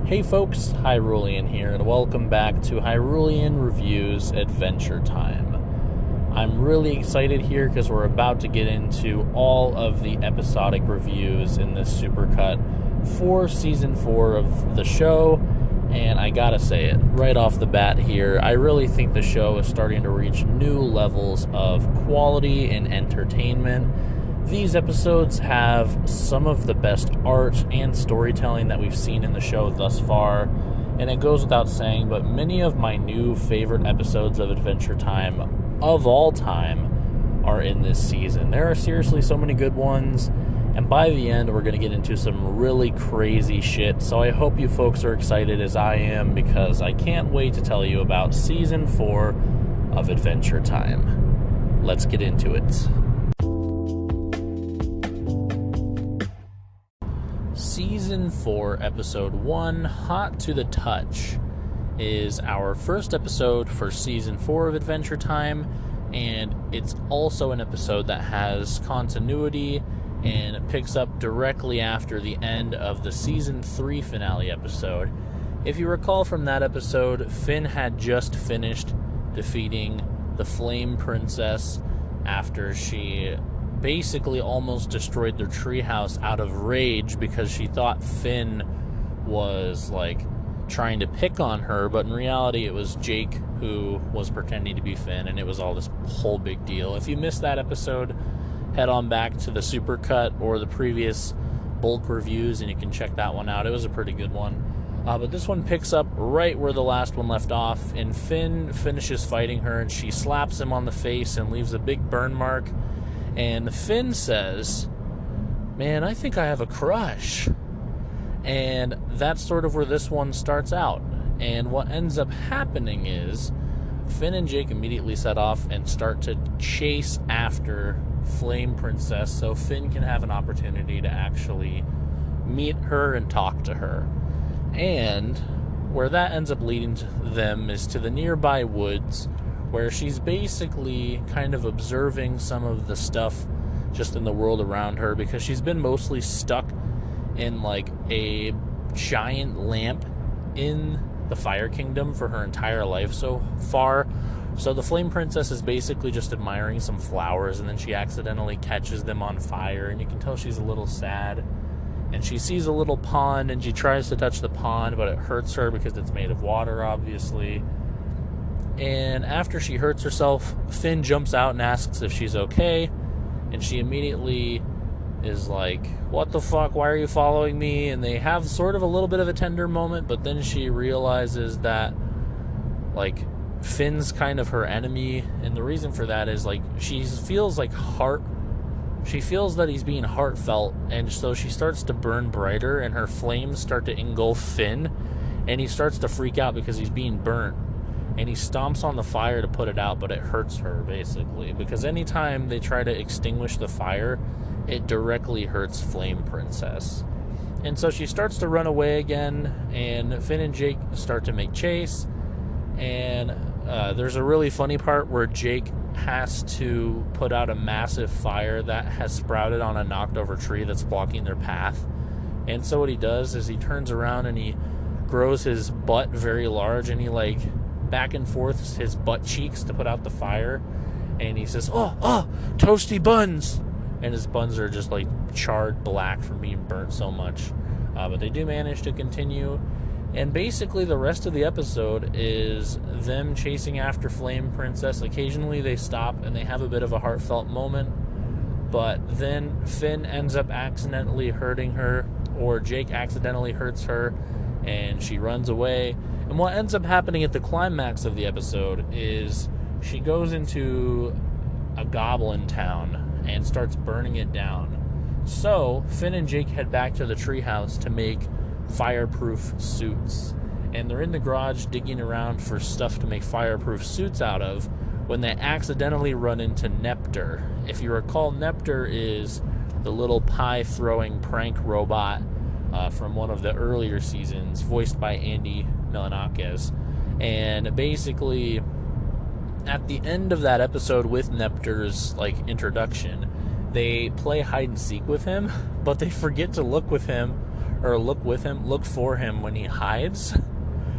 Hey folks, Hyrulian here, and welcome back to Hyrulian Reviews Adventure Time. I'm really excited here because we're about to get into all of the episodic reviews in this supercut for Season 4 of the show, and I gotta say it right off the bat here, I really think the show is starting to reach new levels of quality and entertainment. These episodes have some of the best art and storytelling that we've seen in the show thus far, and it goes without saying, but many of my new favorite episodes of Adventure Time of all time are in this season. There are seriously so many good ones, and by the end we're going to get into some really crazy shit, so I hope you folks are excited as I am, because I can't wait to tell you about Season 4 of Adventure Time. Let's get into it. Season 4, Episode 1, Hot to the Touch, is our first episode for Season 4 of Adventure Time, and it's also an episode that has continuity and it picks up directly after the end of the Season 3 finale episode. If you recall from that episode, Finn had just finished defeating the Flame Princess after she basically almost destroyed their treehouse out of rage because she thought Finn was trying to pick on her, but in reality it was Jake who was pretending to be Finn, and it was all this whole big deal. If you missed that episode, head on back to the Supercut or the previous bulk reviews and you can check that one out. It was a pretty good one. But this one picks up right where the last one left off, and Finn finishes fighting her and she slaps him on the face and leaves a big burn mark. And Finn says, "Man, I think I have a crush." And that's sort of where this one starts out. And what ends up happening is Finn and Jake immediately set off and start to chase after Flame Princess so Finn can have an opportunity to actually meet her and talk to her. And where that ends up leading to them is to the nearby woods, where she's basically kind of observing some of the stuff just in the world around her, because she's been mostly stuck in a giant lamp in the Fire Kingdom for her entire life so far. So the Flame Princess is basically just admiring some flowers, and then she accidentally catches them on fire, and you can tell she's a little sad. And she sees a little pond, and she tries to touch the pond, but it hurts her because it's made of water, obviously. And after she hurts herself, Finn jumps out and asks if she's okay, and she immediately is like, "What the fuck, why are you following me?" And they have sort of a little bit of a tender moment, but then she realizes that Finn's kind of her enemy, and the reason for that is she feels she feels that he's being heartfelt, and so she starts to burn brighter, and her flames start to engulf Finn, and he starts to freak out because he's being burnt. And he stomps on the fire to put it out, but it hurts her, basically. Because anytime they try to extinguish the fire, it directly hurts Flame Princess. And so she starts to run away again, and Finn and Jake start to make chase. And there's a really funny part where Jake has to put out a massive fire that has sprouted on a knocked-over tree that's blocking their path. And so what he does is he turns around and he grows his butt very large, and he back and forth his butt cheeks to put out the fire, and he says, oh, toasty buns, and his buns are just charred black from being burnt so much, but they do manage to continue. And basically the rest of the episode is them chasing after Flame Princess. Occasionally they stop and they have a bit of a heartfelt moment, but then Finn ends up accidentally hurting her, or Jake accidentally hurts her, and she runs away. And what ends up happening at the climax of the episode is she goes into a goblin town and starts burning it down. So Finn and Jake head back to the treehouse to make fireproof suits. And they're in the garage digging around for stuff to make fireproof suits out of when they accidentally run into Nepter. If you recall, Nepter is the little pie-throwing prank robot from one of the earlier seasons, voiced by Andy Milonakis. And basically, at the end of that episode with Nepter's introduction, they play hide and seek with him, but they forget to look for him when he hides.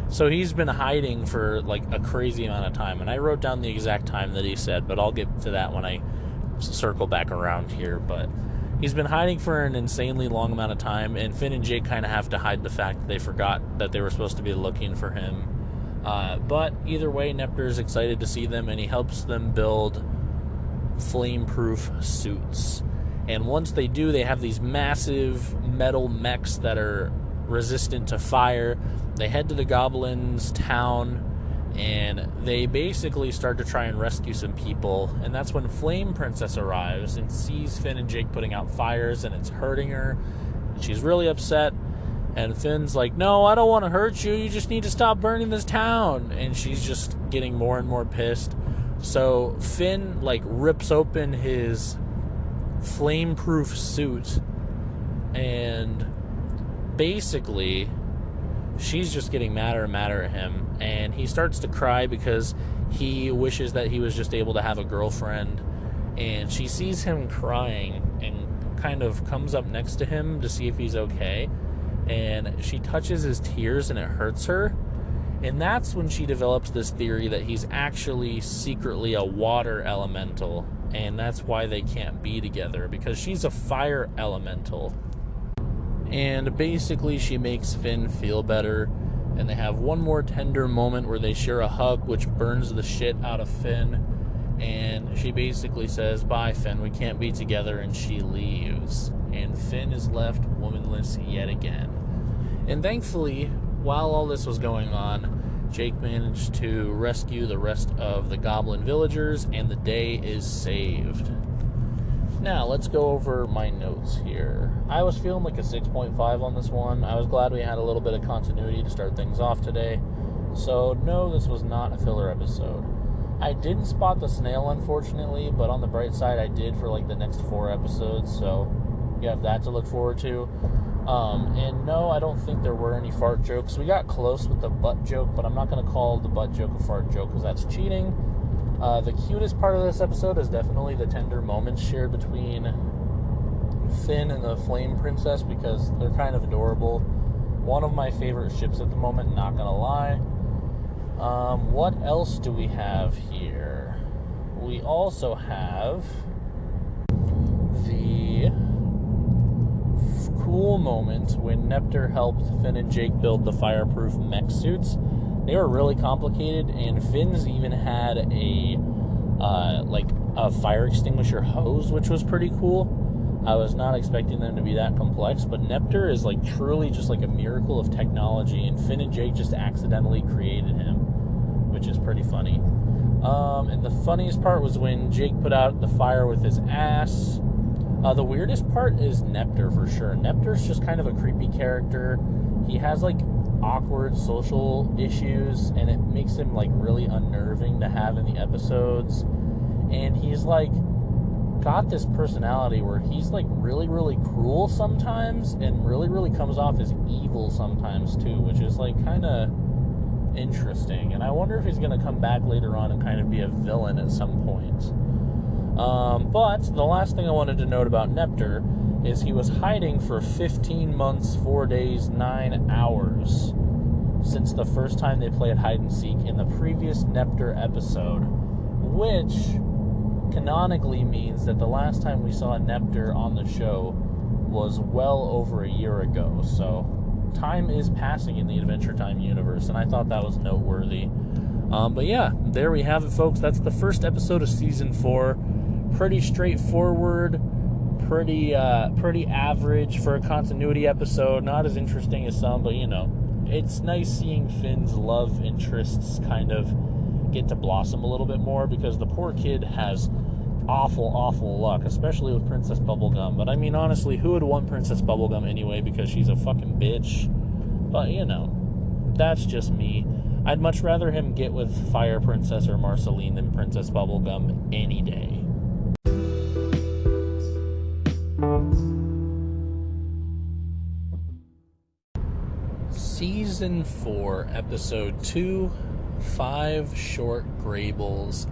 So he's been hiding for like a crazy amount of time, and I wrote down the exact time that he said, but I'll get to that when I circle back around here. But he's been hiding for an insanely long amount of time, and Finn and Jake kind of have to hide the fact that they forgot that they were supposed to be looking for him. But either way, Nepter's excited to see them, and he helps them build flame-proof suits. And once they do, they have these massive metal mechs that are resistant to fire. They head to the goblins' town, and they basically start to try and rescue some people. And that's when Flame Princess arrives and sees Finn and Jake putting out fires, and it's hurting her. And she's really upset. And Finn's like, no, I don't want to hurt you. You just need to stop burning this town. And she's just getting more and more pissed. So Finn, rips open his flame-proof suit. And basically, she's just getting madder and madder at him. And he starts to cry because he wishes that he was just able to have a girlfriend. And she sees him crying and kind of comes up next to him to see if he's okay. And she touches his tears and it hurts her. And that's when she develops this theory that he's actually secretly a water elemental. And that's why they can't be together, because she's a fire elemental. And basically she makes Finn feel better. And they have one more tender moment where they share a hug, which burns the shit out of Finn. And she basically says, bye, Finn, we can't be together. And she leaves. And Finn is left womanless yet again. And thankfully, while all this was going on, Jake managed to rescue the rest of the goblin villagers, and the day is saved. Now, let's go over my notes here. I was feeling like a 6.5 on this one. I was glad we had a little bit of continuity to start things off today. So, no, this was not a filler episode. I didn't spot the snail, unfortunately, but on the bright side, I did for the next 4 episodes, so you have that to look forward to. And no, I don't think there were any fart jokes. We got close with the butt joke, but I'm not going to call the butt joke a fart joke because that's cheating. The cutest part of this episode is definitely the tender moments shared between Finn and the Flame Princess, because they're kind of adorable. One of my favorite ships at the moment, not going to lie. What else do we have here? We also have the cool moment when Nepter helped Finn and Jake build the fireproof mech suits. They were really complicated, and Finn's even had a fire extinguisher hose, which was pretty cool. I was not expecting them to be that complex, but Nepter is truly just a miracle of technology, and Finn and Jake just accidentally created him, which is pretty funny. And the funniest part was when Jake put out the fire with his ass. The weirdest part is Nepter, for sure. Nepter's just kind of a creepy character. He has awkward social issues, and it makes him really unnerving to have in the episodes. And he's got this personality where he's really, really cruel sometimes, and really, really comes off as evil sometimes too, which is kind of interesting. And I wonder if he's going to come back later on and kind of be a villain at some point. But the last thing I wanted to note about Nepter is he was hiding for 15 months, 4 days, 9 hours since the first time they played hide and seek in the previous Nepter episode, which canonically means that the last time we saw Nepter on the show was well over a year ago. So time is passing in the Adventure Time universe, and I thought that was noteworthy. But yeah, there we have it, folks. That's the first episode of Season 4. Pretty straightforward, pretty average for a continuity episode. Not as interesting as some, but it's nice seeing Finn's love interests kind of get to blossom a little bit more, because the poor kid has awful luck, especially with Princess Bubblegum. But I mean, honestly, who would want Princess Bubblegum anyway, because she's a fucking bitch? But that's just me. I'd much rather him get with Fire Princess or Marceline than Princess Bubblegum any day. Season 4, Episode 2, 5 Short Graybles.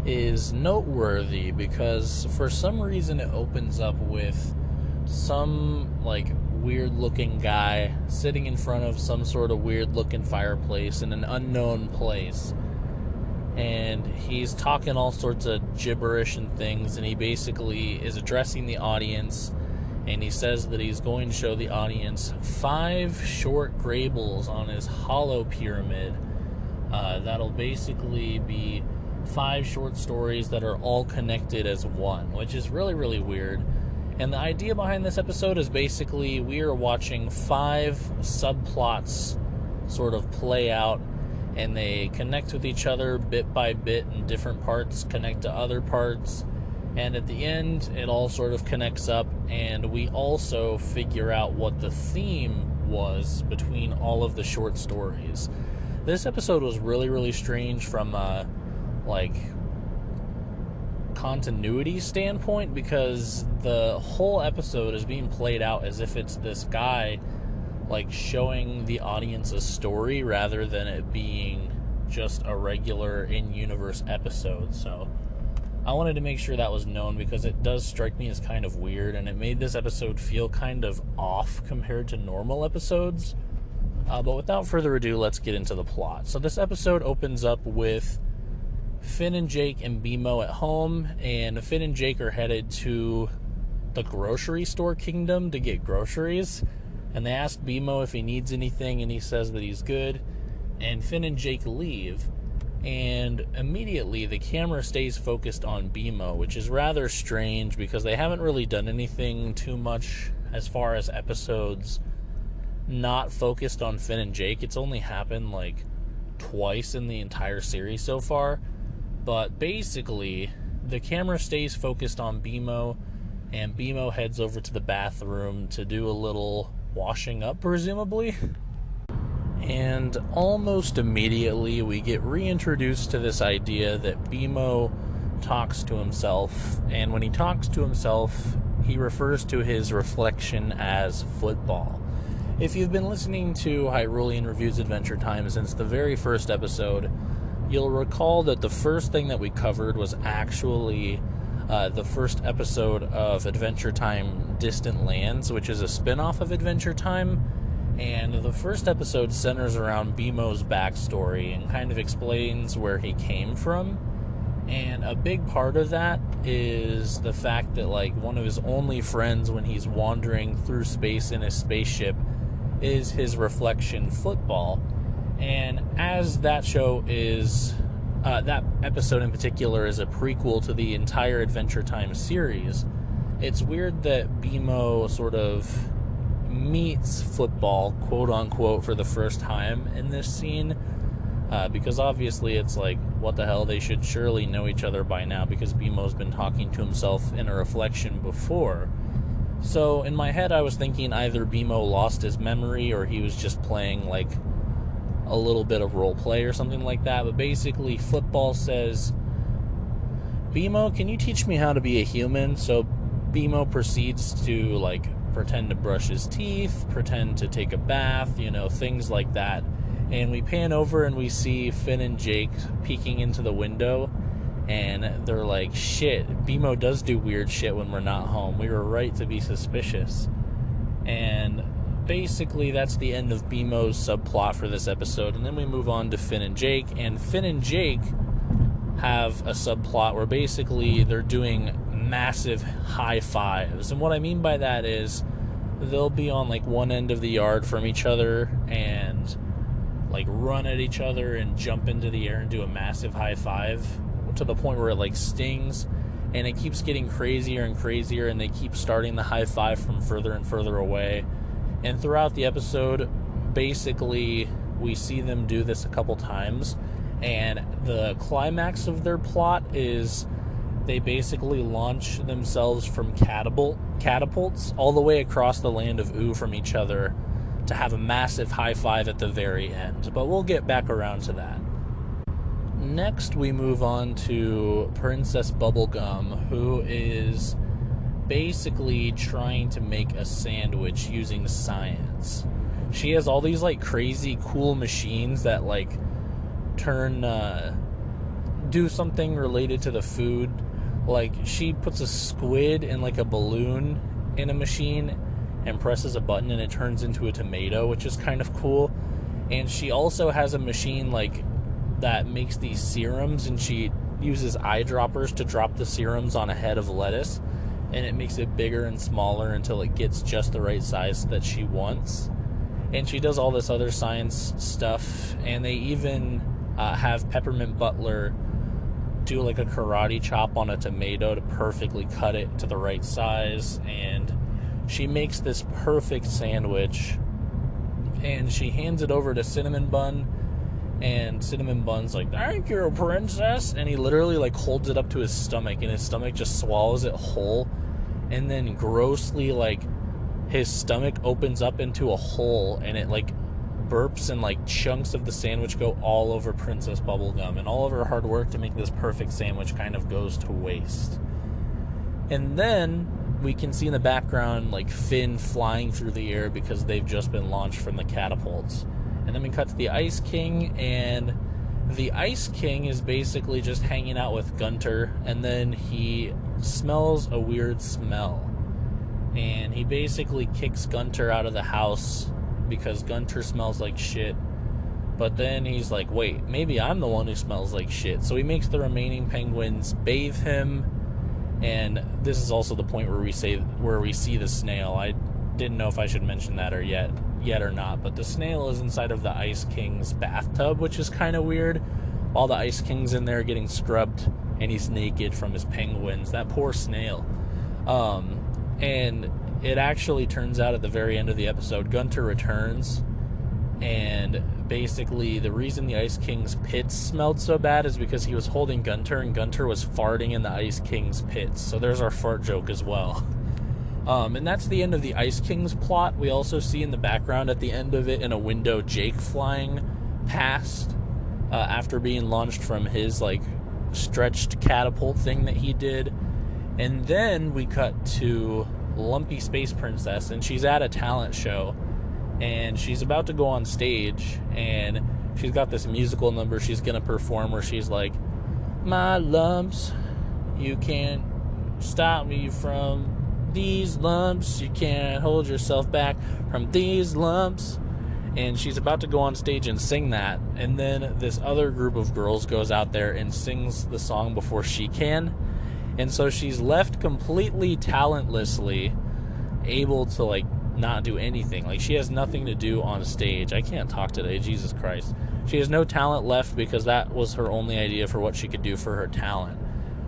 is noteworthy because for some reason it opens up with some like weird looking guy sitting in front of some sort of weird looking fireplace in an unknown place, and he's talking all sorts of gibberish and things, and he basically is addressing the audience, and he says that he's going to show the audience 5 short grabbles on his hollow pyramid. That'll basically be 5 short stories that are all connected as one, which is really, really weird. And the idea behind this episode is basically we are watching 5 subplots sort of play out, and they connect with each other bit by bit, and different parts connect to other parts. And at the end, it all sort of connects up, and we also figure out what the theme was between all of the short stories. This episode was really, really strange from continuity standpoint, because the whole episode is being played out as if it's this guy like showing the audience a story rather than it being just a regular in-universe episode. So I wanted to make sure that was known because it does strike me as kind of weird, and it made this episode feel kind of off compared to normal episodes. But without further ado, let's get into the plot. So this episode opens up with Finn and Jake and BMO at home, and Finn and Jake are headed to the grocery store kingdom to get groceries, and they ask BMO if he needs anything, and he says that he's good, and Finn and Jake leave, and immediately the camera stays focused on BMO, which is rather strange because they haven't really done anything too much as far as episodes not focused on Finn and Jake. It's only happened like twice in the entire series so far. But basically, the camera stays focused on BMO, and BMO heads over to the bathroom to do a little washing up, presumably. And almost immediately, we get reintroduced to this idea that BMO talks to himself, and when he talks to himself, he refers to his reflection as football. If you've been listening to Hyrulian Reviews Adventure Time since the very first episode, you'll recall that the first thing that we covered was actually the first episode of Adventure Time Distant Lands, which is a spin-off of Adventure Time. And the first episode centers around BMO's backstory and kind of explains where he came from. And a big part of that is the fact that like one of his only friends when he's wandering through space in his spaceship is his reflection, football. And as that show is, that episode in particular is a prequel to the entire Adventure Time series, it's weird that BMO sort of meets football, quote-unquote, for the first time in this scene, because obviously it's like, what the hell, they should surely know each other by now because BMO's been talking to himself in a reflection before. So in my head I was thinking either BMO lost his memory or he was just playing like a little bit of role play or something like that. But basically football says, BMO, can you teach me how to be a human? So BMO proceeds to like pretend to brush his teeth, pretend to take a bath, things like that. And we pan over and we see Finn and Jake peeking into the window, and they're like, shit, BMO does do weird shit when we're not home. We were right to be suspicious. And basically that's the end of BMO's subplot for this episode. And then we move on to Finn and Jake, and Finn and Jake have a subplot where basically they're doing massive high fives. And what I mean by that is they'll be on like one end of the yard from each other and like run at each other and jump into the air and do a massive high five to the point where it like stings, and it keeps getting crazier and crazier, and they keep starting the high five from further and further away. And throughout the episode, basically we see them do this a couple times, and the climax of their plot is they basically launch themselves from catapults all the way across the land of Oo from each other to have a massive high five at the very end. But we'll get back around to that. Next, we move on to Princess Bubblegum, who is basically trying to make a sandwich using science. She has all these like crazy cool machines that like turn do something related to the food. Like, she puts a squid in, like, a balloon in a machine and presses a button and it turns into a tomato, which is kind of cool. And she also has a machine, like, that makes these serums, and she uses eyedroppers to drop the serums on a head of lettuce, and it makes it bigger and smaller until it gets just the right size that she wants. And she does all this other science stuff, and they even have Peppermint Butler do like a karate chop on a tomato to perfectly cut it to the right size, and she makes this perfect sandwich, and she hands it over to Cinnamon Bun, and Cinnamon Bun's like, "Thank you, princess," and he literally like holds it up to his stomach, and his stomach just swallows it whole, and then grossly, like, his stomach opens up into a hole, and it like burps, and like chunks of the sandwich go all over Princess Bubblegum, and all of her hard work to make this perfect sandwich kind of goes to waste. And then we can see in the background like Finn flying through the air because they've just been launched from the catapults. And then we cut to the Ice King, and the Ice King is basically just hanging out with Gunter, and then he smells a weird smell, and he basically kicks Gunter out of the house because Gunter smells like shit. But then he's like, wait, maybe I'm the one who smells like shit. So he makes the remaining penguins bathe him, and this is also the point where we see the snail. I didn't know if I should mention that yet or not, but the snail is inside of the Ice King's bathtub, which is kind of weird. All the Ice King's in there getting scrubbed, and he's naked from his penguins. That poor snail. And it actually turns out at the very end of the episode, Gunter returns, and basically the reason the Ice King's pits smelled so bad is because he was holding Gunter, and Gunter was farting in the Ice King's pits. So there's our fart joke as well. And that's the end of the Ice King's plot. We also see in the background at the end of it, in a window, Jake flying past after being launched from his like stretched catapult thing that he did. And then we cut to Lumpy Space Princess, and she's at a talent show, and she's about to go on stage, and she's got this musical number she's gonna perform where she's like, "My lumps, you can't stop me from these lumps, you can't hold yourself back from these lumps." And she's about to go on stage and sing that, and then this other group of girls goes out there and sings the song before she can. And so she's left completely talentlessly, able to like not do anything. Like, she has nothing to do on stage. I can't talk today, Jesus Christ. She has no talent left because that was her only idea for what she could do for her talent.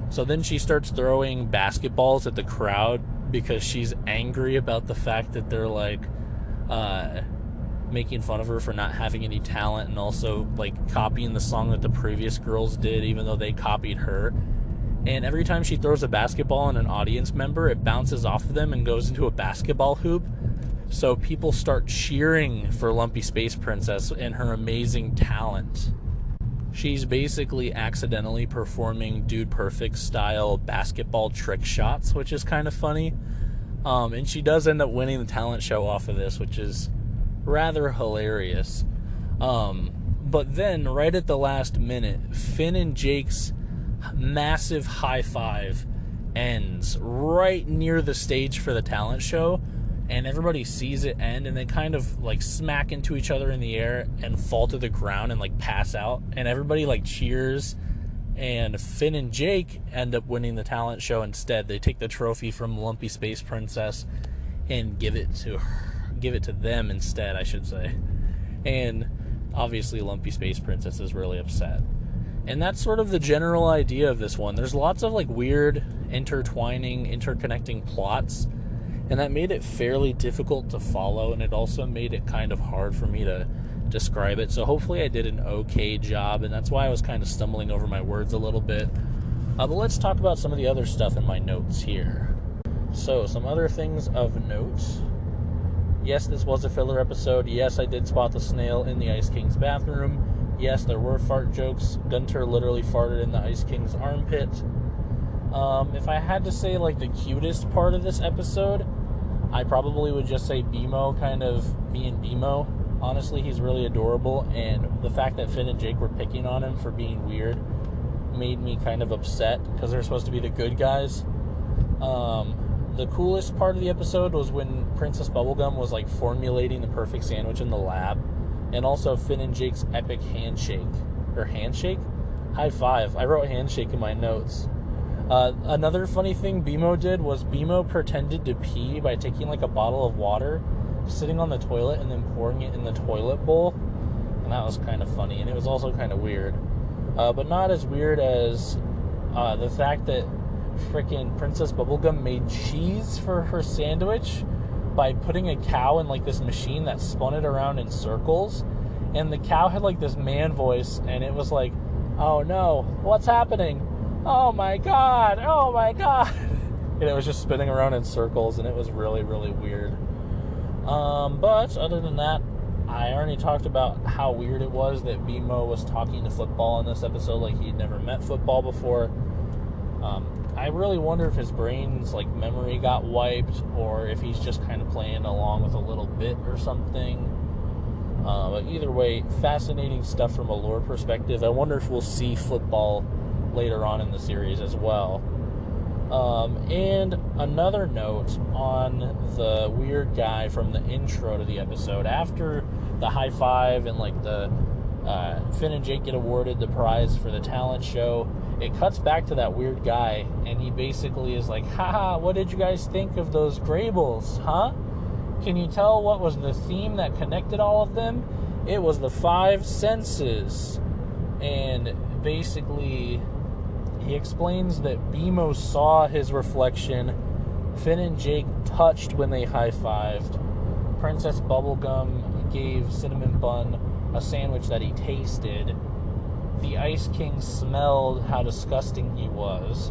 So then she starts throwing basketballs at the crowd because she's angry about the fact that they're like making fun of her for not having any talent, and also like copying the song that the previous girls did, even though they copied her. And every time she throws a basketball on an audience member, it bounces off of them and goes into a basketball hoop. So people start cheering for Lumpy Space Princess and her amazing talent. She's basically accidentally performing Dude Perfect style basketball trick shots, which is kind of funny. And she does end up winning the talent show off of this, which is rather hilarious. But then, right at the last minute, Finn and Jake's massive high five ends right near the stage for the talent show, and everybody sees it end, and they kind of like smack into each other in the air and fall to the ground and like pass out, and everybody like cheers, and Finn and Jake end up winning the talent show instead. They take the trophy from Lumpy Space Princess and give it to them instead, I should say. And obviously Lumpy Space Princess is really upset. And that's sort of the general idea of this one. There's lots of like weird interconnecting plots, and that made it fairly difficult to follow, and it also made it kind of hard for me to describe it. So hopefully I did an okay job, and that's why I was kind of stumbling over my words a little bit. But let's talk about some of the other stuff in my notes here. So some other things of note. Yes, this was a filler episode. Yes, I did spot the snail in the Ice King's bathroom. Yes, there were fart jokes. Gunter literally farted in the Ice King's armpit. If I had to say, like, the cutest part of this episode, I probably would just say Beemo, kind of being Beemo. Honestly, he's really adorable, and the fact that Finn and Jake were picking on him for being weird made me kind of upset because they're supposed to be the good guys. The coolest part of the episode was when Princess Bubblegum was like formulating the perfect sandwich in the lab, and also Finn and Jake's epic handshake. High five. I wrote handshake in my notes. Another funny thing BMO did was BMO pretended to pee by taking like a bottle of water, sitting on the toilet, and then pouring it in the toilet bowl. And that was kind of funny, and it was also kind of weird. But not as weird as the fact that freaking Princess Bubblegum made cheese for her sandwich by putting a cow in like this machine that spun it around in circles. And the cow had like this man voice, and it was like, "Oh no, what's happening? Oh my god, oh my god." And it was just spinning around in circles, and it was really, really weird. But other than that, I already talked about how weird it was that BMO was talking to football in this episode like he'd never met football before. I really wonder if his brain's like memory got wiped, or if he's just kind of playing along with a little bit or something. But either way, fascinating stuff from a lore perspective. I wonder if we'll see football later on in the series as well. And another note on the weird guy from the intro to the episode. After the high five and like the Finn and Jake get awarded the prize for the talent show, it cuts back to that weird guy, and he basically is like, "Haha, what did you guys think of those Graybles, huh? Can you tell what was the theme that connected all of them? It was the 5 senses." And basically, he explains that BMO saw his reflection, Finn and Jake touched when they high-fived, Princess Bubblegum gave Cinnamon Bun a sandwich that he tasted, the Ice King smelled how disgusting he was,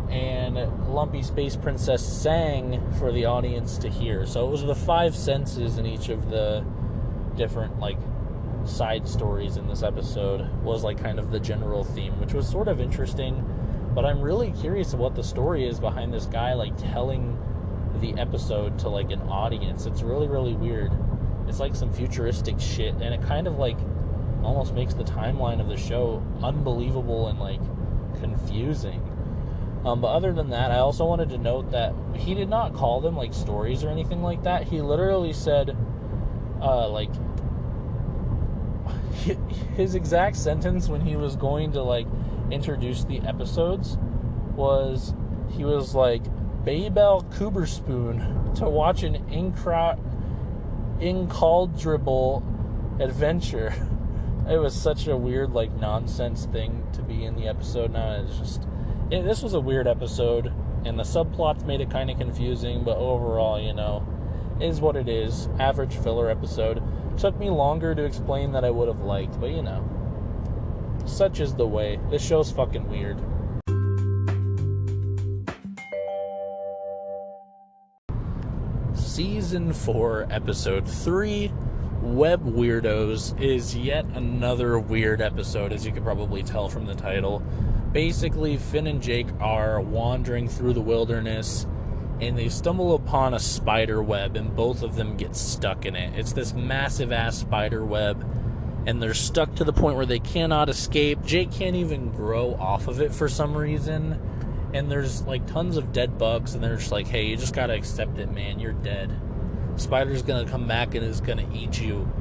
and Lumpy Space Princess sang for the audience to hear. So it was the 5 senses in each of the different, like, side stories in this episode was, like, kind of the general theme, which was sort of interesting. But I'm really curious of what the story is behind this guy, like, telling the episode to, like, an audience. It's really, really weird. It's like some futuristic shit, and it kind of, like, almost makes the timeline of the show unbelievable and, like, confusing. But other than that, I also wanted to note that he did not call them, like, stories or anything like that. He literally said, like, his exact sentence when he was going to, like, introduce the episodes was, he was like, "Baybel Cooperspoon to watch an incaldrable adventure." It was such a weird, like, nonsense thing to be in the episode. Now it's just, this was a weird episode, and the subplots made it kind of confusing, but overall, you know, is what it is. Average filler episode. Took me longer to explain than I would have liked, but you know, such is the way. This show's fucking weird. Season 4, Episode 3, Web Weirdos, is yet another weird episode, as you can probably tell from the title. Basically, Finn and Jake are wandering through the wilderness, and they stumble upon a spider web, and both of them get stuck in it. It's this massive-ass spider web, and they're stuck to the point where they cannot escape. Jake can't even grow off of it for some reason, and there's, like, tons of dead bugs, and they're just like, "Hey, you just gotta accept it, man. You're dead. Spider's gonna come back and is gonna eat you."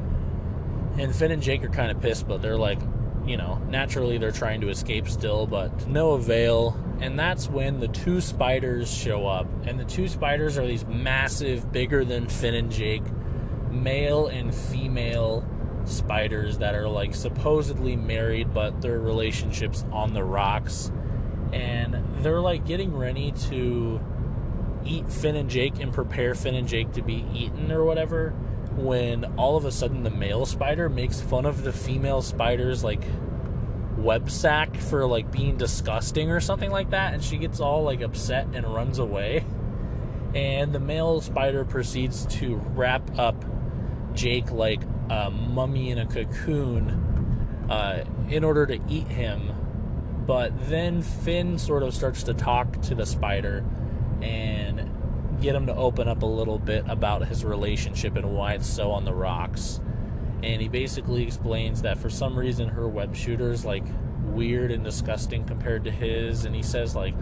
And Finn and Jake are kind of pissed, but they're like, you know, naturally they're trying to escape still, but to no avail. And that's when the 2 spiders show up. And the 2 spiders are these massive, bigger than Finn and Jake, male and female spiders that are, like, supposedly married, but their relationship's on the rocks. And they're, like, getting ready to eat Finn and Jake and prepare Finn and Jake to be eaten or whatever, when all of a sudden the male spider makes fun of the female spider's, like, web sack for, like, being disgusting or something like that, and she gets all, like, upset and runs away. And the male spider proceeds to wrap up Jake like a mummy in a cocoon in order to eat him. But then Finn sort of starts to talk to the spider and get him to open up a little bit about his relationship and why it's so on the rocks. And he basically explains that for some reason her web shooters, like, weird and disgusting compared to his, and he says, like,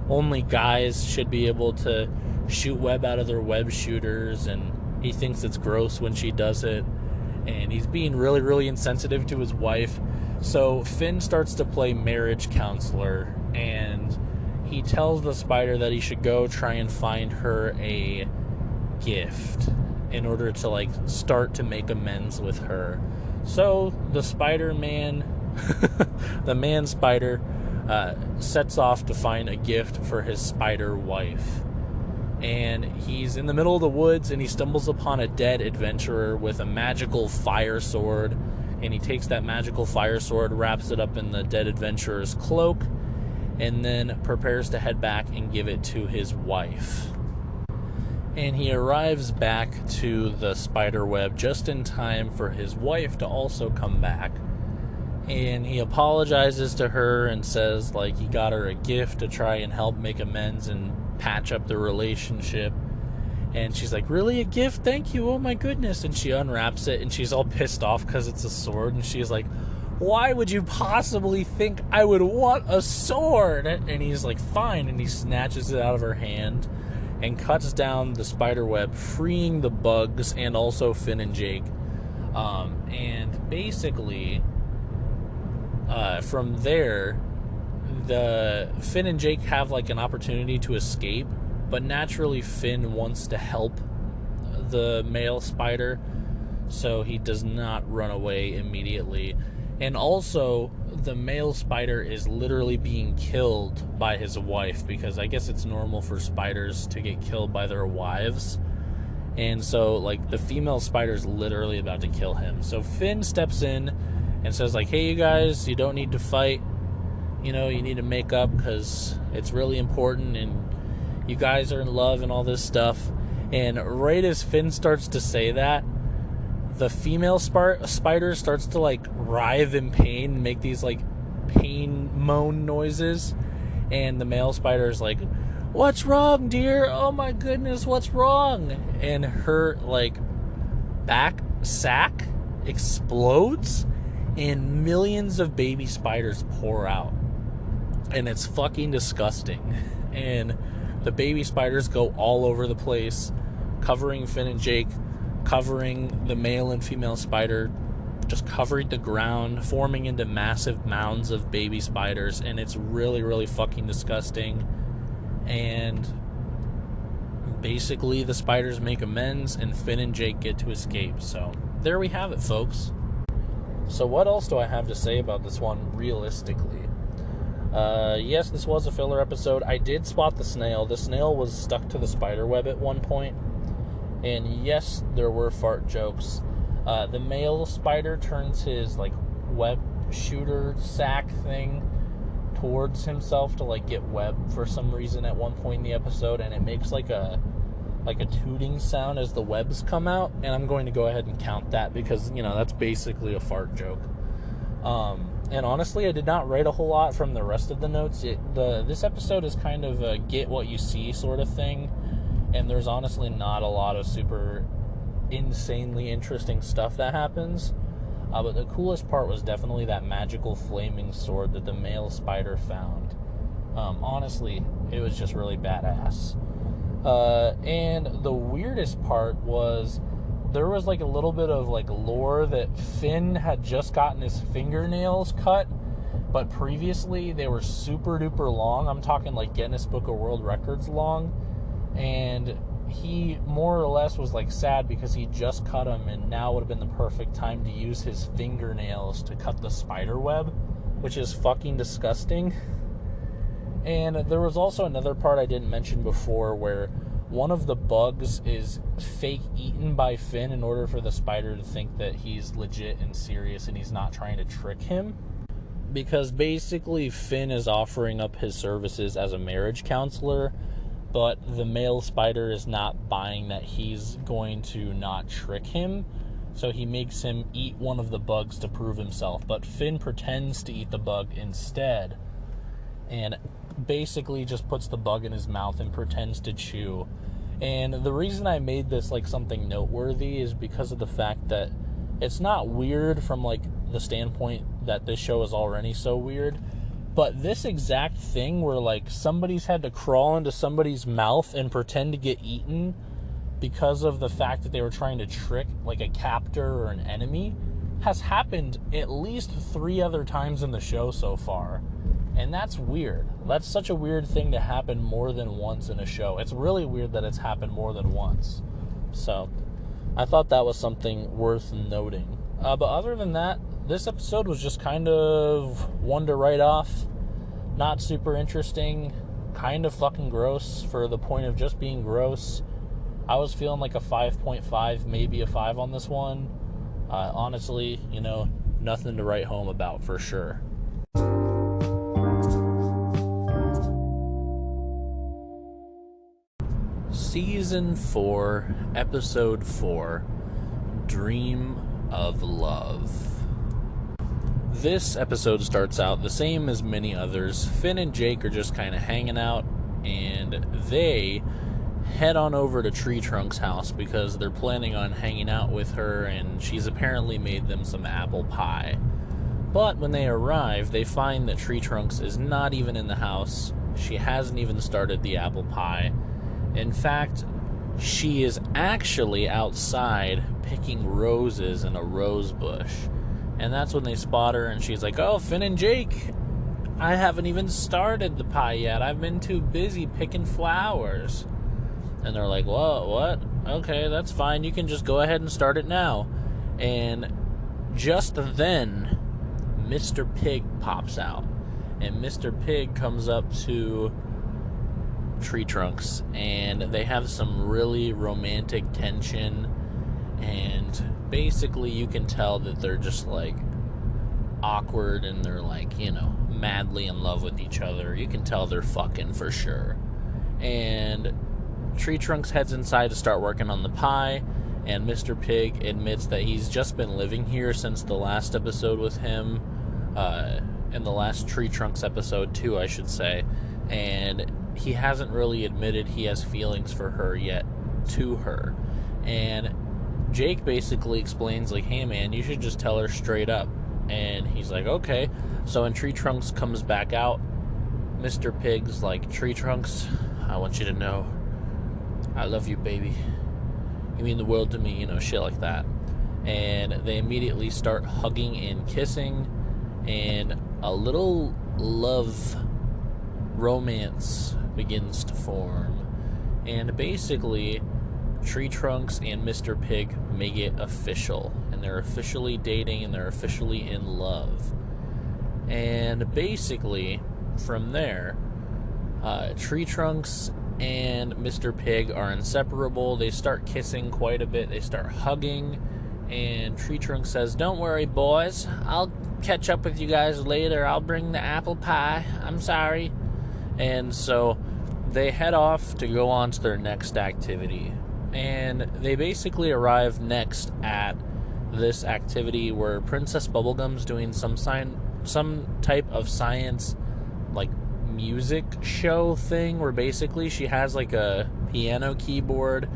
only guys should be able to shoot web out of their web shooters, and he thinks it's gross when she does it, and he's being really, really insensitive to his wife. So Finn starts to play marriage counselor, and he tells the spider that he should go try and find her a gift in order to, like, start to make amends with her. So the Spider-Man, the man spider, sets off to find a gift for his spider wife. And he's in the middle of the woods, and he stumbles upon a dead adventurer with a magical fire sword. And he takes that magical fire sword, wraps it up in the dead adventurer's cloak, and then prepares to head back and give it to his wife. And he arrives back to the spider web just in time for his wife to also come back. And he apologizes to her and says, like, he got her a gift to try and help make amends and patch up the relationship. And she's like, really, a gift? Thank you, oh my goodness. And she unwraps it, and she's all pissed off because it's a sword. And she's like, why would you possibly think I would want a sword? And he's like, fine. And he snatches it out of her hand and cuts down the spider web, freeing the bugs and also Finn and Jake. And basically, from there, the Finn and Jake have, like, an opportunity to escape, but naturally Finn wants to help the male spider, so he does not run away immediately. And also, the male spider is literally being killed by his wife, because I guess it's normal for spiders to get killed by their wives. And so, like, the female spider's literally about to kill him. So Finn steps in and says, like, hey, you guys, you don't need to fight. You know, you need to make up because it's really important, and you guys are in love and all this stuff. And right as Finn starts to say that, the female spider starts to, like, writhe in pain and make these, like, pain moan noises. And the male spider is like, what's wrong, dear? Oh my goodness, what's wrong? And her, like, back sack explodes, and millions of baby spiders pour out. And it's fucking disgusting. And the baby spiders go all over the place, covering Finn and Jake, covering the male and female spider, just covering the ground, forming into massive mounds of baby spiders. And it's really, really fucking disgusting. And basically the spiders make amends, and Finn and Jake get to escape. So there we have it, folks. So what else do I have to say about this one realistically? Yes, this was a filler episode. I did spot the snail. The snail was stuck to the spider web at one point. And yes, there were fart jokes. The male spider turns his, like, web shooter sack thing towards himself to, like, get web for some reason at one point in the episode, and it makes like a tooting sound as the webs come out, and I'm going to go ahead and count that because, you know, that's basically a fart joke. And honestly, I did not write a whole lot from the rest of the notes. This episode is kind of a get what you see sort of thing, and there's honestly not a lot of super insanely interesting stuff that happens. But the coolest part was definitely that magical flaming sword that the male spider found. Honestly, it was just really badass. And the weirdest part was there was, like, a little bit of, like, lore that Finn had just gotten his fingernails cut, but previously they were super duper long. I'm talking, like, Guinness Book of World Records long. And he more or less was, like, sad because he just cut them, and now would have been the perfect time to use his fingernails to cut the spider web, which is fucking disgusting. And there was also another part I didn't mention before where one of the bugs is fake eaten by Finn in order for the spider to think that he's legit and serious and he's not trying to trick him. Because basically Finn is offering up his services as a marriage counselor, but the male spider is not buying that he's going to not trick him, so he makes him eat one of the bugs to prove himself. But Finn pretends to eat the bug instead, and basically just puts the bug in his mouth and pretends to chew. And the reason I made this, like, something noteworthy is because of the fact that it's not weird from, like, the standpoint that this show is already so weird. But this exact thing where, like, somebody's had to crawl into somebody's mouth and pretend to get eaten because of the fact that they were trying to trick, like, a captor or an enemy has happened at least 3 other times in the show so far. And that's weird. That's such a weird thing to happen more than once in a show. It's really weird that it's happened more than once. So, I thought that was something worth noting. But other than that, this episode was just kind of one to write off. Not super interesting. Kind of fucking gross for the point of just being gross. I was feeling like a 5.5, maybe a 5 on this one. Honestly, nothing to write home about for sure. Season 4, Episode 4, Dream of Love. This episode starts out the same as many others. Finn and Jake are just kind of hanging out, and they head on over to Tree Trunk's house because they're planning on hanging out with her, and she's apparently made them some apple pie. But when they arrive, they find that Tree Trunks is not even in the house. She hasn't even started the apple pie. In fact, she is actually outside picking roses in a rose bush. And that's when they spot her, and she's like, "Oh, Finn and Jake, I haven't even started the pie yet. I've been too busy picking flowers." And they're like, "Whoa, what? Okay, that's fine. You can just go ahead and start it now." And just then, Mr. Pig pops out. And Mr. Pig comes up to Tree Trunks, and they have some really romantic tension, and basically you can tell that they're just like awkward, and they're like, madly in love with each other. You can tell they're fucking for sure. And Tree Trunks heads inside to start working on the pie, and Mr. Pig admits that he's just been living here since the last episode with him, in the last Tree Trunks episode too, I should say, and he hasn't really admitted he has feelings for her yet to her. And Jake basically explains, like, "Hey man, you should just tell her straight up." And he's like, "Okay." So when Tree Trunks comes back out, Mr. Pig's like, "Tree Trunks, I want you to know I love you, baby. You mean the world to me," shit like that. And they immediately start hugging and kissing, and a little love romance begins to form. And basically, Tree Trunks and Mr. Pig make it official, and they're officially dating, and they're officially in love. And basically, from there, Tree Trunks and Mr. Pig are inseparable. They start kissing quite a bit. They start hugging, and Tree Trunks says, "Don't worry, boys. I'll catch up with you guys later. I'll bring the apple pie. I'm sorry." And so they head off to go on to their next activity. And they basically arrive next at this activity where Princess Bubblegum's doing some type of science, like, music show thing, where basically she has like a piano keyboard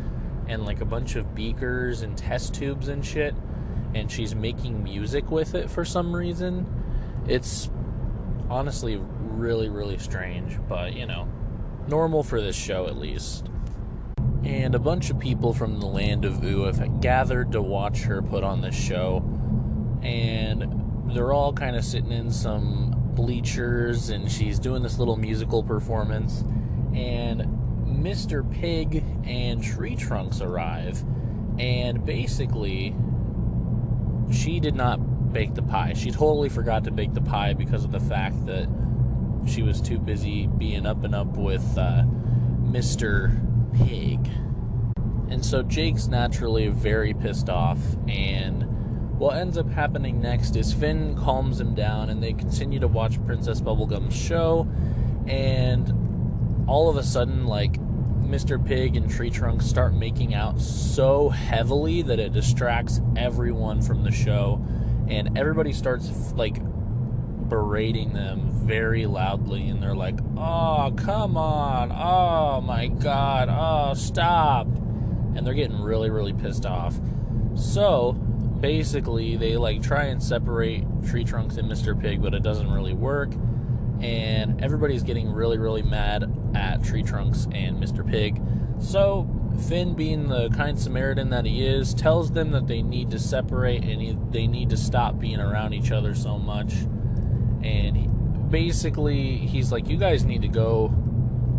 and like a bunch of beakers and test tubes and shit, and she's making music with it for some reason. It's honestly really, really strange, but normal for this show at least. And a bunch of people from the land of Ooh have gathered to watch her put on this show, and they're all kind of sitting in some bleachers, and she's doing this little musical performance, and Mr. Pig and Tree Trunks arrive, and basically she did not bake the pie. She totally forgot to bake the pie because of the fact that she was too busy being up and up with Mr. Pig. And so Jake's naturally very pissed off, and what ends up happening next is Finn calms him down, and they continue to watch Princess Bubblegum's show, and all of a sudden, like, Mr. Pig and Tree Trunks start making out so heavily that it distracts everyone from the show, and everybody starts, like, berating them very loudly, and they're like, "Oh, come on, oh my god, oh, stop," and they're getting really, really pissed off. So basically, they like try and separate Tree Trunks and Mr. Pig, but it doesn't really work. And everybody's getting really, really mad at Tree Trunks and Mr. Pig. So Finn, being the kind Samaritan that he is, tells them that they need to separate and they need to stop being around each other so much. And he's like, you guys need to go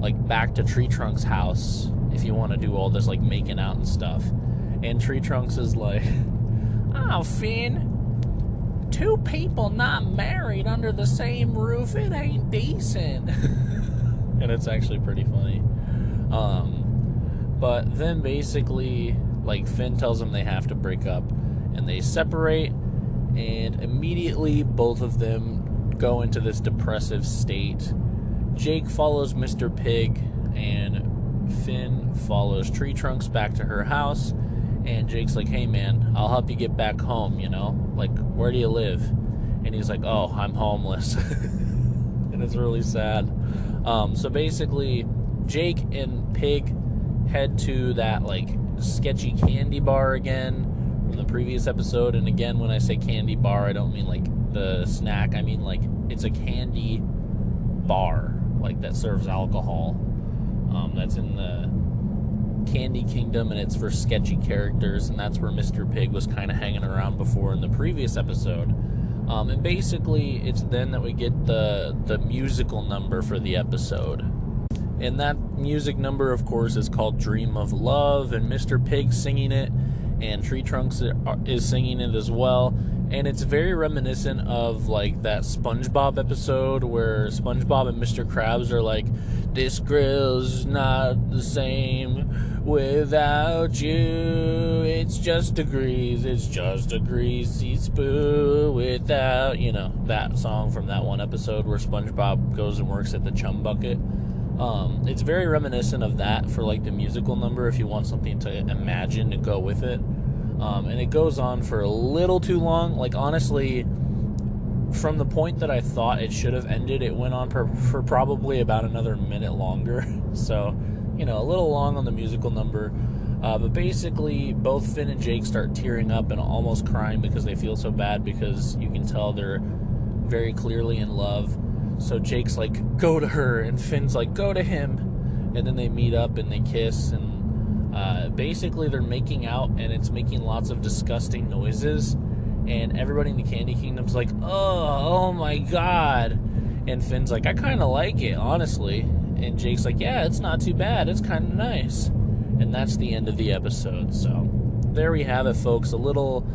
like back to Tree Trunks' house if you want to do all this like making out and stuff. And Tree Trunks is like, oh, Finn, two people not married under the same roof, it ain't decent. And it's actually pretty funny. But then basically, like, Finn tells them they have to break up, and they separate, and immediately both of them go into this depressive state. Jake follows Mr. Pig, and Finn follows Tree Trunks back to her house, and Jake's like, hey man, I'll help you get back home, you know? Like, where do you live? And he's like, oh, I'm homeless. And it's really sad. So basically, Jake and Pig head to that like sketchy candy bar again from the previous episode. And again, when I say candy bar, I don't mean like the snack. I mean like it's a candy bar like that serves alcohol. That's in the Candy Kingdom, and it's for sketchy characters, and that's where Mr. Pig was kind of hanging around before in the previous episode. And basically, it's then that we get the musical number for the episode. And that music number, of course, is called Dream of Love, and Mr. Pig singing it, and Tree Trunks is singing it as well. And it's very reminiscent of, like, that SpongeBob episode where SpongeBob and Mr. Krabs are like, this grill's not the same without you. It's just a greasy spoon without, you know, that song from that one episode where SpongeBob goes and works at the Chum Bucket. It's very reminiscent of that for, like, the musical number if you want something to imagine to go with it. And it goes on for a little too long. Like, honestly, from the point that I thought it should have ended, it went on for probably about another minute longer. So, you know, a little long on the musical number. But basically, both Finn and Jake start tearing up and almost crying because they feel so bad, because you can tell they're very clearly in love. So Jake's like, go to her, and Finn's like, go to him. And then they meet up and they kiss, and basically they're making out, and it's making lots of disgusting noises, and everybody in the Candy Kingdom's like, oh my god. And Finn's like, I kind of like it, honestly. And Jake's like, yeah, it's not too bad, it's kind of nice. And that's the end of the episode. So there we have it, folks, a little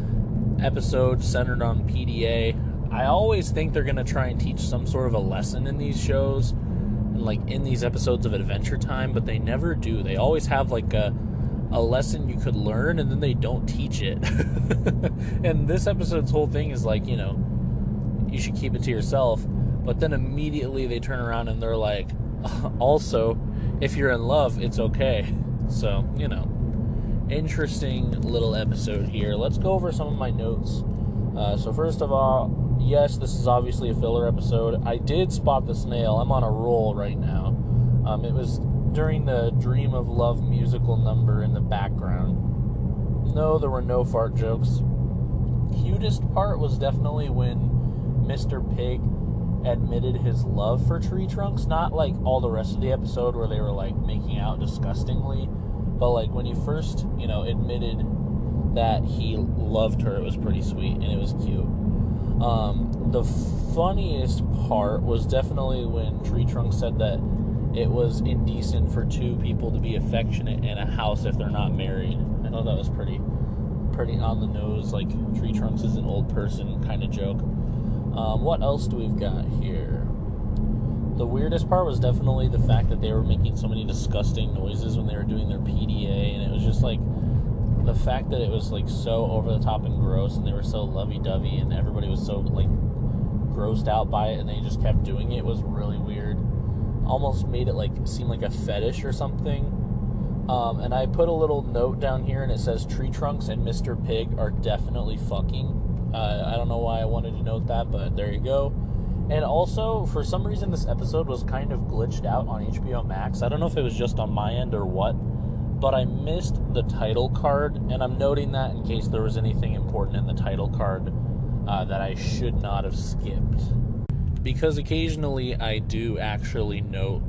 episode centered on PDA. I always think they're going to try and teach some sort of a lesson in these shows, like in these episodes of Adventure Time, but they never do. They always have like a lesson you could learn, and then they don't teach it. And this episode's whole thing is like, you know, you should keep it to yourself, but then immediately they turn around and they're like, also, if you're in love, it's okay. So, you know, interesting little episode here. Let's go over some of my notes. So first of all, yes, this is obviously a filler episode. I did spot the snail. I'm on a roll right now. It was during the Dream of Love musical number in the background. No, there were no fart jokes. Cutest part was definitely when Mr. Pig admitted his love for Tree Trunks. Not like all the rest of the episode where they were like making out disgustingly, but like when he first, you know, admitted that he loved her, it was pretty sweet and it was cute. The funniest part was definitely when Tree Trunks said that it was indecent for two people to be affectionate in a house if they're not married. I thought that was pretty on the nose, like Tree Trunks is an old person kind of joke. What else do we've got here? The weirdest part was definitely the fact that they were making so many disgusting noises when they were doing their PDA, and it was just like the fact that it was like so over the top and gross, and they were so lovey-dovey, and everybody was so like grossed out by it, and they just kept doing it, was really weird. Almost made it like seem like a fetish or something. And I put a little note down here, and it says Tree Trunks and Mr. Pig are definitely fucking. I don't know why I wanted to note that, but there you go. And also, for some reason, this episode was kind of glitched out on HBO Max. I don't know if it was just on my end or what, but I missed the title card, and I'm noting that in case there was anything important in the title card that I should not have skipped. Because occasionally I do actually note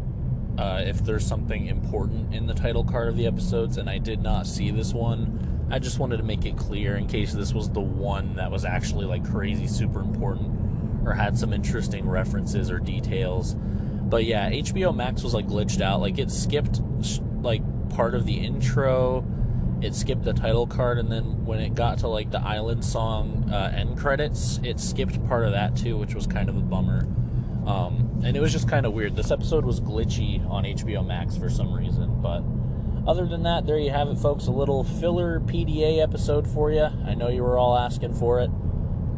if there's something important in the title card of the episodes, and I did not see this one. I just wanted to make it clear in case this was the one that was actually like crazy super important or had some interesting references or details. But yeah, HBO Max was like glitched out. Like it skipped like part of the intro, it skipped the title card, and then when it got to like the island song end credits, it skipped part of that too, which was kind of a bummer. And it was just kind of weird. This episode was glitchy on HBO Max for some reason. But other than that, there you have it, folks. A little filler PDA episode for you. I know you were all asking for it.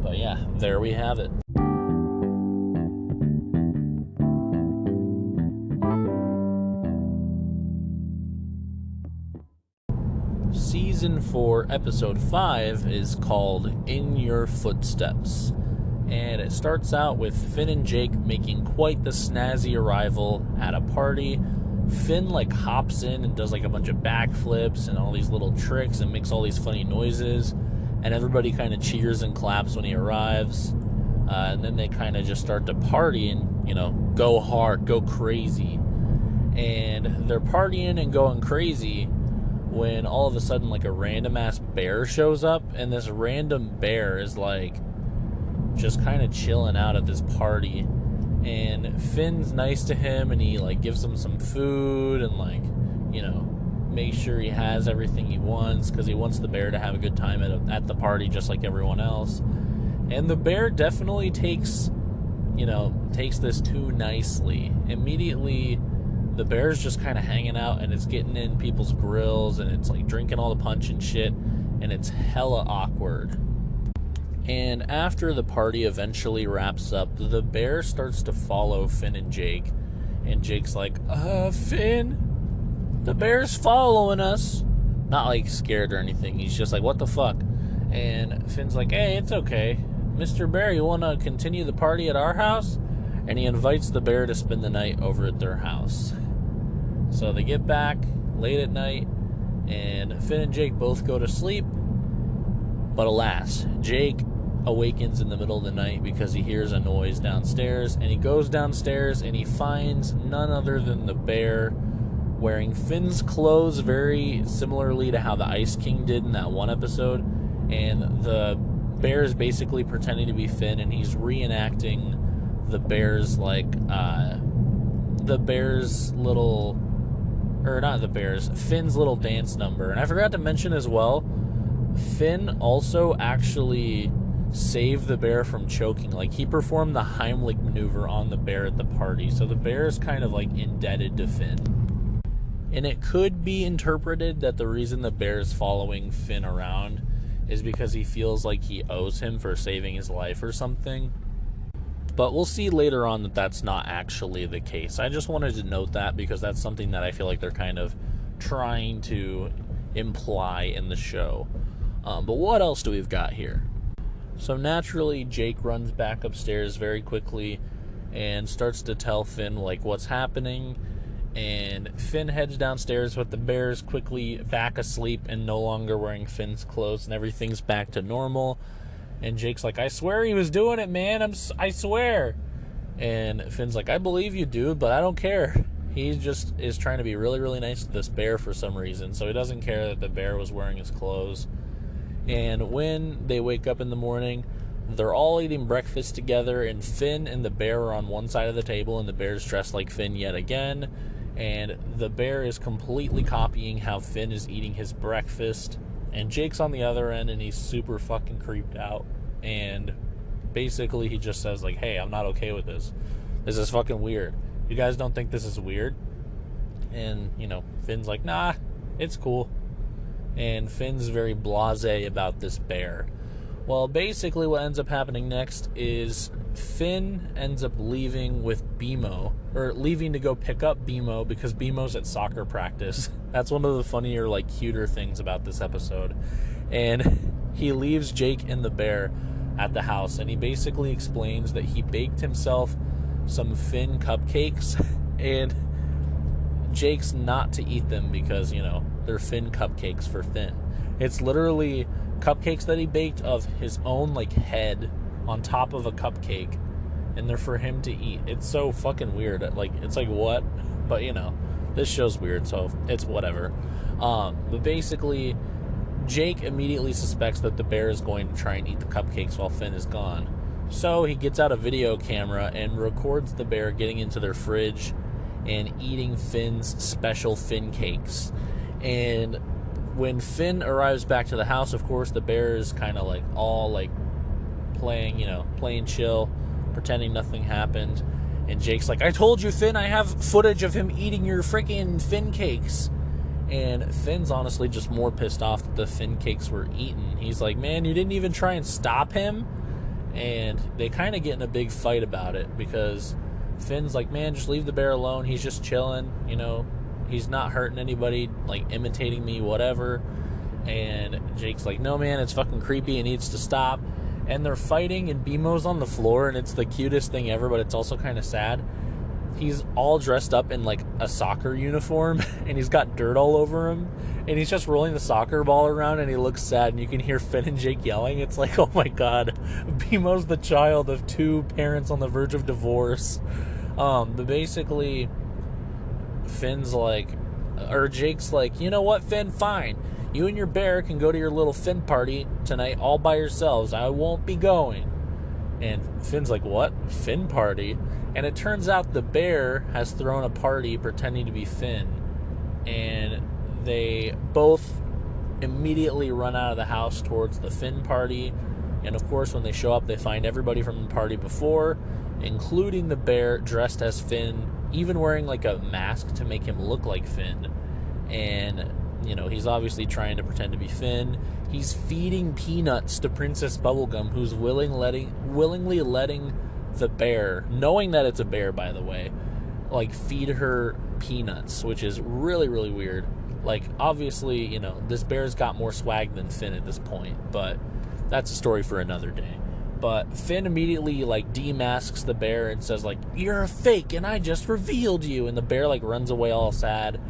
But yeah, there we have it. Season 4, Episode 5 is called In Your Footsteps. And it starts out with Finn and Jake making quite the snazzy arrival at a party. Finn like hops in and does like a bunch of backflips and all these little tricks and makes all these funny noises. And everybody kind of cheers and claps when he arrives. And then they kind of just start to party and, you know, go hard, go crazy. And they're partying and going crazy when all of a sudden like a random ass bear shows up. And this random bear is like just kind of chilling out at this party, and Finn's nice to him, and he like gives him some food and like, you know, make sure he has everything he wants because he wants the bear to have a good time at the party just like everyone else. And the bear definitely takes this too nicely. Immediately the bear's just kind of hanging out and it's getting in people's grills and it's like drinking all the punch and shit, and it's hella awkward. And after the party eventually wraps up, the bear starts to follow Finn and Jake. And Jake's like, Finn, the bear's following us. Not like scared or anything. He's just like, what the fuck? And Finn's like, hey, it's okay. Mr. Bear, you want to continue the party at our house? And he invites the bear to spend the night over at their house. So they get back late at night, and Finn and Jake both go to sleep. But alas, Jake awakens in the middle of the night because he hears a noise downstairs, and he goes downstairs and he finds none other than the bear wearing Finn's clothes very similarly to how the Ice King did in that one episode. And the bear is basically pretending to be Finn, and he's reenacting the bear's Finn's little dance number. And I forgot to mention as well, Finn also actually saved the bear from choking. Like, he performed the Heimlich maneuver on the bear at the party. So the bear is kind of like indebted to Finn. And it could be interpreted that the reason the bear is following Finn around is because he feels like he owes him for saving his life or something. But we'll see later on that that's not actually the case. I just wanted to note that because that's something that I feel like they're kind of trying to imply in the show. But what else do we've got here? So naturally, Jake runs back upstairs very quickly and starts to tell Finn like what's happening. And Finn heads downstairs with the bears quickly back asleep and no longer wearing Finn's clothes, and everything's back to normal. And Jake's like, I swear he was doing it, man. I swear. And Finn's like, I believe you, dude, but I don't care. He just is trying to be really, really nice to this bear for some reason. So he doesn't care that the bear was wearing his clothes. And when they wake up in the morning, they're all eating breakfast together, and Finn and the bear are on one side of the table, and the bear's dressed like Finn yet again. And the bear is completely copying how Finn is eating his breakfast. And Jake's on the other end, and he's super fucking creeped out. And basically he just says like, hey, I'm not okay with this. This is fucking weird. You guys don't think this is weird? And, you know, Finn's like, nah, it's cool. And Finn's very blasé about this bear. Well, basically what ends up happening next is Finn ends up leaving with BMO, or leaving to go pick up BMO because BMO's at soccer practice. That's one of the funnier, like, cuter things about this episode. And he leaves Jake and the bear at the house, and he basically explains that he baked himself some Finn cupcakes, and Jake's not to eat them because, you know, they're Finn cupcakes for Finn. It's literally cupcakes that he baked of his own, like, head on top of a cupcake, and they're for him to eat. It's so fucking weird. Like, it's like, what? But, you know, this show's weird, so it's whatever. But basically, Jake immediately suspects that the bear is going to try and eat the cupcakes while Finn is gone. So he gets out a video camera and records the bear getting into their fridge and eating Finn's special Finn cakes. And when Finn arrives back to the house, of course, the bear is kind of like all like playing chill, pretending nothing happened. And Jake's like, I told you, Finn, I have footage of him eating your freaking Finn cakes. And Finn's honestly just more pissed off that the Finn cakes were eaten. He's like, man, you didn't even try and stop him? And they kind of get in a big fight about it, because Finn's like, man, just leave the bear alone. He's just chilling, he's not hurting anybody, like imitating me, whatever. And Jake's like, no, man, it's fucking creepy. It needs to stop. And they're fighting, and BMO's on the floor, and it's the cutest thing ever, but it's also kind of sad. He's all dressed up in, like, a soccer uniform, and he's got dirt all over him, and he's just rolling the soccer ball around, and he looks sad, and you can hear Finn and Jake yelling. It's like, oh my god, BMO's the child of two parents on the verge of divorce. But basically, Jake's like, you know what, Finn, fine. You and your bear can go to your little Finn party tonight all by yourselves. I won't be going. And Finn's like, what? Finn party? And it turns out the bear has thrown a party pretending to be Finn. And they both immediately run out of the house towards the Finn party. And of course, when they show up, they find everybody from the party before, including the bear dressed as Finn, even wearing like a mask to make him look like Finn. And he's obviously trying to pretend to be Finn. He's feeding peanuts to Princess Bubblegum, who's willingly letting the bear, knowing that it's a bear, by the way, like, feed her peanuts, which is really, really weird. Like, obviously, this bear's got more swag than Finn at this point, but that's a story for another day. But Finn immediately, like, demasks the bear and says, like, you're a fake, and I just revealed you. And the bear, like, runs away all sad.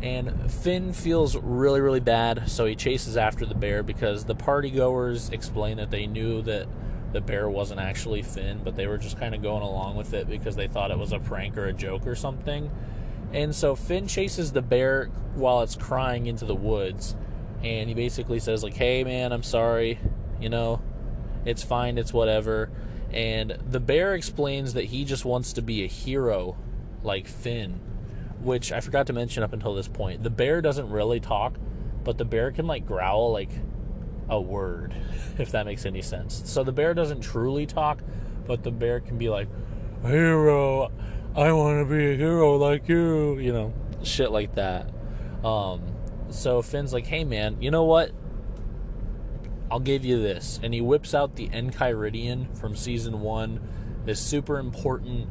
And Finn feels really, really bad, so he chases after the bear, because the partygoers explain that they knew that the bear wasn't actually Finn, but they were just kind of going along with it because they thought it was a prank or a joke or something. And so Finn chases the bear while it's crying into the woods, and he basically says, like, hey, man, I'm sorry, it's fine, it's whatever. And the bear explains that he just wants to be a hero like Finn, which I forgot to mention up until this point. The bear doesn't really talk, but the bear can, like, growl, like, a word, if that makes any sense. So the bear doesn't truly talk, but the bear can be like, hero, I want to be a hero like you, shit like that. So Finn's like, hey, man, you know what? I'll give you this. And he whips out the Enchiridion from Season 1, this super important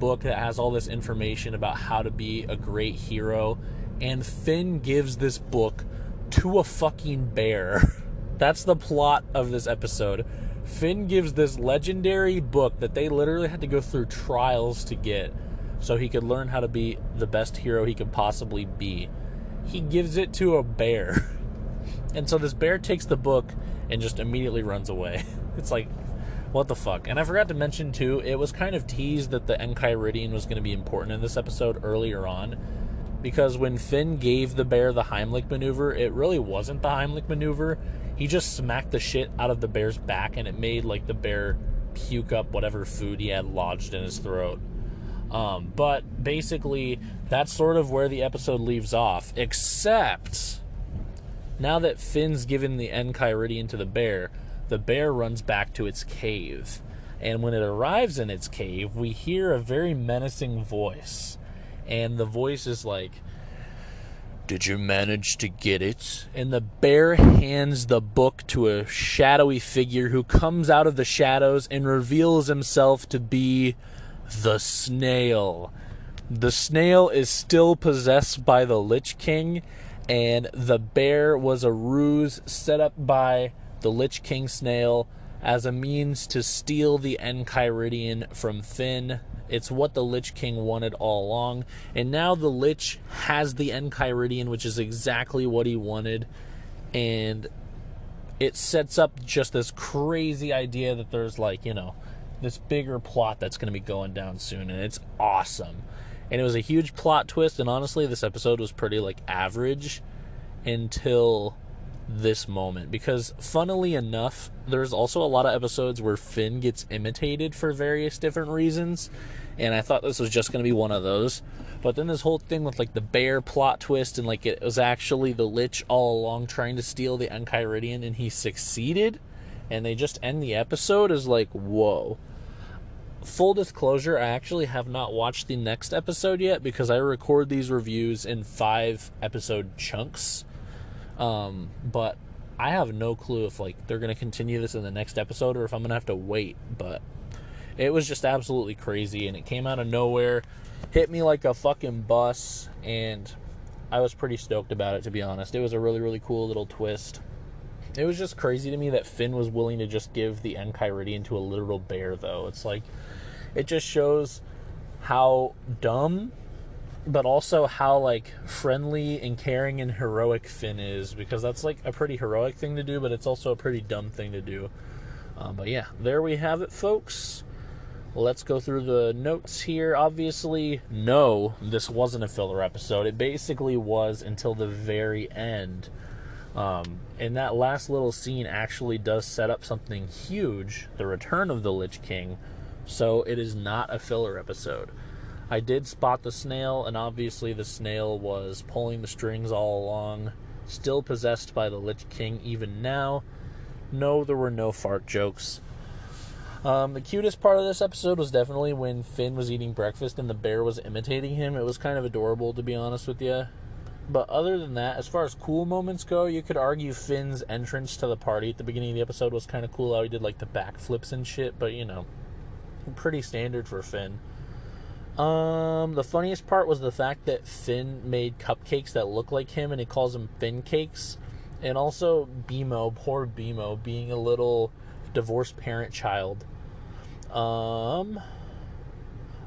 book that has all this information about how to be a great hero. And Finn gives this book to a fucking bear. That's the plot of this episode. Finn gives this legendary book that they literally had to go through trials to get, so he could learn how to be the best hero he could possibly be. He gives it to a bear. And so this bear takes the book and just immediately runs away. It's like, what the fuck? And I forgot to mention, too, it was kind of teased that the Enchiridion was going to be important in this episode earlier on, because when Finn gave the bear the Heimlich maneuver, it really wasn't the Heimlich maneuver. He just smacked the shit out of the bear's back, and it made, like, the bear puke up whatever food he had lodged in his throat. But basically, that's sort of where the episode leaves off, except now that Finn's given the Enchiridion to the bear runs back to its cave. And when it arrives in its cave, we hear a very menacing voice. And the voice is like, did you manage to get it? And the bear hands the book to a shadowy figure who comes out of the shadows and reveals himself to be the snail. The snail is still possessed by the Lich King, and the bear was a ruse set up by the Lich King snail as a means to steal the Enchiridion from Finn It's what the Lich King wanted all along. And now the Lich has the Enchiridion, which is exactly what he wanted. And it sets up just this crazy idea that there's, like, you know, this bigger plot that's going to be going down soon. And it's awesome. And it was a huge plot twist. And honestly, this episode was pretty, like, average until this moment, because funnily enough, there's also a lot of episodes where Finn gets imitated for various different reasons, and I thought this was just going to be one of those. But then this whole thing with, like, the bear plot twist, and, like, it was actually the Lich all along trying to steal the Enchiridion, and he succeeded, and they just end the episode is like, whoa. Full disclosure, I actually have not watched the next episode yet, because I record these reviews in 5 episode chunks. But I have no clue if, like, they're going to continue this in the next episode or if I'm going to have to wait. But it was just absolutely crazy, and it came out of nowhere, hit me like a fucking bus, and I was pretty stoked about it, to be honest. It was a really, really cool little twist. It was just crazy to me that Finn was willing to just give the Enchiridion to a literal bear, though. It's like, it just shows how dumb, but also how, like, friendly and caring and heroic Finn is, because that's, like, a pretty heroic thing to do, but it's also a pretty dumb thing to do. But yeah, there we have it, folks. Let's go through the notes here. Obviously, no, this wasn't a filler episode. It basically was until the very end. And that last little scene actually does set up something huge, the return of the Lich King, so it is not a filler episode. I did spot the snail, and obviously the snail was pulling the strings all along, still possessed by the Lich King even now. No, there were no fart jokes. The cutest part of this episode was definitely when Finn was eating breakfast and the bear was imitating him. It was kind of adorable, to be honest with you. But other than that, as far as cool moments go, you could argue Finn's entrance to the party at the beginning of the episode was kind of cool, how he did, like, the backflips and shit, but, you know, pretty standard for Finn. The funniest part was the fact that Finn made cupcakes that look like him, and he calls them Finn cakes. And also Bimo, poor Bimo, being a little divorced parent child. Oh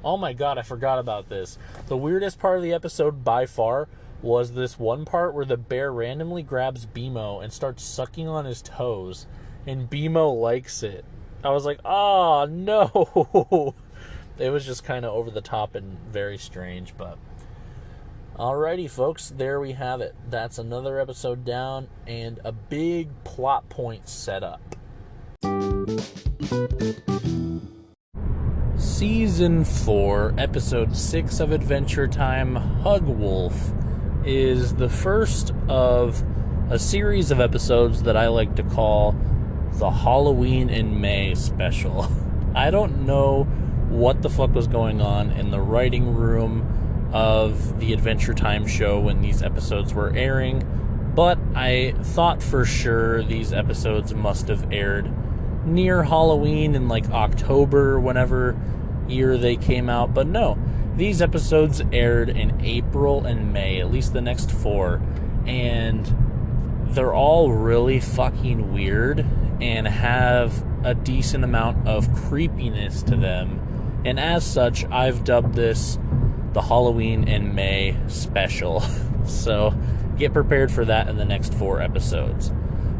my god, I forgot about this. The weirdest part of the episode by far was this one part where the bear randomly grabs Bimo and starts sucking on his toes, and Bimo likes it. I was like, oh no. It was just kind of over the top and very strange, but alrighty, folks, there we have it. That's another episode down and a big plot point set up. Season 4, Episode 6 of Adventure Time, Hug Wolf, is the first of a series of episodes that I like to call the Halloween in May special. I don't know what the fuck was going on in the writing room of the Adventure Time show when these episodes were airing, but I thought for sure these episodes must have aired near Halloween in, like, October, whenever year they came out. But no, these episodes aired in April and May, at least the next 4, and they're all really fucking weird and have a decent amount of creepiness to them. And as such, I've dubbed this the Halloween in May special. So get prepared for that in the next 4 episodes.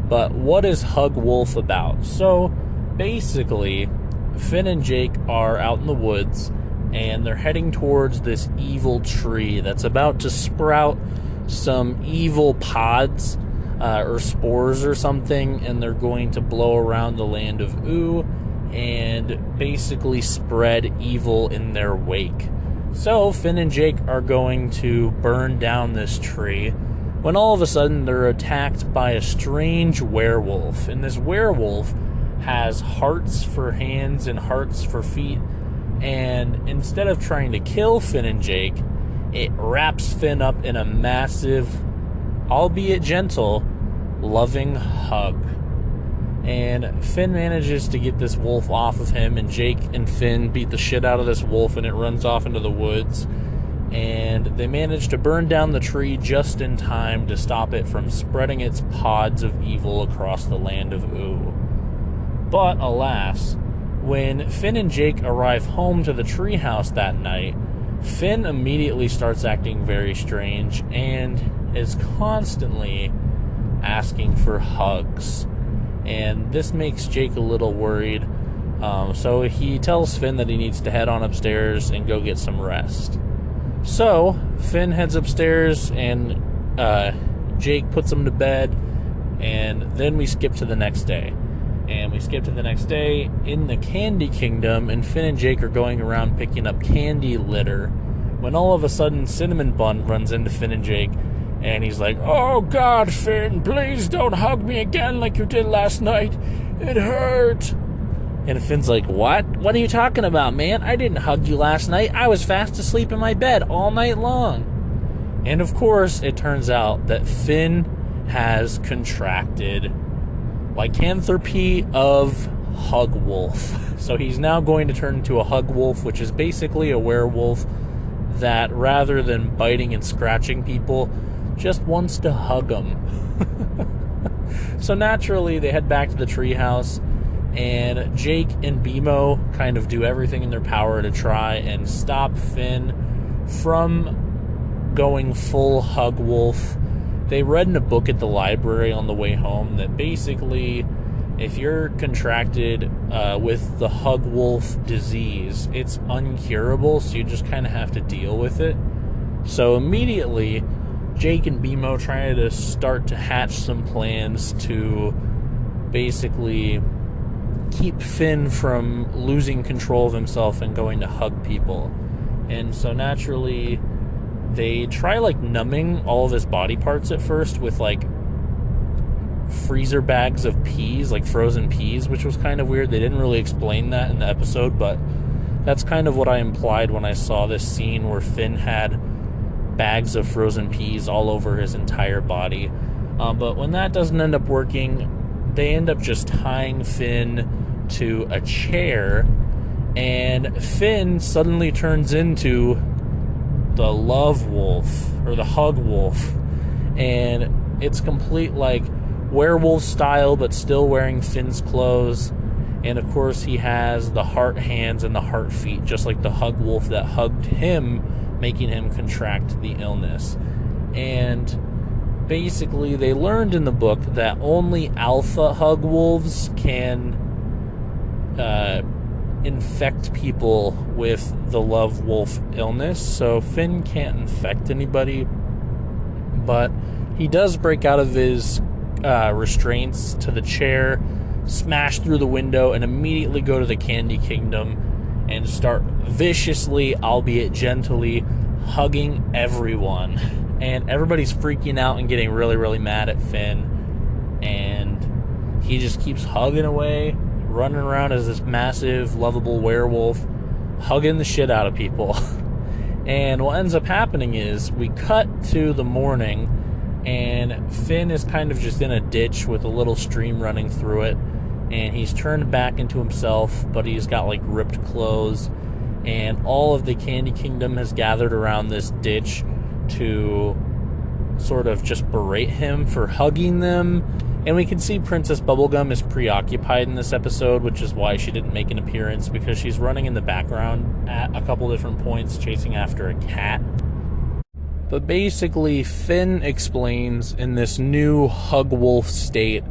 But what is Hug Wolf about? So basically, Finn and Jake are out in the woods, and they're heading towards this evil tree that's about to sprout some evil pods or spores or something, and they're going to blow around the land of Ooh and basically spread evil in their wake. So Finn and Jake are going to burn down this tree when all of a sudden they're attacked by a strange werewolf. And this werewolf has hearts for hands and hearts for feet. And instead of trying to kill Finn and Jake, it wraps Finn up in a massive, albeit gentle, loving hug. And Finn manages to get this wolf off of him, and Jake and Finn beat the shit out of this wolf, and it runs off into the woods. And they manage to burn down the tree just in time to stop it from spreading its pods of evil across the land of Ooh. But alas, When Finn and Jake arrive home to the treehouse that night, Finn immediately starts acting very strange and is constantly asking for hugs. And this makes Jake a little worried. So he tells Finn that he needs to head on upstairs and go get some rest. So Finn heads upstairs and Jake puts him to bed, and then we skip to the next day. And we skip to the next day in the Candy Kingdom, and Finn and Jake are going around picking up candy litter when all of a sudden Cinnamon Bun runs into Finn and Jake, and he's like, "Oh God, Finn, please don't hug me again like you did last night. It hurt." And Finn's like, "What? What are you talking about, man? I didn't hug you last night. I was fast asleep in my bed all night long." And of course, it turns out that Finn has contracted lycanthropy of Hug Wolf. So he's now going to turn into a Hug Wolf, which is basically a werewolf that, rather than biting and scratching people, just wants to hug them. So naturally, they head back to the treehouse, and Jake and BMO kind of do everything in their power to try and stop Finn from going full Hug Wolf. They read in a book at the library on the way home that basically, if you're contracted with the Hug Wolf disease, it's uncurable, so you just kind of have to deal with it. So immediately, Jake and BMO try to start to hatch some plans to basically keep Finn from losing control of himself and going to hug people. And so naturally, they try numbing all of his body parts at first with freezer bags of peas, frozen peas, which was kind of weird. They didn't really explain that in the episode, but that's kind of what I implied when I saw this scene where Finn had bags of frozen peas all over his entire body. But when that doesn't end up working, they end up just tying Finn to a chair, and Finn suddenly turns into the Love Wolf, or the Hug Wolf, and it's complete werewolf style, but still wearing Finn's clothes. And of course he has the heart hands and the heart feet, just like the Hug Wolf that hugged him, making him contract the illness. And basically they learned in the book that only alpha Hug Wolves can infect people with the Love Wolf illness. So Finn can't infect anybody, but he does break out of his restraints to the chair, smash through the window, and immediately go to the Candy Kingdom and start viciously, albeit gently, hugging everyone. And everybody's freaking out and getting really, really mad at Finn, and he just keeps hugging away, running around as this massive, lovable werewolf, hugging the shit out of people. And what ends up happening is we cut to the morning, and Finn is kind of just in a ditch with a little stream running through it, and he's turned back into himself, but he's got ripped clothes, and all of the Candy Kingdom has gathered around this ditch to sort of just berate him for hugging them. And we can see Princess Bubblegum is preoccupied in this episode, which is why she didn't make an appearance, because she's running in the background at a couple different points chasing after a cat. But basically, Finn explains in this new Hug Wolf state,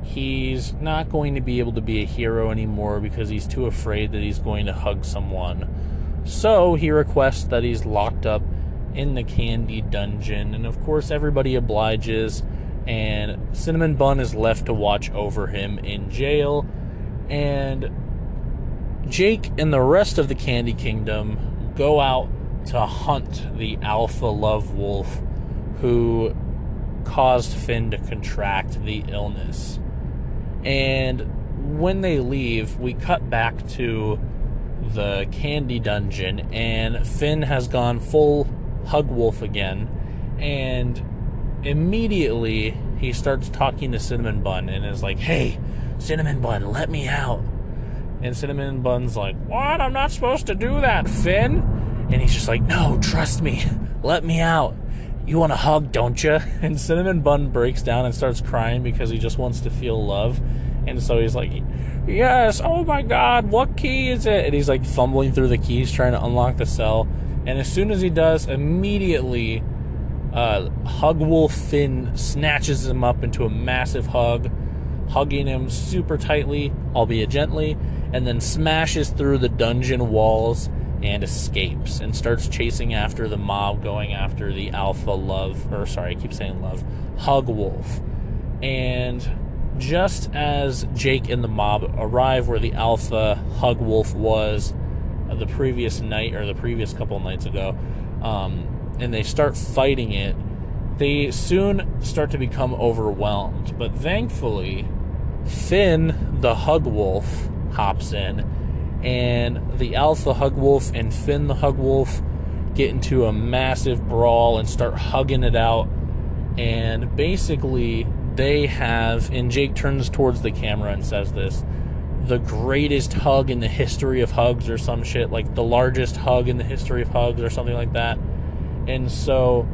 he's not going to be able to be a hero anymore because he's too afraid that he's going to hug someone. So he requests that he's locked up in the Candy Dungeon, and of course everybody obliges, and Cinnamon Bun is left to watch over him in jail. And Jake and the rest of the Candy Kingdom go out to hunt the Alpha Love Wolf who caused Finn to contract the illness. And when they leave, we cut back to the Candy Dungeon, and Finn has gone full Hug Wolf again, and immediately he starts talking to Cinnamon Bun and is like, "Hey, Cinnamon Bun, let me out." And Cinnamon Bun's like, "What? I'm not supposed to do that, Finn." And he's just like, "No, trust me, let me out. You want a hug, don't you?" And Cinnamon Bun breaks down and starts crying because he just wants to feel love. And so he's like, yes, oh my god, what key is it? And he's like fumbling through the keys trying to unlock the cell. And as soon as he does, immediately Hug Wolf Finn snatches him up into a massive hug, hugging him super tightly, albeit gently, and then smashes through the dungeon walls and escapes and starts chasing after the mob, going after the alpha Hug Wolf. And just as Jake and the mob arrive where the alpha Hug Wolf was the previous night, or the previous couple nights ago, and they start fighting it, they soon start to become overwhelmed. But thankfully, Finn, the Hug Wolf, hops in, and the alpha Hug Wolf and Finn, the Hug Wolf, get into a massive brawl and start hugging it out. And basically, they have, and Jake turns towards the camera and says this, the greatest hug in the history of hugs, or some shit, like the largest hug in the history of hugs, or something like that. And so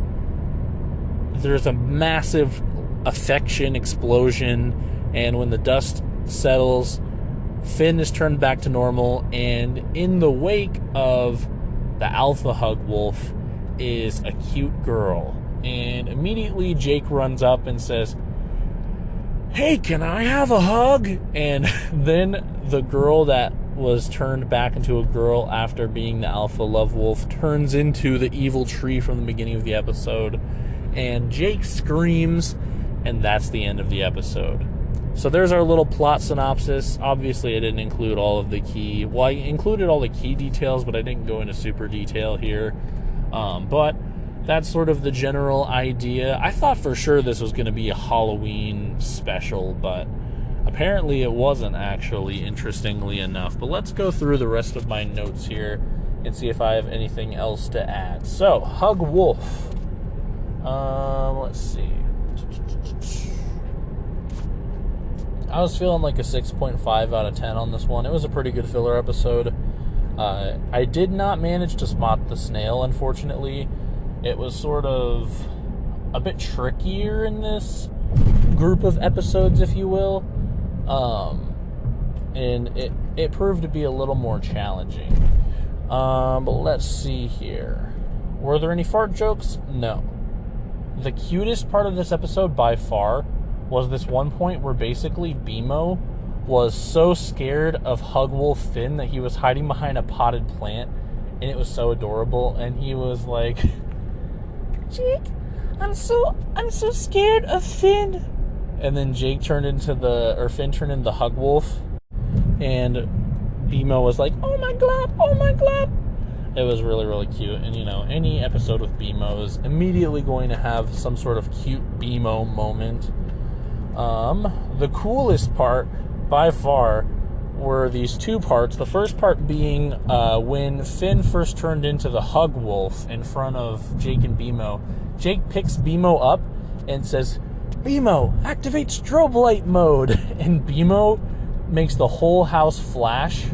there's a massive affection explosion, and when the dust settles, Finn is turned back to normal, and in the wake of the alpha Hug Wolf is a cute girl. And immediately Jake runs up and says, "Hey, can I have a hug?" And then the girl that was turned back into a girl after being the alpha love wolf turns into the evil tree from the beginning of the episode. And Jake screams, and that's the end of the episode. So there's our little plot synopsis. Obviously, I didn't include all of the key... Well, I included all the key details, but I didn't go into super detail here. But that's sort of the general idea. I thought for sure this was going to be a Halloween special, but apparently it wasn't, actually, interestingly enough. But let's go through the rest of my notes here and see if I have anything else to add. So, Hug Wolf. Let's see. I was feeling like a 6.5 out of 10 on this one. It was a pretty good filler episode. I did not manage to spot the snail, unfortunately. It was sort of a bit trickier in this group of episodes, if you will. And it proved to be a little more challenging. But let's see here. Were there any fart jokes? No. The cutest part of this episode, by far, was this one point where basically BMO was so scared of Hug Wolf Finn that he was hiding behind a potted plant, and it was so adorable. And he was like, "Jake, I'm so scared of Finn." And then Finn turned into the Hug Wolf, and BMO was like, "Oh my glop, oh my glop." It was really, really cute. And, you know, any episode with BMO is immediately going to have some sort of cute BMO moment. The coolest part, by far, were these two parts. The first part being when Finn first turned into the Hug Wolf in front of Jake and BMO. Jake picks BMO up and says, "BMO, activate strobe light mode." And BMO makes the whole house flash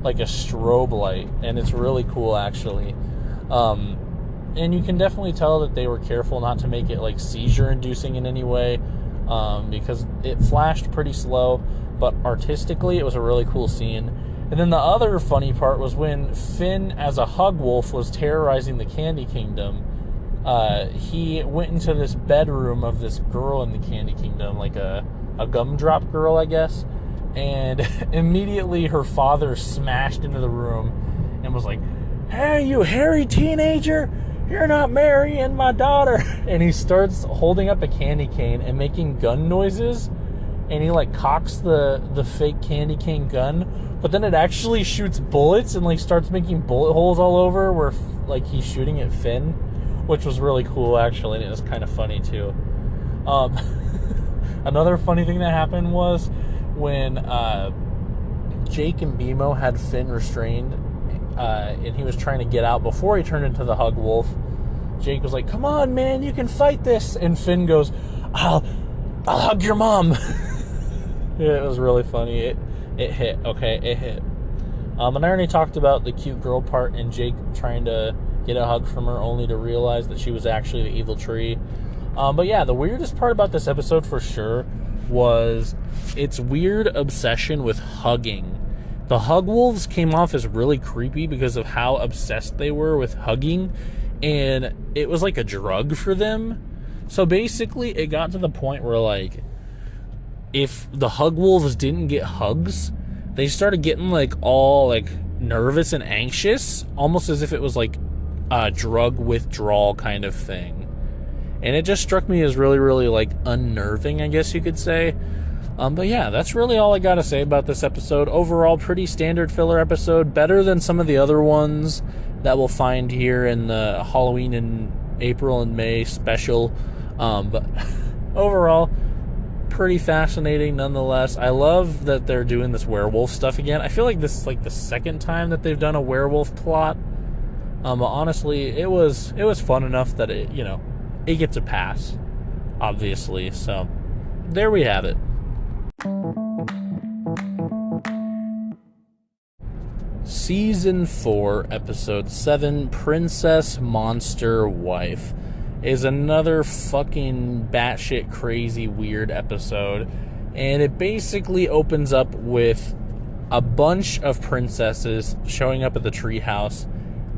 like a strobe light, and it's really cool, actually. And you can definitely tell that they were careful not to make it like seizure inducing in any way, because it flashed pretty slow, but artistically it was a really cool scene. And then the other funny part was when Finn as a Hug Wolf was terrorizing the Candy Kingdom. He went into this bedroom of this girl in the Candy Kingdom, like a gumdrop girl, I guess. And immediately her father smashed into the room and was like, "Hey, you hairy teenager, you're not marrying my daughter." And he starts holding up a candy cane and making gun noises. And he like cocks the fake candy cane gun, but then it actually shoots bullets and like starts making bullet holes all over where like he's shooting at Finn, which was really cool, actually, and it was kind of funny too. Another funny thing that happened was when Jake and BMO had Finn restrained, and he was trying to get out before he turned into the Hug Wolf. Jake was like, "Come on, man, you can fight this." And Finn goes, I'll hug your mom." Yeah, it was really funny. It hit, okay, it hit. And I already talked about the cute girl part and Jake trying to get a hug from her only to realize that she was actually the evil tree. But yeah, the weirdest part about this episode for sure was its weird obsession with hugging. The hug wolves came off as really creepy because of how obsessed they were with hugging, and it was like a drug for them. So basically, it got to the point where, like, if the hug wolves didn't get hugs, they started getting, like, all, like, nervous and anxious, almost as if it was, like, a drug withdrawal kind of thing. And it just struck me as really, really, like, unnerving, I guess you could say. But yeah, that's really all I gotta say about this episode. Overall, pretty standard filler episode. Better than some of the other ones that we'll find here in the Halloween and April and May special. But overall, pretty fascinating nonetheless. I love that they're doing this werewolf stuff again. I feel like this is like the second time that they've done a werewolf plot. But honestly, it was fun enough that it gets a pass, obviously. So there we have it. Season 4, Episode 7, Princess Monster Wife, is another fucking batshit crazy weird episode. And it basically opens up with a bunch of princesses showing up at the treehouse,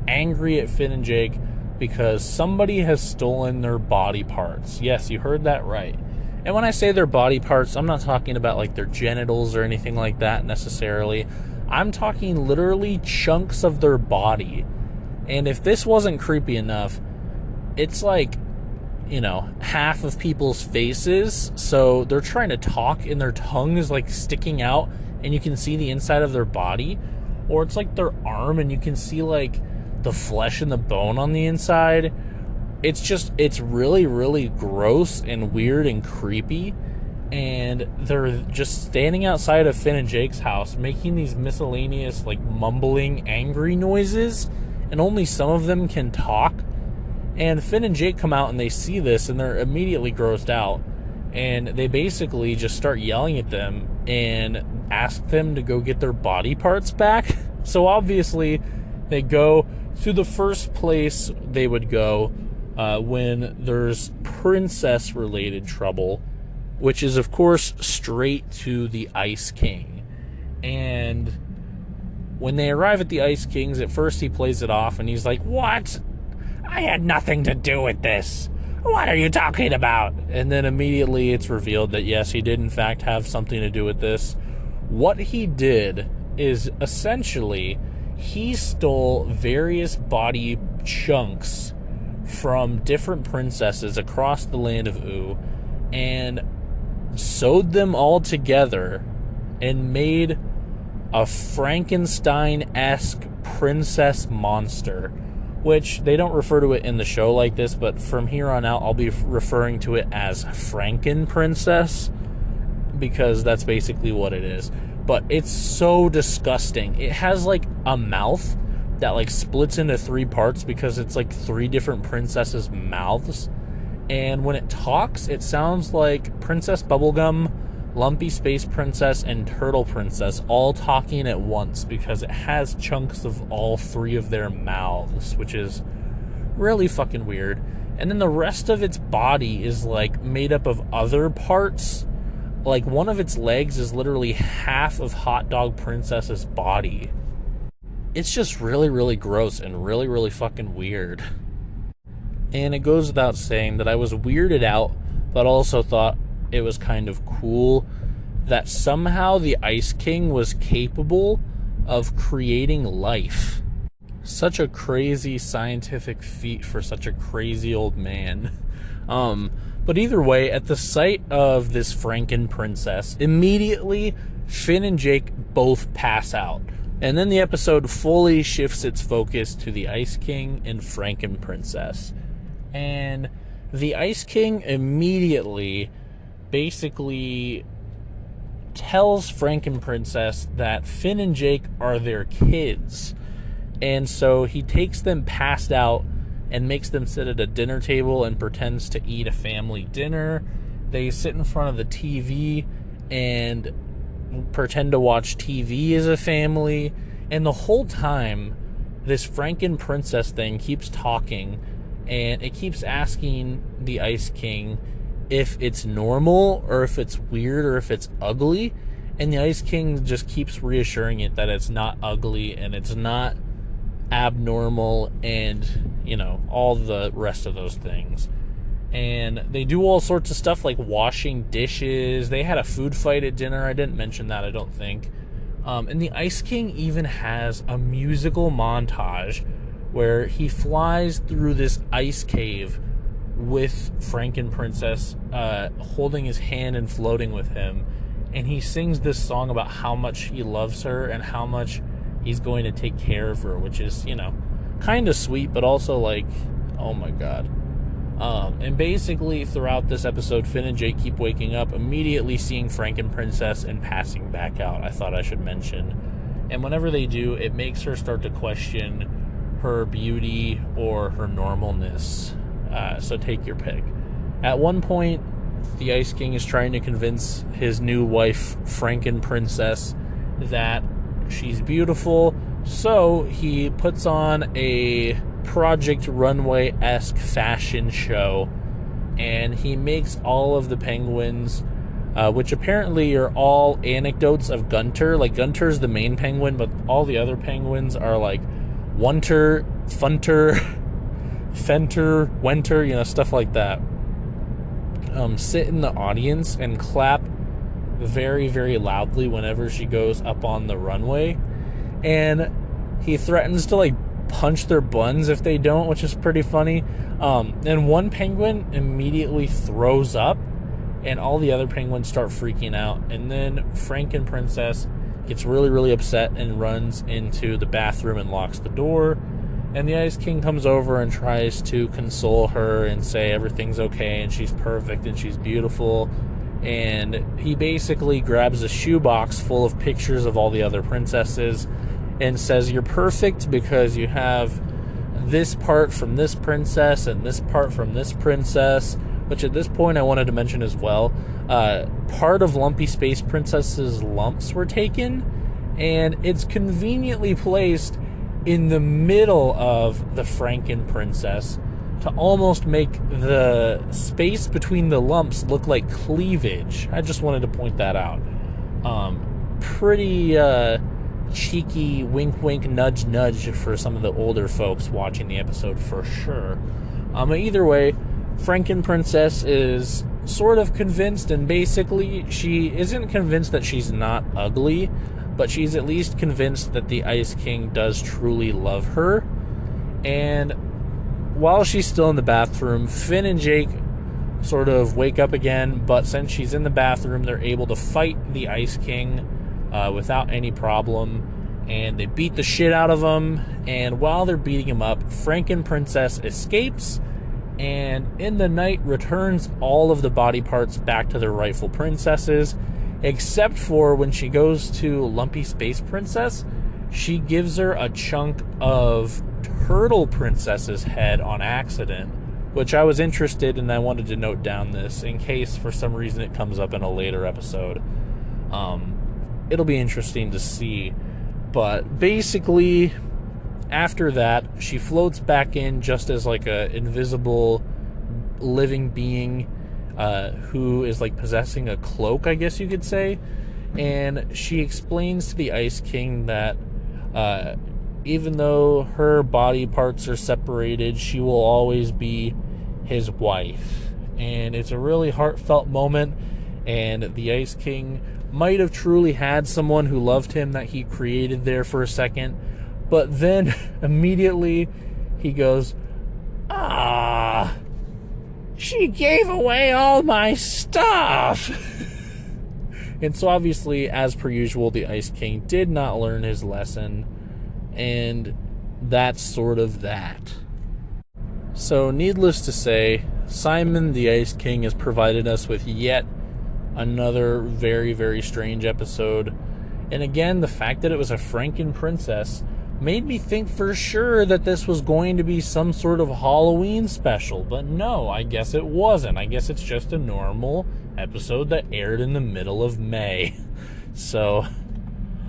angry at Finn and Jake because somebody has stolen their body parts. Yes, you heard that right. And when I say their body parts, I'm not talking about like their genitals or anything like that necessarily. I'm talking literally chunks of their body. And if this wasn't creepy enough, it's like, half of people's faces. So they're trying to talk and their tongue is like sticking out and you can see the inside of their body. Or it's like their arm and you can see like the flesh and the bone on the inside. It's really, really gross and weird and creepy. And they're just standing outside of Finn and Jake's house making these miscellaneous, like, mumbling, angry noises. And only some of them can talk. And Finn and Jake come out and they see this and they're immediately grossed out. And they basically just start yelling at them and ask them to go get their body parts back. So obviously, they go to the first place they would go when there's princess-related trouble, which is, of course, straight to the Ice King. And when they arrive at the Ice King's, at first he plays it off, and he's like, "What? I had nothing to do with this. What are you talking about?" And then immediately it's revealed that, yes, he did, in fact, have something to do with this. What he did is, essentially, he stole various body chunks from different princesses across the land of Oo and sewed them all together and made a Frankenstein-esque princess monster, which they don't refer to it in the show like this, but from here on out I'll be referring to it as Franken Princess because that's basically what it is. But it's so disgusting. It has like a mouth that like splits into 3 parts because it's like 3 different princesses' mouths. And when it talks, it sounds like Princess Bubblegum, Lumpy Space Princess, and Turtle Princess all talking at once because it has chunks of all 3 of their mouths, which is really fucking weird. And then the rest of its body is like made up of other parts. Like one of its legs is literally half of Hot Dog Princess's body. It's just really, really gross and really, really fucking weird. And it goes without saying that I was weirded out, but also thought it was kind of cool that somehow the Ice King was capable of creating life. Such a crazy scientific feat for such a crazy old man. But either way, at the sight of this Franken princess, immediately Finn and Jake both pass out. And then the episode fully shifts its focus to the Ice King and Franken princess. And the Ice King immediately basically tells Franken princess that Finn and Jake are their kids. And so he takes them passed out and makes them sit at a dinner table and pretends to eat a family dinner. They sit in front of the TV and pretend to watch TV as a family. And the whole time, this Franken princess thing keeps talking, and it keeps asking the Ice King if it's normal or if it's weird or if it's ugly. And the Ice King just keeps reassuring it that it's not ugly and it's not abnormal and, you know, all the rest of those things. And they do all sorts of stuff like washing dishes. They had a food fight at dinner. I didn't mention that, I don't think. And the Ice King even has a musical montage where he flies through this ice cave with Frankenprincess holding his hand and floating with him. And he sings this song about how much he loves her and how much he's going to take care of her, which is, you know, kind of sweet, but also like, oh my god. And basically throughout this episode, Finn and Jake keep waking up, immediately seeing Frankenprincess and passing back out. I thought I should mention. And whenever they do, it makes her start to question her beauty or her normalness. So take your pick. At one point, the Ice King is trying to convince his new wife, Frankenprincess, that she's beautiful. So he puts on a Project Runway-esque fashion show, and he makes all of the penguins, which apparently are all anecdotes of Gunter. Like, Gunter's the main penguin, but all the other penguins are like Wunter, Funter, Fenter, Wenter, you know, stuff like that. Sit in the audience and clap very, very loudly whenever she goes up on the runway. And he threatens to, like, punch their buns if they don't, which is pretty funny. And one penguin immediately throws up, and all the other penguins start freaking out. And then Frankenprincess gets really, really upset and runs into the bathroom and locks the door. And the Ice King comes over and tries to console her and say everything's okay and she's perfect and she's beautiful. And he basically grabs a shoebox full of pictures of all the other princesses and says, you're perfect because you have this part from this princess and this part from this princess, which at this point I wanted to mention as well. Part of Lumpy Space Princess's lumps were taken, and it's conveniently placed in the middle of the Frankenprincess to almost make the space between the lumps look like cleavage. I just wanted to point that out. Pretty cheeky wink wink nudge nudge for some of the older folks watching the episode for sure. Either way, Frankenprincess is sort of convinced, and basically she isn't convinced that she's not ugly, but she's at least convinced that the Ice King does truly love her. And while she's still in the bathroom, Finn and Jake sort of wake up again, but since she's in the bathroom, they're able to fight the Ice King without any problem, and they beat the shit out of him. And while they're beating him up, Frankenprincess escapes, and in the night returns all of the body parts back to their rightful princesses, except for when she goes to Lumpy Space Princess, she gives her a chunk of Turtle Princess's head on accident, which I was interested in, and I wanted to note down this in case for some reason it comes up in a later episode. It'll be interesting to see. But basically, after that, she floats back in just as like a invisible living being who is like possessing a cloak, I guess you could say. And she explains to the Ice King that even though her body parts are separated, she will always be his wife. And it's a really heartfelt moment, and the Ice King might have truly had someone who loved him that he created there for a second, but then immediately he goes, she gave away all my stuff. And so obviously, as per usual, the Ice King did not learn his lesson, and that's sort of that. So needless to say, Simon the Ice King has provided us with yet another very, very strange episode. And again, the fact that it was a Frankenprincess made me think for sure that this was going to be some sort of Halloween special. But no, I guess it wasn't. I guess it's just a normal episode that aired in the middle of May. So,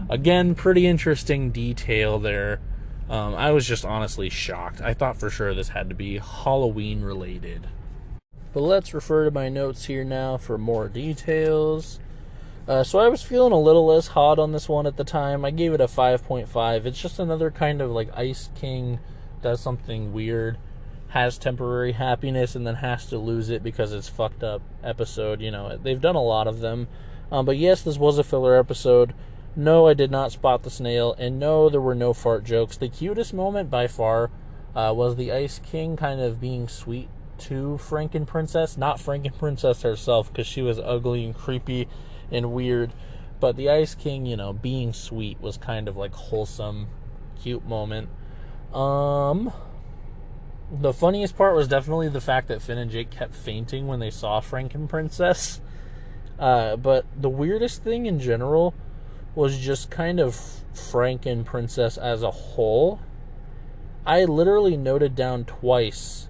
again, pretty interesting detail there. I was just honestly shocked. I thought for sure this had to be Halloween related. But let's refer to my notes here now for more details. So I was feeling a little less hot on this one at the time. I gave it a 5.5. It's just another kind of like Ice King does something weird, has temporary happiness, and then has to lose it because it's fucked up episode. You know, they've done a lot of them. But yes, this was a filler episode. No, I did not spot the snail. And no, there were no fart jokes. The cutest moment by far was the Ice King kind of being sweet to Frankenprincess. Not Frankenprincess herself, because she was ugly and creepy and weird. But the Ice King, you know, being sweet was kind of like wholesome, cute moment. The funniest part was definitely the fact that Finn and Jake kept fainting when they saw Frankenprincess. But the weirdest thing in general was just kind of Frankenprincess as a whole. I literally noted down twice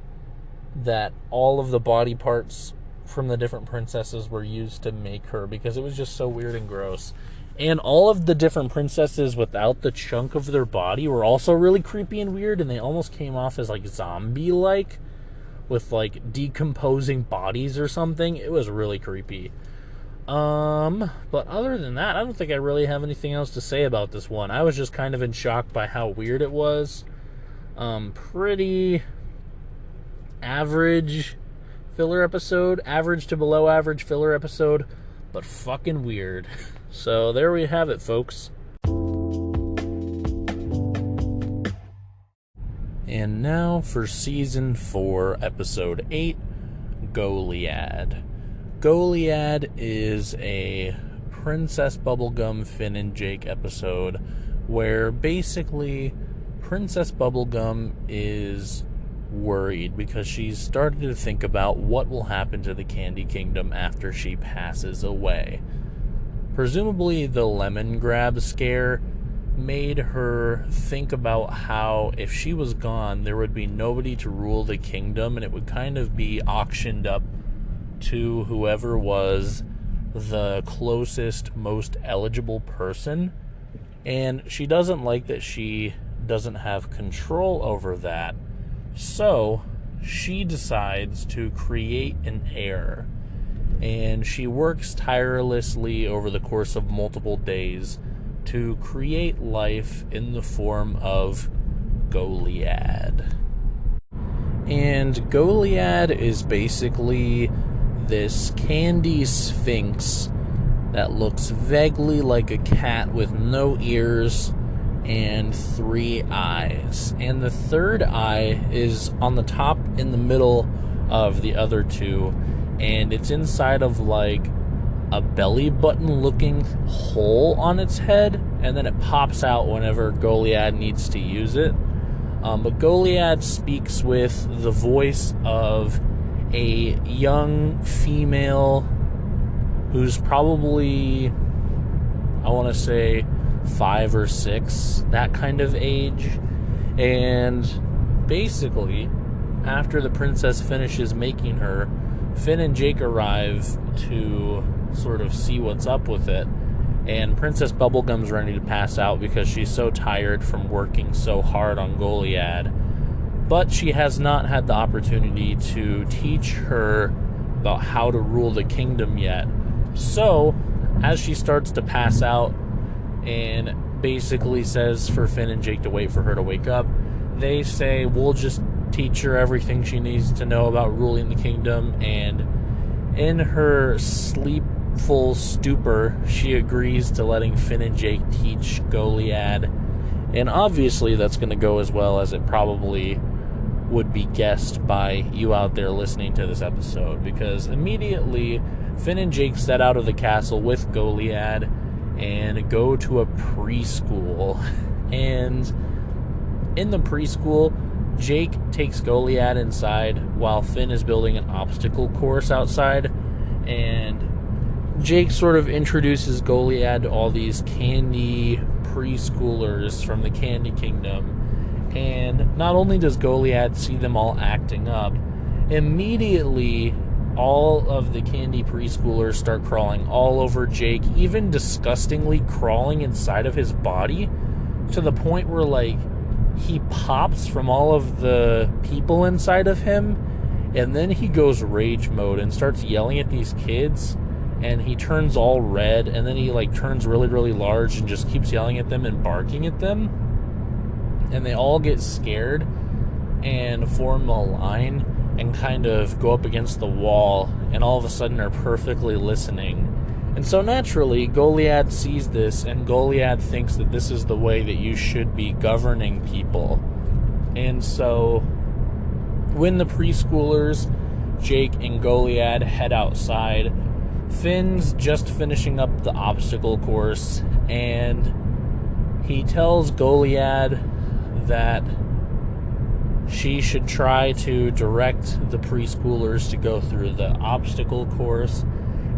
that all of the body parts from the different princesses were used to make her, because it was just so weird and gross. And all of the different princesses without the chunk of their body were also really creepy and weird, and they almost came off as like zombie-like, with like decomposing bodies or something. It was really creepy. But other than that, I don't think I really have anything else to say about this one. I was just kind of in shock by how weird it was. Pretty average filler episode, average to below average filler episode, but fucking weird. So there we have it, folks. And now for Season 4, Episode 8, Goliad. Goliad is a Princess Bubblegum, Finn and Jake episode where basically Princess Bubblegum is worried because she's started to think about what will happen to the Candy Kingdom after she passes away. Presumably the lemon grab scare made her think about how if she was gone, there would be nobody to rule the kingdom, and it would kind of be auctioned up to whoever was the closest, most eligible person. And she doesn't like that she doesn't have control over that. So she decides to create an heir. And she works tirelessly over the course of multiple days to create life in the form of Goliad. And Goliad is basically this candy sphinx that looks vaguely like a cat with no ears and 3 eyes. And the third eye is on the top in the middle of the other 2, and it's inside of like a belly button looking hole on its head, and then it pops out whenever Goliad needs to use it. But Goliad speaks with the voice of a young female who's probably, I want to say 5 or 6, that kind of age. And basically, after the princess finishes making her, Finn and Jake arrive to sort of see what's up with it. And Princess Bubblegum's ready to pass out because she's so tired from working so hard on Goliad. But she has not had the opportunity to teach her about how to rule the kingdom yet. So, as she starts to pass out and basically says for Finn and Jake to wait for her to wake up, they say, we'll just teach her everything she needs to know about ruling the kingdom. And in her sleepful stupor, she agrees to letting Finn and Jake teach Goliad. And obviously that's going to go as well as it probably would be guessed by you out there listening to this episode, because immediately Finn and Jake set out of the castle with Goliad and go to a preschool. And in the preschool, Jake takes Goliad inside while Finn is building an obstacle course outside, and Jake sort of introduces Goliad to all these candy preschoolers from the Candy Kingdom. And not only does Goliad see them all acting up, immediately all of the candy preschoolers start crawling all over Jake, even disgustingly crawling inside of his body, to the point where, like, he pops from all of the people inside of him, And then he goes rage mode and starts yelling at these kids, and he turns all red, and then he like turns really, really large and just keeps yelling at them and barking at them. And they all get scared and form a line and kind of go up against the wall, and all of a sudden are perfectly listening. And so naturally, Goliad sees this, and Goliad thinks that this is the way that you should be governing people. And so when the preschoolers, Jake and Goliad, head outside, Finn's just finishing up the obstacle course, and he tells Goliad that she should try to direct the preschoolers to go through the obstacle course.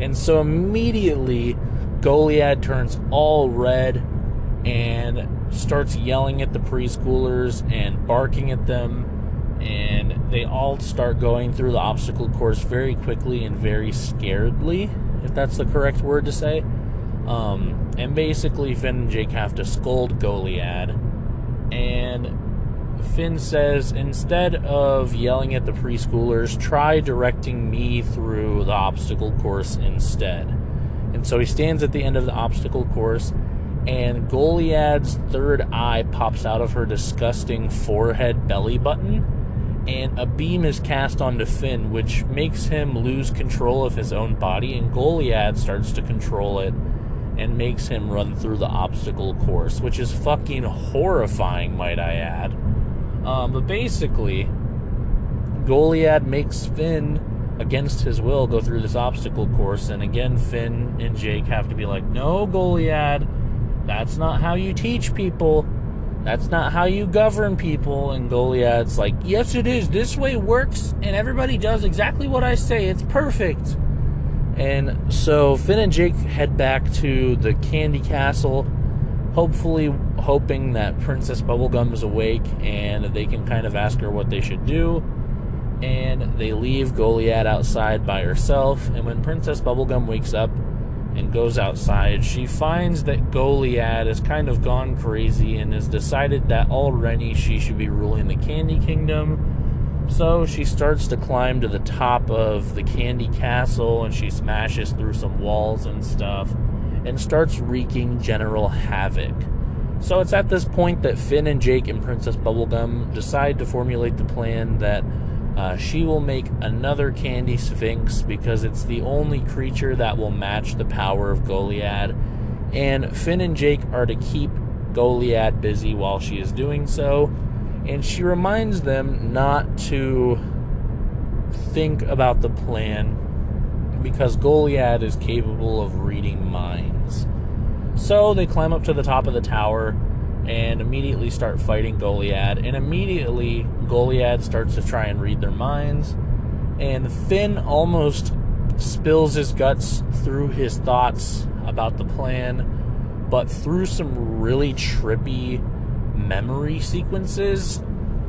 And so immediately, Goliad turns all red and starts yelling at the preschoolers and barking at them. And they all start going through the obstacle course very quickly and very scaredly, if that's the correct word to say. And basically, Finn and Jake have to scold Goliad. And Finn says, instead of yelling at the preschoolers, try directing me through the obstacle course instead. And so he stands at the end of the obstacle course, and Goliad's third eye pops out of her disgusting forehead belly button, and a beam is cast onto Finn, which makes him lose control of his own body, and Goliad starts to control it and makes him run through the obstacle course, which is fucking horrifying, might I add. But basically, Goliad makes Finn, against his will, go through this obstacle course. And again, Finn and Jake have to be like, no, Goliad, that's not how you teach people. That's not how you govern people. And Goliad's like, yes, it is. This way works, and everybody does exactly what I say. It's perfect. And so Finn and Jake head back to the Candy Castle, hopefully hoping that Princess Bubblegum is awake and they can kind of ask her what they should do. And they leave Goliad outside by herself. And when Princess Bubblegum wakes up and goes outside, she finds that Goliad has kind of gone crazy and has decided that already she should be ruling the Candy Kingdom. So she starts to climb to the top of the Candy Castle, and she smashes through some walls and stuff and starts wreaking general havoc. So it's at this point that Finn and Jake and Princess Bubblegum decide to formulate the plan that she will make another Candy Sphinx because it's the only creature that will match the power of Goliad. And Finn and Jake are to keep Goliad busy while she is doing so. And she reminds them not to think about the plan because Goliad is capable of reading minds. So they climb up to the top of the tower and immediately start fighting Goliad. And immediately Goliad starts to try and read their minds. And Finn almost spills his guts through his thoughts about the plan. But through some really trippy memory sequences,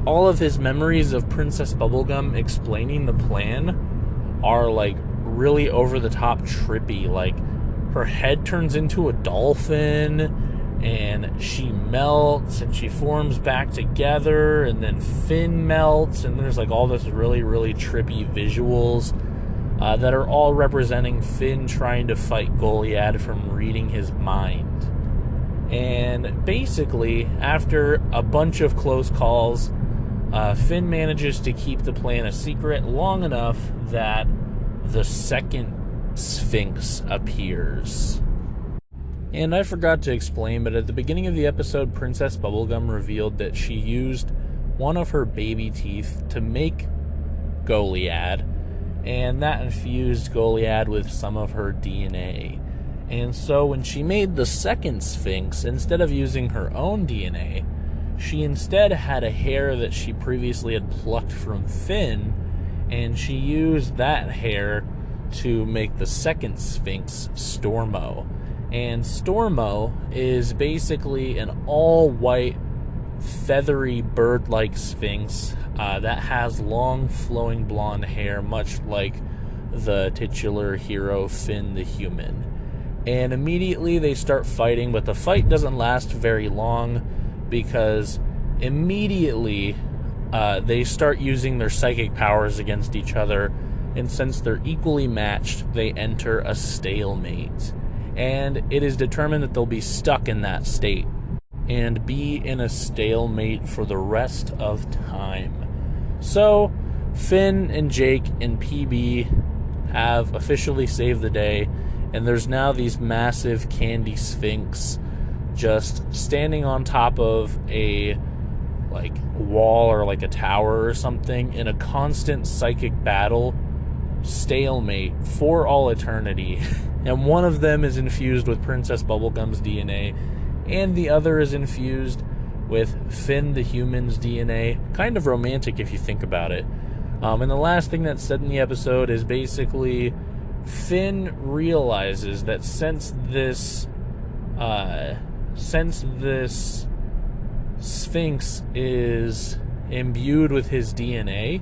all of his memories of Princess Bubblegum explaining the plan are like really over the top trippy. Like her head turns into a dolphin and she melts and she forms back together, and then Finn melts, and there's like all this really, really trippy visuals that are all representing Finn trying to fight Goliad from reading his mind. And basically, after a bunch of close calls, Finn manages to keep the plan a secret long enough that the second Sphinx appears. And I forgot to explain, but at the beginning of the episode, Princess Bubblegum revealed that she used one of her baby teeth to make Goliad, and that infused Goliad with some of her DNA. And so when she made the second Sphinx, instead of using her own DNA, she instead had a hair that she previously had plucked from Finn, and she used that hair to make the second Sphinx, Stormo. And Stormo is basically an all-white, feathery, bird-like Sphinx that has long, flowing blonde hair, much like the titular hero Finn the Human. And immediately they start fighting, but the fight doesn't last very long because immediately they start using their psychic powers against each other, and since they're equally matched, they enter a stalemate. And it is determined that they'll be stuck in that state and be in a stalemate for the rest of time. So, Finn and Jake and PB have officially saved the day, and there's now these massive candy sphinx just standing on top of a wall or a tower or something in a constant psychic battle, stalemate for all eternity. And one of them is infused with Princess Bubblegum's DNA, and the other is infused with Finn the human's DNA. Kind of romantic if you think about it. And the last thing that's said in the episode is basically Finn realizes that since this Sphinx is imbued with his DNA,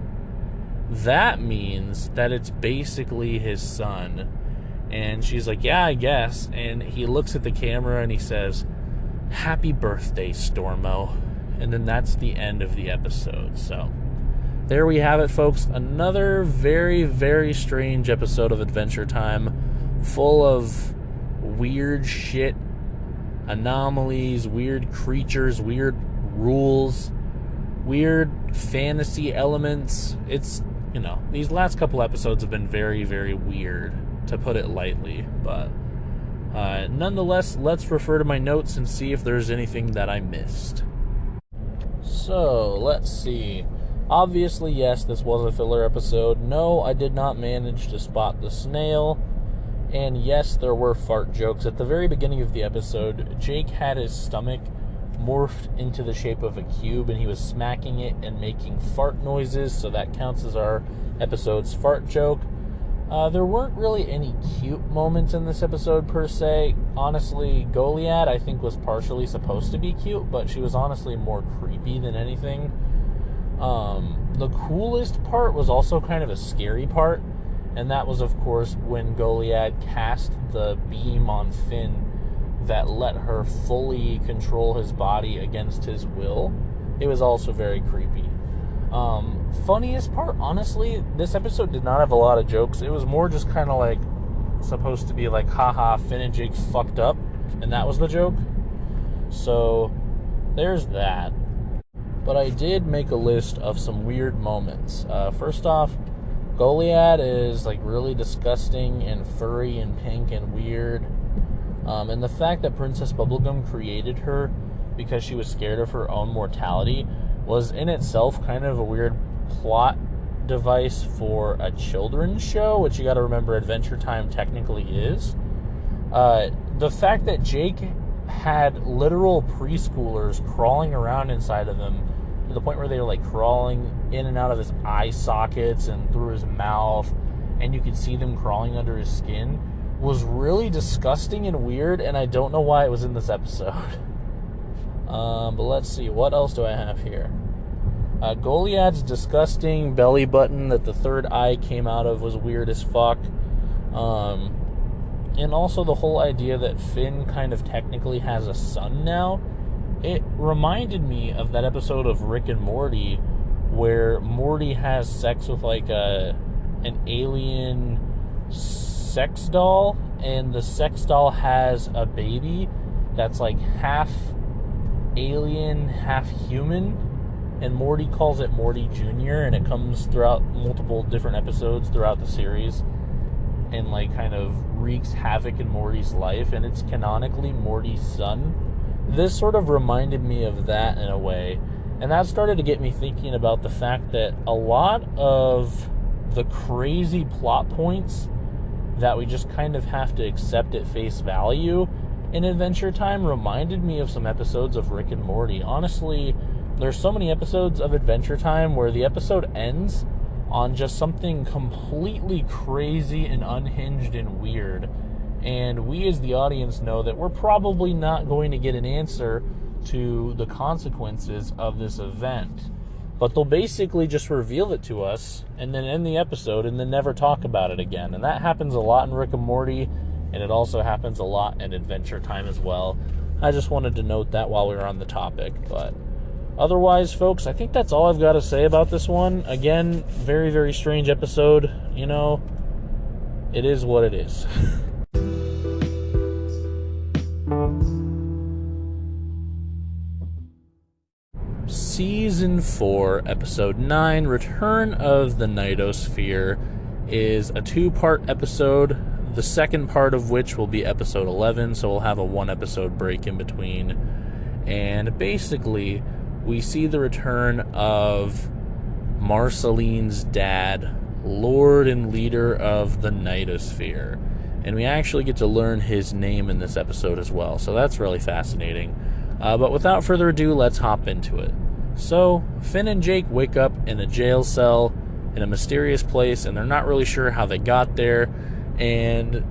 that means that it's basically his son. And she's like, yeah, I guess. And he looks at the camera and he says, "Happy birthday, Stormo." And then that's the end of the episode. So there we have it, folks. Another very, very strange episode of Adventure Time, full of weird shit, anomalies, weird creatures, weird rules, weird fantasy elements. It's, these last couple episodes have been very, very weird, to put it lightly. But nonetheless, let's refer to my notes and see if there's anything that I missed. So, let's see. Obviously, yes, this was a filler episode. No, I did not manage to spot the snail. And yes, there were fart jokes. At the very beginning of the episode, Jake had his stomach morphed into the shape of a cube, and he was smacking it and making fart noises, so that counts as our episode's fart joke. There weren't really any cute moments in this episode, per se. Honestly, Goliad, I think, was partially supposed to be cute, but she was honestly more creepy than anything. The coolest part was also kind of a scary part, and that was, of course, when Goliad cast the beam on Finn that let her fully control his body against his will. It was also very creepy. Funniest part, honestly, this episode did not have a lot of jokes. It was more just kind of supposed to be haha, Finn and Jake fucked up, and that was the joke. So, there's that. But I did make a list of some weird moments. First off, Goliad is really disgusting and furry and pink and weird. And the fact that Princess Bubblegum created her because she was scared of her own mortality was in itself kind of a weird plot device for a children's show, which you gotta remember Adventure Time technically is. The fact that Jake had literal preschoolers crawling around inside of him to the point where they were crawling in and out of his eye sockets and through his mouth, and you could see them crawling under his skin, was really disgusting and weird, and I don't know why it was in this episode. But let's see, what else do I have here? Goliad's disgusting belly button that the third eye came out of was weird as fuck. And also the whole idea that Finn kind of technically has a son now. It reminded me of that episode of Rick and Morty where Morty has sex with an alien sex doll, and the sex doll has a baby that's half alien, half human, and Morty calls it Morty Jr., and it comes throughout multiple different episodes throughout the series and kind of wreaks havoc in Morty's life, and it's canonically Morty's son. This sort of reminded me of that in a way, and that started to get me thinking about the fact that a lot of the crazy plot points that we just kind of have to accept at face value in Adventure Time reminded me of some episodes of Rick and Morty. Honestly, there's so many episodes of Adventure Time where the episode ends on just something completely crazy and unhinged and weird, and we as the audience know that we're probably not going to get an answer to the consequences of this event, but they'll basically just reveal it to us and then end the episode and then never talk about it again. And that happens a lot in Rick and Morty, and it also happens a lot in Adventure Time as well. I just wanted to note that while we were on the topic. But Otherwise, folks, I think that's all I've got to say about this one. Again, very, very strange episode. You know, it is what it is. Season 4, Episode 9, Return of the Nightosphere, is a 2-part episode, the second part of which will be Episode 11, so we'll have a 1-episode break in between. And basically, we see the return of Marceline's dad, Lord and leader of the Nightosphere. And we actually get to learn his name in this episode as well, so that's really fascinating. But without further ado, let's hop into it. So, Finn and Jake wake up in a jail cell in a mysterious place, and they're not really sure how they got there. And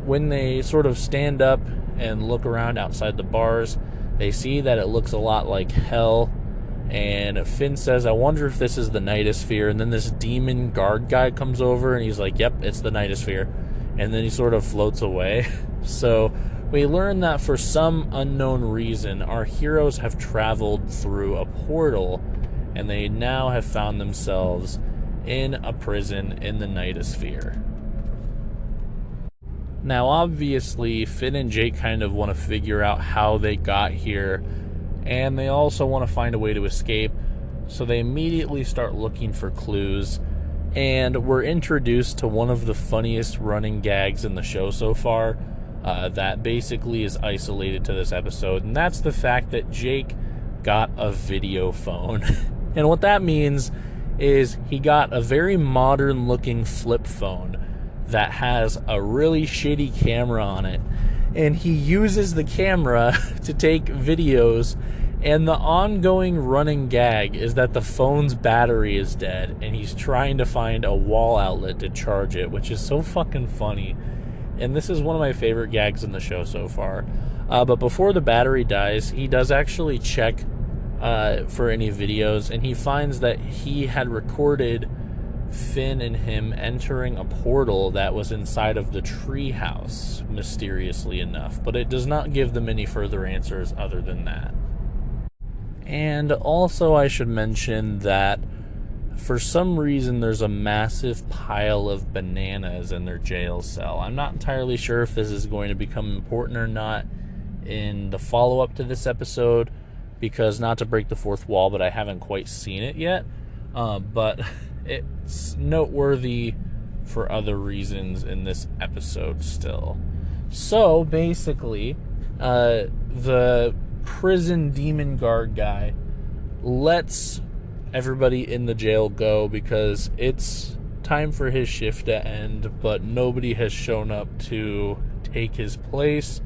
when they sort of stand up and look around outside the bars, they see that it looks a lot like hell. And Finn says, I wonder if this is the Nightosphere. And then this demon guard guy comes over, and he's like, yep, it's the Nightosphere. And then he sort of floats away. So we learn that for some unknown reason, our heroes have traveled through a portal, and they now have found themselves in a prison in the Nightosphere. Now, obviously, Finn and Jake kind of want to figure out how they got here, and they also want to find a way to escape, so they immediately start looking for clues, and we're introduced to one of the funniest running gags in the show so far, that basically is isolated to this episode, and that's the fact that Jake got a video phone. And what that means is he got a very modern looking flip phone that has a really shitty camera on it, and he uses the camera to take videos, and the ongoing running gag is that the phone's battery is dead and he's trying to find a wall outlet to charge it, which is so fucking funny. And this is one of my favorite gags in the show so far. But before the battery dies, he does actually check for any videos, and he finds that he had recorded Finn and him entering a portal that was inside of the treehouse, mysteriously enough. But it does not give them any further answers other than that. And also I should mention that for some reason there's a massive pile of bananas in their jail cell. I'm not entirely sure if this is going to become important or not in the follow-up to this episode, because not to break the fourth wall, but I haven't quite seen it yet. But it's noteworthy for other reasons in this episode still. So basically, the prison demon guard guy lets everybody in the jail go because it's time for his shift to end, but nobody has shown up to take his place.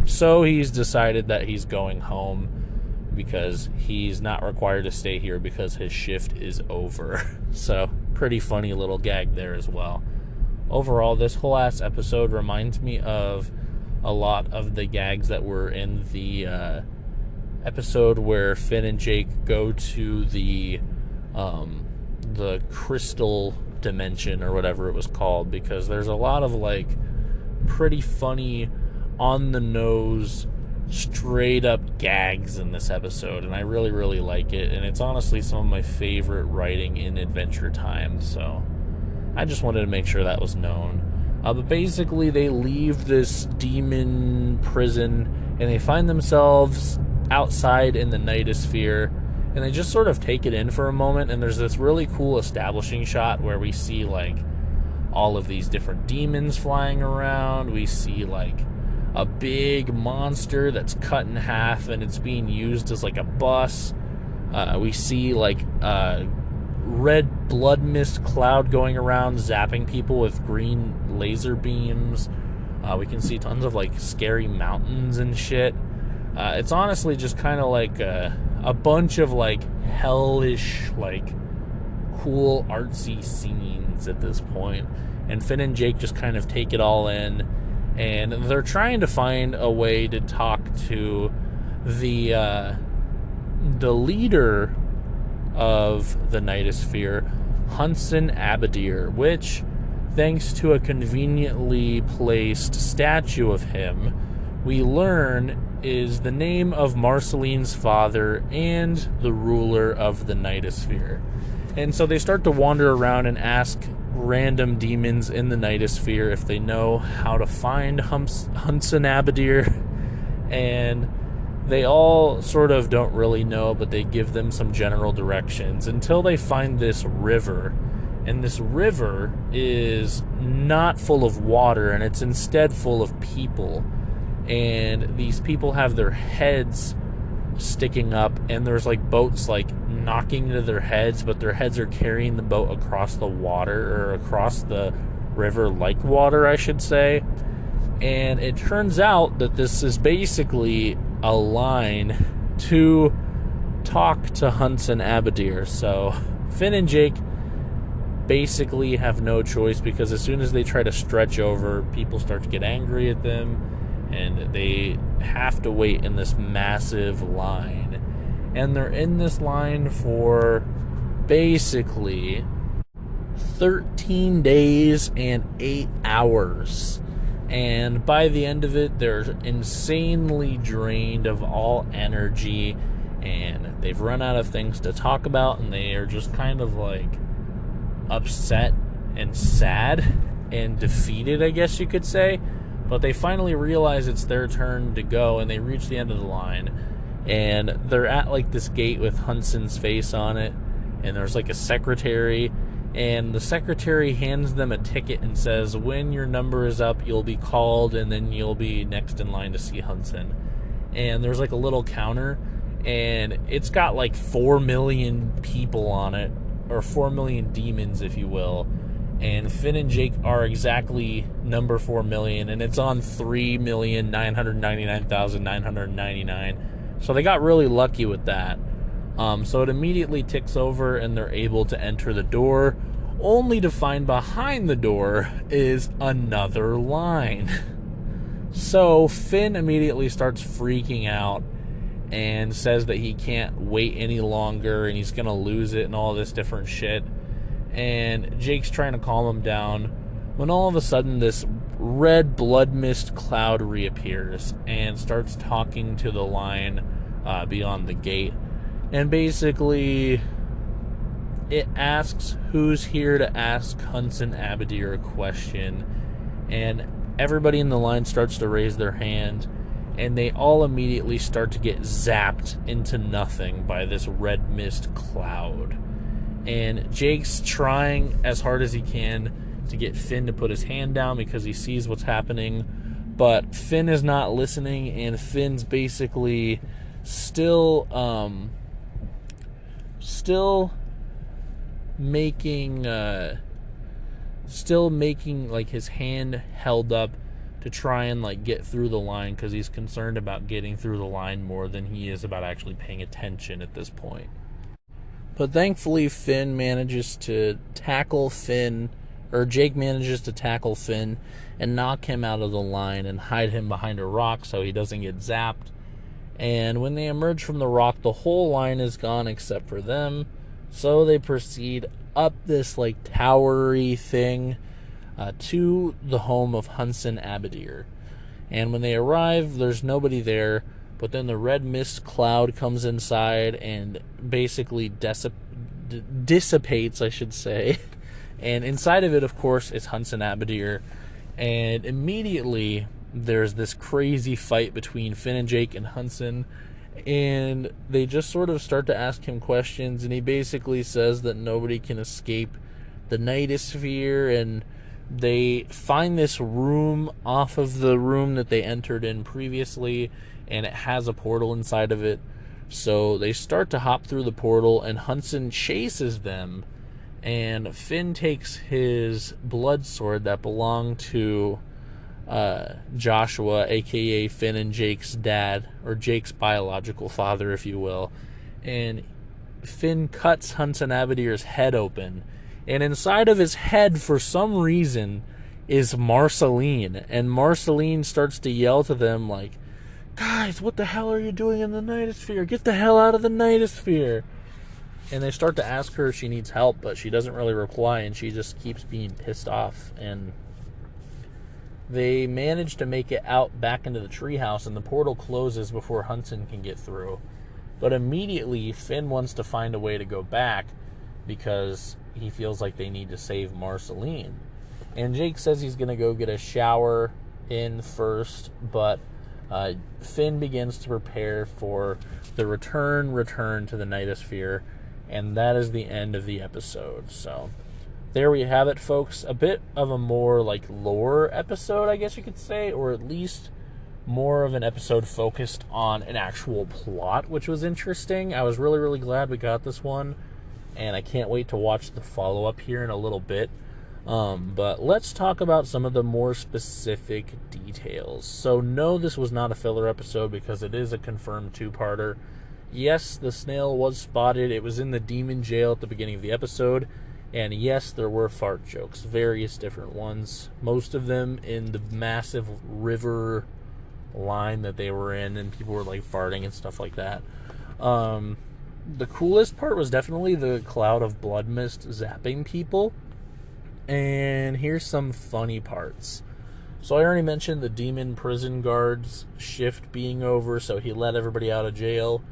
So he's decided that he's going home because he's not required to stay here because his shift is over. So, pretty funny little gag there as well. Overall, this whole ass episode reminds me of a lot of the gags that were in the episode where Finn and Jake go to the crystal dimension or whatever it was called, because there's a lot of like pretty funny, on the nose, straight up gags in this episode, and I really, really like it, and it's honestly some of my favorite writing in Adventure Time, so I just wanted to make sure that was known. But basically, they leave this demon prison, and they find themselves outside in the Nightosphere, and they just sort of take it in for a moment, and there's this really cool establishing shot where we see, like, all of these different demons flying around. We see, like, a big monster that's cut in half, and it's being used as, like, a bus. We see, like, red blood mist cloud going around, zapping people with green laser beams. We can see tons of, like, scary mountains and shit. It's honestly just kind of like a bunch of, like, hellish, like, cool artsy scenes at this point. And Finn and Jake just kind of take it all in, and they're trying to find a way to talk to the leader of the Nightosphere, Hunson Abadir, which, thanks to a conveniently placed statue of him, we learn is the name of Marceline's father and the ruler of the Nightosphere. And so they start to wander around and ask random demons in the Nightosphere if they know how to find Hunson Abadir. And they all sort of don't really know, but they give them some general directions until they find this river. And this river is not full of water, and it's instead full of people. And these people have their heads sticking up, and there's like boats like knocking into their heads, but their heads are carrying the boat across the water, or across the river like water, I should say. And it turns out that this is basically a line to talk to Hunson Abadir. So Finn and Jake basically have no choice, because as soon as they try to stretch over, people start to get angry at them, and they have to wait in this massive line. And they're in this line for basically 13 days and 8 hours. And by the end of it, they're insanely drained of all energy, and they've run out of things to talk about, and they are just kind of like upset and sad and defeated, I guess you could say. But they finally realize it's their turn to go, and they reach the end of the line, and they're at like this gate with Hunson's face on it, and there's like a secretary, and the secretary hands them a ticket and says, when your number is up, you'll be called, and then you'll be next in line to see Hunson. And there's like a little counter, and it's got like 4 million people on it, or 4 million demons, if you will. And Finn and Jake are exactly number 4 million, and it's on 3,999,999. So they got really lucky with that. So it immediately ticks over, and they're able to enter the door, only to find behind the door is another line. So Finn immediately starts freaking out and says that he can't wait any longer, and he's going to lose it and all this different shit. And Jake's trying to calm him down, when all of a sudden this red blood mist cloud reappears and starts talking to the line beyond the gate. And basically, it asks who's here to ask Hunson Abadir a question. And everybody in the line starts to raise their hand, and they all immediately start to get zapped into nothing by this red mist cloud. And Jake's trying as hard as he can to get Finn to put his hand down, because he sees what's happening. But Finn is not listening, and Finn's basically still making like his hand held up to try and like get through the line, because he's concerned about getting through the line more than he is about actually paying attention at this point. But thankfully, Jake manages to tackle Finn and knock him out of the line and hide him behind a rock so he doesn't get zapped. And when they emerge from the rock, the whole line is gone except for them. So they proceed up this like towery thing to the home of Hunson Abadir. And when they arrive, there's nobody there. But then the red mist cloud comes inside and basically dissipates, I should say. And inside of it, of course, is Hunson Abadir. And immediately, there's this crazy fight between Finn and Jake and Hunson. And they just sort of start to ask him questions. And he basically says that nobody can escape the Nightosphere. And they find this room off of the room that they entered in previously, and it has a portal inside of it. So they start to hop through the portal, and Hunson chases them, and Finn takes his blood sword that belonged to Joshua, aka Finn and Jake's dad, or Jake's biological father, if you will, and Finn cuts Hunson Abadir's head open, and inside of his head, for some reason, is Marceline, and Marceline starts to yell to them like, guys, what the hell are you doing in the Nightosphere? Get the hell out of the Nightosphere. And they start to ask her if she needs help, but she doesn't really reply, and she just keeps being pissed off. And They manage to make it out back into the treehouse, and the portal closes before Hudson can get through. But immediately, Finn wants to find a way to go back because he feels like they need to save Marceline. And Jake says he's going to go get a shower in first, but Finn begins to prepare for the return to the Nightosphere, and that is the end of the episode. So there we have it, folks. A bit of a more like lore episode, I guess you could say, or at least more of an episode focused on an actual plot, which was interesting. I was really, really glad we got this one, and I can't wait to watch the follow-up here in a little bit. But let's talk about some of the more specific details. So no, this was not a filler episode because it is a confirmed two-parter. Yes, the snail was spotted. It was in the demon jail at the beginning of the episode. And yes, there were fart jokes, various different ones. Most of them in the massive river line that they were in, and people were like farting and stuff like that. The coolest part was definitely the cloud of blood mist zapping people. And here's some funny parts. So I already mentioned the demon prison guard's shift being over, so he let everybody out of jail.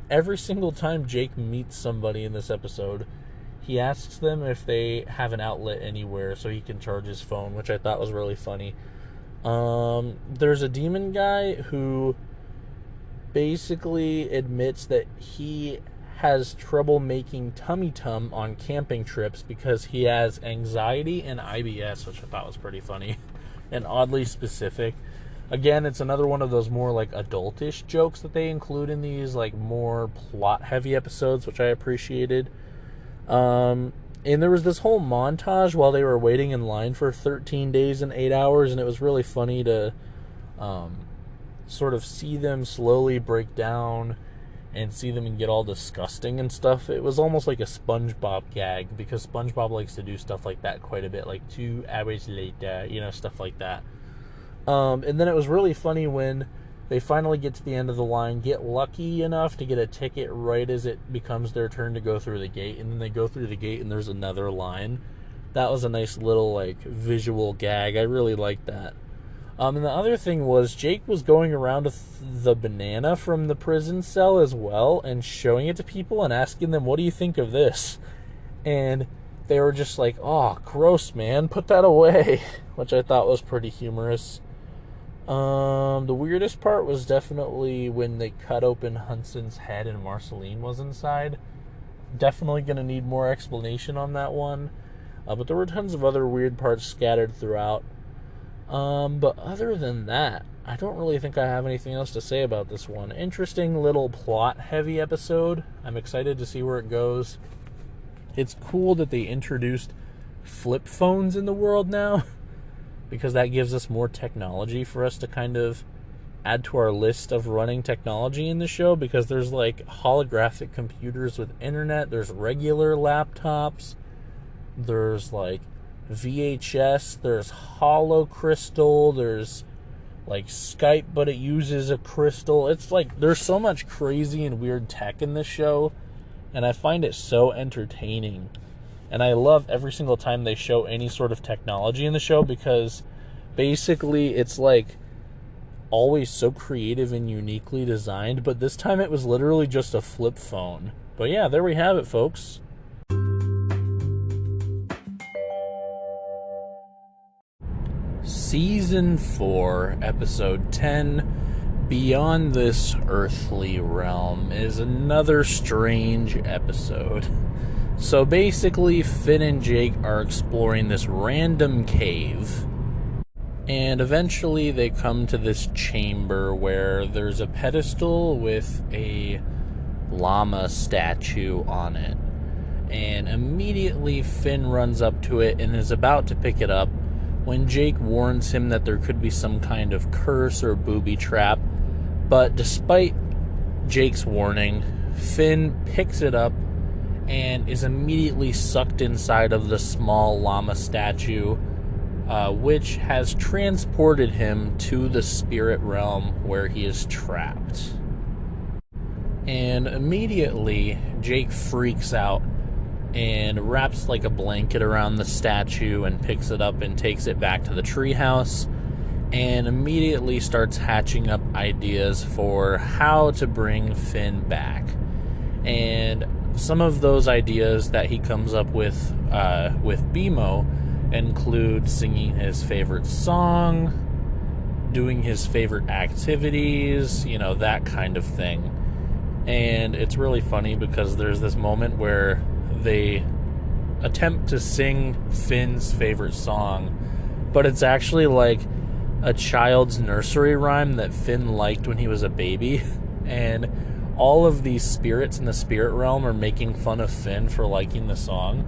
Every single time Jake meets somebody in this episode, he asks them if they have an outlet anywhere so he can charge his phone, which I thought was really funny. There's a demon guy who basically admits that he has trouble making tummy tum on camping trips because he has anxiety and IBS, which I thought was pretty funny and oddly specific. Again, it's another one of those more like adultish jokes that they include in these like more plot heavy episodes, which I appreciated. And there was this whole montage while they were waiting in line for 13 days and 8 hours, and it was really funny to sort of see them slowly break down and see them get all disgusting and stuff. It was almost like a SpongeBob gag, because SpongeBob likes to do stuff like that quite a bit, like 2 hours later, stuff like that. And then it was really funny when they finally get to the end of the line, get lucky enough to get a ticket right as it becomes their turn to go through the gate, and then they go through the gate and there's another line. That was a nice little like visual gag. I really liked that. And the other thing was Jake was going around with the banana from the prison cell as well and showing it to people and asking them, what do you think of this? And they were just like, oh, gross, man, put that away, which I thought was pretty humorous. The weirdest part was definitely when they cut open Hudson's head and Marceline was inside. Definitely going to need more explanation on that one. But there were tons of other weird parts scattered throughout. But other than that, I don't really think I have anything else to say about this one. Interesting little plot-heavy episode. I'm excited to see where it goes. It's cool that they introduced flip phones in the world now, because that gives us more technology for us to kind of add to our list of running technology in the show, because there's like holographic computers with internet, there's regular laptops, there's like VHS, there's hollow crystal, there's like Skype but it uses a crystal. It's like there's so much crazy and weird tech in this show, and I find it so entertaining. And I love every single time they show any sort of technology in the show, because basically it's like always so creative and uniquely designed, but this time it was literally just a flip phone. But yeah, there we have it, folks. Season 4, Episode 10, Beyond This Earthly Realm, is another strange episode. So basically, Finn and Jake are exploring this random cave, and eventually they come to this chamber where there's a pedestal with a llama statue on it. And immediately Finn runs up to it and is about to pick it up when Jake warns him that there could be some kind of curse or booby trap. But despite Jake's warning, Finn picks it up and is immediately sucked inside of the small llama statue, which has transported him to the spirit realm where he is trapped. And immediately, Jake freaks out and wraps like a blanket around the statue and picks it up and takes it back to the treehouse and immediately starts hatching up ideas for how to bring Finn back. And some of those ideas that he comes up with BMO include singing his favorite song, doing his favorite activities, that kind of thing. And it's really funny because there's this moment where they attempt to sing Finn's favorite song, but it's actually like a child's nursery rhyme that Finn liked when he was a baby. And all of these spirits in the spirit realm are making fun of Finn for liking the song.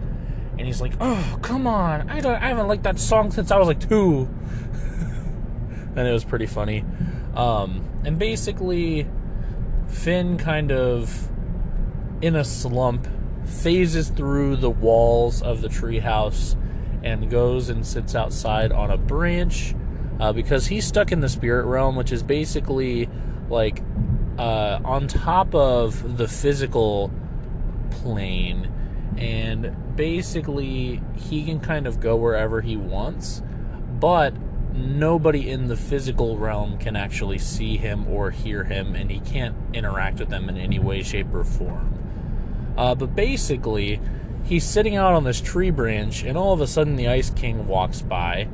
And he's like, oh, come on, I haven't liked that song since I was like 2. And it was pretty funny. And basically, Finn kind of, in a slump, phases through the walls of the treehouse and goes and sits outside on a branch because he's stuck in the spirit realm, which is basically like on top of the physical plane. And basically, he can kind of go wherever he wants, but nobody in the physical realm can actually see him or hear him, and he can't interact with them in any way, shape, or form. But basically, he's sitting out on this tree branch, and all of a sudden the Ice King walks by,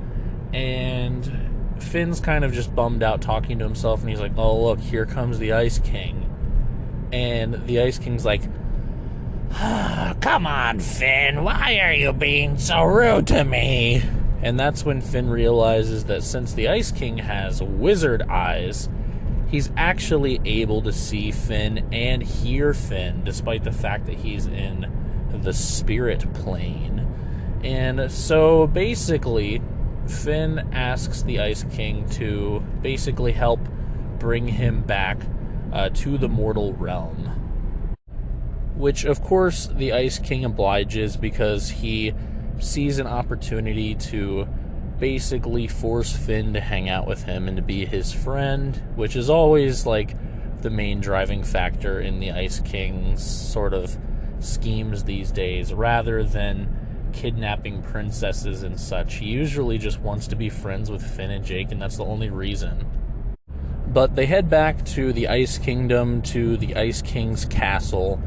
and Finn's kind of just bummed out talking to himself, and he's like, oh, look, here comes the Ice King. And the Ice King's like, come on, Finn, why are you being so rude to me? And that's when Finn realizes that since the Ice King has wizard eyes, he's actually able to see Finn and hear Finn, despite the fact that he's in the spirit plane. And so basically, Finn asks the Ice King to basically help bring him back to the mortal realm. Which, of course, the Ice King obliges because he sees an opportunity to basically force Finn to hang out with him and to be his friend, which is always like the main driving factor in the Ice King's sort of schemes these days, rather than kidnapping princesses and such. He usually just wants to be friends with Finn and Jake, and that's the only reason. But they head back to the Ice Kingdom, to the Ice King's castle,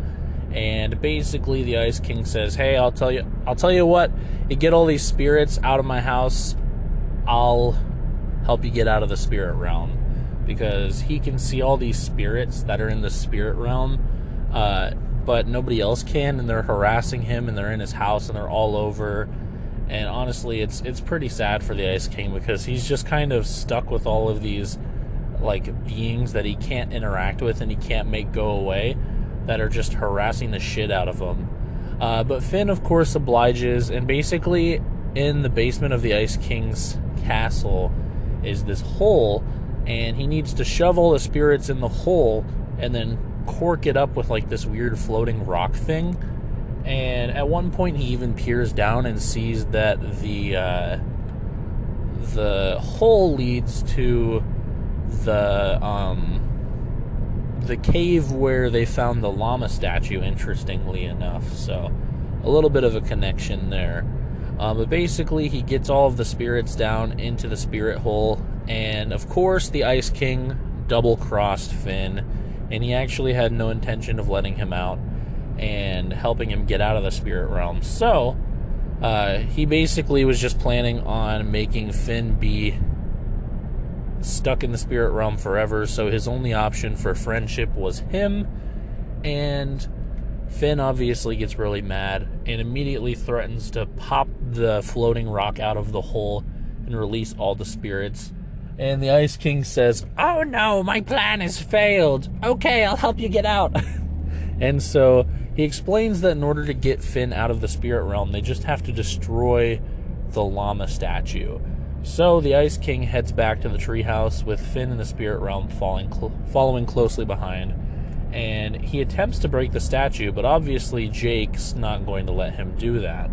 and basically the Ice King says, hey, I'll tell you what, you get all these spirits out of my house, I'll help you get out of the spirit realm. Because he can see all these spirits that are in the spirit realm, but nobody else can, and they're harassing him, and they're in his house, and they're all over. And honestly, it's pretty sad for the Ice King, because he's just kind of stuck with all of these like beings that he can't interact with and he can't make go away, that are just harassing the shit out of him. But Finn, of course, obliges, and basically in the basement of the Ice King's castle is this hole, and he needs to shove all the spirits in the hole and then cork it up with like this weird floating rock thing. And at one point he even peers down and sees that the hole leads to the cave where they found the llama statue, interestingly enough. So a little bit of a connection there. But basically he gets all of the spirits down into the spirit hole, and of course the Ice King double-crossed Finn, and he actually had no intention of letting him out and helping him get out of the spirit realm. So he basically was just planning on making Finn be stuck in the spirit realm forever, so his only option for friendship was him. And Finn obviously gets really mad and immediately threatens to pop the floating rock out of the hole and release all the spirits. And the Ice King says, oh no, my plan has failed. Okay, I'll help you get out. And so he explains that in order to get Finn out of the spirit realm, they just have to destroy the llama statue. So the Ice King heads back to the treehouse with Finn in the spirit realm following closely behind. And he attempts to break the statue, but obviously Jake's not going to let him do that.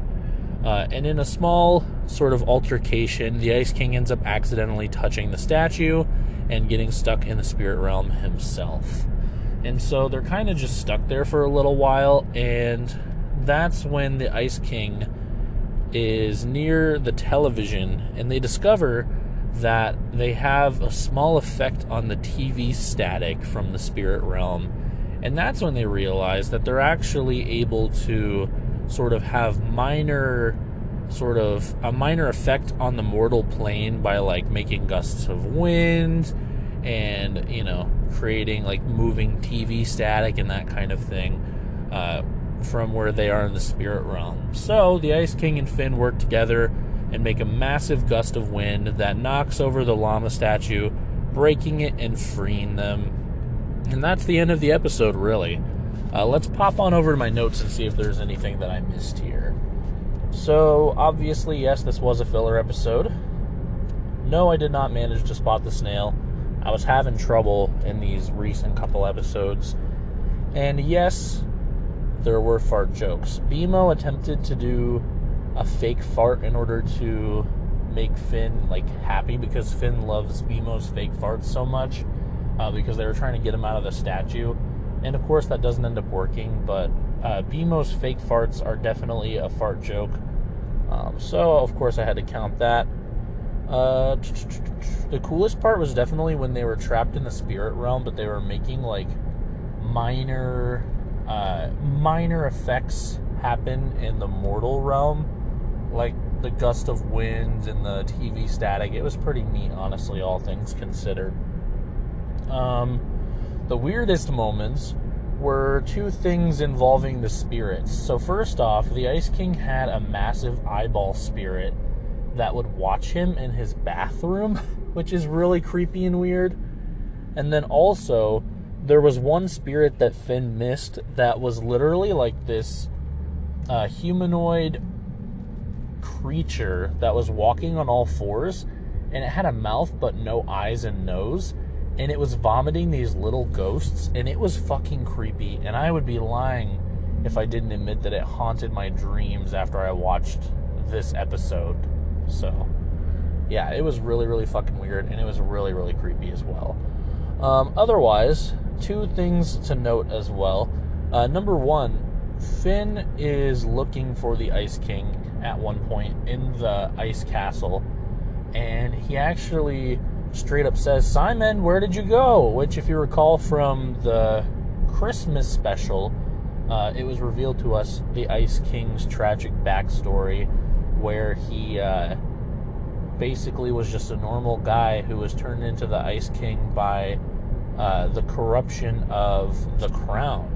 And in a small sort of altercation, the Ice King ends up accidentally touching the statue and getting stuck in the spirit realm himself. And so they're kind of just stuck there for a little while, and that's when the Ice King is near the television, and they discover that they have a small effect on the TV static from the spirit realm. And that's when they realize that they're actually able to sort of have a minor effect on the mortal plane by like making gusts of wind and, creating like moving TV static and that kind of thing from where they are in the spirit realm. So the Ice King and Finn work together and make a massive gust of wind that knocks over the llama statue, breaking it and freeing them. And that's the end of the episode, really. Let's pop on over to my notes and see if there's anything that I missed here. So, obviously, yes, this was a filler episode. No, I did not manage to spot the snail. I was having trouble in these recent couple episodes. And yes, there were fart jokes. BMO attempted to do a fake fart in order to make Finn, happy, because Finn loves BMO's fake farts so much. Because they were trying to get him out of the statue. And of course that doesn't end up working, but BMO's fake farts are definitely a fart joke. So of course I had to count that. The coolest part was definitely when they were trapped in the spirit realm, but they were making minor effects happen in the mortal realm, like the gust of wind and the TV static. It was pretty neat, honestly, all things considered. The weirdest moments were two things involving the spirits. So first off, the Ice King had a massive eyeball spirit that would watch him in his bathroom, which is really creepy and weird. And then also, there was one spirit that Finn missed that was literally like this humanoid creature that was walking on all fours, and it had a mouth but no eyes and nose. And it was vomiting these little ghosts, and it was fucking creepy. And I would be lying if I didn't admit that it haunted my dreams after I watched this episode. So, yeah, it was really, really fucking weird, and it was really, really creepy as well. Otherwise, two things to note as well. Number one, Finn is looking for the Ice King at one point in the ice castle, and he actually straight up says, "Simon, where did you go?" Which, if you recall from the Christmas special, it was revealed to us the Ice King's tragic backstory, where he basically was just a normal guy who was turned into the Ice King by the corruption of the crown.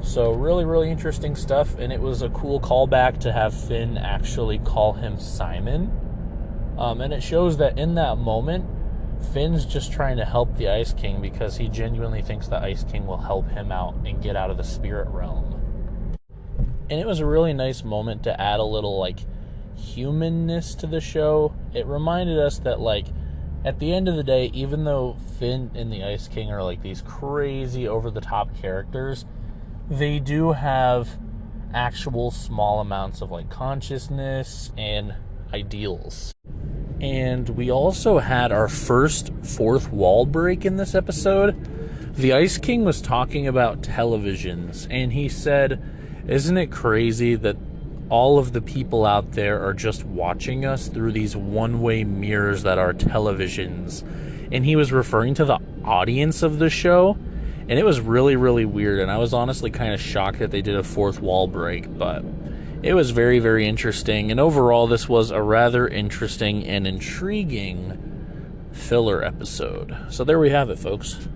So really, really interesting stuff, and it was a cool callback to have Finn actually call him Simon. And it shows that in that moment, Finn's just trying to help the Ice King because he genuinely thinks the Ice King will help him out and get out of the spirit realm. And it was a really nice moment to add a little, humanness to the show. It reminded us that, at the end of the day, even though Finn and the Ice King are, these crazy over-the-top characters, they do have actual small amounts of, consciousness and ideals. And we also had our first fourth wall break in this episode. The Ice King was talking about televisions, and he said, "Isn't it crazy that all of the people out there are just watching us through these one-way mirrors that are televisions?" And he was referring to the audience of the show, and it was really, really weird, and I was honestly kind of shocked that they did a fourth wall break, but it was very, very interesting, and overall this was a rather interesting and intriguing filler episode. So there we have it, folks.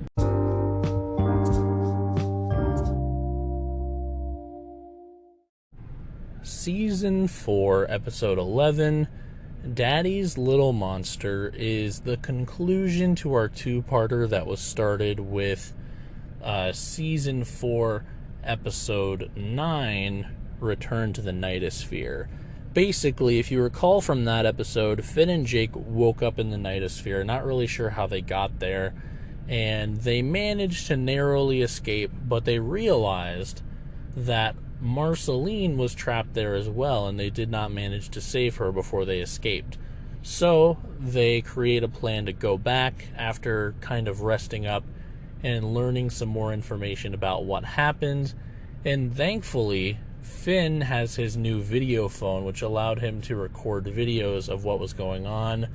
Season 4, Episode 11, Daddy's Little Monster, is the conclusion to our two-parter that was started with Season 4, Episode 9, Return to the Nightosphere. Basically, if you recall from that episode, Finn and Jake woke up in the Nightosphere, not really sure how they got there, and they managed to narrowly escape, but they realized that Marceline was trapped there as well, and they did not manage to save her before they escaped. So they create a plan to go back after kind of resting up and learning some more information about what happened, and thankfully Finn has his new video phone, which allowed him to record videos of what was going on,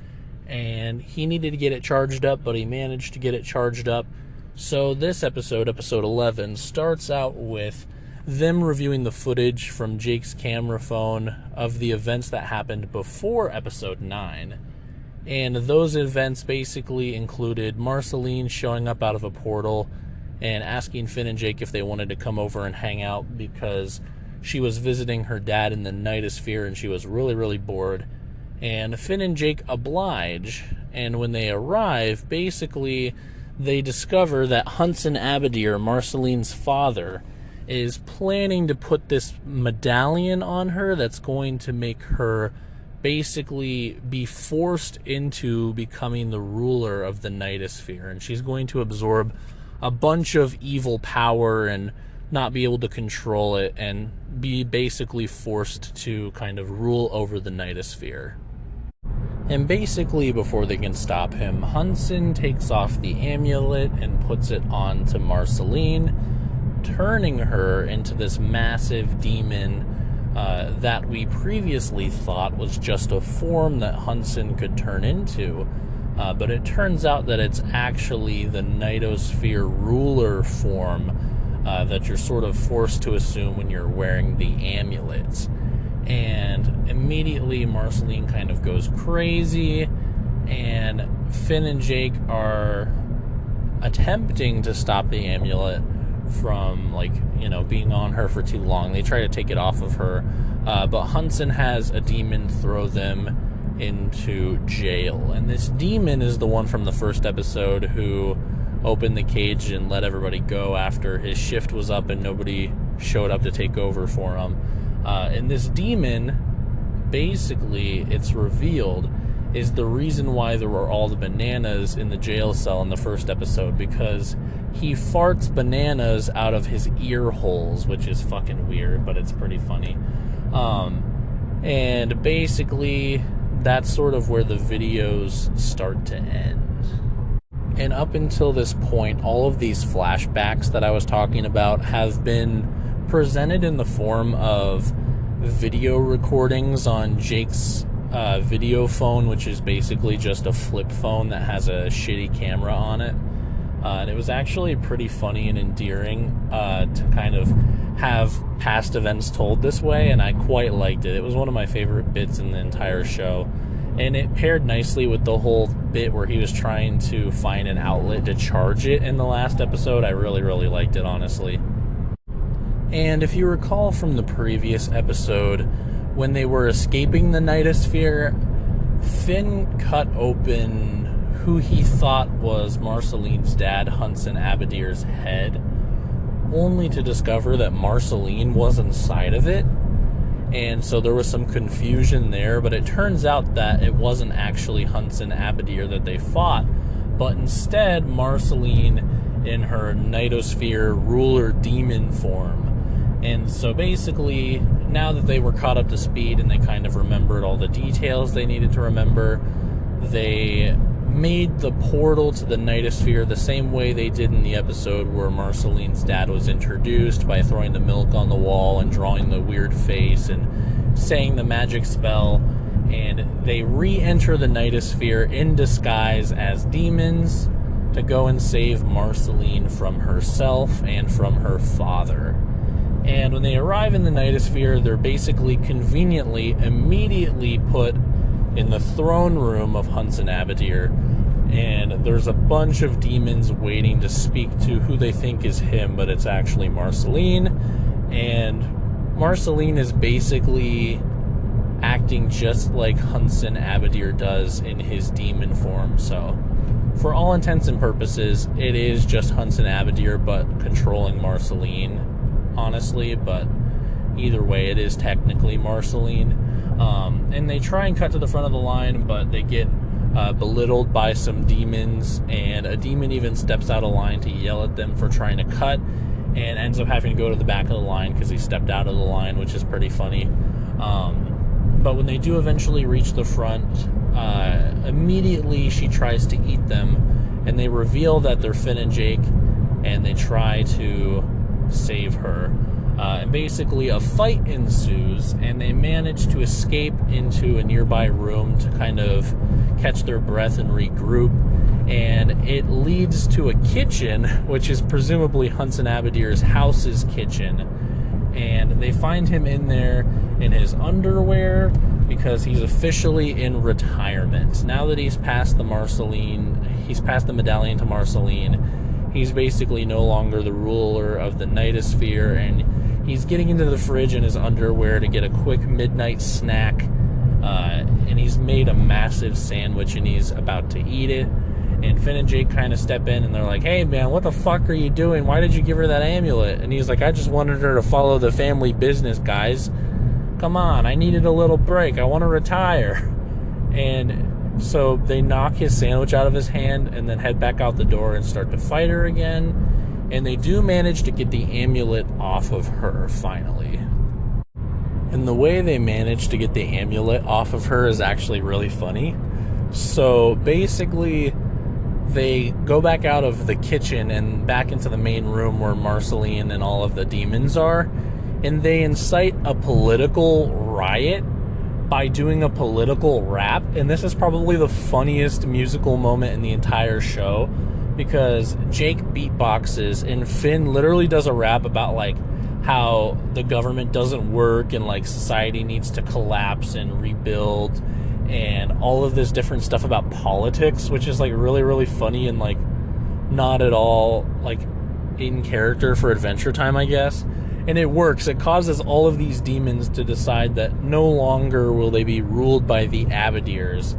and he needed to get it charged up, but he managed to get it charged up. So this episode, episode 11, starts out with them reviewing the footage from Jake's camera phone of the events that happened before episode 9. And those events basically included Marceline showing up out of a portal and asking Finn and Jake if they wanted to come over and hang out because she was visiting her dad in the Nightosphere and she was really, really bored. And Finn and Jake oblige, and when they arrive, basically they discover that Hunson Abadir, Marceline's father, is planning to put this medallion on her that's going to make her basically be forced into becoming the ruler of the Nightosphere, and she's going to absorb a bunch of evil power and not be able to control it and be basically forced to kind of rule over the Nightosphere. And basically, before they can stop him, Hunson takes off the amulet and puts it on to Marceline, turning her into this massive demon that we previously thought was just a form that Hunson could turn into. But it turns out that it's actually the Nightosphere ruler form that you're sort of forced to assume when you're wearing the amulets. And immediately Marceline kind of goes crazy, and Finn and Jake are attempting to stop the amulet from, being on her for too long. They try to take it off of her, but Hunson has a demon throw them into jail. And this demon is the one from the first episode who opened the cage and let everybody go after his shift was up and nobody showed up to take over for him. And this demon, basically, it's revealed, is the reason why there were all the bananas in the jail cell in the first episode, because he farts bananas out of his ear holes, which is fucking weird, but it's pretty funny. And basically, that's sort of where the videos start to end. And up until this point, all of these flashbacks that I was talking about have been presented in the form of video recordings on Jake's video phone, which is basically just a flip phone that has a shitty camera on it. And it was actually pretty funny and endearing to kind of have past events told this way, and I quite liked it. It was one of my favorite bits in the entire show. And it paired nicely with the whole bit where he was trying to find an outlet to charge it in the last episode. I really, really liked it, honestly. And if you recall from the previous episode, when they were escaping the Nightosphere, Finn cut open who he thought was Marceline's dad, Hunson Abadir's head, only to discover that Marceline was inside of it. And so there was some confusion there, but it turns out that it wasn't actually Hunson Abadir that they fought, but instead Marceline in her Nightosphere ruler demon form. And so basically, now that they were caught up to speed and they kind of remembered all the details they needed to remember, they made the portal to the Nightosphere the same way they did in the episode where Marceline's dad was introduced, by throwing the milk on the wall and drawing the weird face and saying the magic spell. And they re-enter the Nightosphere in disguise as demons to go and save Marceline from herself and from her father. And when they arrive in the Nightosphere, they're basically conveniently immediately put in the throne room of Hunson Abadir, and there's a bunch of demons waiting to speak to who they think is him, but it's actually Marceline. And Marceline is basically acting just like Hunson Abadir does in his demon form. So for all intents and purposes, it is just Hunson Abadir but controlling Marceline, honestly. But either way, it is technically Marceline. And they try and cut to the front of the line, but they get belittled by some demons, and a demon even steps out of line to yell at them for trying to cut, and ends up having to go to the back of the line because he stepped out of the line, which is pretty funny. But when they do eventually reach the front, immediately she tries to eat them, and they reveal that they're Finn and Jake, and they try to save her. And basically a fight ensues, and they manage to escape into a nearby room to kind of catch their breath and regroup. And it leads to a kitchen, which is presumably Hunson Abadir's house's kitchen. And they find him in there in his underwear because he's officially in retirement. Now that he's passed the medallion to Marceline, he's basically no longer the ruler of the Nightosphere, and he's getting into the fridge in his underwear to get a quick midnight snack, and he's made a massive sandwich and he's about to eat it. And Finn and Jake kind of step in and they're like, "Hey man, what the fuck are you doing? Why did you give her that amulet?" And he's like, "I just wanted her to follow the family business, guys. Come on, I needed a little break. I want to retire." And so they knock his sandwich out of his hand and then head back out the door and start to fight her again. And they do manage to get the amulet off of her, finally. And the way they manage to get the amulet off of her is actually really funny. So basically, they go back out of the kitchen and back into the main room where Marceline and all of the demons are, and they incite a political riot by doing a political rap. And this is probably the funniest musical moment in the entire show, because Jake beatboxes and Finn literally does a rap about like how the government doesn't work and like society needs to collapse and rebuild, and all of this different stuff about politics, which is like really, really funny and like not at all like in character for Adventure Time, I guess. And it works. It causes all of these demons to decide that no longer will they be ruled by the Abadirs.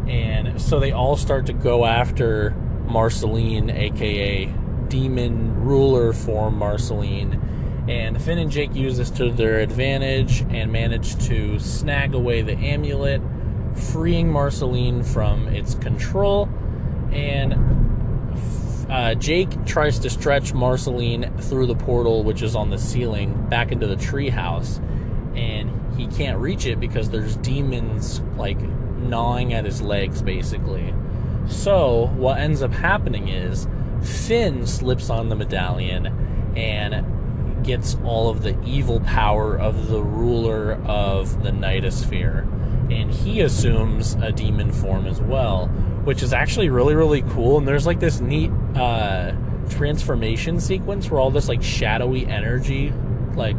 And so they all start to go after Marceline, aka demon ruler form Marceline. And Finn and Jake use this to their advantage and manage to snag away the amulet, freeing Marceline from its control. And Jake tries to stretch Marceline through the portal, which is on the ceiling, back into the treehouse, and he can't reach it because there's demons like gnawing at his legs, basically. So what ends up happening is Finn slips on the medallion and gets all of the evil power of the ruler of the Nightosphere, and he assumes a demon form as well, which is actually really, really cool. And there's like this neat transformation sequence where all this like shadowy energy like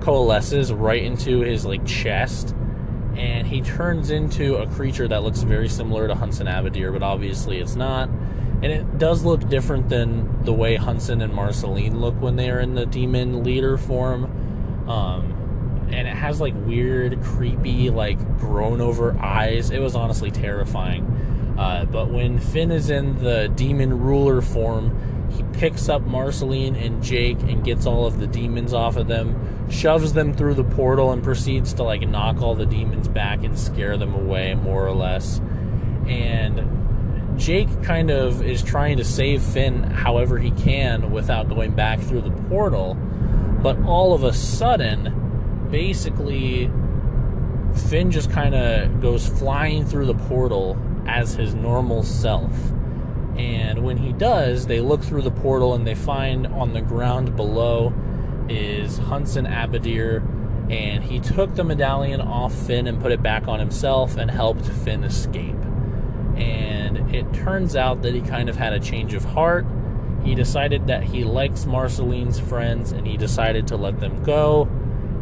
coalesces right into his like chest, and he turns into a creature that looks very similar to Hunson Abadir, but obviously it's not. And it does look different than the way Hunson and Marceline look when they are in the demon leader form. And it has like weird, creepy, like grown over eyes. It was honestly terrifying. But when Finn is in the demon ruler form, he picks up Marceline and Jake and gets all of the demons off of them, shoves them through the portal, and proceeds to like knock all the demons back and scare them away, more or less. And Jake kind of is trying to save Finn however he can without going back through the portal. But all of a sudden, basically, Finn just kind of goes flying through the portal as his normal self. And when he does, they look through the portal and they find on the ground below is Hunson Abadir, and he took the medallion off Finn and put it back on himself and helped Finn escape. And it turns out that he kind of had a change of heart. He decided that he likes Marceline's friends, and he decided to let them go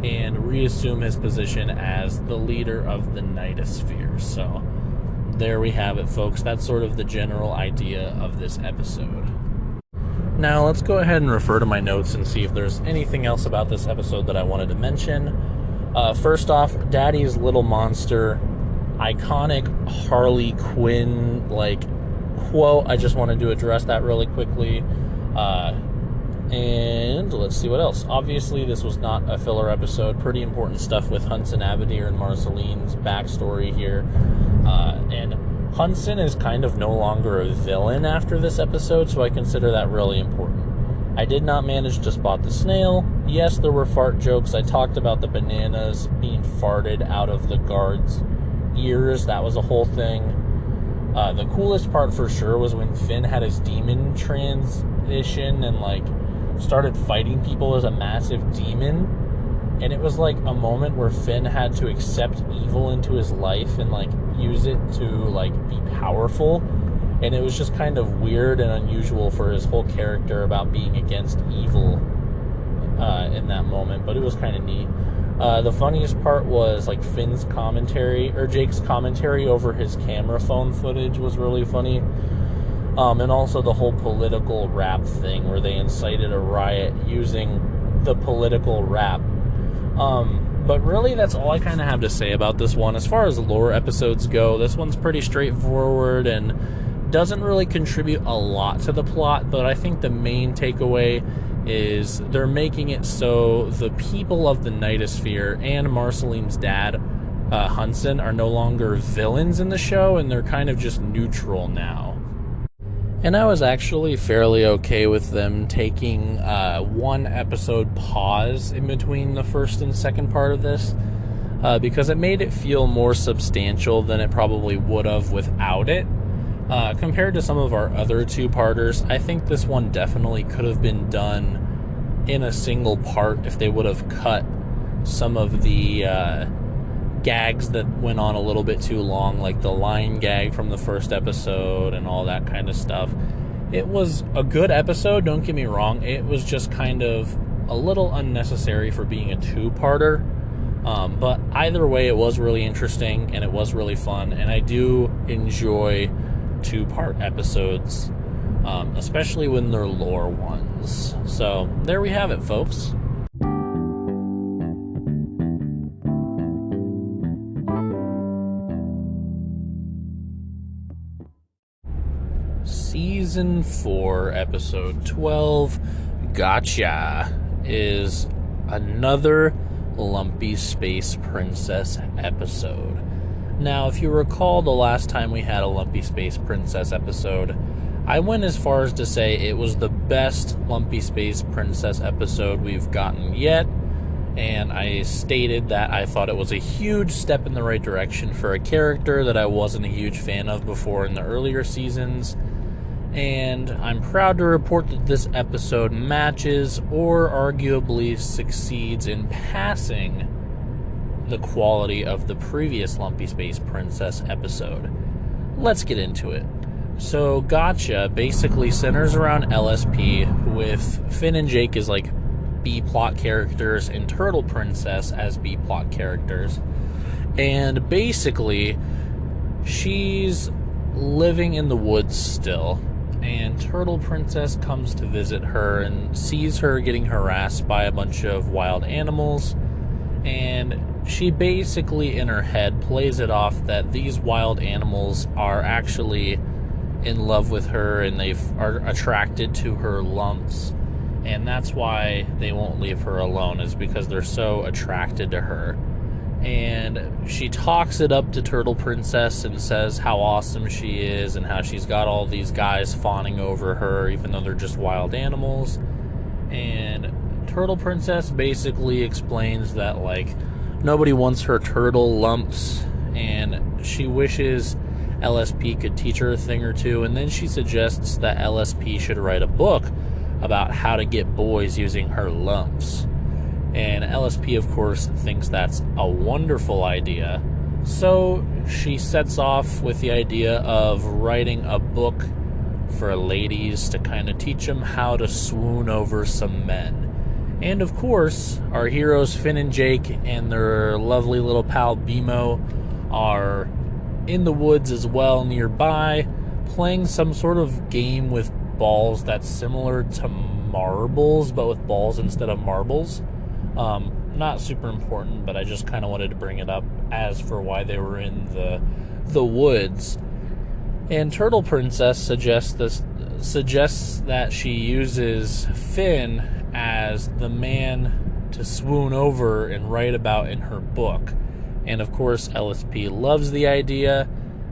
and reassume his position as the leader of the Nightosphere. So there we have it, folks. That's sort of the general idea of this episode. Now let's go ahead and refer to my notes and see if there's anything else about this episode that I wanted to mention. First off, Daddy's Little Monster, iconic Harley Quinn like quote. I just wanted to address that really quickly. And let's see what else. Obviously, this was not a filler episode. Pretty important stuff with Hunson Abadir and Marceline's backstory here. And Hunson is kind of no longer a villain after this episode, so I consider that really important. I did not manage to spot the snail. Yes, there were fart jokes. I talked about the bananas being farted out of the guards' ears. That was a whole thing. The coolest part for sure was when Finn had his demon transition and like started fighting people as a massive demon, and it was like a moment where Finn had to accept evil into his life and like use it to like be powerful, and it was just kind of weird and unusual for his whole character about being against evil in that moment, but it was kind of neat. The funniest part was like Finn's commentary, or Jake's commentary over his camera phone footage was really funny. And also the whole political rap thing where they incited a riot using the political rap. But really that's all I kind of have to say about this one. As far as lore episodes go, this one's pretty straightforward and doesn't really contribute a lot to the plot, but I think the main takeaway is they're making it so the people of the Nightosphere and Marceline's dad, Hudson, are no longer villains in the show, and they're kind of just neutral now. And I was actually fairly okay with them taking one episode pause in between the first and second part of this, because it made it feel more substantial than it probably would have without it. Compared to some of our other two-parters, I think this one definitely could have been done in a single part if they would have cut some of the gags that went on a little bit too long, like the line gag from the first episode and all that kind of stuff. It was a good episode, don't get me wrong. It was just kind of a little unnecessary for being a two-parter. But either way, it was really interesting and it was really fun, and I do enjoy two-part episodes, especially when they're lore ones. So there we have it, folks. Season 4, episode 12, Gotcha, is another Lumpy Space Princess episode. Now, if you recall the last time we had a Lumpy Space Princess episode, I went as far as to say it was the best Lumpy Space Princess episode we've gotten yet, and I stated that I thought it was a huge step in the right direction for a character that I wasn't a huge fan of before in the earlier seasons, and I'm proud to report that this episode matches or arguably succeeds in passing the quality of the previous Lumpy Space Princess episode. Let's get into it. So Gotcha basically centers around LSP, with Finn and Jake as like B-plot characters and Turtle Princess as B-plot characters. And basically, she's living in the woods still, and Turtle Princess comes to visit her and sees her getting harassed by a bunch of wild animals, and she basically in her head plays it off that these wild animals are actually in love with her and they are attracted to her lumps, and that's why they won't leave her alone, is because they're so attracted to her. And she talks it up to Turtle Princess and says how awesome she is and how she's got all these guys fawning over her even though they're just wild animals. And Turtle Princess basically explains that like nobody wants her turtle lumps, and she wishes LSP could teach her a thing or two, and then she suggests that LSP should write a book about how to get boys using her lumps. And LSP, of course, thinks that's a wonderful idea, so she sets off with the idea of writing a book for ladies to kind of teach them how to swoon over some men. And of course, our heroes Finn and Jake and their lovely little pal BMO are in the woods as well nearby, playing some sort of game with balls that's similar to marbles, but with balls instead of marbles. Not super important, but I just kind of wanted to bring it up as for why they were in the woods. And Turtle Princess suggests that she uses Finn as the man to swoon over and write about in her book. And of course, LSP loves the idea,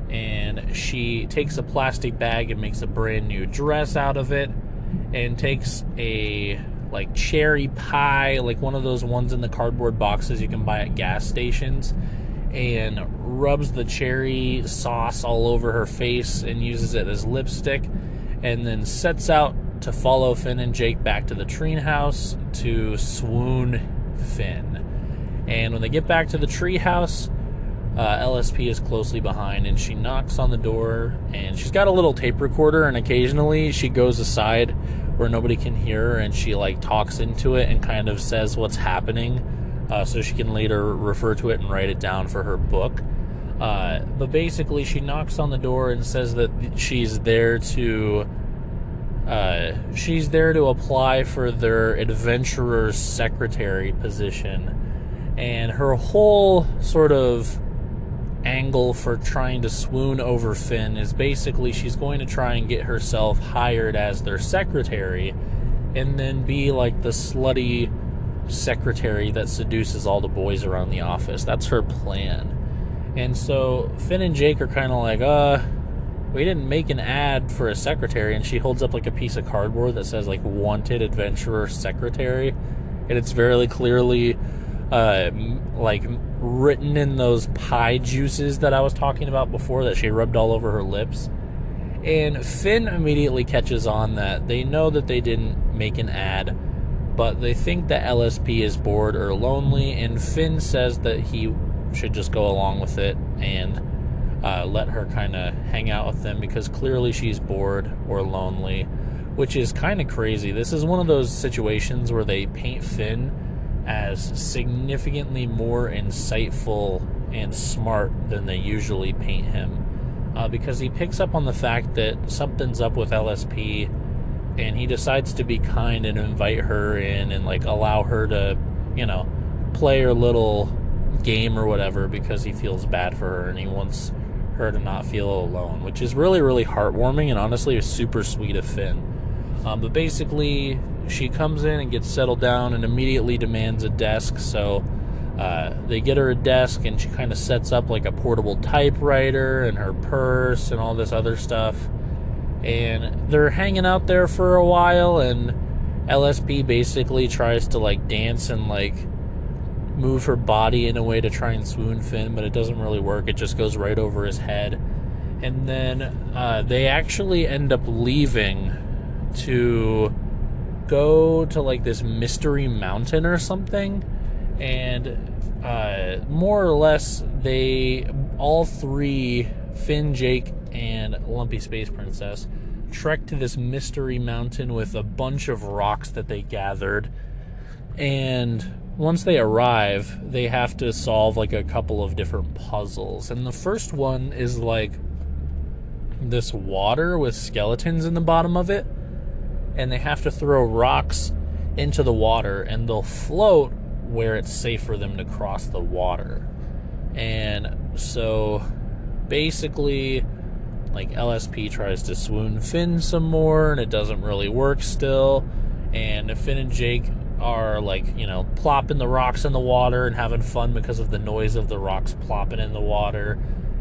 and she takes a plastic bag and makes a brand new dress out of it, and takes a like cherry pie, like one of those ones in the cardboard boxes you can buy at gas stations, and rubs the cherry sauce all over her face and uses it as lipstick, and then sets out to follow Finn and Jake back to the treehouse to swoon Finn. And when they get back to the treehouse, LSP is closely behind, and she knocks on the door, and she's got a little tape recorder, and occasionally she goes aside where nobody can hear her, and she like talks into it and kind of says what's happening, so she can later refer to it and write it down for her book. But basically she knocks on the door and says that she's there to apply for their adventurer's secretary position, and her whole sort of angle for trying to swoon over Finn is basically she's going to try and get herself hired as their secretary and then be like the slutty secretary that seduces all the boys around the office. That's her plan. And so Finn and Jake are kind of like, we didn't make an ad for a secretary, and she holds up like a piece of cardboard that says like wanted adventurer secretary, and it's very clearly like written in those pie juices that I was talking about before that she rubbed all over her lips. And Finn immediately catches on that they know that they didn't make an ad, but they think that LSP is bored or lonely, and Finn says that he should just go along with it and let her kind of hang out with them because clearly she's bored or lonely, which is kind of crazy. This is one of those situations where they paint Finn as significantly more insightful and smart than they usually paint him, because he picks up on the fact that something's up with LSP, and he decides to be kind and invite her in and like allow her to, play her little game or whatever because he feels bad for her and he wants her to not feel alone, which is really, really heartwarming and honestly super sweet of Finn. But basically, she comes in and gets settled down and immediately demands a desk, so they get her a desk, and she kind of sets up like a portable typewriter and her purse and all this other stuff. And they're hanging out there for a while, and LSP basically tries to like dance and like move her body in a way to try and swoon Finn, but it doesn't really work. It just goes right over his head. And then they actually end up leaving to go to like this mystery mountain or something, and more or less they all three, Finn, Jake, and Lumpy Space Princess, trek to this mystery mountain with a bunch of rocks that they gathered. And once they arrive, they have to solve like a couple of different puzzles. And the first one is like this water with skeletons in the bottom of it, and they have to throw rocks into the water, and they'll float where it's safe for them to cross the water. And so basically, like, LSP tries to swoon Finn some more, and it doesn't really work still. And Finn and Jake are like, plopping the rocks in the water and having fun because of the noise of the rocks plopping in the water.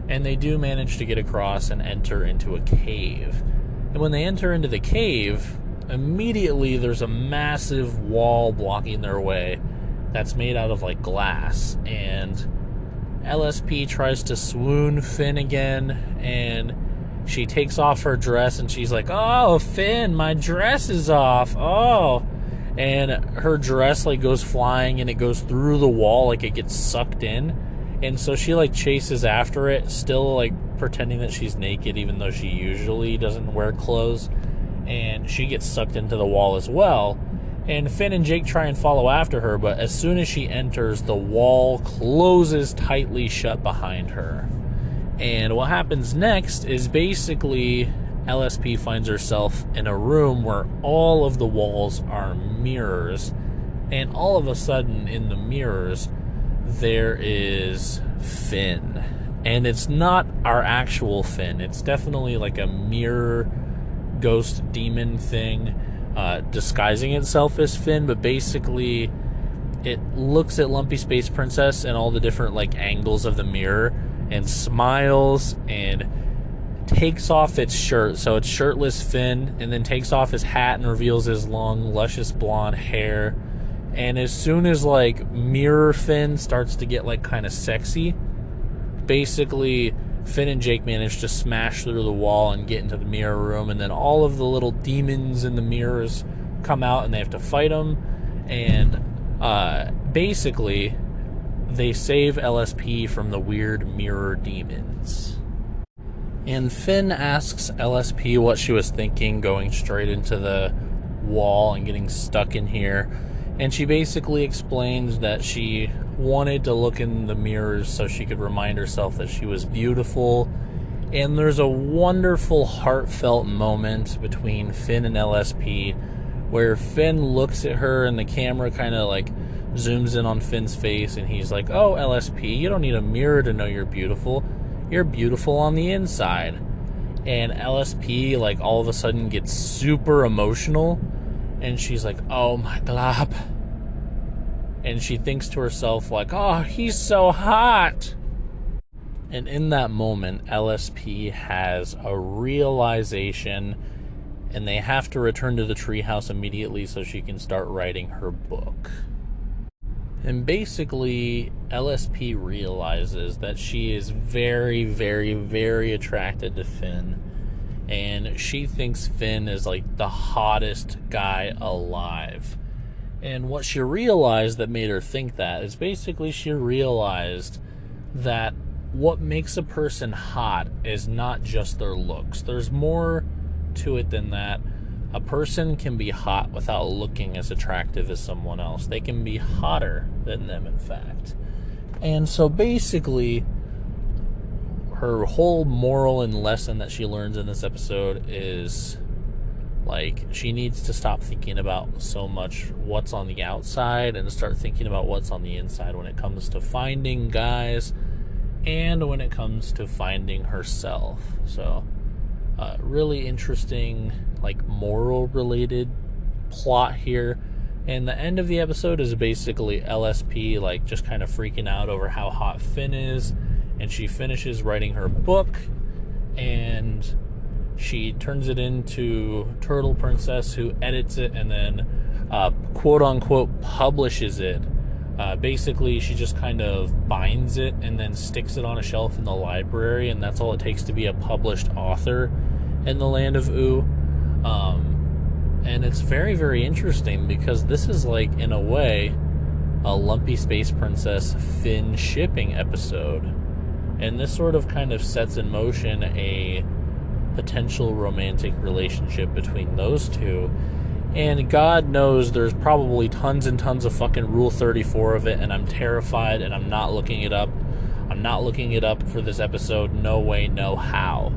And they do manage to get across and enter into a cave. And when they enter into the cave, immediately there's a massive wall blocking their way that's made out of like glass. And LSP tries to swoon Finn again, and she takes off her dress, and she's like, "Oh, Finn, my dress is off. Oh." And her dress like goes flying, and it goes through the wall, like it gets sucked in. And so she like chases after it, still like pretending that she's naked, even though she usually doesn't wear clothes. And she gets sucked into the wall as well. And Finn and Jake try and follow after her, but as soon as she enters, the wall closes tightly shut behind her. And what happens next is basically LSP finds herself in a room where all of the walls are mirrors. And all of a sudden, in the mirrors, there is Finn. And it's not our actual Finn. It's definitely like a mirror ghost demon thing disguising itself as Finn, but basically it looks at Lumpy Space Princess and all the different like angles of the mirror and smiles and takes off its shirt, so it's shirtless Finn, and then takes off his hat and reveals his long luscious blonde hair. And as soon as like mirror Finn starts to get like kind of sexy, basically Finn and Jake manage to smash through the wall and get into the mirror room, and then all of the little demons in the mirrors come out and they have to fight them. And basically, they save LSP from the weird mirror demons. And Finn asks LSP what she was thinking going straight into the wall and getting stuck in here. And she basically explains that she wanted to look in the mirrors so she could remind herself that she was beautiful. And there's a wonderful, heartfelt moment between Finn and LSP where Finn looks at her and the camera kind of like zooms in on Finn's face, and he's like, "Oh, LSP, you don't need a mirror to know you're beautiful. You're beautiful on the inside." And LSP, like, all of a sudden gets super emotional, and she's like, "Oh my God." And she thinks to herself, like, "Oh, he's so hot." And in that moment, LSP has a realization, and they have to return to the treehouse immediately so she can start writing her book. And basically, LSP realizes that she is very, very, very attracted to Finn. And she thinks Finn is like the hottest guy alive. And what she realized that made her think that is basically she realized that what makes a person hot is not just their looks. There's more to it than that. A person can be hot without looking as attractive as someone else. They can be hotter than them, in fact. And so basically, her whole moral and lesson that she learns in this episode is, like, she needs to stop thinking about so much what's on the outside and start thinking about what's on the inside when it comes to finding guys and when it comes to finding herself. So, really interesting, like, moral-related plot here. And the end of the episode is basically LSP, like, just kind of freaking out over how hot Finn is. And she finishes writing her book, and she turns it into Turtle Princess, who edits it and then quote-unquote publishes it. Basically, she just kind of binds it and then sticks it on a shelf in the library, and that's all it takes to be a published author in the land of Ooh. And it's very, very interesting because this is, like, in a way, a Lumpy Space Princess Finn shipping episode. And this sort of kind of sets in motion a potential romantic relationship between those two. And God knows there's probably tons and tons of fucking Rule 34 of it, and I'm terrified, and I'm not looking it up. I'm not looking it up for this episode. No way, no how.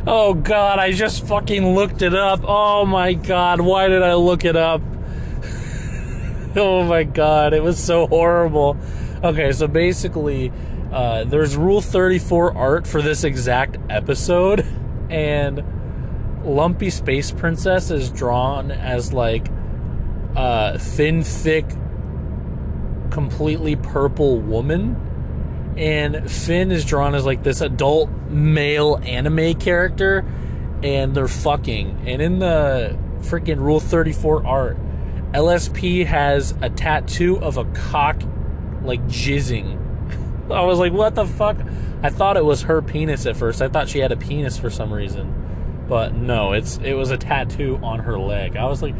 Oh God, I just fucking looked it up. Oh my God, why did I look it up? Oh my God, it was so horrible. Okay, so basically, there's Rule 34 art for this exact episode, and Lumpy Space Princess is drawn as, like, thin, thick, completely purple woman, and Finn is drawn as, like, this adult male anime character, and they're fucking. And in the freaking Rule 34 art, LSP has a tattoo of a cock, like, jizzing. I was like, what the fuck? I thought it was her penis at first. I thought she had a penis for some reason. But no, it was a tattoo on her leg. I was like,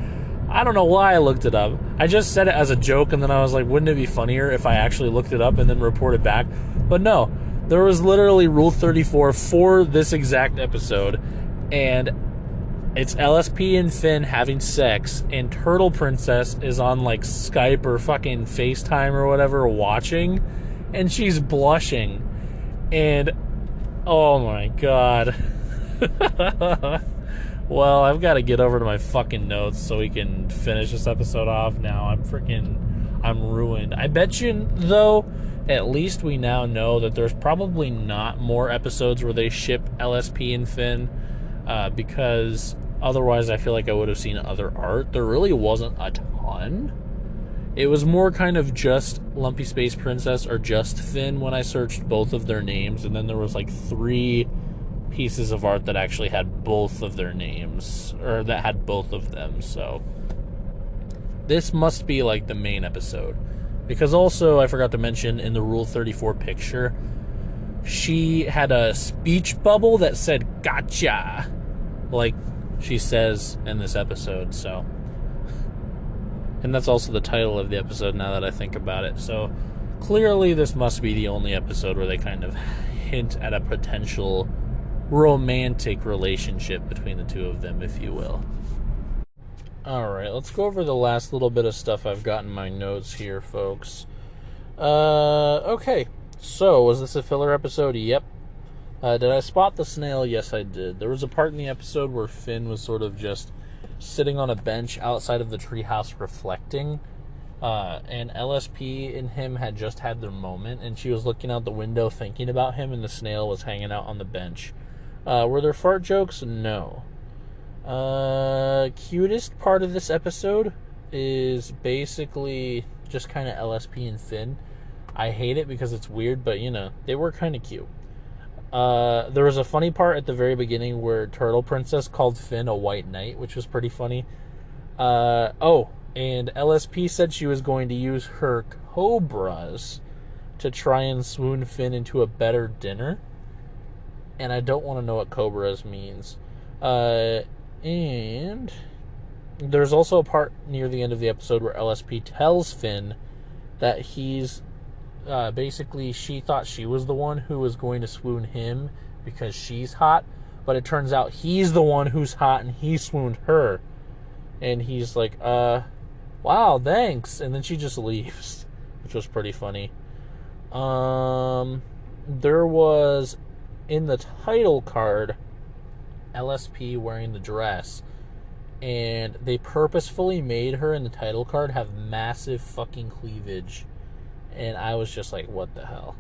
I don't know why I looked it up. I just said it as a joke, and then I was like, wouldn't it be funnier if I actually looked it up and then reported back? But no, there was literally Rule 34 for this exact episode, and it's LSP and Finn having sex, and Turtle Princess is on, like, Skype or fucking FaceTime or whatever watching, and she's blushing. And, oh my God. Well, I've got to get over to my fucking notes so we can finish this episode off now. I'm ruined. I bet you, though, at least we now know that there's probably not more episodes where they ship LSP and Finn, because otherwise I feel like I would have seen other art. There really wasn't a ton. It was more kind of just Lumpy Space Princess or just Finn when I searched both of their names, and then there was, like, 3 pieces of art that actually had both of their names, or that had both of them. So this must be, like, the main episode, because also I forgot to mention in the Rule 34 picture, she had a speech bubble that said "gotcha," like she says in this episode. So, and that's also the title of the episode now that I think about it. So clearly this must be the only episode where they kind of hint at a potential romantic relationship between the two of them, if you will. Alright, let's go over the last little bit of stuff I've got in my notes here, folks. Okay. So, was this a filler episode? Yep. Did I spot the snail? Yes, I did. There was a part in the episode where Finn was sort of just sitting on a bench outside of the treehouse reflecting. And LSP and him had just had their moment, and she was looking out the window thinking about him, and the snail was hanging out on the bench. Were there fart jokes? No. Cutest part of this episode is basically just kind of LSP and Finn. I hate it because it's weird, but, you know, they were kind of cute. There was a funny part at the very beginning where Turtle Princess called Finn a white knight, which was pretty funny. And LSP said she was going to use her cobras to try and swoon Finn into a better dinner. And I don't want to know what cobras means. And there's also a part near the end of the episode where LSP tells Finn that he's basically, she thought she was the one who was going to swoon him because she's hot, but it turns out he's the one who's hot and he swooned her. And he's like, wow, thanks. And then she just leaves, which was pretty funny. There was, in the title card, LSP wearing the dress, and they purposefully made her in the title card have massive fucking cleavage, and I was just like, what the hell?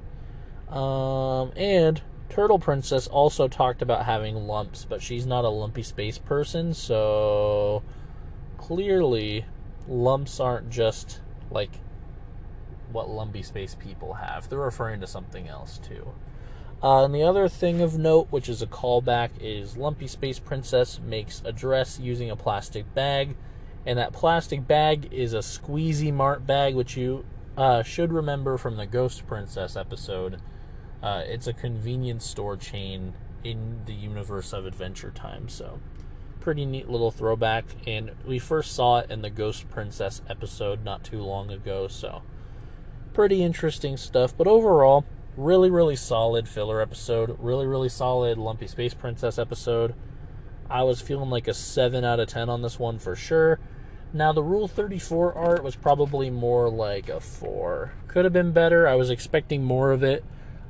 And Turtle Princess also talked about having lumps, but she's not a lumpy space person, so clearly lumps aren't just like what lumpy space people have. They're referring to something else too. And the other thing of note, which is a callback, is Lumpy Space Princess makes a dress using a plastic bag, and that plastic bag is a Squeezy Mart bag, which you should remember from the Ghost Princess episode. It's a convenience store chain in the universe of Adventure Time, so pretty neat little throwback, and we first saw it in the Ghost Princess episode not too long ago, so pretty interesting stuff. But overall, really, really solid filler episode. Really, really solid Lumpy Space Princess episode. I was feeling like a 7 out of 10 on this one for sure. Now, the Rule 34 art was probably more like a 4. Could have been better. I was expecting more of it.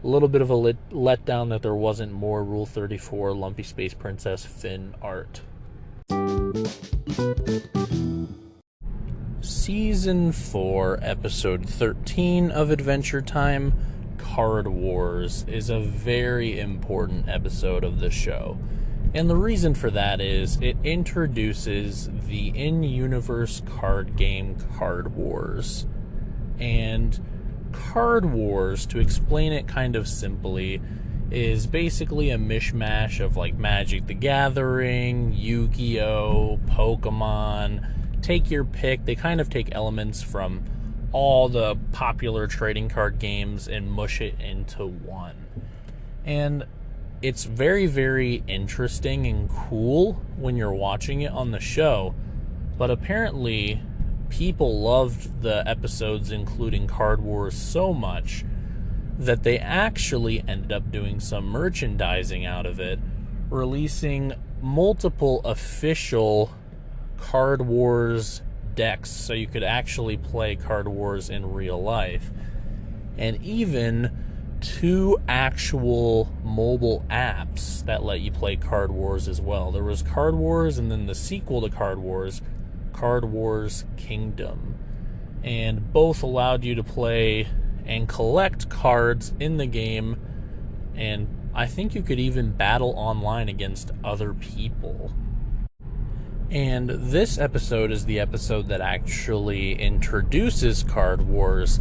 A little bit of a letdown that there wasn't more Rule 34 Lumpy Space Princess Finn art. Season 4, Episode 13 of Adventure Time, Card Wars, is a very important episode of the show. And the reason for that is it introduces the in-universe card game Card Wars. And Card Wars, to explain it kind of simply, is basically a mishmash of like Magic the Gathering, Yu-Gi-Oh!, Pokemon, take your pick. They kind of take elements from all the popular trading card games and mush it into one. And it's very, very interesting and cool when you're watching it on the show, but apparently people loved the episodes including Card Wars so much that they actually ended up doing some merchandising out of it, releasing multiple official Card Wars decks so you could actually play Card Wars in real life, and even 2 actual mobile apps that let you play Card Wars as well. There was Card Wars, and then the sequel to Card Wars Kingdom, and both allowed you to play and collect cards in the game, and I think you could even battle online against other people. And this episode is the episode that actually introduces Card Wars,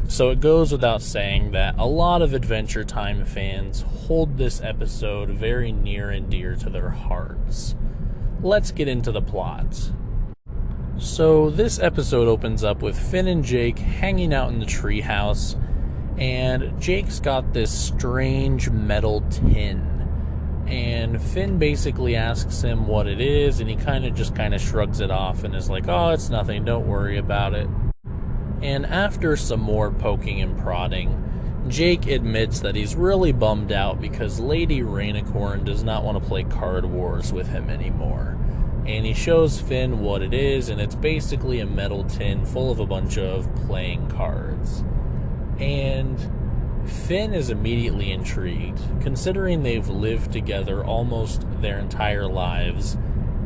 so it goes without saying that a lot of Adventure Time fans hold this episode very near and dear to their hearts. Let's get into the plot. So this episode opens up with Finn and Jake hanging out in the treehouse, And Jake's got this strange metal tin. And Finn basically asks him what it is, and he kind of shrugs it off and is like, oh, it's nothing, don't worry about it. And after some more poking and prodding, Jake admits that he's really bummed out because Lady Rainicorn does not want to play Card Wars with him anymore. And he shows Finn what it is, and it's basically a metal tin full of a bunch of playing cards. And Finn is immediately intrigued, considering they've lived together almost their entire lives,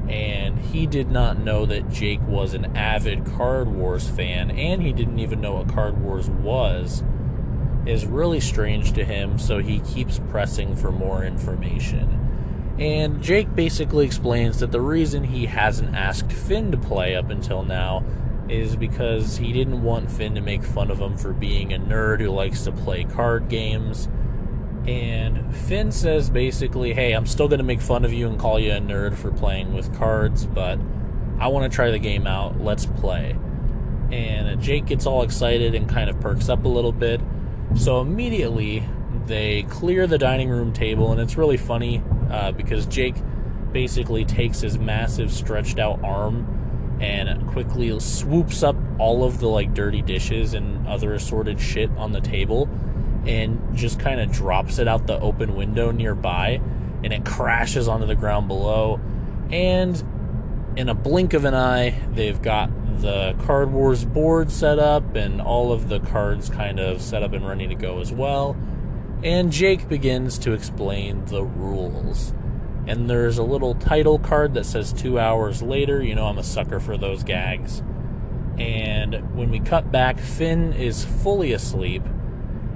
and he did not know that Jake was an avid Card Wars fan, and he didn't even know what Card Wars was, is really strange to him, so he keeps pressing for more information. And Jake basically explains that the reason he hasn't asked Finn to play up until now is because he didn't want Finn to make fun of him for being a nerd who likes to play card games. And Finn says basically, hey, I'm still going to make fun of you and call you a nerd for playing with cards, but I want to try the game out, let's play. And Jake gets all excited and kind of perks up a little bit. So immediately they clear the dining room table, and it's really funny because Jake basically takes his massive stretched out arm and quickly swoops up all of the dirty dishes and other assorted shit on the table and just kind of drops it out the open window nearby, and it crashes onto the ground below. And in a blink of an eye, they've got the Card Wars board set up and all of the cards kind of set up and ready to go as well. And Jake begins to explain the rules. And there's a little title card that says 2 hours later. You know I'm a sucker for those gags. And when we cut back, Finn is fully asleep.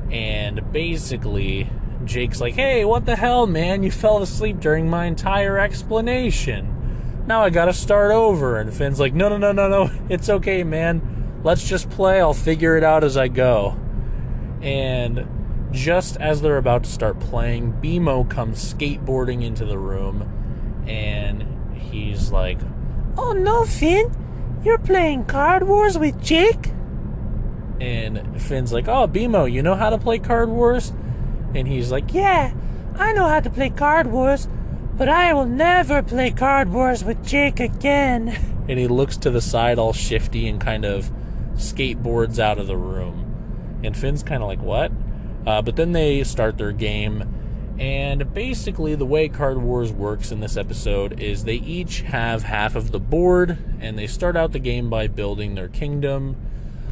And basically, Jake's like, hey, what the hell, man? You fell asleep during my entire explanation. Now I gotta start over. And Finn's like, no. It's okay, man. Let's just play. I'll figure it out as I go. And just as they're about to start playing, BMO comes skateboarding into the room, and he's like, oh no, Finn, you're playing Card Wars with Jake? And Finn's like, oh, BMO, you know how to play Card Wars? And he's like, yeah, I know how to play Card Wars, but I will never play Card Wars with Jake again. And he looks to the side all shifty and kind of skateboards out of the room. And Finn's kind of like, what? But then they start their game, and basically the way Card Wars works in this episode is they each have half of the board, and they start out the game by building their kingdom,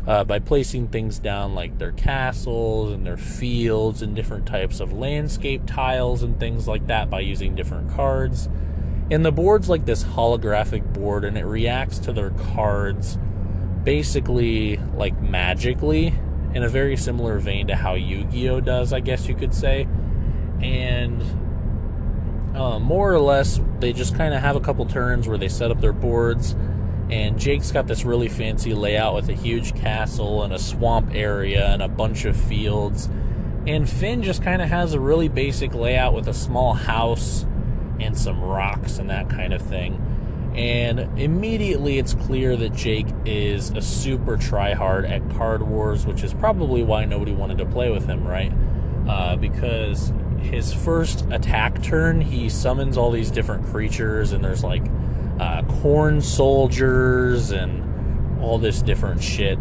by placing things down like their castles and their fields and different types of landscape tiles and things like that by using different cards. And the board's like this holographic board, and it reacts to their cards basically like magically, in a very similar vein to how Yu-Gi-Oh! Does, I guess you could say. And more or less, they just kind of have a couple turns where they set up their boards, and Jake's got this really fancy layout with a huge castle and a swamp area and a bunch of fields. And Finn just kind of has a really basic layout with a small house and some rocks and that kind of thing. And immediately it's clear that Jake is a super tryhard at Card Wars, which is probably why nobody wanted to play with him, right? Because his first attack turn, he summons all these different creatures, and there's like corn soldiers and all this different shit.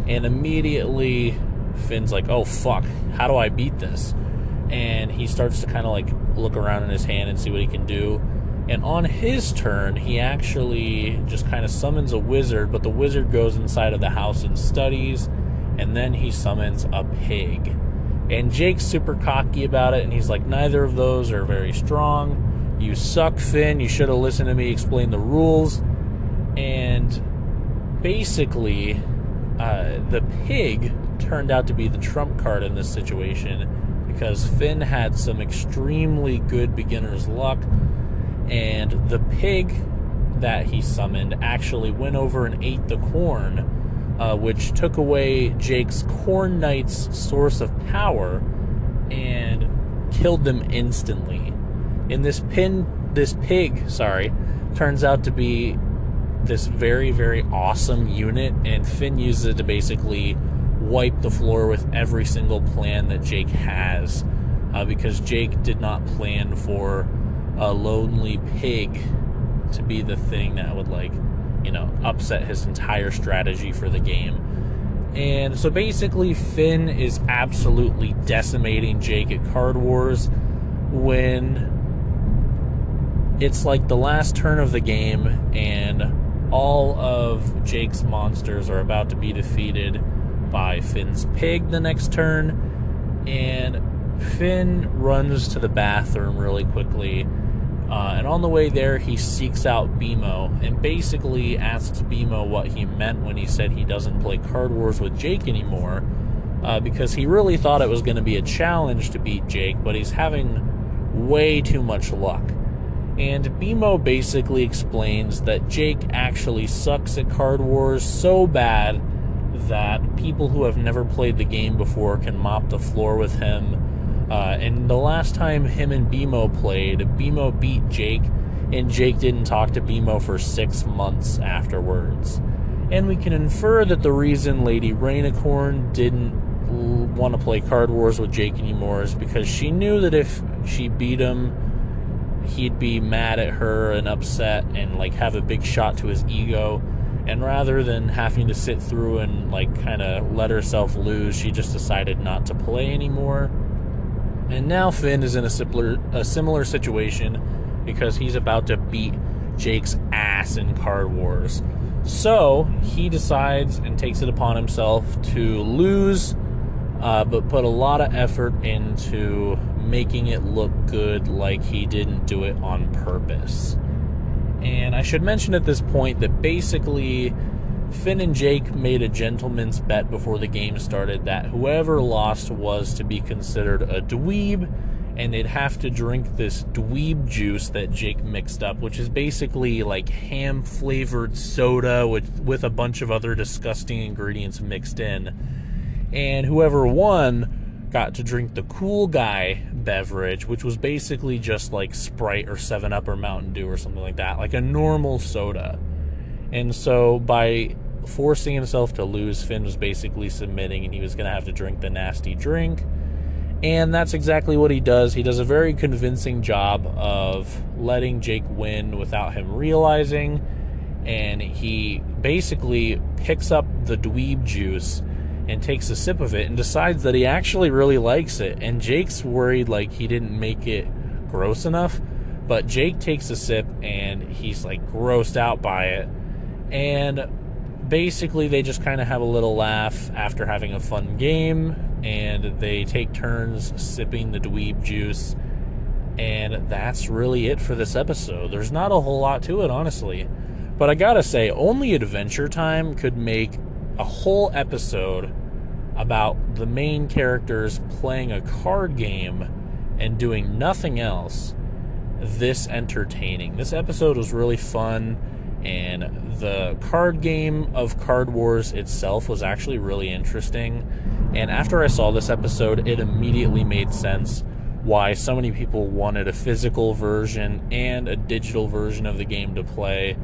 And immediately Finn's like, oh fuck, how do I beat this? And he starts to kind of like look around in his hand and see what he can do. And on his turn, he actually just kind of summons a wizard, but the wizard goes inside of the house and studies, and then he summons a pig. And Jake's super cocky about it, and he's like, neither of those are very strong. You suck, Finn. You should have listened to me explain the rules. And basically, the pig turned out to be the trump card in this situation because Finn had some extremely good beginner's luck. And the pig that he summoned actually went over and ate the corn, which took away Jake's Corn Knight's source of power and killed them instantly. And this pig turns out to be this very, very awesome unit, and Finn uses it to basically wipe the floor with every single plan that Jake has, because Jake did not plan for a lonely pig to be the thing that would, like, upset his entire strategy for the game. And so basically Finn is absolutely decimating Jake at Card Wars when it's like the last turn of the game and all of Jake's monsters are about to be defeated by Finn's pig the next turn, and Finn runs to the bathroom really quickly, and on the way there he seeks out BMO and basically asks BMO what he meant when he said he doesn't play Card Wars with Jake anymore, because he really thought it was going to be a challenge to beat Jake, but he's having way too much luck. And BMO basically explains that Jake actually sucks at Card Wars so bad that people who have never played the game before can mop the floor with him. And the last time him and BMO played, BMO beat Jake, and Jake didn't talk to BMO for 6 months afterwards. And we can infer that the reason Lady Rainicorn didn't want to play Card Wars with Jake anymore is because she knew that if she beat him, he'd be mad at her and upset and, like, have a big shot to his ego. And rather than having to sit through and, like, kind of let herself lose, she just decided not to play anymore. And now Finn is in a similar situation because he's about to beat Jake's ass in Card Wars. So he decides and takes it upon himself to lose, but put a lot of effort into making it look good, like he didn't do it on purpose. And I should mention at this point that basically Finn and Jake made a gentleman's bet before the game started that whoever lost was to be considered a dweeb, and they'd have to drink this dweeb juice that Jake mixed up, which is basically like ham-flavored soda with a bunch of other disgusting ingredients mixed in. And whoever won got to drink the cool guy beverage, which was basically just like Sprite or 7-Up or Mountain Dew or something like that, like a normal soda. And so by forcing himself to lose, Finn was basically submitting, and he was going to have to drink the nasty drink. And that's exactly what he does. He does a very convincing job of letting Jake win without him realizing. And he basically picks up the dweeb juice and takes a sip of it and decides that he actually really likes it. And Jake's worried like he didn't make it gross enough. But Jake takes a sip and he's like grossed out by it. And basically they just kind of have a little laugh after having a fun game, and they take turns sipping the dweeb juice, and that's really it for this episode. There's not a whole lot to it, honestly, but I gotta say, only Adventure Time could make a whole episode about the main characters playing a card game and doing nothing else this entertaining. This episode was really fun, and the card game of Card Wars itself was actually really interesting. And after I saw this episode, it immediately made sense why so many people wanted a physical version and a digital version of the game to play,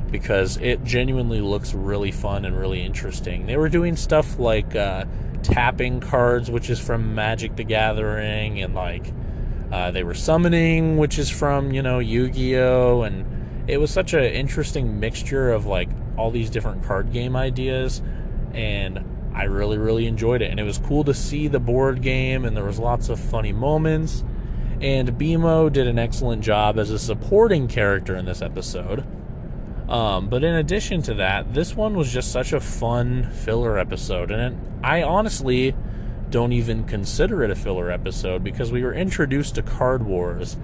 because it genuinely looks really fun and really interesting. They were doing stuff like tapping cards, which is from Magic the Gathering, and like they were summoning, which is from, Yu-Gi-Oh! And it was such an interesting mixture of like all these different card game ideas, and I really, really enjoyed it. And it was cool to see the board game, and there was lots of funny moments. And BMO did an excellent job as a supporting character in this episode. But in addition to that, this one was just such a fun filler episode. And I honestly don't even consider it a filler episode, because we were introduced to Card Wars,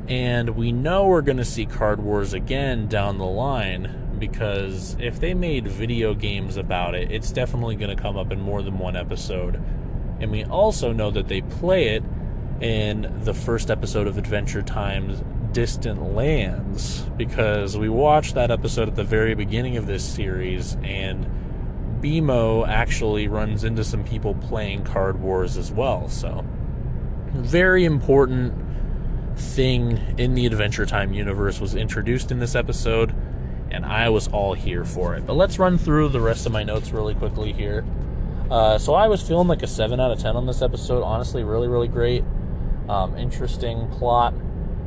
and we know we're going to see Card Wars again down the line, because if they made video games about it, it's definitely going to come up in more than one episode. And we also know that they play it in the first episode of Adventure Time's Distant Lands, because we watched that episode at the very beginning of this series, and BMO actually runs into some people playing Card Wars as well. So, very important thing in the Adventure Time universe was introduced in this episode, and I was all here for it. But let's run through the rest of my notes really quickly here. So I was feeling like a 7 out of 10 on this episode. Honestly, really, really great. Interesting plot.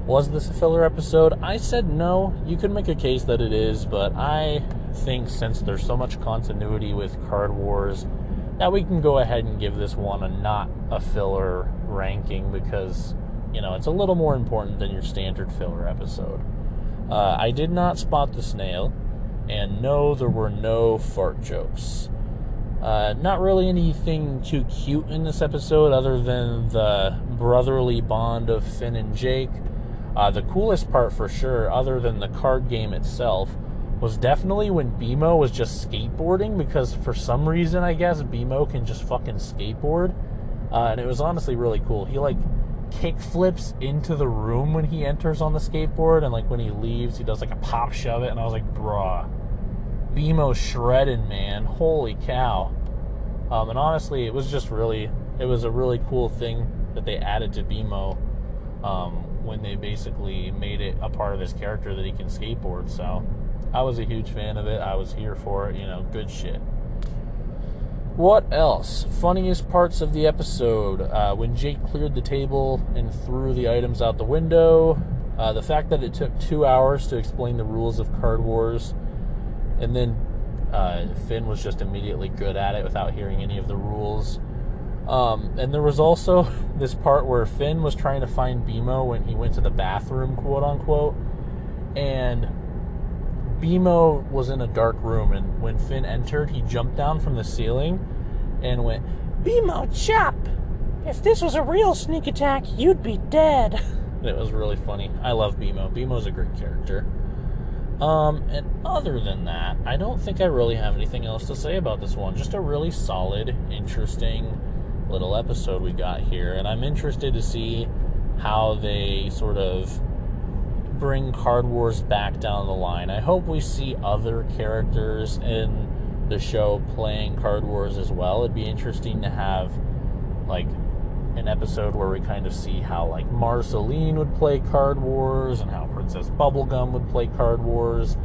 Was this a filler episode? I said no. You could make a case that it is, but I think since there's so much continuity with Card Wars, that we can go ahead and give this one a not a filler ranking because, it's a little more important than your standard filler episode. I did not spot the snail, and no, there were no fart jokes. Not really anything too cute in this episode other than the brotherly bond of Finn and Jake. The coolest part for sure, other than the card game itself, was definitely when BMO was just skateboarding, because for some reason, I guess, BMO can just fucking skateboard. And it was honestly really cool. He, kick flips into the room when he enters on the skateboard, and, when he leaves, he does, a pop shove it, and I was like, bruh. BMO shredded, man. Holy cow. And honestly, it was a really cool thing that they added to BMO, when they basically made it a part of his character that he can skateboard. So I was a huge fan of it. I was here for it. Good shit. What else? Funniest parts of the episode. When Jake cleared the table and threw the items out the window. The fact that it took 2 hours to explain the rules of Card Wars. And then Finn was just immediately good at it without hearing any of the rules. And there was also this part where Finn was trying to find BMO when he went to the bathroom, quote unquote. And BMO was in a dark room, and when Finn entered, he jumped down from the ceiling and went, "BMO chop! If this was a real sneak attack, you'd be dead." And it was really funny. I love BMO. BMO's a great character. And other than that, I don't think I really have anything else to say about this one. Just a really solid, interesting little episode we got here. And I'm interested to see how they sort of bring Card Wars back down the line. I hope we see other characters in the show playing Card Wars as well. It'd be interesting to have, an episode where we kind of see how, Marceline would play Card Wars and how Princess Bubblegum would play Card Wars,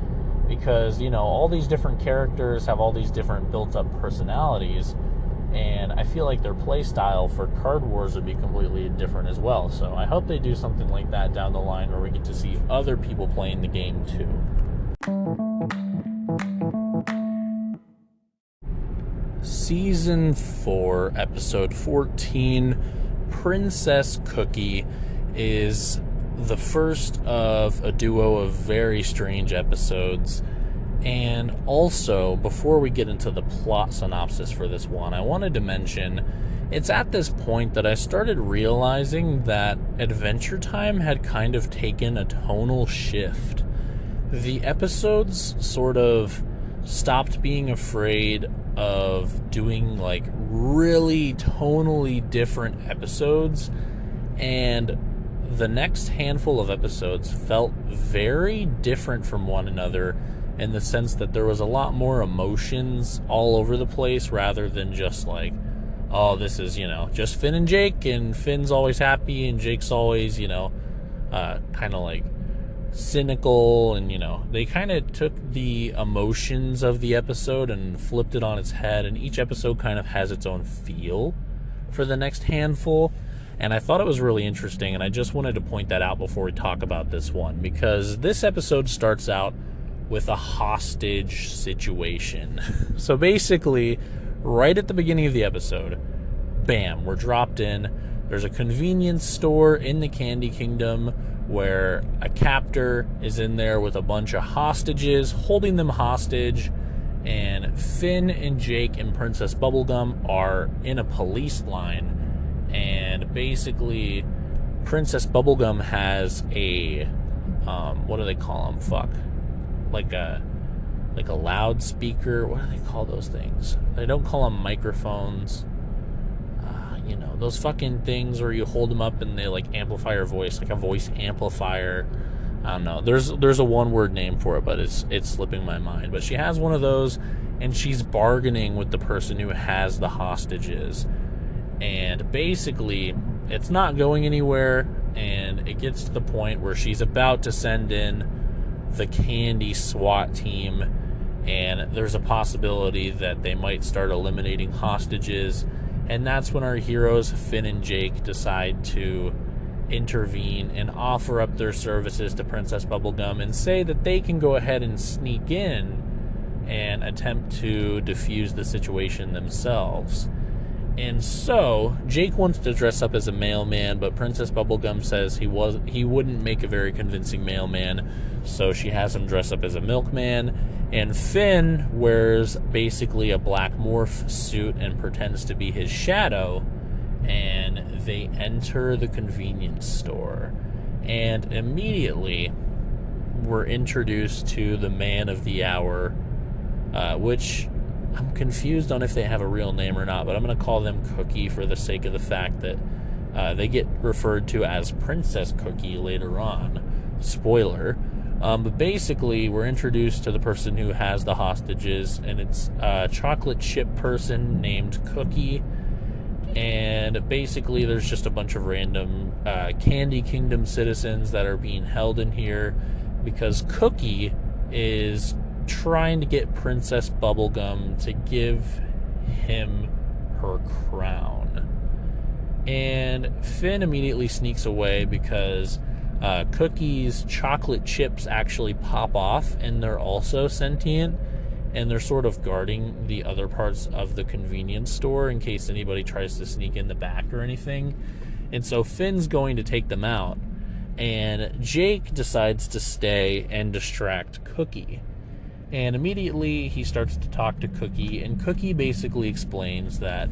because, all these different characters have all these different built-up personalities, and I feel like their play style for Card Wars would be completely different as well. So I hope they do something like that down the line where we get to see other people playing the game too. Season 4, Episode 14, Princess Cookie, is the first of a duo of very strange episodes. And also, before we get into the plot synopsis for this one, I wanted to mention, it's at this point that I started realizing that Adventure Time had kind of taken a tonal shift. The episodes sort of stopped being afraid of doing really tonally different episodes, and the next handful of episodes felt very different from one another, in the sense that there was a lot more emotions all over the place rather than just this is, just Finn and Jake, and Finn's always happy and Jake's always, kind of cynical, and, they kind of took the emotions of the episode and flipped it on its head, and each episode kind of has its own feel for the next handful. And I thought it was really interesting, and I just wanted to point that out before we talk about this one, because this episode starts out with a hostage situation. So basically, right at the beginning of the episode, bam, we're dropped in. There's a convenience store in the Candy Kingdom where a captor is in there with a bunch of hostages, holding them hostage, and Finn and Jake and Princess Bubblegum are in a police line, and basically Princess Bubblegum has a, what do they call them? Like a loudspeaker. What do they call those things? They don't call them microphones. Those fucking things where you hold them up and they amplify your voice, like a voice amplifier. I don't know. There's a one-word name for it, but it's slipping my mind. But she has one of those, and she's bargaining with the person who has the hostages. And basically, it's not going anywhere, and it gets to the point where she's about to send in the candy SWAT team, and there's a possibility that they might start eliminating hostages, and that's when our heroes, Finn and Jake, decide to intervene and offer up their services to Princess Bubblegum and say that they can go ahead and sneak in and attempt to defuse the situation themselves. And so Jake wants to dress up as a mailman, but Princess Bubblegum says he wouldn't make a very convincing mailman, so she has him dress up as a milkman. And Finn wears basically a black morph suit and pretends to be his shadow, and they enter the convenience store. And immediately we're introduced to the man of the hour, which I'm confused on if they have a real name or not, but I'm going to call them Cookie for the sake of the fact that they get referred to as Princess Cookie later on. Spoiler. But basically, we're introduced to the person who has the hostages, and it's a chocolate chip person named Cookie. And basically, there's just a bunch of random Candy Kingdom citizens that are being held in here because Cookie is trying to get Princess Bubblegum to give him her crown. And Finn immediately sneaks away because Cookie's chocolate chips actually pop off, and they're also sentient, and they're sort of guarding the other parts of the convenience store in case anybody tries to sneak in the back or anything. And so Finn's going to take them out, and Jake decides to stay and distract Cookie. And immediately he starts to talk to Cookie, and Cookie basically explains that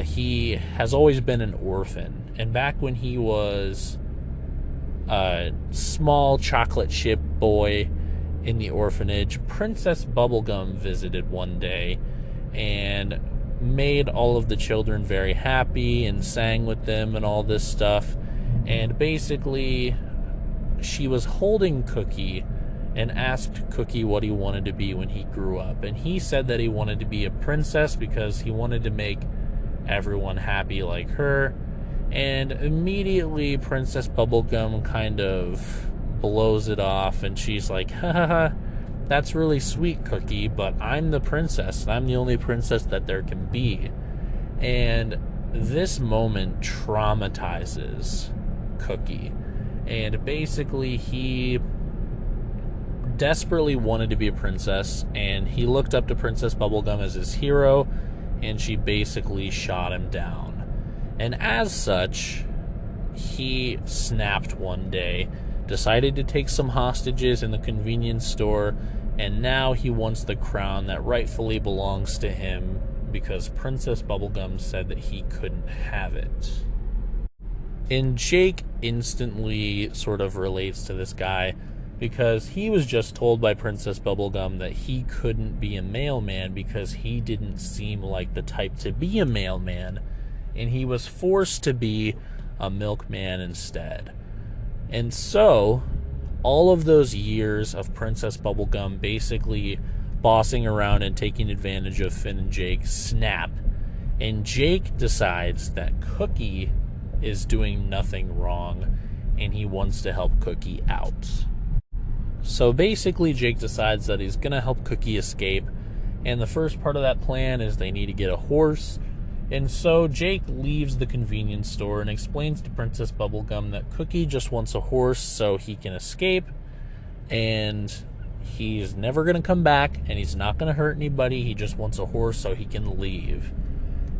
he has always been an orphan, and back when he was a small chocolate chip boy in the orphanage, Princess Bubblegum visited one day and made all of the children very happy and sang with them and all this stuff. And basically, she was holding Cookie and asked Cookie what he wanted to be when he grew up. And he said that he wanted to be a princess because he wanted to make everyone happy like her. And immediately Princess Bubblegum kind of blows it off, and she's like, ha ha ha, that's really sweet, Cookie, but I'm the princess, and I'm the only princess that there can be. And this moment traumatizes Cookie. And basically he desperately wanted to be a princess, and he looked up to Princess Bubblegum as his hero, and she basically shot him down. And as such, he snapped one day, decided to take some hostages in the convenience store, and now he wants the crown that rightfully belongs to him because Princess Bubblegum said that he couldn't have it. And Jake instantly sort of relates to this guy because he was just told by Princess Bubblegum that he couldn't be a mailman because he didn't seem like the type to be a mailman, and he was forced to be a milkman instead. And so, all of those years of Princess Bubblegum basically bossing around and taking advantage of Finn and Jake snap, and Jake decides that Cookie is doing nothing wrong, and he wants to help Cookie out. So basically, Jake decides that he's going to help Cookie escape, and the first part of that plan is they need to get a horse. And so Jake leaves the convenience store and explains to Princess Bubblegum that Cookie just wants a horse so he can escape, and he's never going to come back, and he's not going to hurt anybody. He just wants a horse so he can leave.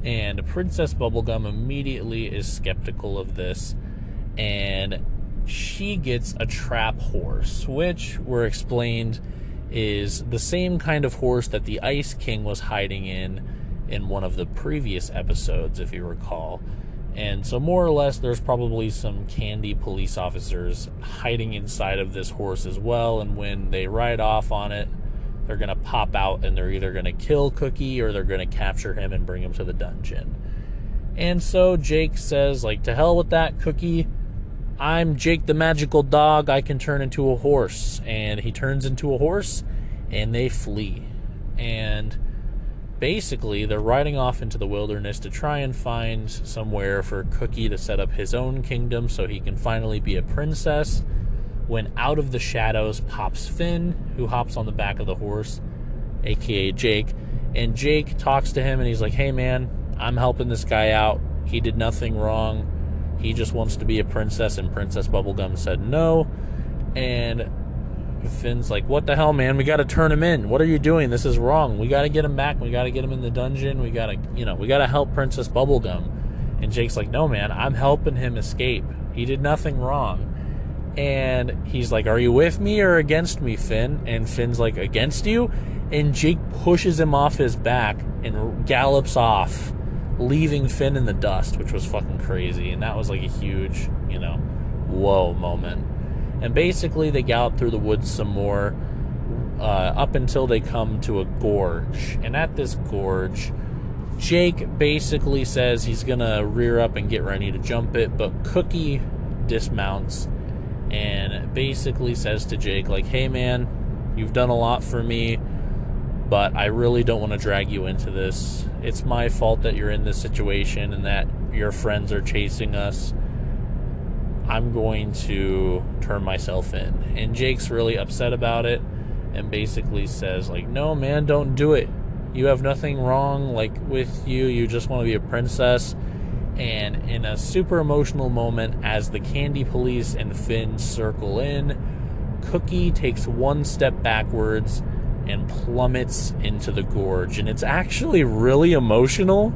And Princess Bubblegum immediately is skeptical of this, and she gets a trap horse, which we're explained is the same kind of horse that the Ice King was hiding in one of the previous episodes, if you recall. And so more or less there's probably some candy police officers hiding inside of this horse as well, and when they ride off on it, they're going to pop out and they're either going to kill Cookie or they're going to capture him and bring him to the dungeon. And so Jake says, like, to hell with that, Cookie. I'm Jake the magical dog. I can turn into a horse. And he turns into a horse and they flee. And basically, they're riding off into the wilderness to try and find somewhere for Cookie to set up his own kingdom so he can finally be a princess, when out of the shadows pops Finn, who hops on the back of the horse, aka Jake. And Jake talks to him and he's like, hey man, I'm helping this guy out. He did nothing wrong. He just wants to be a princess. And Princess Bubblegum said no. And Finn's like, what the hell, man? We got to turn him in. What are you doing? This is wrong. We got to get him back. We got to get him in the dungeon. We got to help Princess Bubblegum. And Jake's like, no, man, I'm helping him escape. He did nothing wrong. And he's like, are you with me or against me, Finn? And Finn's like, against you? And Jake pushes him off his back and gallops off, leaving Finn in the dust, which was fucking crazy. And that was like a huge, whoa moment. And basically they gallop through the woods some more up until they come to a gorge. And at this gorge, Jake basically says he's going to rear up and get ready to jump it, but Cookie dismounts and basically says to Jake, like, hey man, you've done a lot for me, but I really don't want to drag you into this. It's my fault that you're in this situation and that your friends are chasing us. I'm going to turn myself in. And Jake's really upset about it and basically says, like, no man, don't do it. You have nothing wrong, like, with you. You just want to be a princess. And in a super emotional moment, as the Candy Police and Finn circle in, Cookie takes one step backwards and plummets into the gorge. And it's actually really emotional.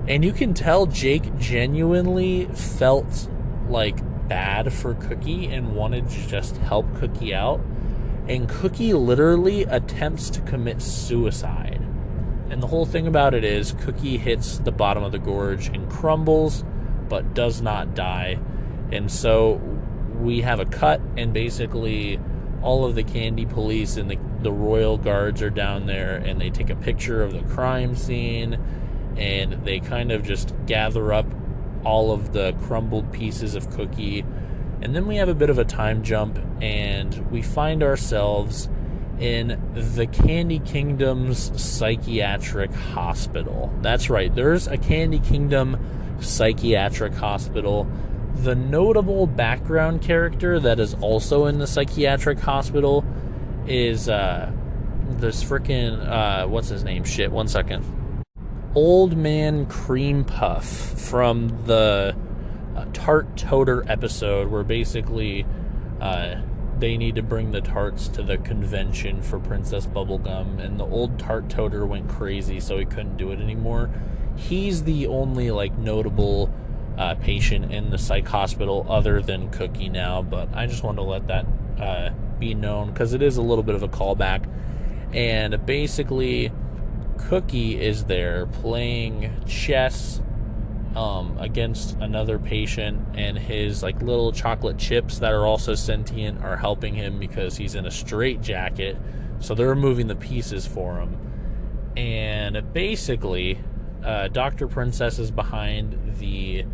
And you can tell Jake genuinely felt, like, bad for Cookie and wanted to just help Cookie out. And Cookie literally attempts to commit suicide. And the whole thing about it is Cookie hits the bottom of the gorge and crumbles, but does not die. And so we have a cut, and basically all of the Candy Police and the Royal Guards are down there, and they take a picture of the crime scene, and they kind of just gather up all of the crumbled pieces of Cookie. And then we have a bit of a time jump, and we find ourselves in the Candy Kingdom's psychiatric hospital. That's right, there's a Candy Kingdom psychiatric hospital. The notable background character that is also in the psychiatric hospital is this freaking what's his name? Shit, 1 second. Old Man Cream Puff from the Tart Toter episode, where basically they need to bring the tarts to the convention for Princess Bubblegum, and the old Tart Toter went crazy, so he couldn't do it anymore. He's the only, like, notable patient in the psych hospital other than Cookie now, but I just wanted to let that be known, because it is a little bit of a callback. And basically Cookie is there playing chess against another patient, and his, like, little chocolate chips that are also sentient are helping him because he's in a straitjacket, so they're moving the pieces for him. And basically Dr. Princess is behind the,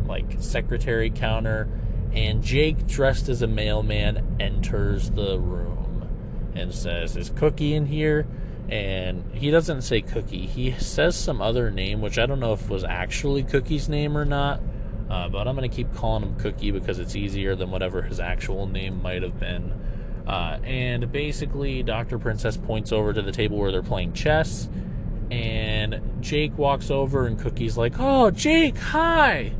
like, secretary counter, and Jake, dressed as a mailman, enters the room and says, is Cookie in here? And he doesn't say Cookie. He says some other name, which I don't know if was actually Cookie's name or not. But I'm going to keep calling him Cookie because it's easier than whatever his actual name might have been. And basically, Dr. Princess points over to the table where they're playing chess. And Jake walks over, and Cookie's like, oh, Jake, hi!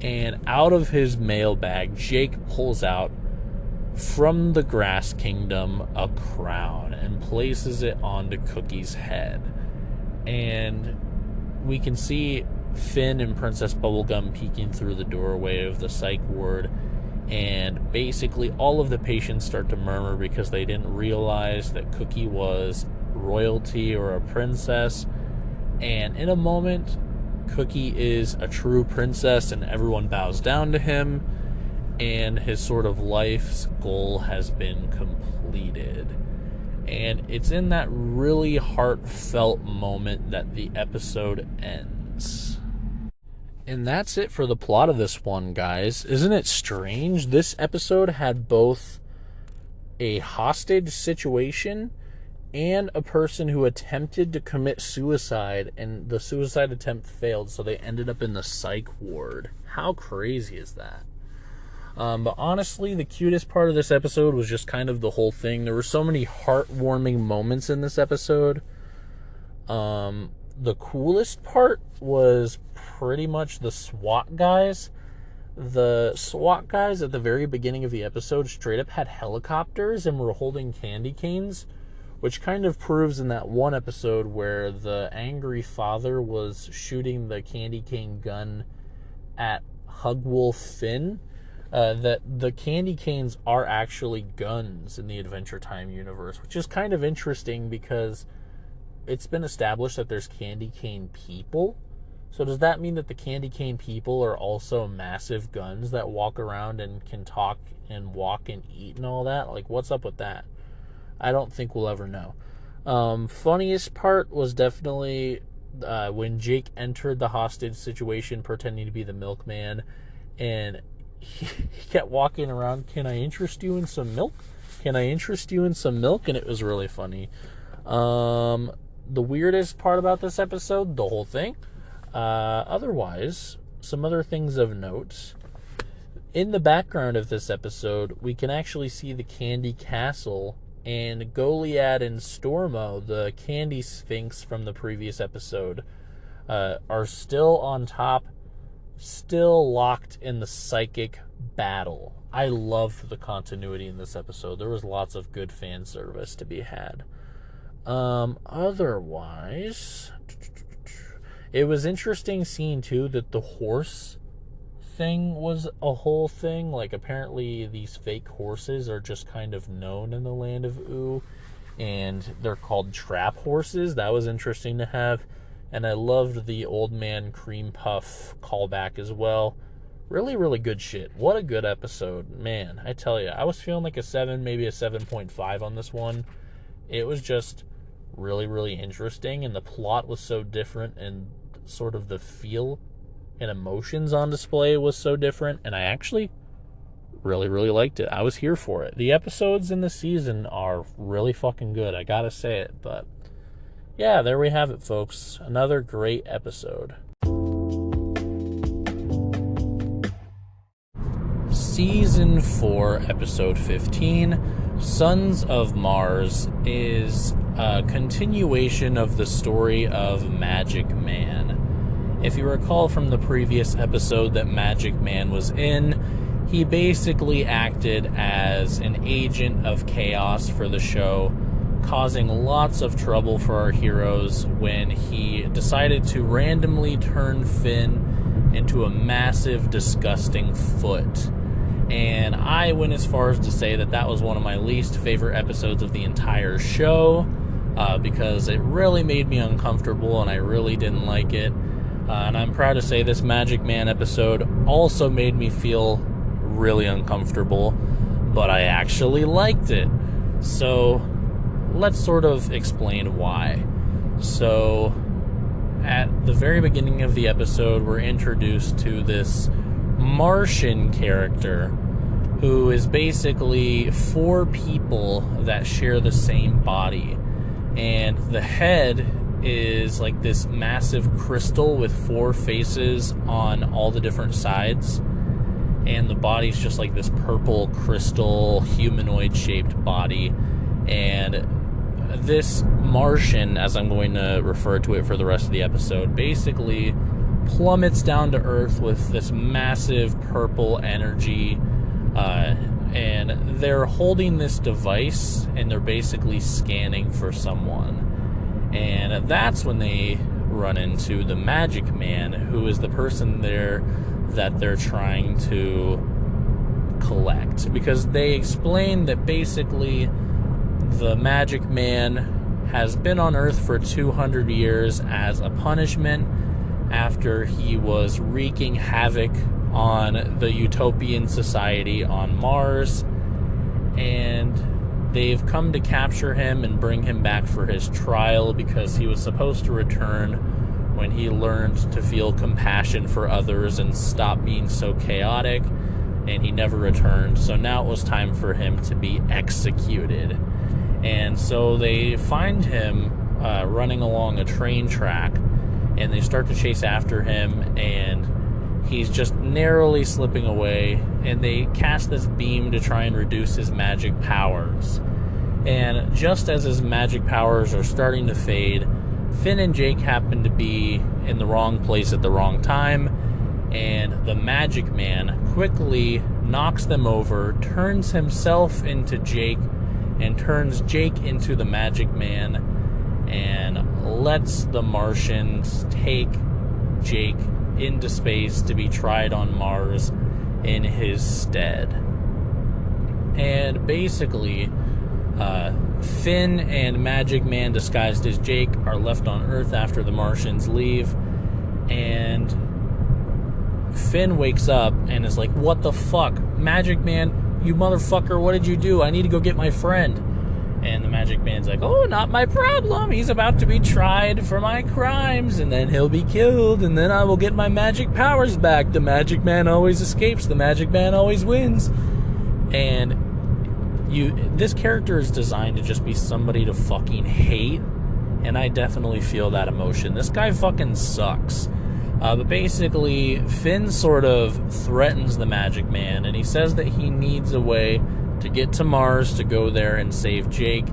And out of his mailbag, Jake pulls out, from the Grass Kingdom, a crown and places it onto Cookie's head. And we can see Finn and Princess Bubblegum peeking through the doorway of the psych ward, and basically all of the patients start to murmur because they didn't realize that Cookie was royalty or a princess. And in a moment, Cookie is a true princess and everyone bows down to him, and his sort of life's goal has been completed. And it's in that really heartfelt moment that the episode ends. And that's it for the plot of this one, guys. Isn't it strange? This episode had both a hostage situation and a person who attempted to commit suicide, and the suicide attempt failed, so they ended up in the psych ward. How crazy is that? But honestly, the cutest part of this episode was just kind of the whole thing. There were so many heartwarming moments in this episode. The coolest part was pretty much the SWAT guys. The SWAT guys at the very beginning of the episode straight up had helicopters and were holding candy canes, which kind of proves in that one episode where the angry father was shooting the candy cane gun at Hugwolf Finn, that the candy canes are actually guns in the Adventure Time universe, which is kind of interesting because it's been established that there's candy cane people. So does that mean that the candy cane people are also massive guns that walk around and can talk and walk and eat and all that? Like, what's up with that? I don't think we'll ever know. Funniest part was definitely when Jake entered the hostage situation pretending to be the milkman, and he kept walking around, "Can I interest you in some milk? Can I interest you in some milk?" And it was really funny. The weirdest part about this episode, the whole thing. Otherwise, some other things of note. In the background of this episode, we can actually see the Candy Castle, and Goliad and Stormo, the Candy Sphinx from the previous episode, are still on top, still locked in the psychic battle. I loved the continuity in this episode. There was lots of good fan service to be had. Otherwise, it was interesting seeing too that the horse thing was a whole thing. Like, apparently these fake horses are just kind of known in the land of Ooh, and they're called trap horses. That was interesting to have. And I loved the old man cream puff callback as well. Really, really good shit. What a good episode. Man, I tell you, I was feeling like a 7, maybe a 7.5 on this one. It was just really, really interesting, and the plot was so different, and sort of the feel and emotions on display was so different, and I actually really, really liked it. I was here for it. The episodes in the season are really fucking good, I gotta say it. But yeah, there we have it, folks. Another great episode. Season 4, Episode 15, Sons of Mars, is a continuation of the story of Magic Man. If you recall from the previous episode that Magic Man was in, he basically acted as an agent of chaos for the show, causing lots of trouble for our heroes when he decided to randomly turn Finn into a massive, disgusting foot. And I went as far as to say that that was one of my least favorite episodes of the entire show, because it really made me uncomfortable and I really didn't like it. And I'm proud to say this Magic Man episode also made me feel really uncomfortable, but I actually liked it. So let's sort of explain why. So at the very beginning of the episode, we're introduced to this Martian character who is basically 4 people that share the same body, and the head is like this massive crystal with 4 faces on all the different sides, and the body's just like this purple crystal humanoid shaped body. And this Martian, as I'm going to refer to it for the rest of the episode, basically plummets down to Earth with this massive purple energy, and they're holding this device and they're basically scanning for someone. And that's when they run into the Magic Man, who is the person there that they're trying to collect, because they explain that basically the Magic Man has been on Earth for 200 years as a punishment after he was wreaking havoc on the utopian society on Mars, and they've come to capture him and bring him back for his trial because he was supposed to return when he learned to feel compassion for others and stop being so chaotic, and he never returned. So now it was time for him to be executed. And so they find him running along a train track, and they start to chase after him, and he's just narrowly slipping away, and they cast this beam to try and reduce his magic powers. And just as his magic powers are starting to fade, Finn and Jake happen to be in the wrong place at the wrong time, and the Magic Man quickly knocks them over, turns himself into Jake, and turns Jake into the Magic Man, and lets the Martians take Jake into space to be tried on Mars in his stead. And basically, Finn and Magic Man disguised as Jake are left on Earth after the Martians leave, and Finn wakes up and is like, what the fuck? Magic Man, you motherfucker, what did you do? I need to go get my friend. And the Magic Man's like, oh, not my problem. He's about to be tried for my crimes, and then he'll be killed, and then I will get my magic powers back. The Magic Man always escapes. The Magic Man always wins. And this character is designed to just be somebody to fucking hate, and I definitely feel that emotion. This guy fucking sucks. But basically, Finn sort of threatens the Magic Man, and he says that he needs a way to get to Mars to go there and save Jake.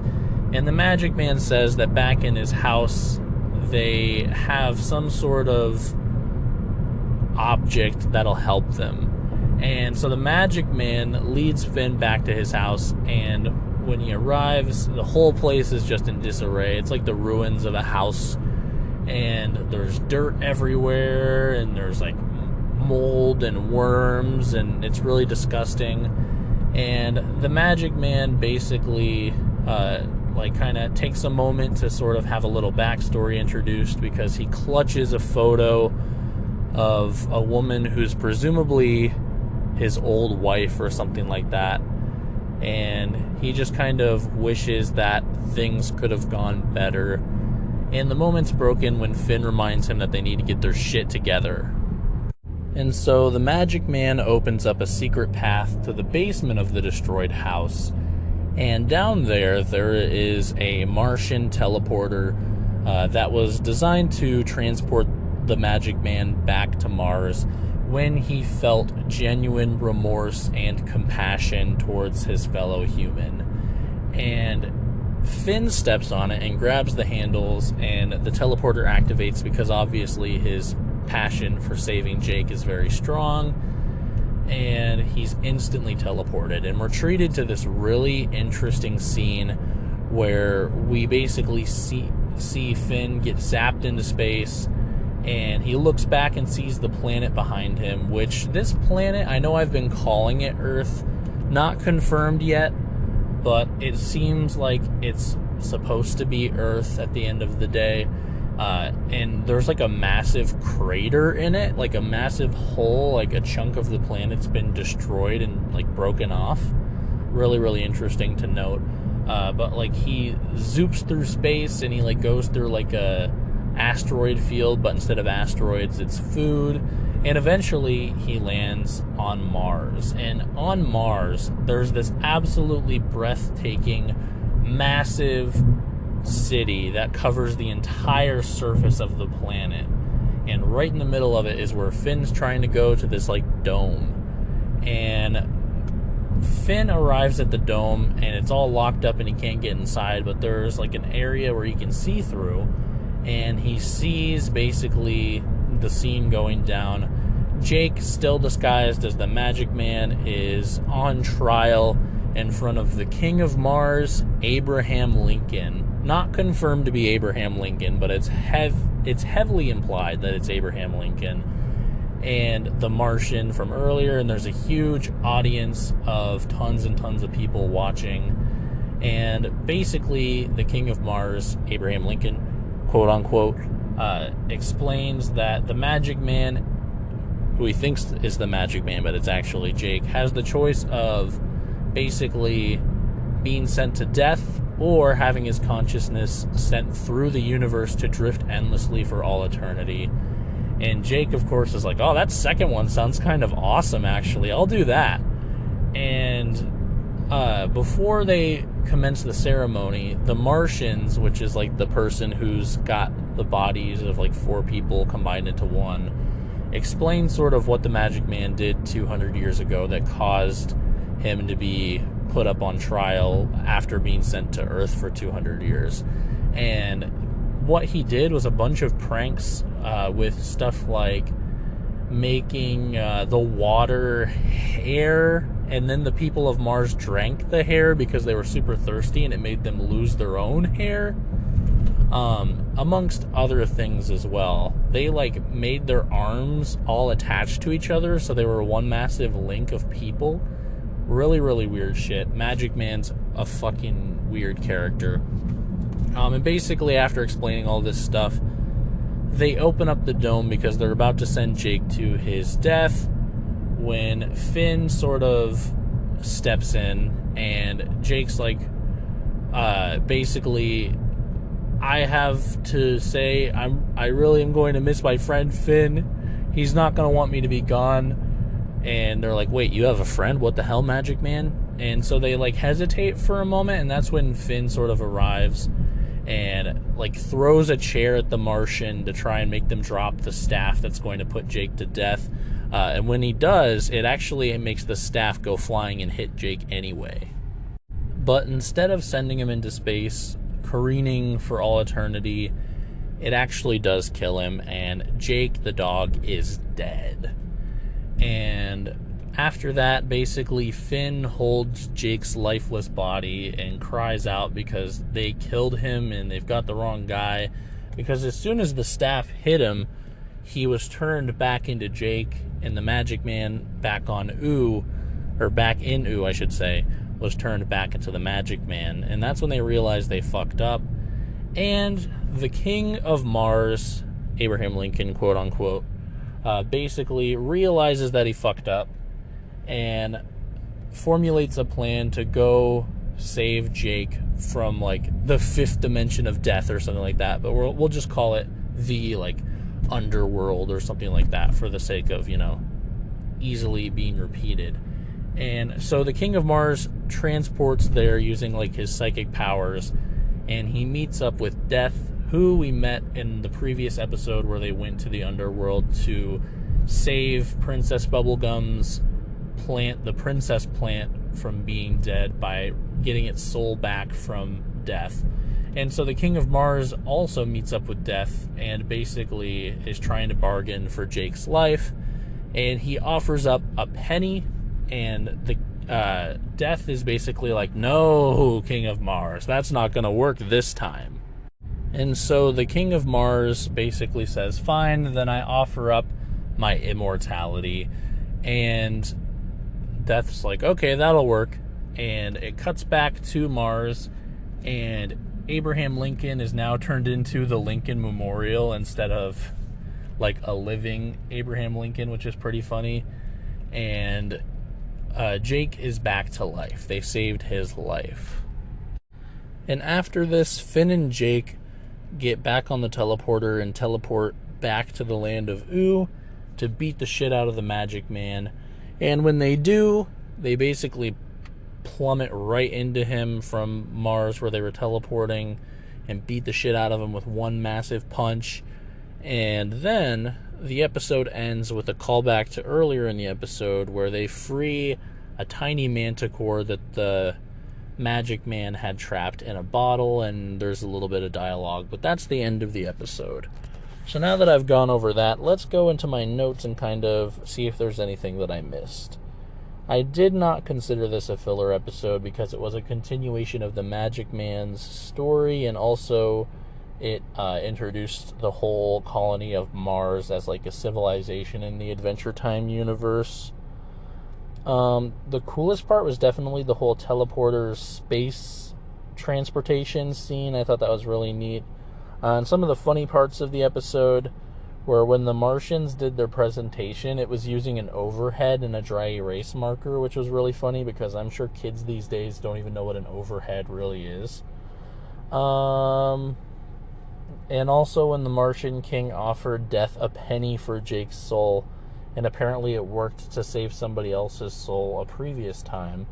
And the Magic Man says that back in his house, they have some sort of object that'll help them. And so the Magic Man leads Finn back to his house, and when he arrives, the whole place is just in disarray. It's like the ruins of a house, and there's dirt everywhere, and there's like mold and worms, and it's really disgusting. And the Magic Man basically kind of takes a moment to sort of have a little backstory introduced, because he clutches a photo of a woman who's presumably his old wife or something like that, and he just kind of wishes that things could have gone better. And the moment's broken when Finn reminds him that they need to get their shit together. And so the Magic Man opens up a secret path to the basement of the destroyed house, and down there is a Martian teleporter that was designed to transport the Magic Man back to Mars when he felt genuine remorse and compassion towards his fellow human. And Finn steps on it and grabs the handles, and the teleporter activates because obviously his passion for saving Jake is very strong, and he's instantly teleported. And we're treated to this really interesting scene where we basically see Finn get zapped into space, and he looks back and sees the planet behind him, which this planet, I know I've been calling it Earth, not confirmed yet, but it seems like it's supposed to be Earth at the end of the day. And there's like a massive crater in it, like a massive hole, like a chunk of the planet's been destroyed and like broken off. Really, really interesting to note. But like he zoops through space, and he like goes through like a asteroid field, but instead of asteroids, it's food. And eventually he lands on Mars. And on Mars, there's this absolutely breathtaking, massive city that covers the entire surface of the planet. And right in the middle of it is where Finn's trying to go, to this like dome. And Finn arrives at the dome, and it's all locked up and he can't get inside, but there's like an area where he can see through, and he sees basically the scene going down. Jake, still disguised as the Magic Man, is on trial in front of the King of Mars, Abraham Lincoln. Not confirmed to be Abraham Lincoln, but it's heavily implied that it's Abraham Lincoln and the Martian from earlier, and there's a huge audience of tons and tons of people watching. And basically the King of Mars, Abraham Lincoln, quote unquote, explains that the Magic Man, who he thinks is the Magic Man, but it's actually Jake, has the choice of basically being sent to death or having his consciousness sent through the universe to drift endlessly for all eternity. And Jake, of course, is like, oh, that second one sounds kind of awesome, actually. I'll do that. And before they commence the ceremony, the Martians, which is like the person who's got the bodies of like 4 people combined into one, explain sort of what the Magic Man did 200 years ago that caused him to be put up on trial after being sent to Earth for 200 years. And what he did was a bunch of pranks with stuff like making the water hair, and then the people of Mars drank the hair because they were super thirsty and it made them lose their own hair, amongst other things as well. They like made their arms all attached to each other so they were one massive link of people. Really, really weird shit. Magic Man's a fucking weird character. And basically after explaining all this stuff, they open up the dome because they're about to send Jake to his death when Finn sort of steps in, and Jake's like, basically, I have to say I really am going to miss my friend Finn. He's not going to want me to be gone. And they're like, wait, you have a friend? What the hell, Magic Man? And so they like hesitate for a moment, and that's when Finn sort of arrives and like throws a chair at the Martian to try and make them drop the staff that's going to put Jake to death. And when he does, it actually makes the staff go flying and hit Jake anyway. But instead of sending him into space, careening for all eternity, it actually does kill him, and Jake the dog is dead. And after that, basically, Finn holds Jake's lifeless body and cries out because they killed him and they've got the wrong guy. Because as soon as the staff hit him, he was turned back into Jake, and the Magic Man back on Ooo, or back in Ooo, I should say, was turned back into the Magic Man. And that's when they realized they fucked up. And the King of Mars, Abraham Lincoln, quote unquote, basically realizes that he fucked up and formulates a plan to go save Jake from like the fifth dimension of death or something like that. But we'll just call it the like underworld or something like that for the sake of, you know, easily being repeated. And so the King of Mars transports there using like his psychic powers, and he meets up with Death, who we met in the previous episode where they went to the underworld to save Princess Bubblegum's plant, the princess plant, from being dead by getting its soul back from Death. And so the King of Mars also meets up with Death and basically is trying to bargain for Jake's life, and he offers up a penny, and the Death is basically like, no, King of Mars, that's not gonna work this time. And so the King of Mars basically says, fine, then I offer up my immortality. And Death's like, okay, that'll work. And it cuts back to Mars, and Abraham Lincoln is now turned into the Lincoln Memorial instead of like a living Abraham Lincoln, which is pretty funny. And Jake is back to life. They saved his life. And after this, Finn and Jake get back on the teleporter and teleport back to the land of Ooo to beat the shit out of the Magic Man. And when they do, they basically plummet right into him from Mars where they were teleporting and beat the shit out of him with one massive punch. And then the episode ends with a callback to earlier in the episode where they free a tiny manticore that the Magic Man had trapped in a bottle, and there's a little bit of dialogue, but that's the end of the episode. So now that I've gone over that, let's go into my notes and kind of see if there's anything that I missed. I did not consider this a filler episode because it was a continuation of the Magic Man's story, and also it introduced the whole colony of Mars as like a civilization in the Adventure Time universe. The coolest part was definitely the whole teleporter space transportation scene. I thought that was really neat. And some of the funny parts of the episode were when the Martians did their presentation, it was using an overhead and a dry erase marker, which was really funny because I'm sure kids these days don't even know what an overhead really is. And also when the Martian King offered Death a penny for Jake's soul, and apparently it worked to save somebody else's soul a previous time.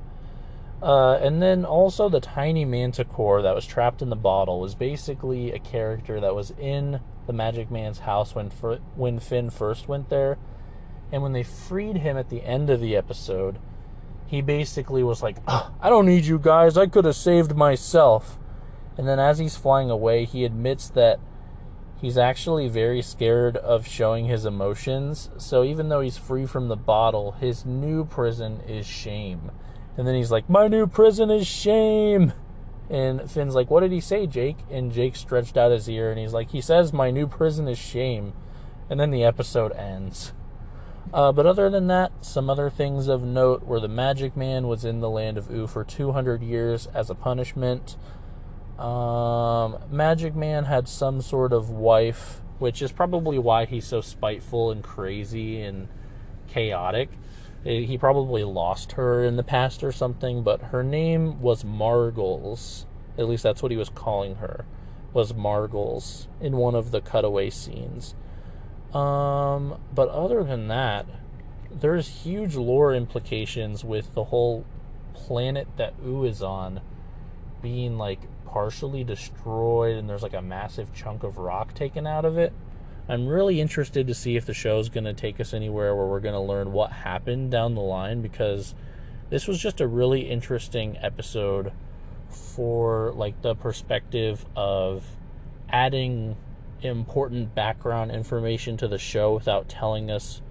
And then also the tiny manticore that was trapped in the bottle was basically a character that was in the Magic Man's house when Finn first went there. And when they freed him at the end of the episode, he basically was like, I don't need you guys, I could have saved myself. And then as he's flying away, he admits that he's actually very scared of showing his emotions. So even though he's free from the bottle, his new prison is shame. And then he's like, my new prison is shame. And Finn's like, what did he say, Jake? And Jake stretched out his ear and he's like, he says my new prison is shame. And then the episode ends. But other than that, some other things of note were the Magic Man was in the land of Oo for 200 years as a punishment. Magic Man had some sort of wife, which is probably why he's so spiteful and crazy and chaotic. He probably lost her in the past or something, but her name was Margles. At least that's what he was calling her, was Margles in one of the cutaway scenes. But other than that, there's huge lore implications with the whole planet that Oo is on being like partially destroyed, and there's like a massive chunk of rock taken out of it. I'm really interested to see if the show's going to take us anywhere where we're going to learn what happened down the line, because this was just a really interesting episode for like the perspective of adding important background information to the show without telling us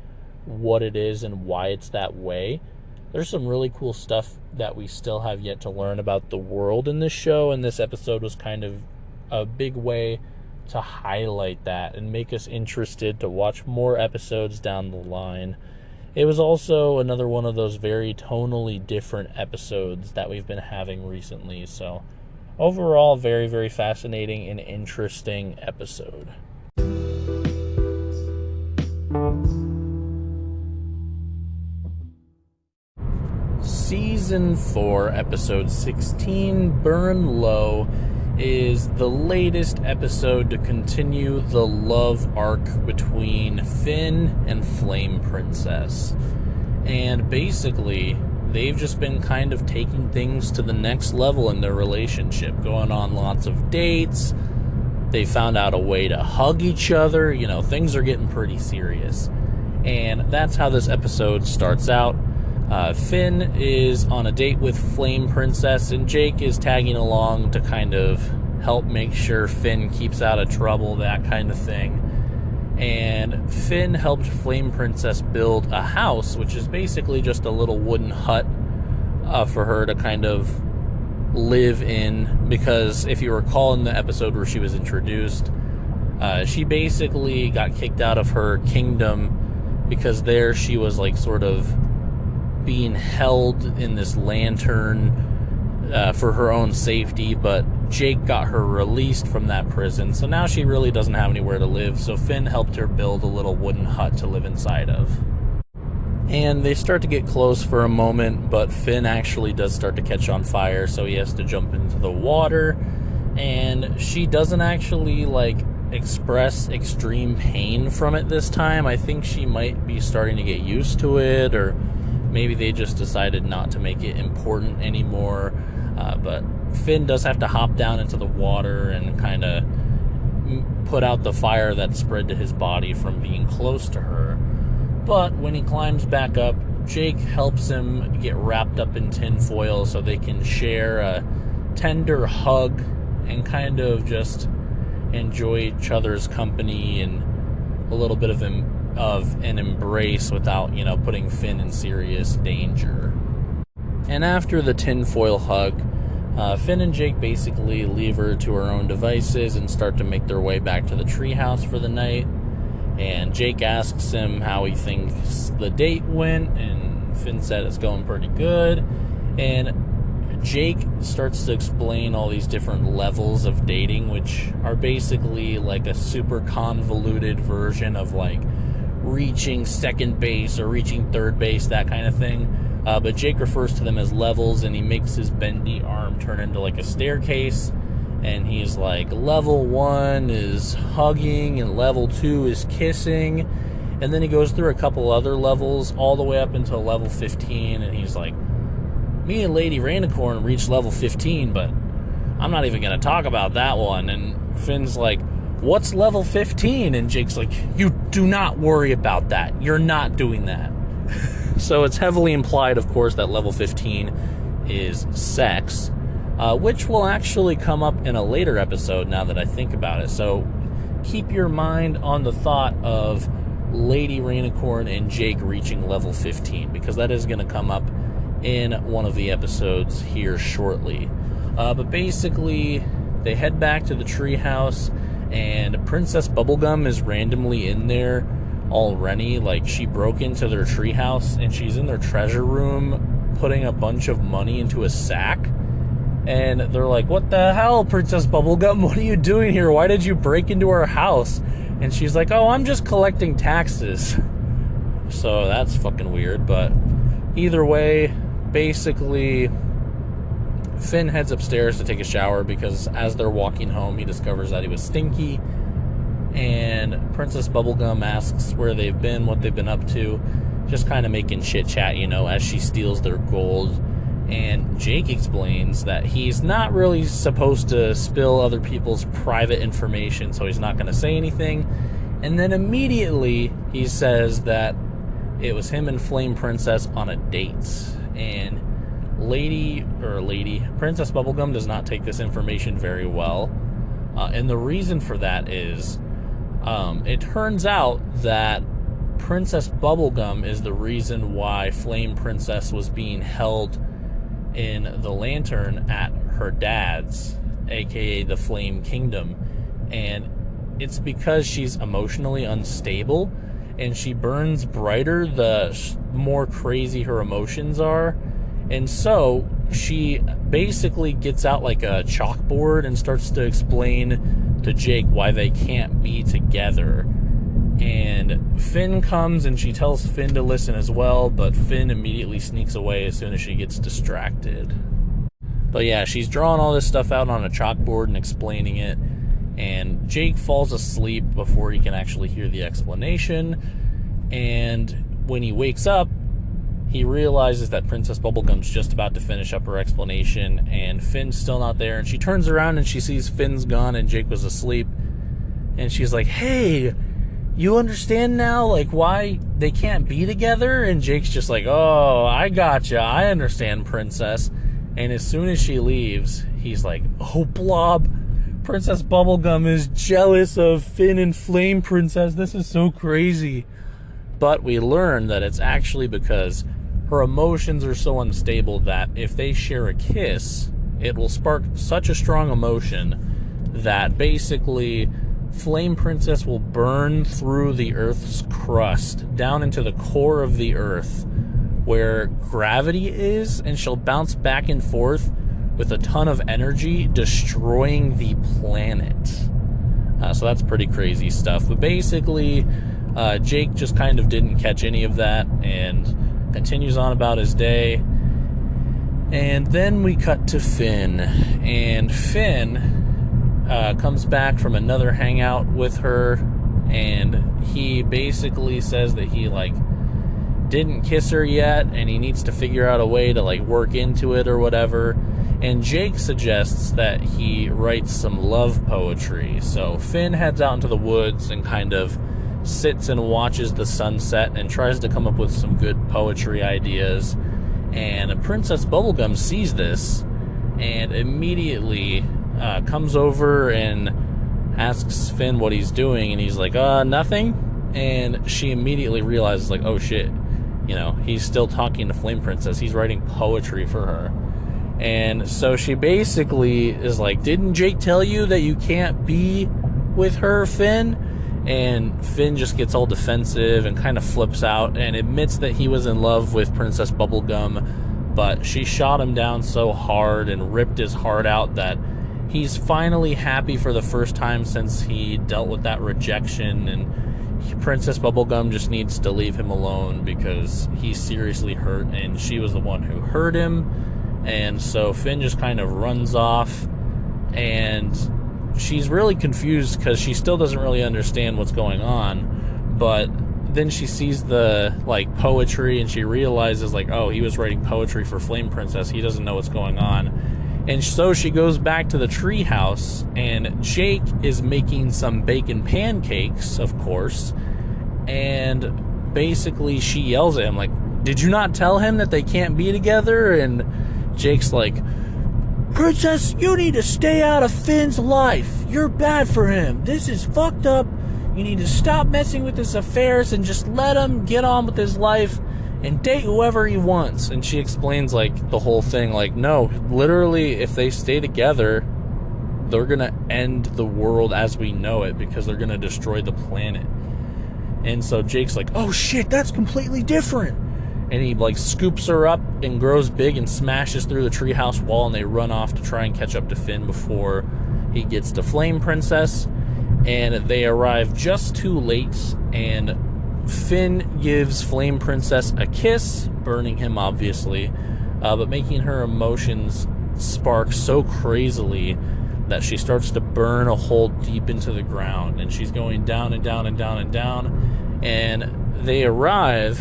what it is and why it's that way. There's some really cool stuff that we still have yet to learn about the world in this show, and this episode was kind of a big way to highlight that and make us interested to watch more episodes down the line. It was also another one of those very tonally different episodes that we've been having recently, so overall, very, very fascinating and interesting episode. Season 4, Episode 16, Burn Low, is the latest episode to continue the love arc between Finn and Flame Princess. And basically, they've just been kind of taking things to the next level in their relationship, going on lots of dates. They found out a way to hug each other. You know, things are getting pretty serious. And that's how this episode starts out. Finn is on a date with Flame Princess, and Jake is tagging along to kind of help make sure Finn keeps out of trouble, that kind of thing. And Finn helped Flame Princess build a house, which is basically just a little wooden hut for her to kind of live in, because if you recall in the episode where she was introduced, she basically got kicked out of her kingdom because there she was like sort of being held in this lantern for her own safety, but Jake got her released from that prison, so now she really doesn't have anywhere to live, so Finn helped her build a little wooden hut to live inside of. And they start to get close for a moment, but Finn actually does start to catch on fire, so he has to jump into the water, and she doesn't actually like express extreme pain from it this time. I think she might be starting to get used to it, or maybe they just decided not to make it important anymore. But Finn does have to hop down into the water and kind of put out the fire that spread to his body from being close to her. But when he climbs back up, Jake helps him get wrapped up in tinfoil so they can share a tender hug and kind of just enjoy each other's company and a little bit of an embrace without, you know, putting Finn in serious danger. And after the tinfoil hug, Finn and Jake basically leave her to her own devices and start to make their way back to the treehouse for the night. And Jake asks him how he thinks the date went, and Finn said it's going pretty good. And Jake starts to explain all these different levels of dating, which are basically like a super convoluted version of like reaching second base or reaching third base, that kind of thing. But Jake refers to them as levels, and he makes his bendy arm turn into like a staircase. And he's like, level 1 is hugging, and level 2 is kissing. And then he goes through a couple other levels all the way up until level 15, and he's like, me and Lady Rainicorn reached level 15, but I'm not even going to talk about that one. And Finn's like, what's level 15? And Jake's like, you do not worry about that. You're not doing that. So it's heavily implied, of course, that level 15 is sex, which will actually come up in a later episode now that I think about it. So keep your mind on the thought of Lady Rainicorn and Jake reaching level 15, because that is going to come up in one of the episodes here shortly. But basically, they head back to the treehouse, and Princess Bubblegum is randomly in there already. Like, she broke into their treehouse, and she's in their treasure room putting a bunch of money into a sack. And they're like, what the hell, Princess Bubblegum? What are you doing here? Why did you break into our house? And she's like, oh, I'm just collecting taxes. So that's fucking weird. But either way, basically, Finn heads upstairs to take a shower because as they're walking home, he discovers that he was stinky. And Princess Bubblegum asks where they've been, what they've been up to, just kind of making chit-chat, you know, as she steals their gold. And Jake explains that he's not really supposed to spill other people's private information, so he's not going to say anything. And then immediately he says that it was him and Flame Princess on a date. And Princess Bubblegum does not take this information very well. And the reason for that is, it turns out that Princess Bubblegum is the reason why Flame Princess was being held in the lantern at her dad's, aka the Flame Kingdom. And it's because she's emotionally unstable, and she burns brighter the more crazy her emotions are. And so she basically gets out like a chalkboard and starts to explain to Jake why they can't be together. And Finn comes and she tells Finn to listen as well, but Finn immediately sneaks away as soon as she gets distracted. But yeah, she's drawing all this stuff out on a chalkboard and explaining it, and Jake falls asleep before he can actually hear the explanation. And when he wakes up, he realizes that Princess Bubblegum's just about to finish up her explanation, and Finn's still not there. And she turns around and she sees Finn's gone and Jake was asleep. And she's like, hey, you understand now, like, why they can't be together? And Jake's just like, oh, I gotcha. I understand, Princess. And as soon as she leaves, he's like, oh, Blob, Princess Bubblegum is jealous of Finn and Flame Princess. This is so crazy. But we learn that it's actually because her emotions are so unstable that if they share a kiss, it will spark such a strong emotion that basically Flame Princess will burn through the Earth's crust down into the core of the Earth where gravity is, and she'll bounce back and forth with a ton of energy, destroying the planet. So that's pretty crazy stuff. But basically, Jake just kind of didn't catch any of that and continues on about his day. And then we cut to Finn. And Finn comes back from another hangout with her, and he basically says that he didn't kiss her yet, and he needs to figure out a way to work into it or whatever. And Jake suggests that he writes some love poetry. So Finn heads out into the woods and kind of sits and watches the sunset and tries to come up with some good poetry ideas. And Princess Bubblegum sees this and immediately comes over and asks Finn what he's doing, and he's like, nothing. And she immediately realizes, oh shit, he's still talking to Flame Princess. He's writing poetry for her. And so she basically is like, didn't Jake tell you that you can't be with her, Finn? And Finn just gets all defensive and kind of flips out and admits that he was in love with Princess Bubblegum, but she shot him down so hard and ripped his heart out that he's finally happy for the first time since he dealt with that rejection, and Princess Bubblegum just needs to leave him alone because he's seriously hurt and she was the one who hurt him. And so Finn just kind of runs off, and she's really confused because she still doesn't really understand what's going on. But then she sees the, like, poetry, and she realizes, like, oh, he was writing poetry for Flame Princess. He doesn't know what's going on. And so she goes back to the treehouse, and Jake is making some bacon pancakes, of course. And basically she yells at him, like, did you not tell him that they can't be together? And Jake's like, Princess, you need to stay out of Finn's life. You're bad for him. This is fucked up. You need to stop messing with his affairs and just let him get on with his life and date whoever he wants. And she explains, like, the whole thing, like, no, literally, if they stay together, they're gonna end the world as we know it, because they're gonna destroy the planet. And so Jake's like, oh shit, that's completely different. And he, like, scoops her up and grows big and smashes through the treehouse wall, and they run off to try and catch up to Finn before he gets to Flame Princess. And they arrive just too late, and Finn gives Flame Princess a kiss, burning him, obviously, but making her emotions spark so crazily that she starts to burn a hole deep into the ground, and she's going down and down and down and down. And they arrive,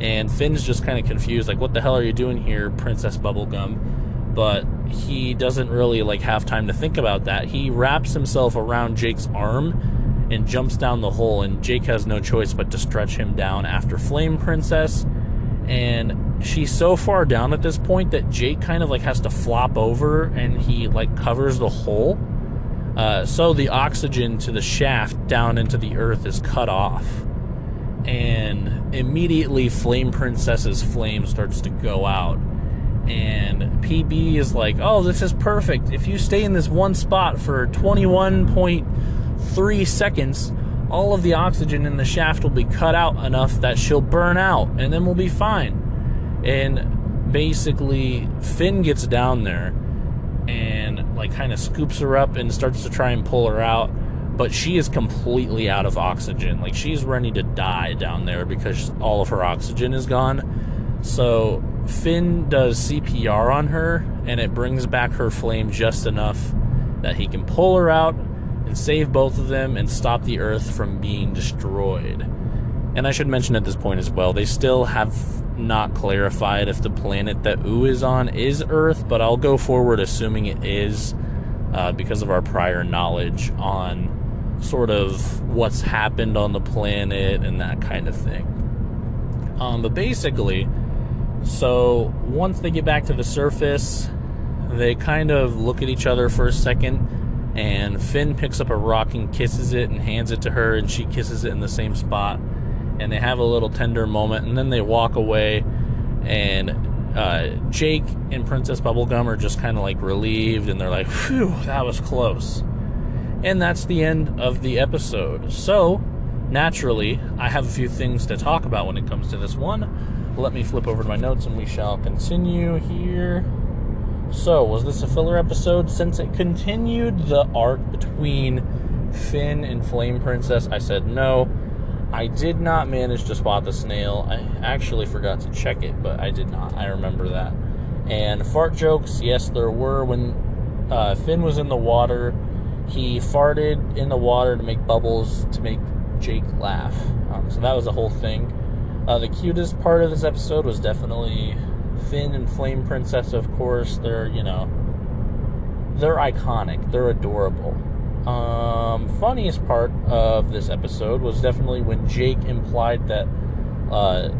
and Finn's just kind of confused, like, what the hell are you doing here, Princess Bubblegum? But he doesn't really, like, have time to think about that. He wraps himself around Jake's arm and jumps down the hole, and Jake has no choice but to stretch him down after Flame Princess. And she's so far down at this point that Jake kind of, like, has to flop over, and he, like, covers the hole. So the oxygen to the shaft down into the earth is cut off. And immediately Flame Princess's flame starts to go out. And PB is like, oh, this is perfect. If you stay in this one spot for 21.3 seconds, all of the oxygen in the shaft will be cut out enough that she'll burn out, and then we'll be fine. And basically, Finn gets down there and, like, kind of scoops her up and starts to try and pull her out, but she is completely out of oxygen. Like, she's ready to die down there because all of her oxygen is gone. So Finn does CPR on her, and it brings back her flame just enough that he can pull her out and save both of them and stop the Earth from being destroyed. And I should mention at this point as well, they still have not clarified if the planet that Oo is on is Earth, but I'll go forward assuming it is, because of our prior knowledge on sort of what's happened on the planet and that kind of thing. But basically, so once they get back to the surface, they kind of look at each other for a second, and Finn picks up a rock and kisses it and hands it to her, and she kisses it in the same spot, and they have a little tender moment, and then they walk away, and Jake and Princess Bubblegum are just kind of, like, relieved, and they're like, phew, that was close. And that's the end of the episode. So, naturally, I have a few things to talk about when it comes to this one. Let me flip over to my notes and we shall continue here. So, was this a filler episode? Since it continued the arc between Finn and Flame Princess, I said no. I did not manage to spot the snail. I actually forgot to check it, but I did not. I remember that. And fart jokes, yes, there were. When Finn was in the water, he farted in the water to make bubbles to make Jake laugh. So that was the whole thing. The cutest part of this episode was definitely Finn and Flame Princess, of course. They're, you know, they're iconic. They're adorable. Funniest part of this episode was definitely when Jake implied that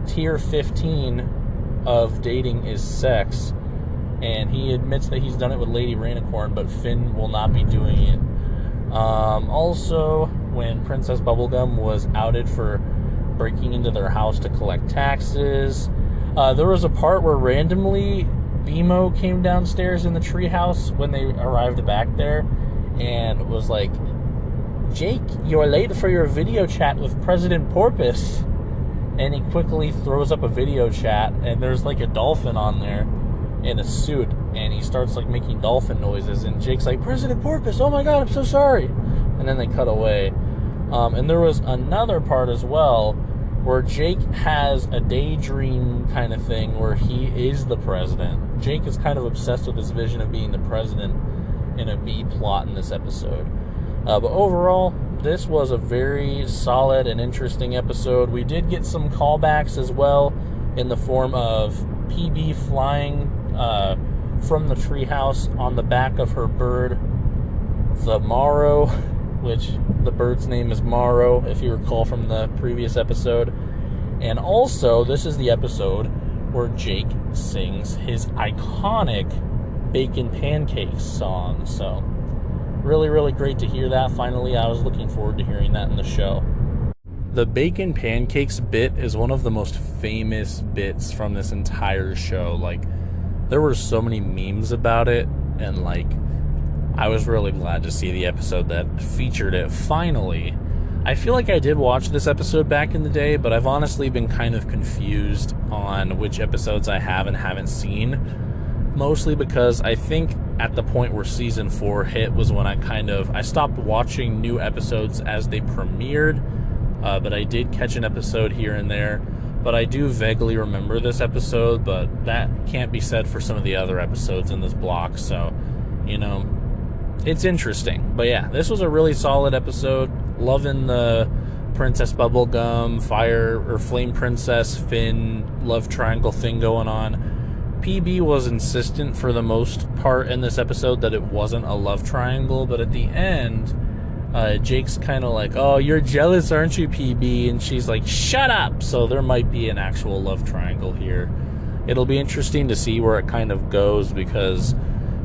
tier 15 of dating is sex, and he admits that he's done it with Lady Rainicorn, but Finn will not be doing it. Also, when Princess Bubblegum was outed for breaking into their house to collect taxes, there was a part where randomly BMO came downstairs in the treehouse when they arrived back there and was like, Jake, you're late for your video chat with President Porpoise. And he quickly throws up a video chat, and there's like a dolphin on there in a suit, and he starts like making dolphin noises, and Jake's like, President Porpoise, oh my god, I'm so sorry. And then they cut away. And there was another part as well where Jake has a daydream kind of thing where he is the president. Jake is kind of obsessed with this vision of being the president in a B plot in this episode. But overall, this was a very solid and interesting episode. We did get some callbacks as well in the form of PB flying from the treehouse on the back of her bird, the Morrow, which the bird's name is Morrow, if you recall from the previous episode. And also, this is the episode where Jake sings his iconic Bacon Pancakes song. So, really, really great to hear that. Finally, I was looking forward to hearing that in the show. The Bacon Pancakes bit is one of the most famous bits from this entire show. Like, there were so many memes about it, and like, I was really glad to see the episode that featured it finally. I feel like I did watch this episode back in the day, but I've honestly been kind of confused on which episodes I have and haven't seen. Mostly because I think at the point where season 4 hit was when I stopped watching new episodes as they premiered, but I did catch an episode here and there. But I do vaguely remember this episode, but that can't be said for some of the other episodes in this block, so, you know, it's interesting. But yeah, this was a really solid episode. Loving the Princess Bubblegum, Fire or Flame Princess, Finn, love triangle thing going on. PB was insistent for the most part in this episode that it wasn't a love triangle, but at the end, Jake's kind of like, oh, you're jealous, aren't you, PB? And she's like, shut up! So there might be an actual love triangle here. It'll be interesting to see where it kind of goes, because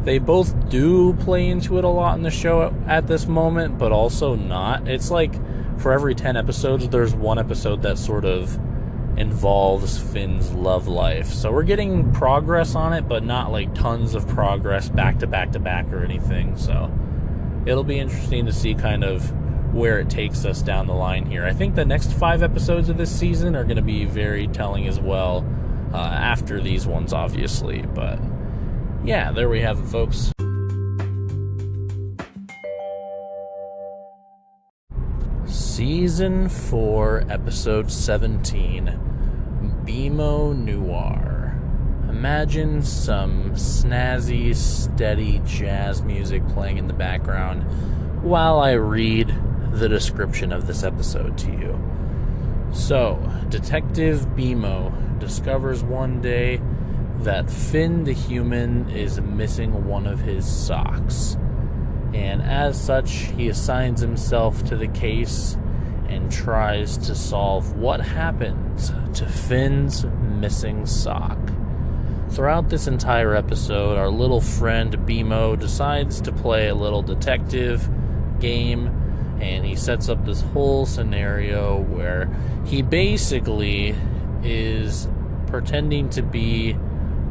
they both do play into it a lot in the show at this moment, but also not. It's like, for every 10 episodes, there's one episode that sort of involves Finn's love life. So we're getting progress on it, but not like tons of progress back to back to back or anything. So it'll be interesting to see kind of where it takes us down the line here. I think the next 5 episodes of this season are going to be very telling as well, after these ones, obviously. But yeah, there we have it, folks. Season 4, Episode 17, BMO Noir. Imagine some snazzy, steady jazz music playing in the background while I read the description of this episode to you. So, Detective BMO discovers one day that Finn the human is missing one of his socks. And as such, he assigns himself to the case and tries to solve what happened to Finn's missing sock. Throughout this entire episode, our little friend BMO decides to play a little detective game, and he sets up this whole scenario where he basically is pretending to be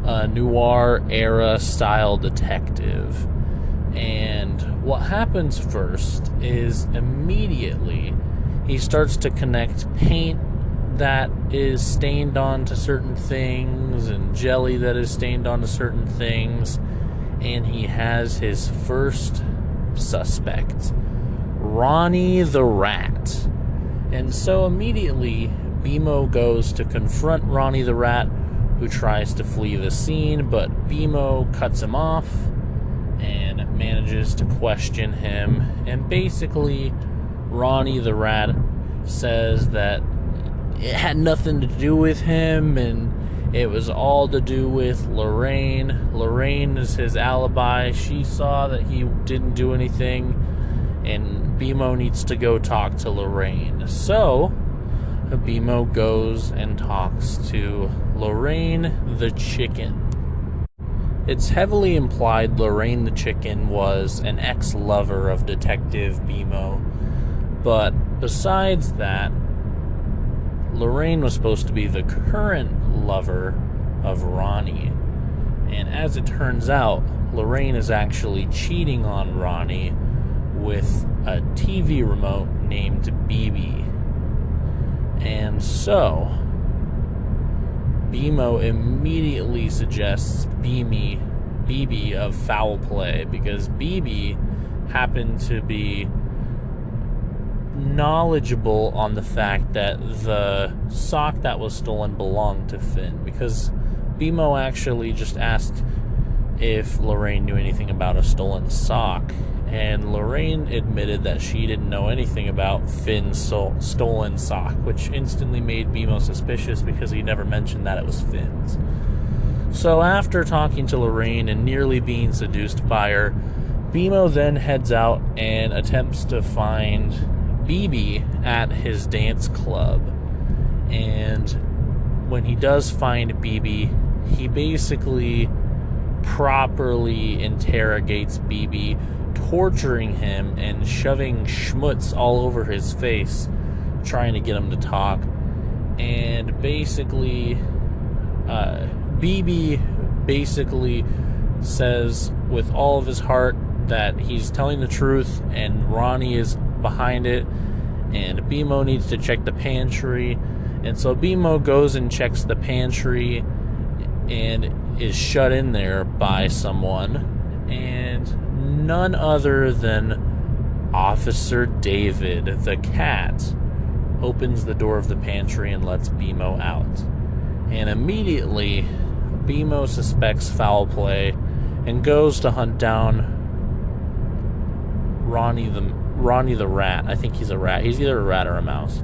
a noir-era style detective. And what happens first is immediately he starts to connect paint that is stained onto certain things and jelly that is stained onto certain things, and he has his first suspect, Ronnie the Rat. And so immediately BMO goes to confront Ronnie the Rat, who tries to flee the scene, but BMO cuts him off and manages to question him. And basically, Ronnie the Rat says that it had nothing to do with him, and it was all to do with Lorraine. Lorraine is his alibi. She saw that he didn't do anything, and BMO needs to go talk to Lorraine. So BMO goes and talks to Lorraine the chicken. It's heavily implied Lorraine the chicken was an ex-lover of Detective BMO, but besides that, Lorraine was supposed to be the current lover of Ronnie. And as it turns out, Lorraine is actually cheating on Ronnie with a TV remote named BB. And so, BMO immediately suggests BB of foul play, because BB happened to be knowledgeable on the fact that the sock that was stolen belonged to Finn, because BMO actually just asked if Lorraine knew anything about a stolen sock, and Lorraine admitted that she didn't know anything about Finn's stolen sock, which instantly made BMO suspicious because he never mentioned that it was Finn's. So after talking to Lorraine and nearly being seduced by her, BMO then heads out and attempts to find BB at his dance club. And when he does find BB, he basically properly interrogates BB, torturing him and shoving schmutz all over his face, trying to get him to talk. And basically, BB basically says with all of his heart that he's telling the truth and Ronnie is behind it, and BMO needs to check the pantry. And so BMO goes and checks the pantry and is shut in there by someone, and none other than Officer David, the cat, opens the door of the pantry and lets BMO out. And immediately, BMO suspects foul play and goes to hunt down Ronnie the rat. I think he's a rat. He's either a rat or a mouse.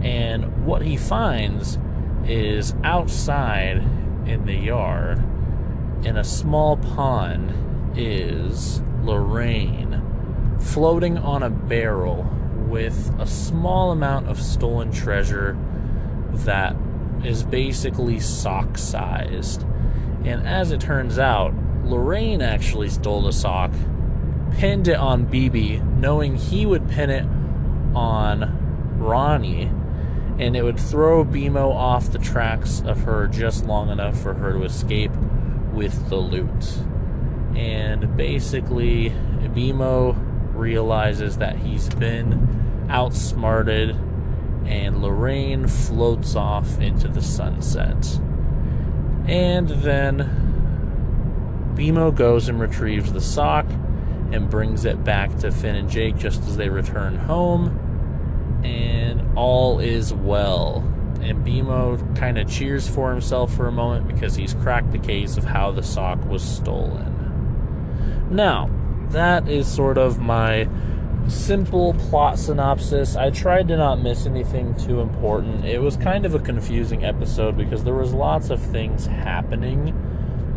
And what he finds is outside in the yard, in a small pond, is Lorraine floating on a barrel with a small amount of stolen treasure that is basically sock-sized. And as it turns out, Lorraine actually stole the sock, pinned it on BB, knowing he would pin it on Ronnie, and it would throw BMO off the tracks of her just long enough for her to escape with the loot. And basically, BMO realizes that he's been outsmarted, and Lorraine floats off into the sunset. And then BMO goes and retrieves the sock and brings it back to Finn and Jake just as they return home. And all is well. And BMO kind of cheers for himself for a moment because he's cracked the case of how the sock was stolen. Now, that is sort of my simple plot synopsis. I tried to not miss anything too important. It was kind of a confusing episode because there was lots of things happening,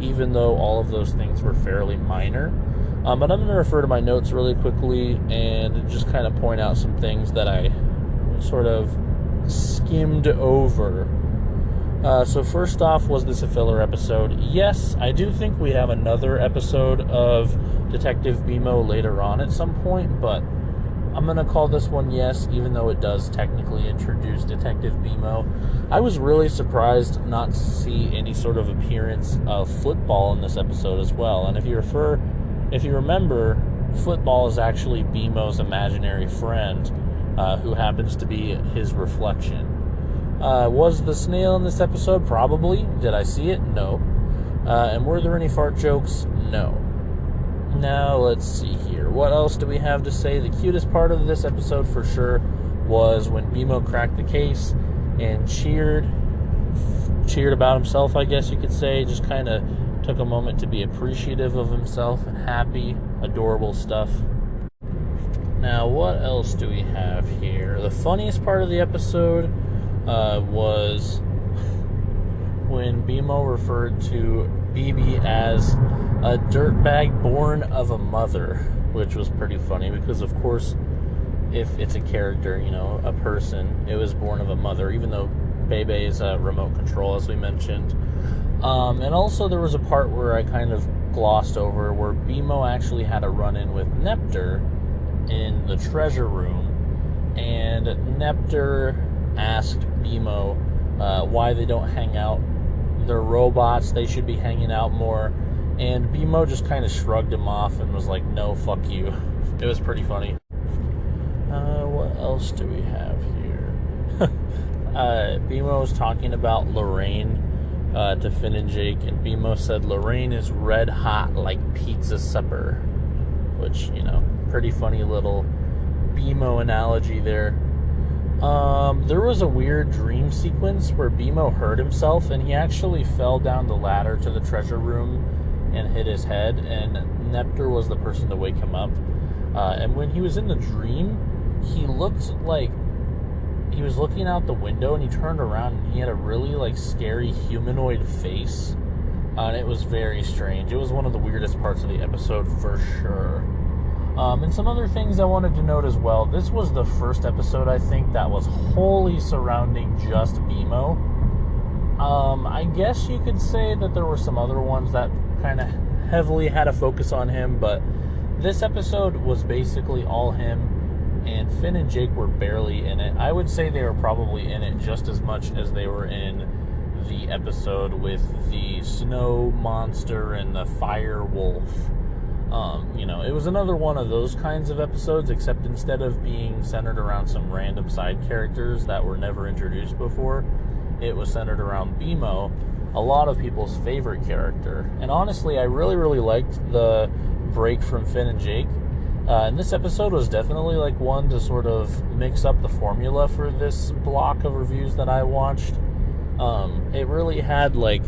even though all of those things were fairly minor. But I'm going to refer to my notes really quickly and just kind of point out some things that I sort of skimmed over. So first off, was this a filler episode? Yes, I do think we have another episode of Detective BMO later on at some point, but I'm going to call this one yes, even though it does technically introduce Detective BMO. I was really surprised not to see any sort of appearance of Football in this episode as well. And if you remember, Football is actually BMO's imaginary friend, who happens to be his reflection. Was the snail in this episode? Probably. Did I see it? No. And were there any fart jokes? No. Now, let's see here. What else do we have to say? The cutest part of this episode, for sure, was when BMO cracked the case and cheered about himself, I guess you could say. Just kind of took a moment to be appreciative of himself and happy. Adorable stuff. Now, what else do we have here? The funniest part of the episode was when BMO referred to BB as a dirtbag born of a mother, which was pretty funny because, of course, if it's a character, a person, it was born of a mother, even though Bebe is a remote control, as we mentioned. And also there was a part where I kind of glossed over where BMO actually had a run-in with Nepter in the treasure room, and Nepter asked BMO why they don't hang out. They're robots, they should be hanging out more. And BMO just kind of shrugged him off and was like, no, fuck you. It was pretty funny. What else do we have here? BMO was talking about Lorraine to Finn and Jake, and BMO said Lorraine is red hot like pizza supper, which, pretty funny little BMO analogy there. There was a weird dream sequence where BMO hurt himself, and he actually fell down the ladder to the treasure room and hit his head, and Nepter was the person to wake him up. And when he was in the dream, he looked like he was looking out the window, and he turned around and he had a really like scary humanoid face. And it was very strange. It was one of the weirdest parts of the episode for sure. And some other things I wanted to note as well. This was the first episode, I think, that was wholly surrounding just BMO. I guess you could say that there were some other ones that kind of heavily had a focus on him, but this episode was basically all him, and Finn and Jake were barely in it. I would say they were probably in it just as much as they were in the episode with the snow monster and the fire wolf. It was another one of those kinds of episodes, except instead of being centered around some random side characters that were never introduced before, it was centered around BMO, a lot of people's favorite character. And honestly, I really, really liked the break from Finn and Jake. And this episode was definitely like one to sort of mix up the formula for this block of reviews that I watched. It really had like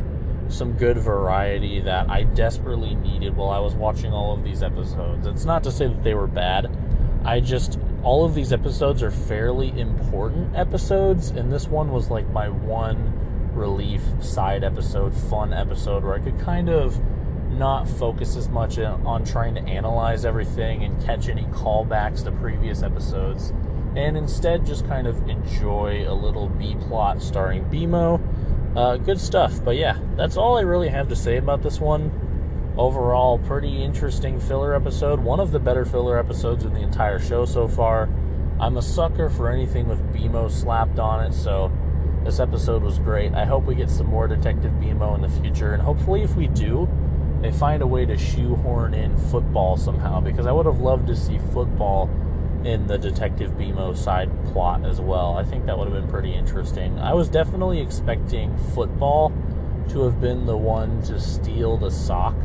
some good variety that I desperately needed while I was watching all of these episodes. It's not to say that they were bad. All of these episodes are fairly important episodes, and this one was like my one relief side episode, fun episode, where I could kind of not focus as much on trying to analyze everything and catch any callbacks to previous episodes, and instead just kind of enjoy a little B-plot starring BMO. Good stuff. But yeah, that's all I really have to say about this one. Overall, pretty interesting filler episode. One of the better filler episodes in the entire show so far. I'm a sucker for anything with BMO slapped on it, so this episode was great. I hope we get some more Detective BMO in the future, and hopefully if we do, they find a way to shoehorn in football somehow, because I would have loved to see football in the Detective BMO side plot as well. I think that would have been pretty interesting. I was definitely expecting football to have been the one to steal the sock,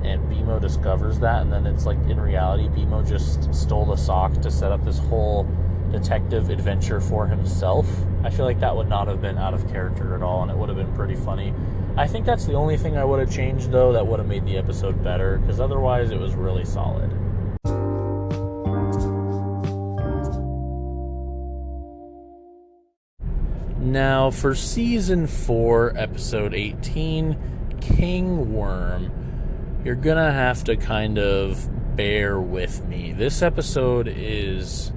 and BMO discovers that, and then it's like, in reality, BMO just stole the sock to set up this whole detective adventure for himself. I feel like that would not have been out of character at all, and it would have been pretty funny. I think that's the only thing I would have changed, though, that would have made the episode better, because otherwise it was really solid. Now, for Season 4, Episode 18, King Worm, you're gonna have to kind of bear with me. This episode is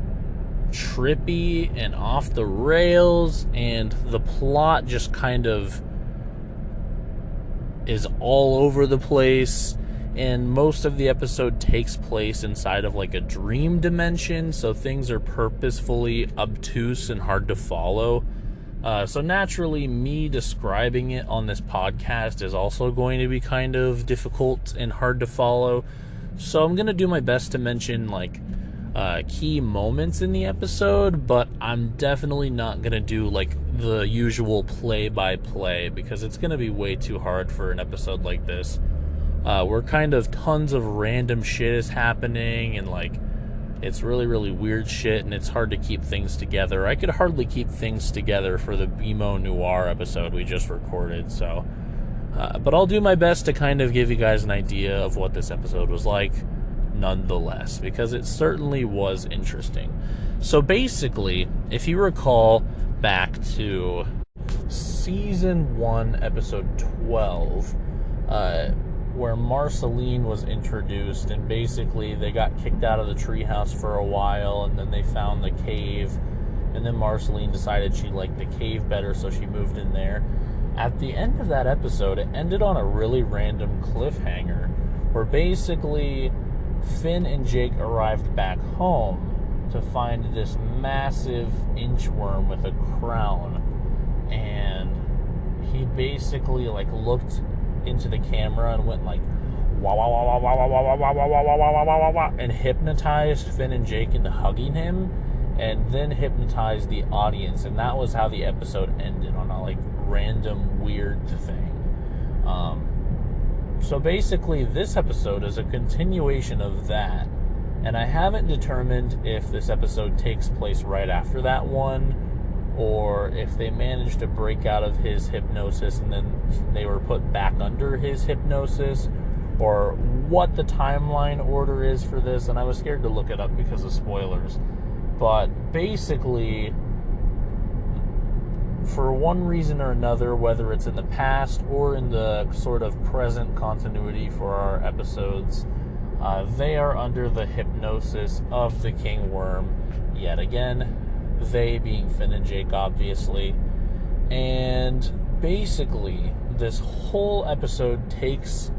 trippy and off the rails, and the plot just kind of is all over the place, and most of the episode takes place inside of like a dream dimension, so things are purposefully obtuse and hard to follow. So naturally, me describing it on this podcast is also going to be kind of difficult and hard to follow. So I'm going to do my best to mention like key moments in the episode, but I'm definitely not going to do like the usual play-by-play, because it's going to be way too hard for an episode like this. Where kind of tons of random shit is happening, and like it's really, really weird shit, and it's hard to keep things together. I could hardly keep things together for the BMO Noir episode we just recorded, so... but I'll do my best to kind of give you guys an idea of what this episode was like, nonetheless, because it certainly was interesting. So basically, if you recall back to Season 1, Episode 12, where Marceline was introduced, and basically they got kicked out of the treehouse for a while, and then they found the cave, and then Marceline decided she liked the cave better, so she moved in there. At the end of that episode, it ended on a really random cliffhanger, where basically Finn and Jake arrived back home to find this massive inchworm with a crown, and he basically like looked into the camera and went like wah wah wah wah wah wah wah wah wah wah wah wah wah wah wah, and hypnotized Finn and Jake into hugging him, and then hypnotized the audience, and that was how the episode ended, on a like random weird thing. So basically this episode is a continuation of that, and I haven't determined if this episode takes place right after that one, or if they managed to break out of his hypnosis and then they were put back under his hypnosis, or what the timeline order is for this, and I was scared to look it up because of spoilers. But basically, for one reason or another, whether it's in the past or in the sort of present continuity for our episodes, they are under the hypnosis of the King Worm yet again. They being Finn and Jake, obviously. And basically, this whole episode takes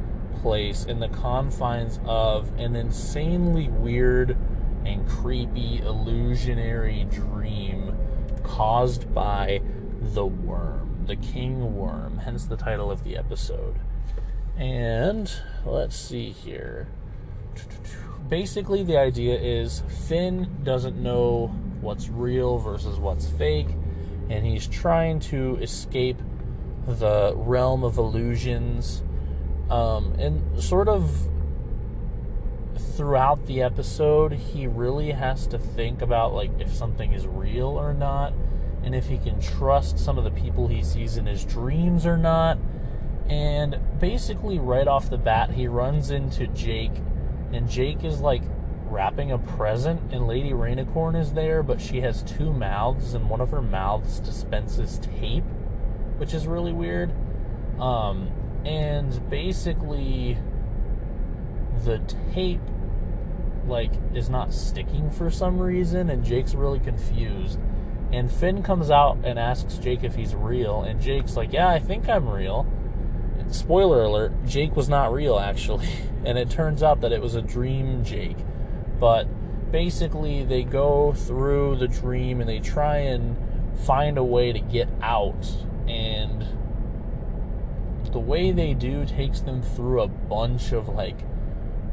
place in the confines of an insanely weird and creepy illusionary dream caused by the worm, the King Worm, hence the title of the episode. And let's see here. Basically, the idea is Finn doesn't know what's real versus what's fake, and he's trying to escape the realm of illusions. And sort of throughout the episode, he really has to think about like if something is real or not, and if he can trust some of the people he sees in his dreams or not. And basically, right off the bat, he runs into Jake, and Jake is like wrapping a present, and Lady Rainicorn is there, but she has two mouths, and one of her mouths dispenses tape, which is really weird. And basically, the tape like is not sticking for some reason, and Jake's really confused. And Finn comes out and asks Jake if he's real, and Jake's like, yeah, I think I'm real. And spoiler alert, Jake was not real, actually. And it turns out that it was a dream Jake. But basically, they go through the dream, and they try and find a way to get out. And the way they do takes them through a bunch of, like,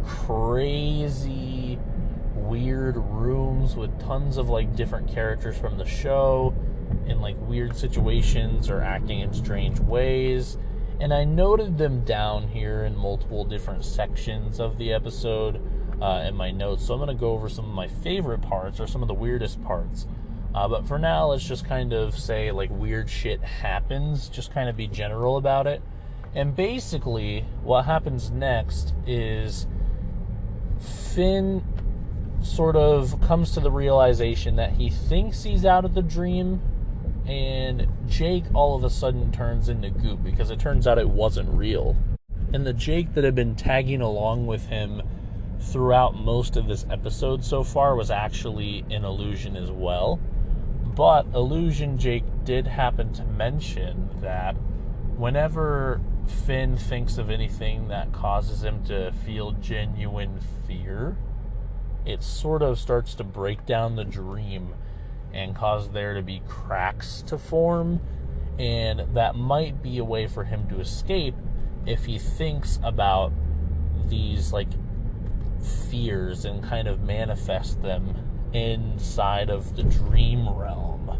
crazy weird rooms with tons of like different characters from the show in like weird situations or acting in strange ways. And I noted them down here in multiple different sections of the episode in my notes, so I'm going to go over some of my favorite parts or some of the weirdest parts. But for now, let's just kind of say like weird shit happens, just kind of be general about it. And basically what happens next is Finn sort of comes to the realization that he thinks he's out of the dream, and Jake all of a sudden turns into goop because it turns out it wasn't real. And the Jake that had been tagging along with him throughout most of this episode so far was actually an illusion as well. But Illusion Jake did happen to mention that whenever Finn thinks of anything that causes him to feel genuine fear, it sort of starts to break down the dream and cause there to be cracks to form, and that might be a way for him to escape if he thinks about these like fears and kind of manifest them inside of the dream realm.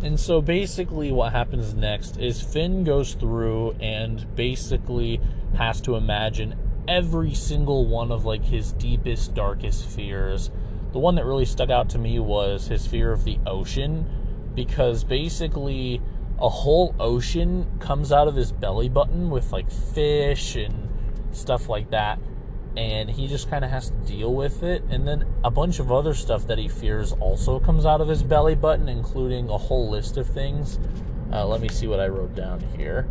And so basically what happens next is Finn goes through and basically has to imagine every single one of like his deepest, darkest fears. The one that really stuck out to me was his fear of the ocean, because basically a whole ocean comes out of his belly button with like fish and stuff like that, and he just kind of has to deal with it. And then a bunch of other stuff that he fears also comes out of his belly button, including a whole list of things. Let me see what I wrote down here.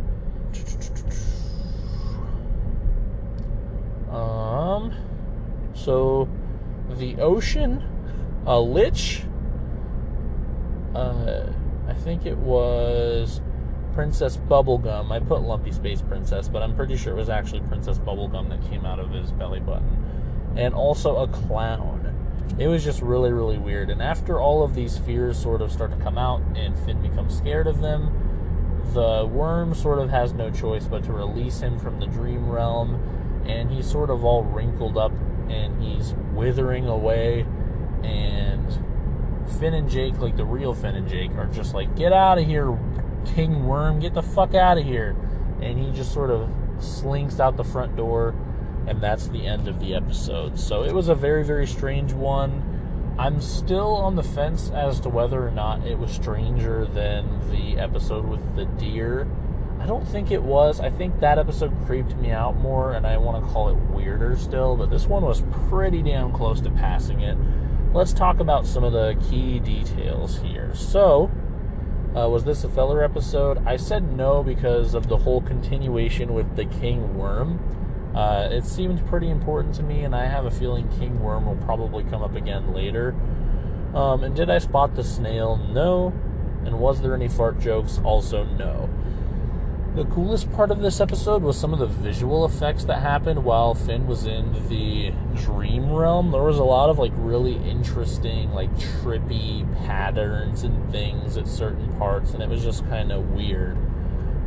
So the ocean, a lich, I think it was Princess Bubblegum. I put Lumpy Space Princess, but I'm pretty sure it was actually Princess Bubblegum that came out of his belly button. And also a clown. It was just really, really weird. And after all of these fears sort of start to come out and Finn becomes scared of them, the worm sort of has no choice but to release him from the dream realm. And he's sort of all wrinkled up and he's withering away. And Finn and Jake, like the real Finn and Jake, are just like, get out of here, King Worm, get the fuck out of here. And he just sort of slinks out the front door, and that's the end of the episode. So it was a very, very strange one. I'm still on the fence as to whether or not it was stranger than the episode with the deer. I don't think it was. I think that episode creeped me out more, and I want to call it weirder still, but this one was pretty damn close to passing it. Let's talk about some of the key details here. So, was this a filler episode? I said no because of the whole continuation with the King Worm. It seemed pretty important to me, and I have a feeling King Worm will probably come up again later. And did I spot the snail? No. And was there any fart jokes? Also no. The coolest part of this episode was some of the visual effects that happened while Finn was in the dream realm. There was a lot of really interesting, trippy patterns and things at certain parts, and it was just kind of weird.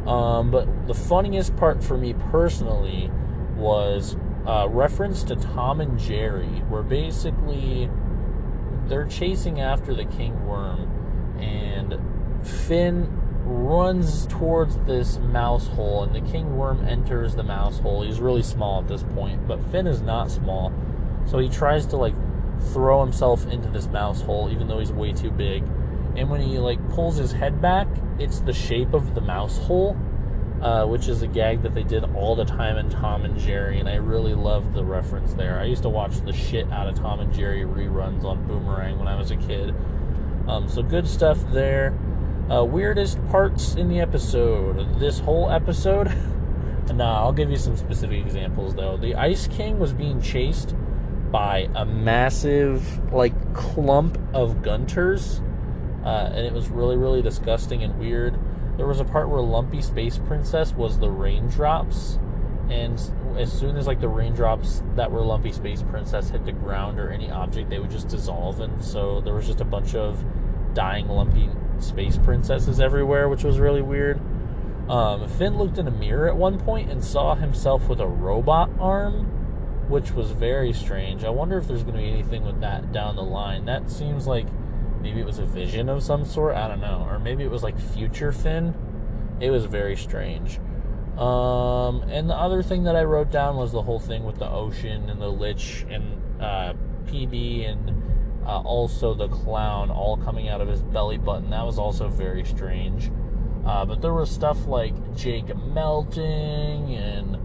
But the funniest part for me personally was reference to Tom and Jerry, where basically they're chasing after the King Worm, and Finn runs towards this mouse hole, and the King Worm enters the mouse hole. He's really small at this point, but Finn is not small, so he tries to throw himself into this mouse hole, even though he's way too big. And when he pulls his head back, it's the shape of the mouse hole, which is a gag that they did all the time in Tom and Jerry, and I really loved the reference there. I used to watch the shit out of Tom and Jerry reruns on Boomerang when I was a kid. So good stuff there. Weirdest parts in the episode. This whole episode? Nah, I'll give you some specific examples, though. The Ice King was being chased by a massive, clump of Gunters, and it was really, really disgusting and weird. There was a part where Lumpy Space Princess was the raindrops, and as soon as, the raindrops that were Lumpy Space Princess hit the ground or any object, they would just dissolve, and so there was just a bunch of dying Lumpy Space Princesses everywhere, which was really weird. Finn looked in a mirror at one point and saw himself with a robot arm, which was very strange. I wonder if there's going to be anything with that down the line. That seems like maybe it was a vision of some sort. I don't know. Or maybe it was future Finn. It was very strange. And the other thing that I wrote down was the whole thing with the ocean and the Lich and PB and also the clown all coming out of his belly button. That was also very strange. But there was stuff like Jake melting, and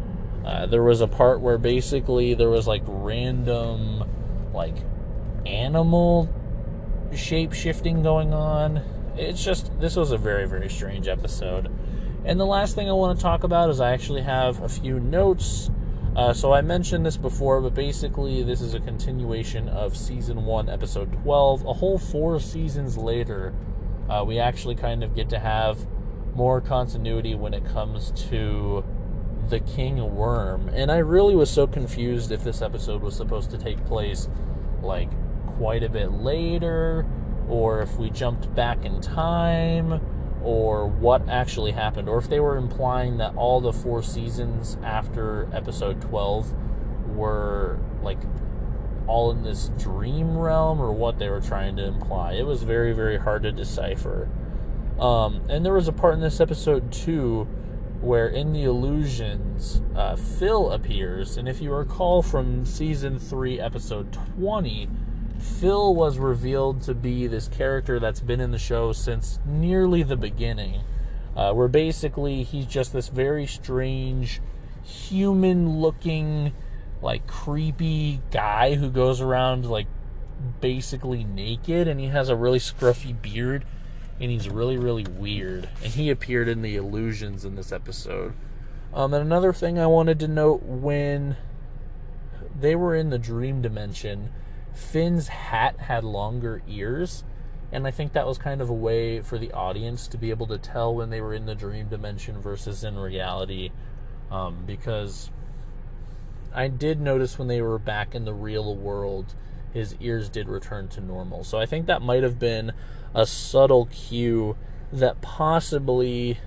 there was a part where basically there was random animal shape-shifting going on. It's just, this was a very, very strange episode. And the last thing I want to talk about is I actually have a few notes. So I mentioned this before, but basically this is a continuation of Season 1, Episode 12. A whole 4 seasons later, we actually kind of get to have more continuity when it comes to the King Worm. And I really was so confused if this episode was supposed to take place, quite a bit later, or if we jumped back in time, or what actually happened, or if they were implying that all the 4 seasons after episode 12 were all in this dream realm, or what they were trying to imply. It was very, very hard to decipher. And there was a part in this episode too where in the illusions Phil appears, and if you recall from season 3 episode 20, Phil was revealed to be this character that's been in the show since nearly the beginning, where basically he's just this very strange, human-looking, creepy guy who goes around, basically naked, and he has a really scruffy beard, and he's really, really weird. And he appeared in the illusions in this episode. And another thing I wanted to note, when they were in the dream dimension, Finn's hat had longer ears, and I think that was kind of a way for the audience to be able to tell when they were in the dream dimension versus in reality, because I did notice when they were back in the real world, his ears did return to normal. So I think that might have been a subtle cue that possibly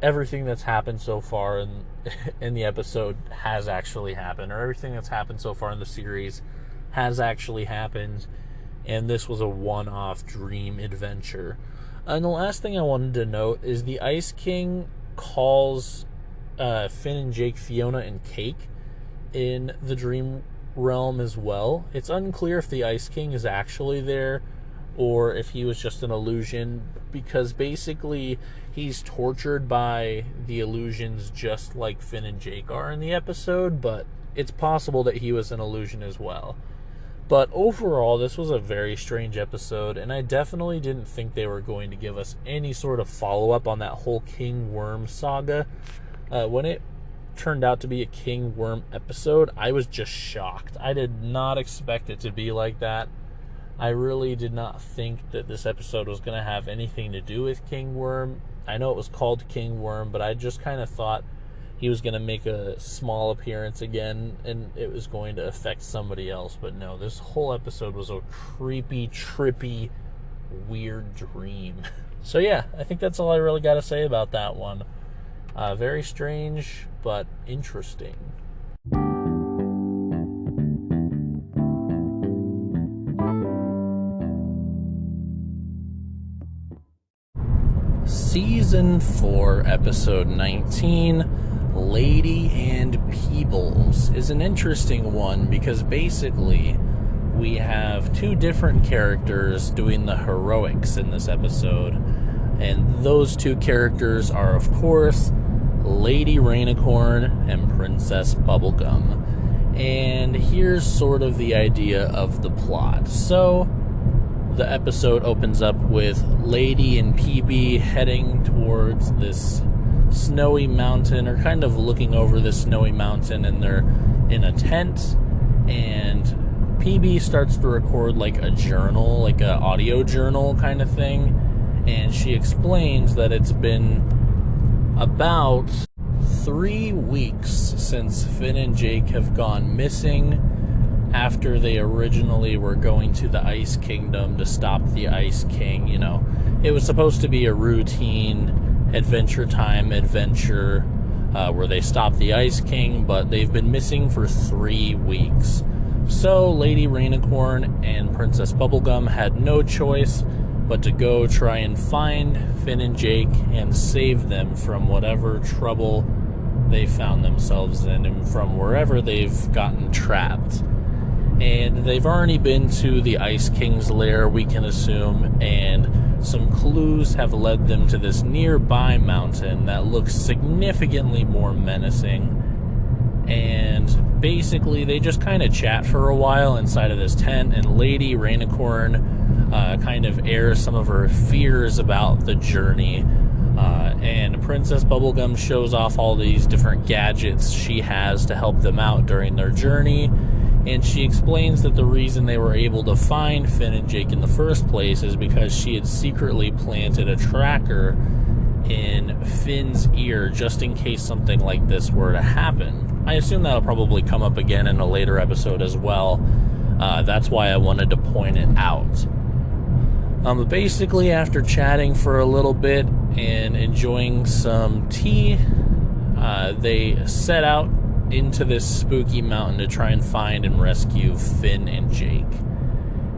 everything that's happened so far in the episode has actually happened, or everything that's happened so far in the series has actually happened, and this was a one-off dream adventure. And the last thing I wanted to note is the Ice King calls Finn and Jake Fiona and Cake in the dream realm as well. It's unclear if the Ice King is actually there or if he was just an illusion, because basically he's tortured by the illusions just like Finn and Jake are in the episode, but it's possible that he was an illusion as well. But overall, this was a very strange episode, and I definitely didn't think they were going to give us any sort of follow-up on that whole King Worm saga. When it turned out to be a King Worm episode, I was just shocked. I did not expect it to be like that. I really did not think that this episode was going to have anything to do with King Worm. I know it was called King Worm, but I just kind of thought he was going to make a small appearance again, and it was going to affect somebody else. But no, this whole episode was a creepy, trippy, weird dream. So yeah, I think that's all I really got to say about that one. Very strange, but interesting. Season 4, Episode 19, Lady and Peebles, is an interesting one because basically we have two different characters doing the heroics in this episode, and those two characters are, of course, Lady Rainicorn and Princess Bubblegum. And here's sort of the idea of the plot. So the episode opens up with Lady and PB heading towards this snowy mountain, or kind of looking over this snowy mountain, and they're in a tent, and PB starts to record like a journal, like an audio journal kind of thing, and she explains that it's been about 3 weeks since Finn and Jake have gone missing after they originally were going to the Ice Kingdom to stop the Ice King. You know, it was supposed to be a routine Adventure Time adventure where they stopped the Ice King, but they've been missing for 3 weeks. So Lady Rainicorn and Princess Bubblegum had no choice but to go try and find Finn and Jake and save them from whatever trouble they found themselves in and from wherever they've gotten trapped. And they've already been to the Ice King's lair, we can assume, and some clues have led them to this nearby mountain that looks significantly more menacing. And basically, they just kind of chat for a while inside of this tent, and Lady Rainicorn kind of airs some of her fears about the journey. And Princess Bubblegum shows off all these different gadgets she has to help them out during their journey. And she explains that the reason they were able to find Finn and Jake in the first place is because she had secretly planted a tracker in Finn's ear just in case something like this were to happen. I assume that'll probably come up again in a later episode as well. That's why I wanted to point it out. Basically, after chatting for a little bit and enjoying some tea, they set out into this spooky mountain to try and find and rescue Finn and Jake.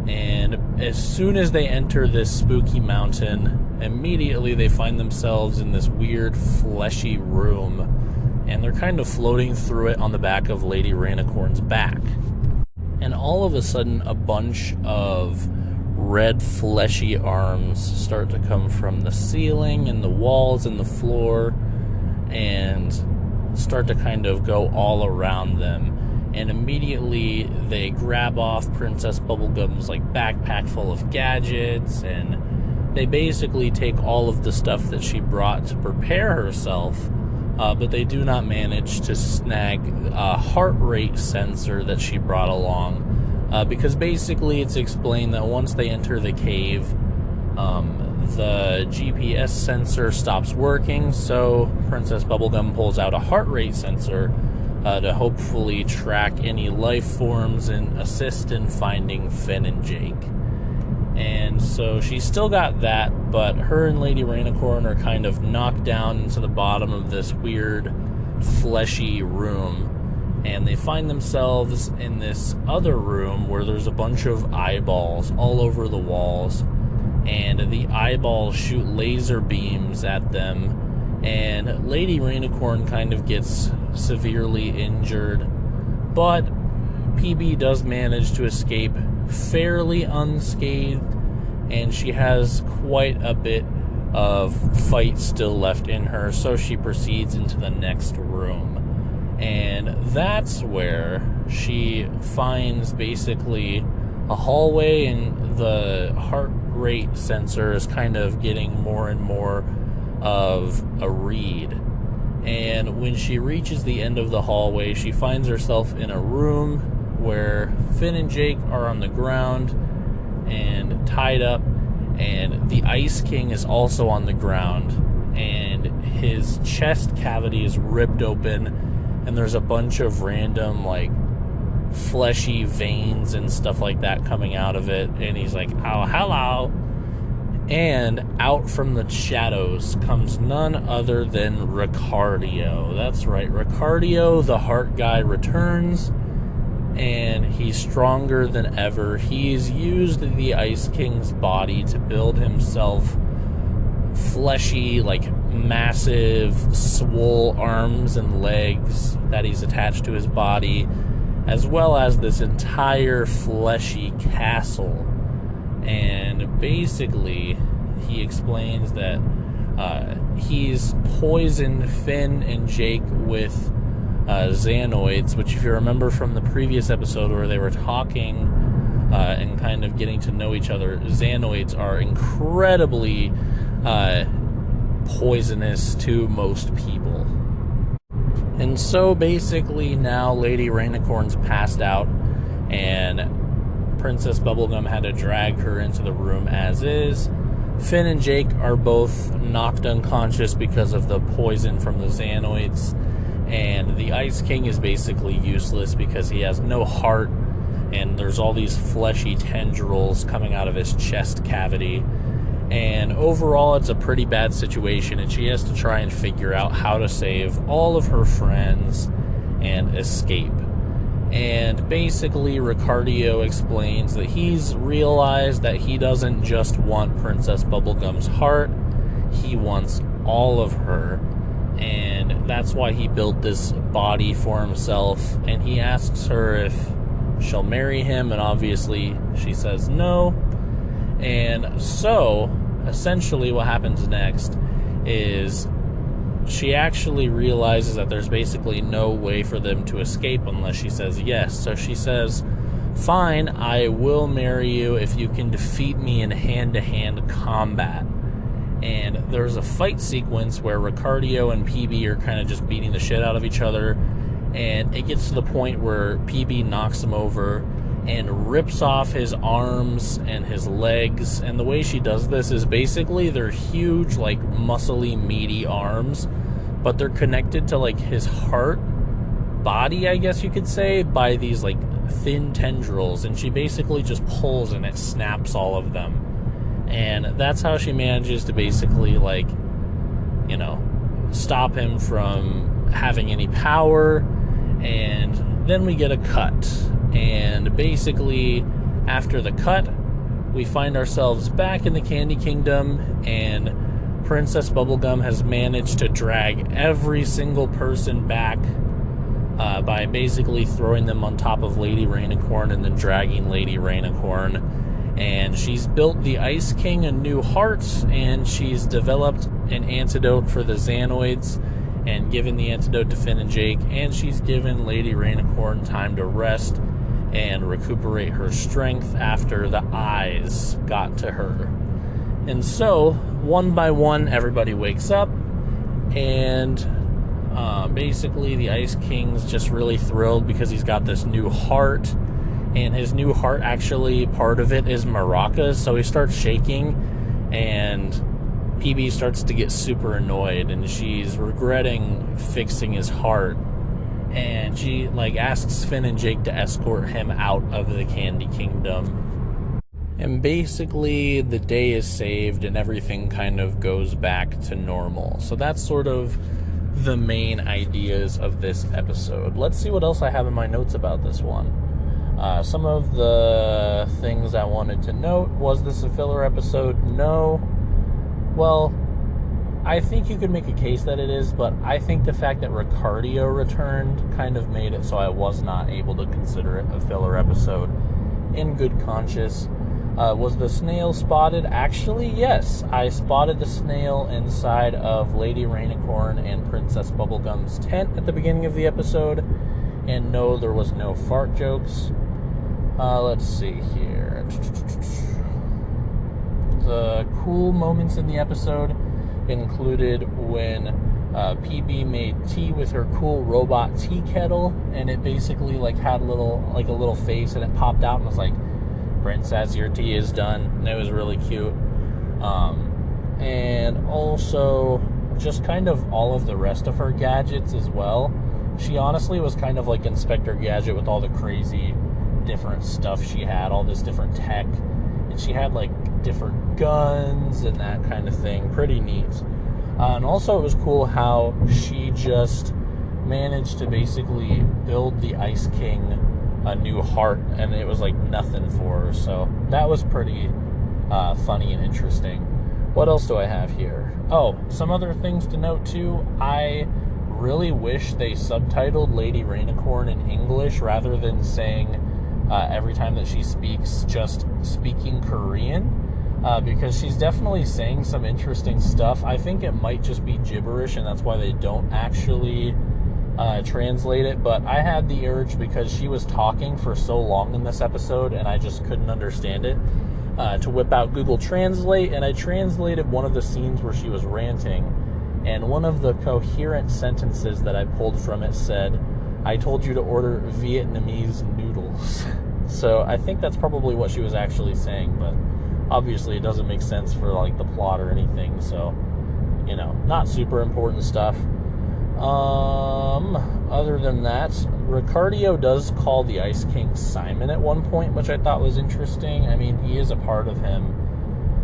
And as soon as they enter this spooky mountain, immediately they find themselves in this weird fleshy room, and they're kind of floating through it on the back of Lady Rainicorn's back. And all of a sudden, a bunch of red fleshy arms start to come from the ceiling and the walls and the floor, and start to kind of go all around them. And immediately they grab off Princess Bubblegum's like backpack full of gadgets, and they basically take all of the stuff that she brought to prepare herself, but they do not manage to snag a heart rate sensor that she brought along, because basically it's explained that once they enter the cave, the GPS sensor stops working, so Princess Bubblegum pulls out a heart rate sensor to hopefully track any life forms and assist in finding Finn and Jake. And so she's still got that, but her and Lady Rainicorn are kind of knocked down into the bottom of this weird, fleshy room, and they find themselves in this other room where there's a bunch of eyeballs all over the walls. And the eyeballs shoot laser beams at them, and Lady Rainicorn kind of gets severely injured, but PB does manage to escape fairly unscathed, and she has quite a bit of fight still left in her, so she proceeds into the next room. And that's where she finds basically a hallway, and the heart rate sensor is kind of getting more and more of a read. And when she reaches the end of the hallway, she finds herself in a room where Finn and Jake are on the ground and tied up, and the Ice King is also on the ground, and his chest cavity is ripped open, and there's a bunch of random, like, fleshy veins and stuff like that coming out of it, and he's like, oh, hello. And out from the shadows comes none other than Ricardio. That's right, Ricardio, the heart guy, returns, and he's stronger than ever. He's used the Ice King's body to build himself fleshy, like, massive, swole arms and legs that he's attached to his body, as well as this entire fleshy castle. And basically, he explains that he's poisoned Finn and Jake with Xanoids, which, if you remember from the previous episode where they were talking and kind of getting to know each other, Xanoids are incredibly poisonous to most people. And so basically now Lady Rainicorn's passed out, and Princess Bubblegum had to drag her into the room as is. Finn and Jake are both knocked unconscious because of the poison from the Xanoids, and the Ice King is basically useless because he has no heart, and there's all these fleshy tendrils coming out of his chest cavity. And overall, it's a pretty bad situation, and she has to try and figure out how to save all of her friends and escape. And basically, Ricardio explains that he's realized that he doesn't just want Princess Bubblegum's heart, he wants all of her. And that's why he built this body for himself, and he asks her if she'll marry him, and obviously she says no. And so, essentially what happens next is she actually realizes that there's basically no way for them to escape unless she says yes. So she says, fine, I will marry you if you can defeat me in hand-to-hand combat. And there's a fight sequence where Ricardio and PB are kind of just beating the shit out of each other, and it gets to the point where PB knocks him over and rips off his arms and his legs. And the way she does this is basically they're huge, like, muscly, meaty arms, but they're connected to, like, his heart body, I guess you could say, by these, like, thin tendrils, and she basically just pulls and it snaps all of them. And that's how she manages to basically, like, you know, stop him from having any power. And then we get a cut. And basically, after the cut, we find ourselves back in the Candy Kingdom, and Princess Bubblegum has managed to drag every single person back by basically throwing them on top of Lady Rainicorn and then dragging Lady Rainicorn. And she's built the Ice King a new heart, and she's developed an antidote for the Xanoids and given the antidote to Finn and Jake, and she's given Lady Rainicorn time to rest and recuperate her strength after the eyes got to her. And so, one by one, everybody wakes up, and basically the Ice King's just really thrilled because he's got this new heart. And his new heart, actually, part of it is maracas, so he starts shaking, and PB starts to get super annoyed, and she's regretting fixing his heart, and she, like, asks Finn and Jake to escort him out of the Candy Kingdom. And basically, the day is saved, and everything kind of goes back to normal. So that's sort of the main ideas of this episode. Let's see what else I have in my notes about this one. Some of the things I wanted to note: was this a filler episode? No. Well, I think you could make a case that it is, but I think the fact that Ricardio returned kind of made it so I was not able to consider it a filler episode in good conscience. Was the snail spotted? Actually, yes. I spotted the snail inside of Lady Rainicorn and Princess Bubblegum's tent at the beginning of the episode. And no, there was no fart jokes. Let's see here. The cool moments in the episode included when PB made tea with her cool robot tea kettle, and it basically had a little face, and it popped out and was like, "Princess, your tea is done." And it was really cute. And also just kind of all of the rest of her gadgets as well. She honestly was kind of like Inspector Gadget with all the crazy different stuff she had, all this different tech, and she had different guns and that kind of thing. Pretty neat. And also it was cool how she just managed to basically build the Ice King a new heart, and it was nothing for her. So that was pretty funny and interesting. What else do I have here? Oh, some other things to note too. I really wish they subtitled Lady Rainicorn in English rather than saying every time that she speaks just speaking Korean. Because she's definitely saying some interesting stuff. I think it might just be gibberish, and that's why they don't actually translate it. But I had the urge, because she was talking for so long in this episode and I just couldn't understand it, to whip out Google Translate, and I translated one of the scenes where she was ranting, and one of the coherent sentences that I pulled from it said, "I told you to order Vietnamese noodles." So I think that's probably what she was actually saying, but obviously it doesn't make sense for the plot or anything, so not super important stuff. Other than that, Ricardio does call the Ice King Simon at one point, which I thought was interesting. I mean, he is a part of him,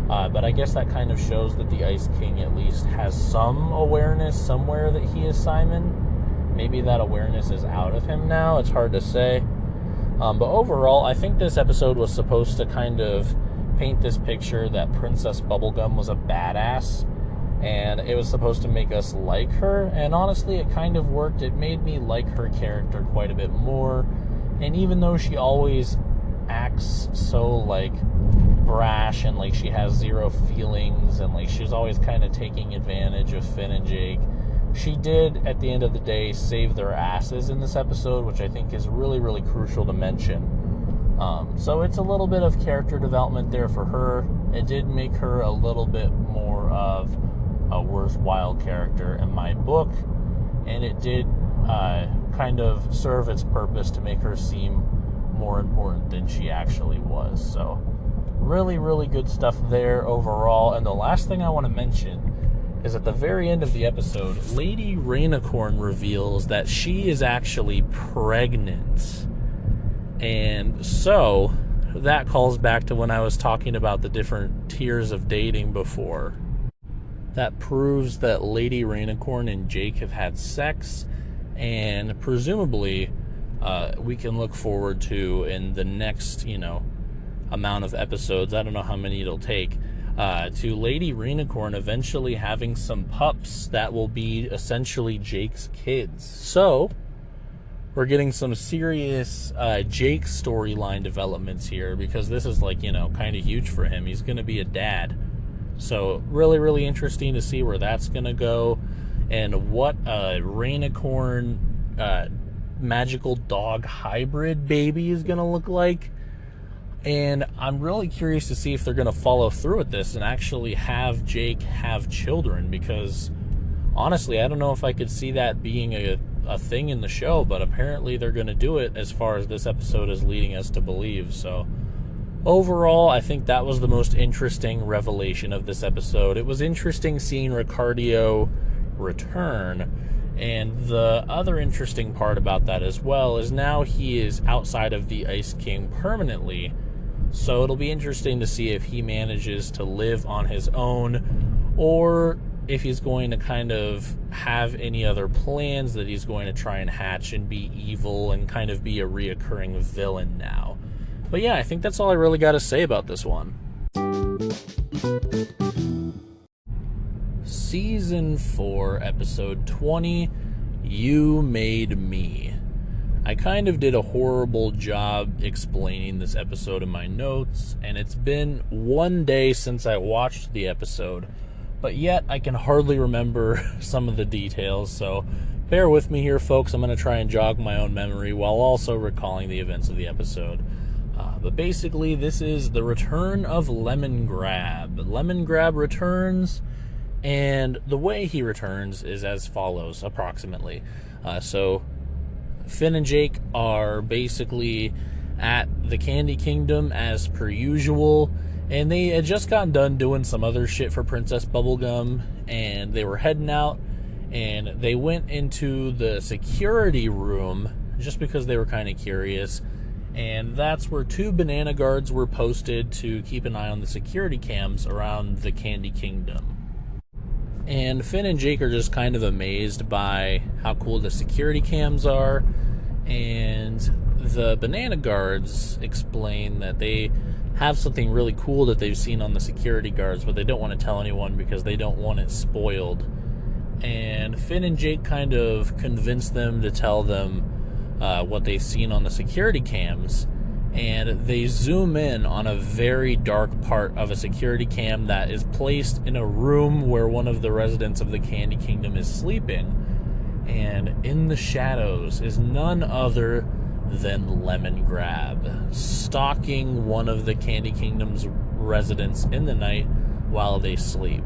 but I guess that kind of shows that the Ice King at least has some awareness somewhere that he is Simon. Maybe that awareness is out of him now. It's hard to say. But overall, I think this episode was supposed to kind of paint this picture that Princess Bubblegum was a badass, and it was supposed to make us like her, and honestly it kind of worked. It made me like her character quite a bit more, and even though she always acts so brash and she has zero feelings and she's always kind of taking advantage of Finn and Jake, she did at the end of the day save their asses in this episode, which I think is really, really crucial to mention. So it's a little bit of character development there for her. It did make her a little bit more of a worthwhile character in my book, and it did kind of serve its purpose to make her seem more important than she actually was. So really, really good stuff there overall. And the last thing I want to mention is at the very end of the episode, Lady Rainicorn reveals that she is actually pregnant. And so that calls back to when I was talking about the different tiers of dating before. That proves that Lady Rainicorn and Jake have had sex, and presumably we can look forward to, in the next, amount of episodes, I don't know how many it'll take, to Lady Rainicorn eventually having some pups that will be essentially Jake's kids. So we're getting some serious Jake storyline developments here, because this is kind of huge for him. He's going to be a dad. So really, really interesting to see where that's going to go, and what a Rainicorn magical dog hybrid baby is going to look like. And I'm really curious to see if they're going to follow through with this and actually have Jake have children, because honestly, I don't know if I could see that being a thing in the show, but apparently they're going to do it, as far as this episode is leading us to believe. So overall, I think that was the most interesting revelation of this episode. It was interesting seeing Ricardio return, and the other interesting part about that as well is now he is outside of the Ice King permanently. So it'll be interesting to see if he manages to live on his own, or if he's going to kind of have any other plans that he's going to try and hatch and be evil and kind of be a reoccurring villain now. But yeah, I think that's all I really got to say about this one. Season 4, Episode 20, You Made Me. I kind of did a horrible job explaining this episode in my notes, and it's been one day since I watched the episode, but yet I can hardly remember some of the details, so bear with me here, folks. I'm going to try and jog my own memory while also recalling the events of the episode. But basically, this is the return of Lemon Grab. Lemon Grab returns, and the way he returns is as follows, approximately. So Finn and Jake are basically at the Candy Kingdom as per usual, and they had just gotten done doing some other shit for Princess Bubblegum, and they were heading out, and they went into the security room just because they were kind of curious, and that's where 2 banana guards were posted to keep an eye on the security cams around the Candy Kingdom. And Finn and Jake are just kind of amazed by how cool the security cams are. And the banana guards explain that they have something really cool that they've seen on the security guards, but they don't want to tell anyone because they don't want it spoiled. And Finn and Jake kind of convince them to tell them what they've seen on the security cams. And they zoom in on a very dark part of a security cam that is placed in a room where one of the residents of the Candy Kingdom is sleeping. And in the shadows is none other than Lemon Grab, stalking one of the Candy Kingdom's residents in the night while they sleep.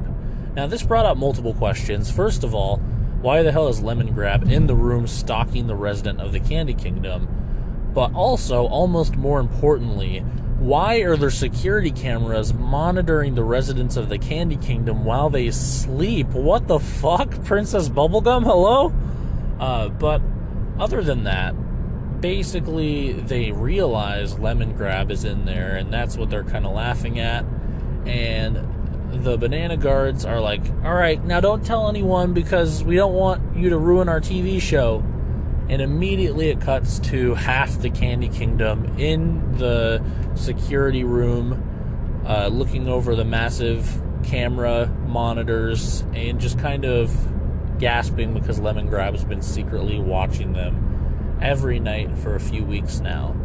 Now, this brought up multiple questions. First of all, why the hell is Lemon Grab in the room stalking the resident of the Candy Kingdom? But also, almost more importantly, why are there security cameras monitoring the residents of the Candy Kingdom while they sleep? What the fuck? Princess Bubblegum? Hello? But other than that, basically they realize Lemon Grab is in there, and that's what they're kind of laughing at. And the banana guards are like, alright, now don't tell anyone because we don't want you to ruin our TV show. And immediately it cuts to half the Candy Kingdom in the security room, looking over the massive camera monitors and just kind of gasping because Lemon Grab has been secretly watching them every night for a few weeks now.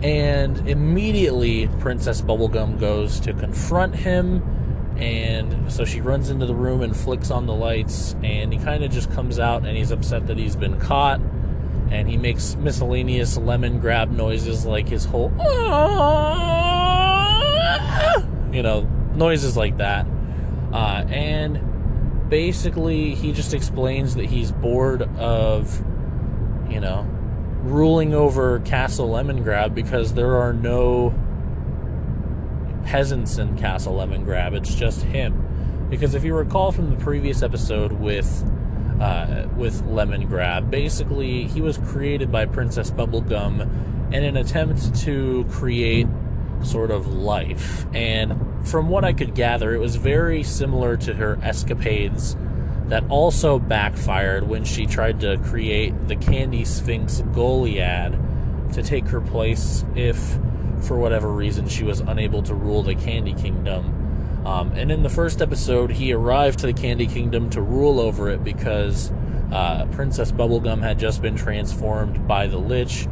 And immediately Princess Bubblegum goes to confront him, and so she runs into the room and flicks on the lights, and he kind of just comes out and he's upset that he's been caught. And he makes miscellaneous Lemon Grab noises like his whole, noises like that. And basically he just explains that he's bored of, ruling over Castle Lemon Grab because there are no peasants in Castle Lemon Grab. It's just him. Because if you recall from the previous episode with Lemon Grab, basically he was created by Princess Bubblegum in an attempt to create sort of life, and from what I could gather, it was very similar to her escapades that also backfired when she tried to create the Candy Sphinx Goliad to take her place if, for whatever reason, she was unable to rule the Candy Kingdom. And in the first episode, he arrived to the Candy Kingdom to rule over it because Princess Bubblegum had just been transformed by the Lich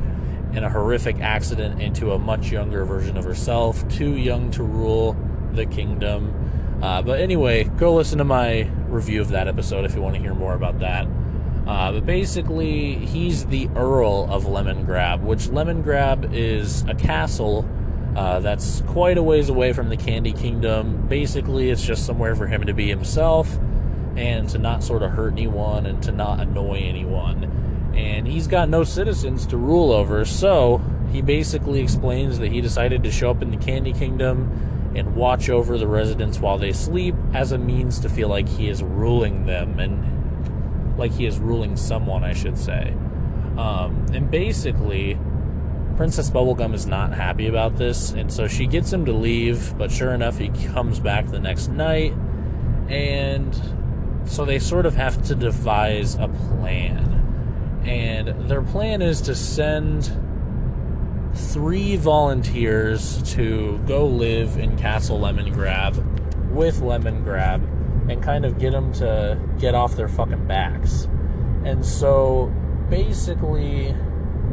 in a horrific accident into a much younger version of herself, too young to rule the kingdom. But anyway, go listen to my review of that episode if you want to hear more about that. But basically, he's the Earl of Lemon Grab, which Lemon Grab is a castle that's quite a ways away from the Candy Kingdom. Basically, it's just somewhere for him to be himself and to not sort of hurt anyone and to not annoy anyone. And he's got no citizens to rule over, so he basically explains that he decided to show up in the Candy Kingdom and watch over the residents while they sleep as a means to feel like he is ruling them, and like he is ruling someone, I should say. And basically, Princess Bubblegum is not happy about this, and so she gets him to leave, but sure enough, he comes back the next night, and so they sort of have to devise a plan. And their plan is to send 3 volunteers to go live in Castle Lemon Grab with Lemon Grab and kind of get them to get off their fucking backs. And so basically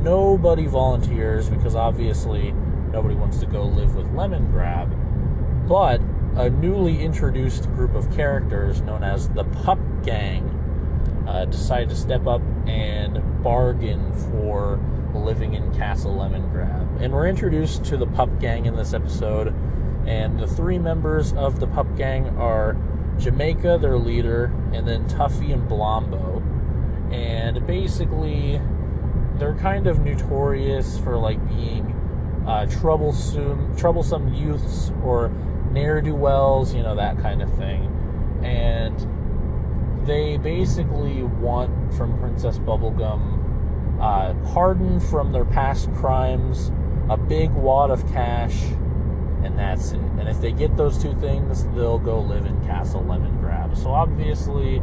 nobody volunteers because obviously nobody wants to go live with Lemongrab. But a newly introduced group of characters known as the Pup Gang decide to step up and bargain for living in Castle Lemongrab. And we're introduced to the Pup Gang in this episode, and the three members of the Pup Gang are Jamaica, their leader, and then Tuffy and Blombo. And basically, they're kind of notorious for being troublesome youths or ne'er-do-wells, that kind of thing. And they basically want from Princess Bubblegum pardon from their past crimes, a big wad of cash, and that's it. And if they get those two things, they'll go live in Castle Lemongrab. So obviously,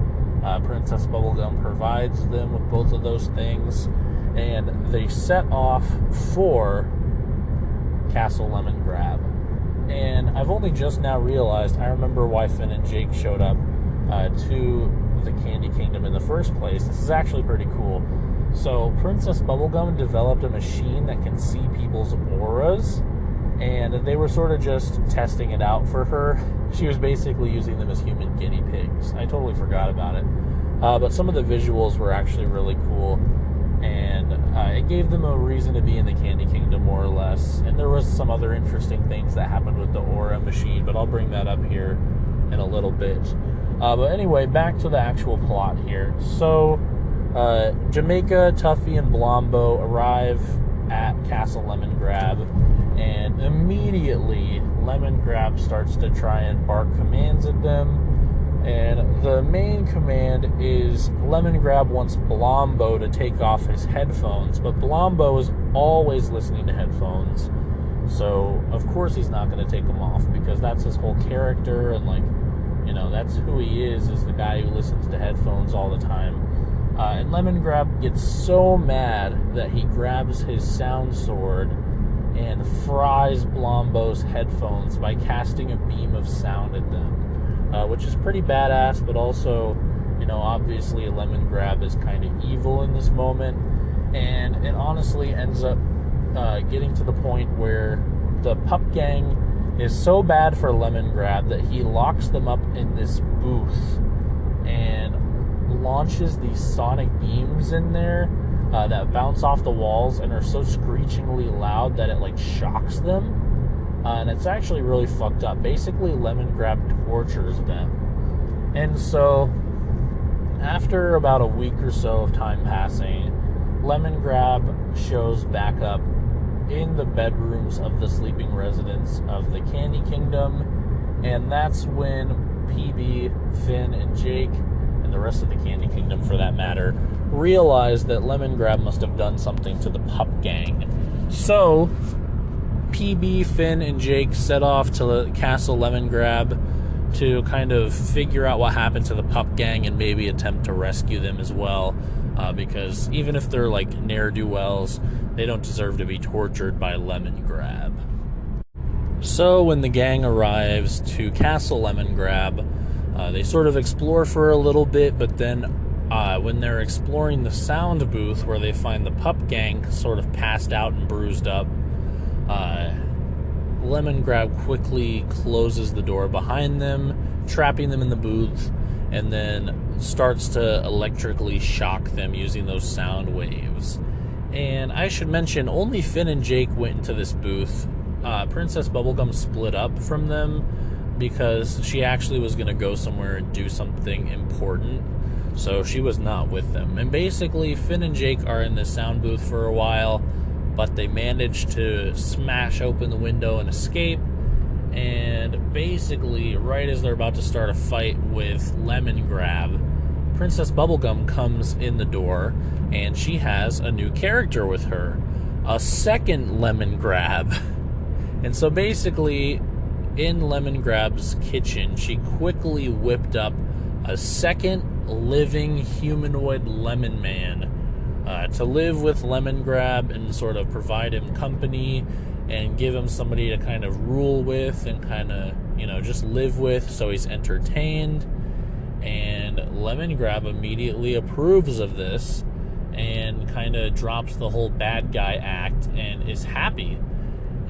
Princess Bubblegum provides them with both of those things, and they set off for Castle Lemongrab. And I've only just now realized, I remember why Finn and Jake showed up to the Candy Kingdom in the first place. This is actually pretty cool. So Princess Bubblegum developed a machine that can see people's auras, and they were sort of just testing it out for her. She was basically using them as human guinea pigs. I totally forgot about it. But some of the visuals were actually really cool, and it gave them a reason to be in the Candy Kingdom, more or less. And there was some other interesting things that happened with the aura machine, but I'll bring that up here in a little bit. But anyway, back to the actual plot here. So Jamaica, Tuffy, and Blombo arrive at Castle Lemongrab, and immediately Lemongrab starts to try and bark commands at them. And the main command is Lemongrab wants Blombo to take off his headphones, but Blombo is always listening to headphones, so of course he's not going to take them off, because that's his whole character, and that's who he is the guy who listens to headphones all the time. And Lemongrab gets so mad that he grabs his sound sword and fries Blombo's headphones by casting a beam of sound at them, which is pretty badass, but also, obviously Lemongrab is kind of evil in this moment, and it honestly ends up getting to the point where the Pup Gang is so bad for Lemongrab that he locks them up in this booth and launches these sonic beams in there that bounce off the walls and are so screechingly loud that it shocks them, and it's actually really fucked up. Basically, Lemongrab tortures them. And so after about a week or so of time passing, Lemongrab shows back up in the bedrooms of the sleeping residents of the Candy Kingdom, and that's when PB, Finn, and Jake, and the rest of the Candy Kingdom for that matter, realize that Lemongrab must have done something to the Pup Gang. So PB, Finn, and Jake set off to Castle Lemongrab to kind of figure out what happened to the Pup Gang and maybe attempt to rescue them as well, because even if they're ne'er-do-wells, they don't deserve to be tortured by Lemongrab. So when the gang arrives to Castle Lemongrab, they sort of explore for a little bit, but then when they're exploring the sound booth where they find the Pup Gang sort of passed out and bruised up, Lemongrab quickly closes the door behind them, trapping them in the booth, and then starts to electrically shock them using those sound waves. And I should mention, only Finn and Jake went into this booth. Princess Bubblegum split up from them because she actually was going to go somewhere and do something important, so she was not with them. And basically, Finn and Jake are in this sound booth for a while, but they managed to smash open the window and escape. And basically, right as they're about to start a fight with Lemongrab, Princess Bubblegum comes in the door, and she has a new character with her, a second Lemongrab. And so basically, in Lemongrab's kitchen, she quickly whipped up a second living humanoid Lemon Man to live with Lemongrab and sort of provide him company and give him somebody to kind of rule with and kind of, just live with so he's entertained. And Lemongrab immediately approves of this and kind of drops the whole bad guy act and is happy.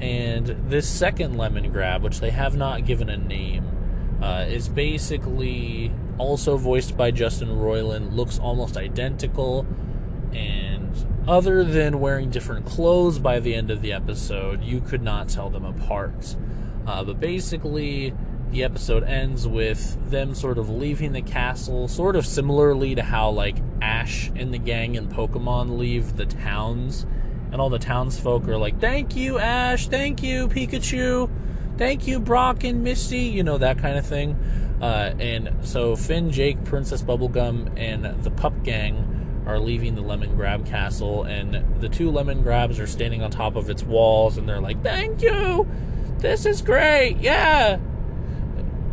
And this second lemon grab, which they have not given a name, is basically also voiced by Justin Roiland, looks almost identical, and other than wearing different clothes by the end of the episode, you could not tell them apart. But basically, the episode ends with them sort of leaving the castle, sort of similarly to how, like, Ash and the gang in Pokemon leave the towns, and all the townsfolk are like, thank you, Ash, thank you, Pikachu, thank you, Brock and Misty, you know, that kind of thing. And so Finn, Jake, Princess Bubblegum, and the Pup Gang are leaving the Lemon Grab Castle, and the two Lemon Grabs are standing on top of its walls, and they're like, thank you, this is great, yeah.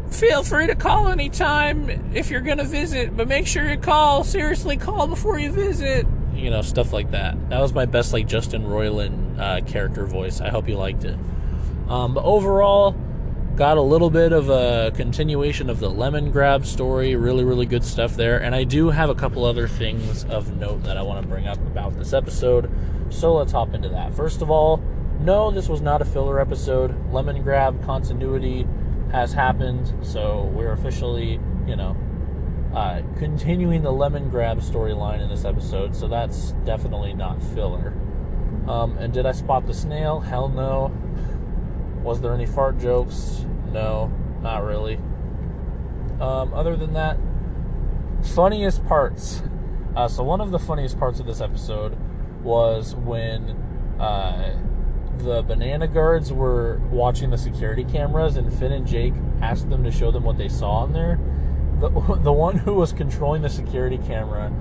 Feel free to call anytime if you're going to visit, but make sure you call. Seriously, call before you visit. You know, stuff like that. That was my best, like, Justin Roiland character voice. I hope you liked it. But overall, got a little bit of a continuation of the Lemon Grab story. Really, really good stuff there. And I do have a couple other things of note that I want to bring up about this episode. So let's hop into that. First of all, no, this was not a filler episode. Lemon Grab continuity has happened, so we're officially, continuing the Lemon Grab storyline in this episode, so that's definitely not filler. And did I spot the snail? Hell no. Was there any fart jokes? No, not really. Other than that, funniest parts. So one of the funniest parts of this episode was when the banana guards were watching the security cameras, and Finn and Jake asked them to show them what they saw in there. The one who was controlling the security camera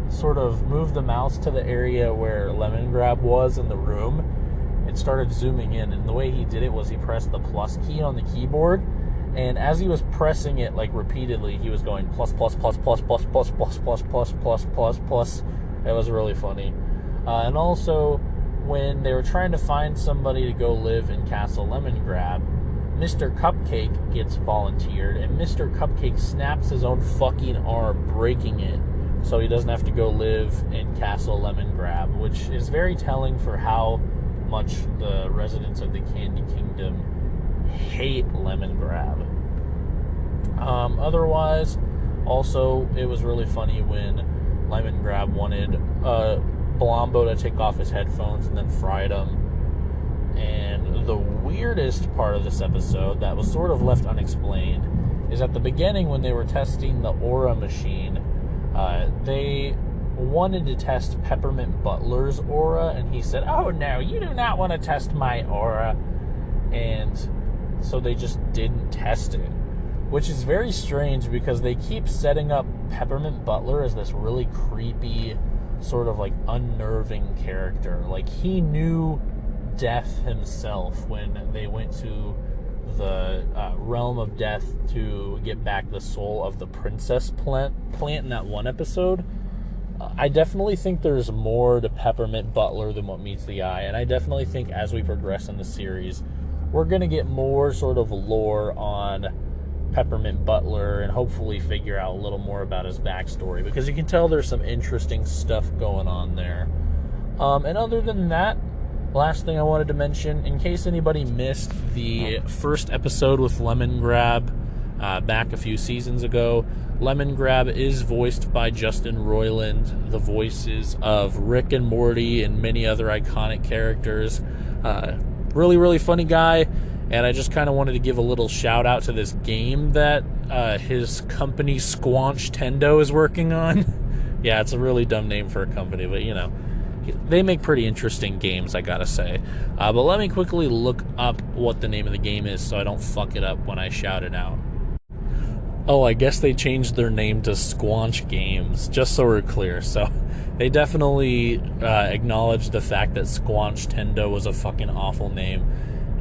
sort of moved the mouse to the area where Lemon Grab was in the room. It started zooming in, and the way he did it was he pressed the plus key on the keyboard, and as he was pressing it, like, repeatedly, he was going plus, plus, plus, plus, plus, plus, plus, plus, plus, plus, plus, plus. It was really funny. And also, when they were trying to find somebody to go live in Castle Lemon Grab, Mr. Cupcake gets volunteered, and Mr. Cupcake snaps his own fucking arm, breaking it, so he doesn't have to go live in Castle Lemon Grab, which is very telling for how much the residents of the Candy Kingdom hate Lemon Grab. Otherwise, also, it was really funny when Lemon Grab wanted Blombo to take off his headphones and then fried them. And the weirdest part of this episode that was sort of left unexplained is at the beginning when they were testing the aura machine, they wanted to test Peppermint Butler's aura, and he said, oh no, you do not want to test my aura. And so they just didn't test it, which is very strange because they keep setting up Peppermint Butler as this really creepy, sort of like unnerving character. Like, he knew death himself when they went to the realm of death to get back the soul of the princess plant in that one episode. I definitely think there's more to Peppermint Butler than what meets the eye, and I definitely think as we progress in the series, we're going to get more sort of lore on Peppermint Butler and hopefully figure out a little more about his backstory, because you can tell there's some interesting stuff going on there. And other than that, last thing I wanted to mention, in case anybody missed the first episode with Lemon Grab back a few seasons ago, Lemon Grab is voiced by Justin Roiland, the voices of Rick and Morty and many other iconic characters. Really, really funny guy, and I just kind of wanted to give a little shout out to this game that his company Squanch Tendo is working on. Yeah, it's a really dumb name for a company, but they make pretty interesting games, I gotta say. But let me quickly look up what the name of the game is so I don't fuck it up when I shout it out. Oh, I guess they changed their name to Squanch Games, just so we're clear. So they definitely acknowledged the fact that Squanch Tendo was a fucking awful name.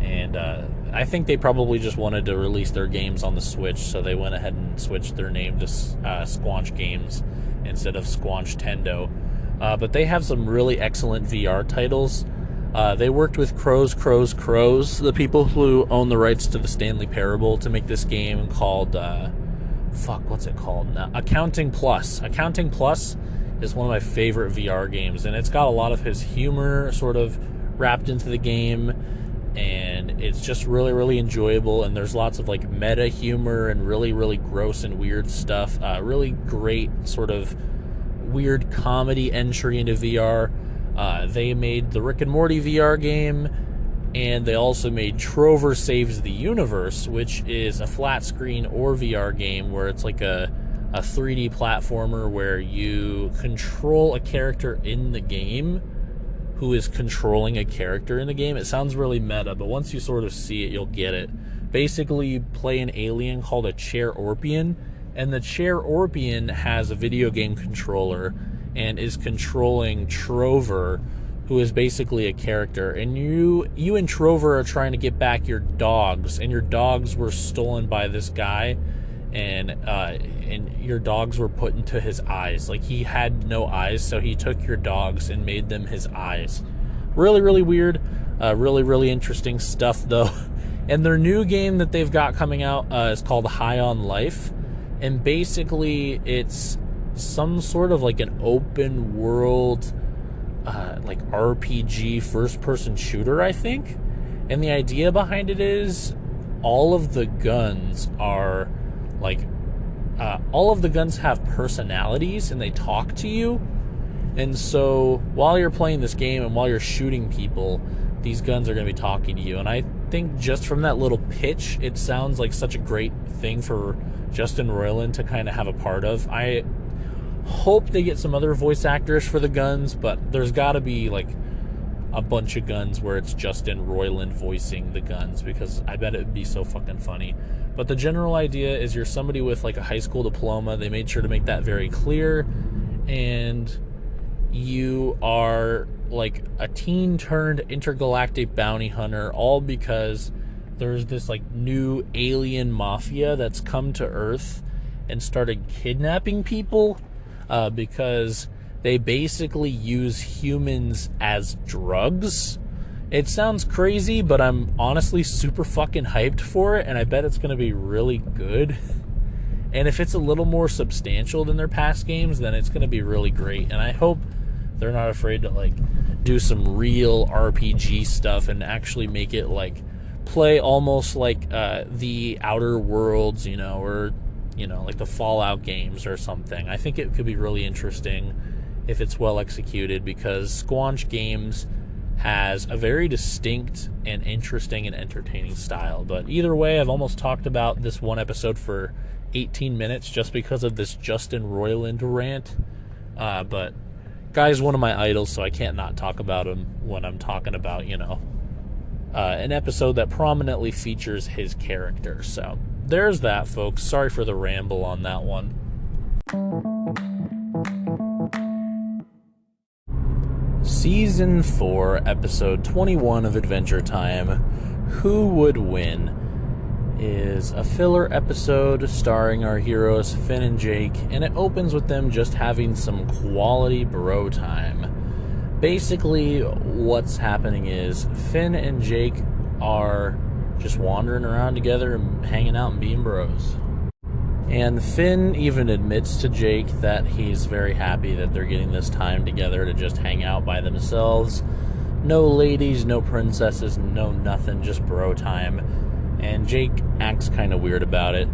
And I think they probably just wanted to release their games on the Switch, so they went ahead and switched their name to Squanch Games instead of Squanch Tendo. But they have some really excellent VR titles. They worked with Crows, the people who own the rights to the Stanley Parable, to make this game called, what's it called now? Accounting Plus. Accounting Plus is one of my favorite VR games, and it's got a lot of his humor sort of wrapped into the game, and it's just really, really enjoyable, and there's lots of like meta humor and really, really gross and weird stuff. Really great sort of weird comedy entry into VR. They made the Rick and Morty VR game, and they also made Trover Saves the Universe, which is a flat screen or VR game where it's like a 3D platformer where you control a character in the game who is controlling a character in the game. It sounds really meta, but once you sort of see it, you'll get it. Basically, you play an alien called a Chair Orpian, and the Chair Orpian has a video game controller and is controlling Trover, who is basically a character. And you and Trover are trying to get back your dogs, and your dogs were stolen by this guy, and your dogs were put into his eyes. Like, he had no eyes, so he took your dogs and made them his eyes. Really, really weird. Really, really interesting stuff, though. And their new game that they've got coming out is called High on Life. And basically, it's some sort of like an open world, like RPG first-person shooter, I think. And the idea behind it is all of the guns are like, all of the guns have personalities and they talk to you. And so while you're playing this game and while you're shooting people, these guns are going to be talking to you. And I think just from that little pitch, it sounds like such a great thing for Justin Roiland to kind of have a part of. I hope they get some other voice actors for the guns, but there's got to be like a bunch of guns where it's Justin Roiland voicing the guns, because I bet it would be so fucking funny. But the general idea is you're somebody with like a high school diploma. They made sure to make that very clear. And you are like a teen turned intergalactic bounty hunter, all because there's this like new alien mafia that's come to Earth and started kidnapping people, because they basically use humans as drugs. It sounds crazy, but I'm honestly super fucking hyped for it, and I bet it's going to be really good. And if it's a little more substantial than their past games, then it's going to be really great. And I hope they're not afraid to like do some real RPG stuff and actually make it like play almost like the Outer Worlds, or like the Fallout games or something. I think it could be really interesting if it's well executed, because Squanch Games has a very distinct and interesting and entertaining style. But either way, I've almost talked about this one episode for 18 minutes just because of this Justin Roiland rant. But guy's one of my idols, so I can't not talk about him when I'm talking about, an episode that prominently features his character. So there's that, folks. Sorry for the ramble on that one. Season 4, Episode 21 of Adventure Time, Who Would Win, is a filler episode starring our heroes Finn and Jake, and it opens with them just having some quality bro time. Basically, what's happening is Finn and Jake are just wandering around together and hanging out and being bros. And Finn even admits to Jake that he's very happy that they're getting this time together to just hang out by themselves. No ladies, no princesses, no nothing, just bro time. And Jake acts kind of weird about it.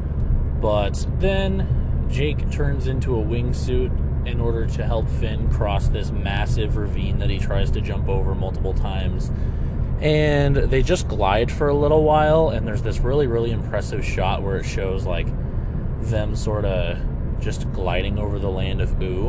But then Jake turns into a wingsuit in order to help Finn cross this massive ravine that he tries to jump over multiple times. And they just glide for a little while, and there's this really, really impressive shot where it shows like them sort of just gliding over the land of Ooh.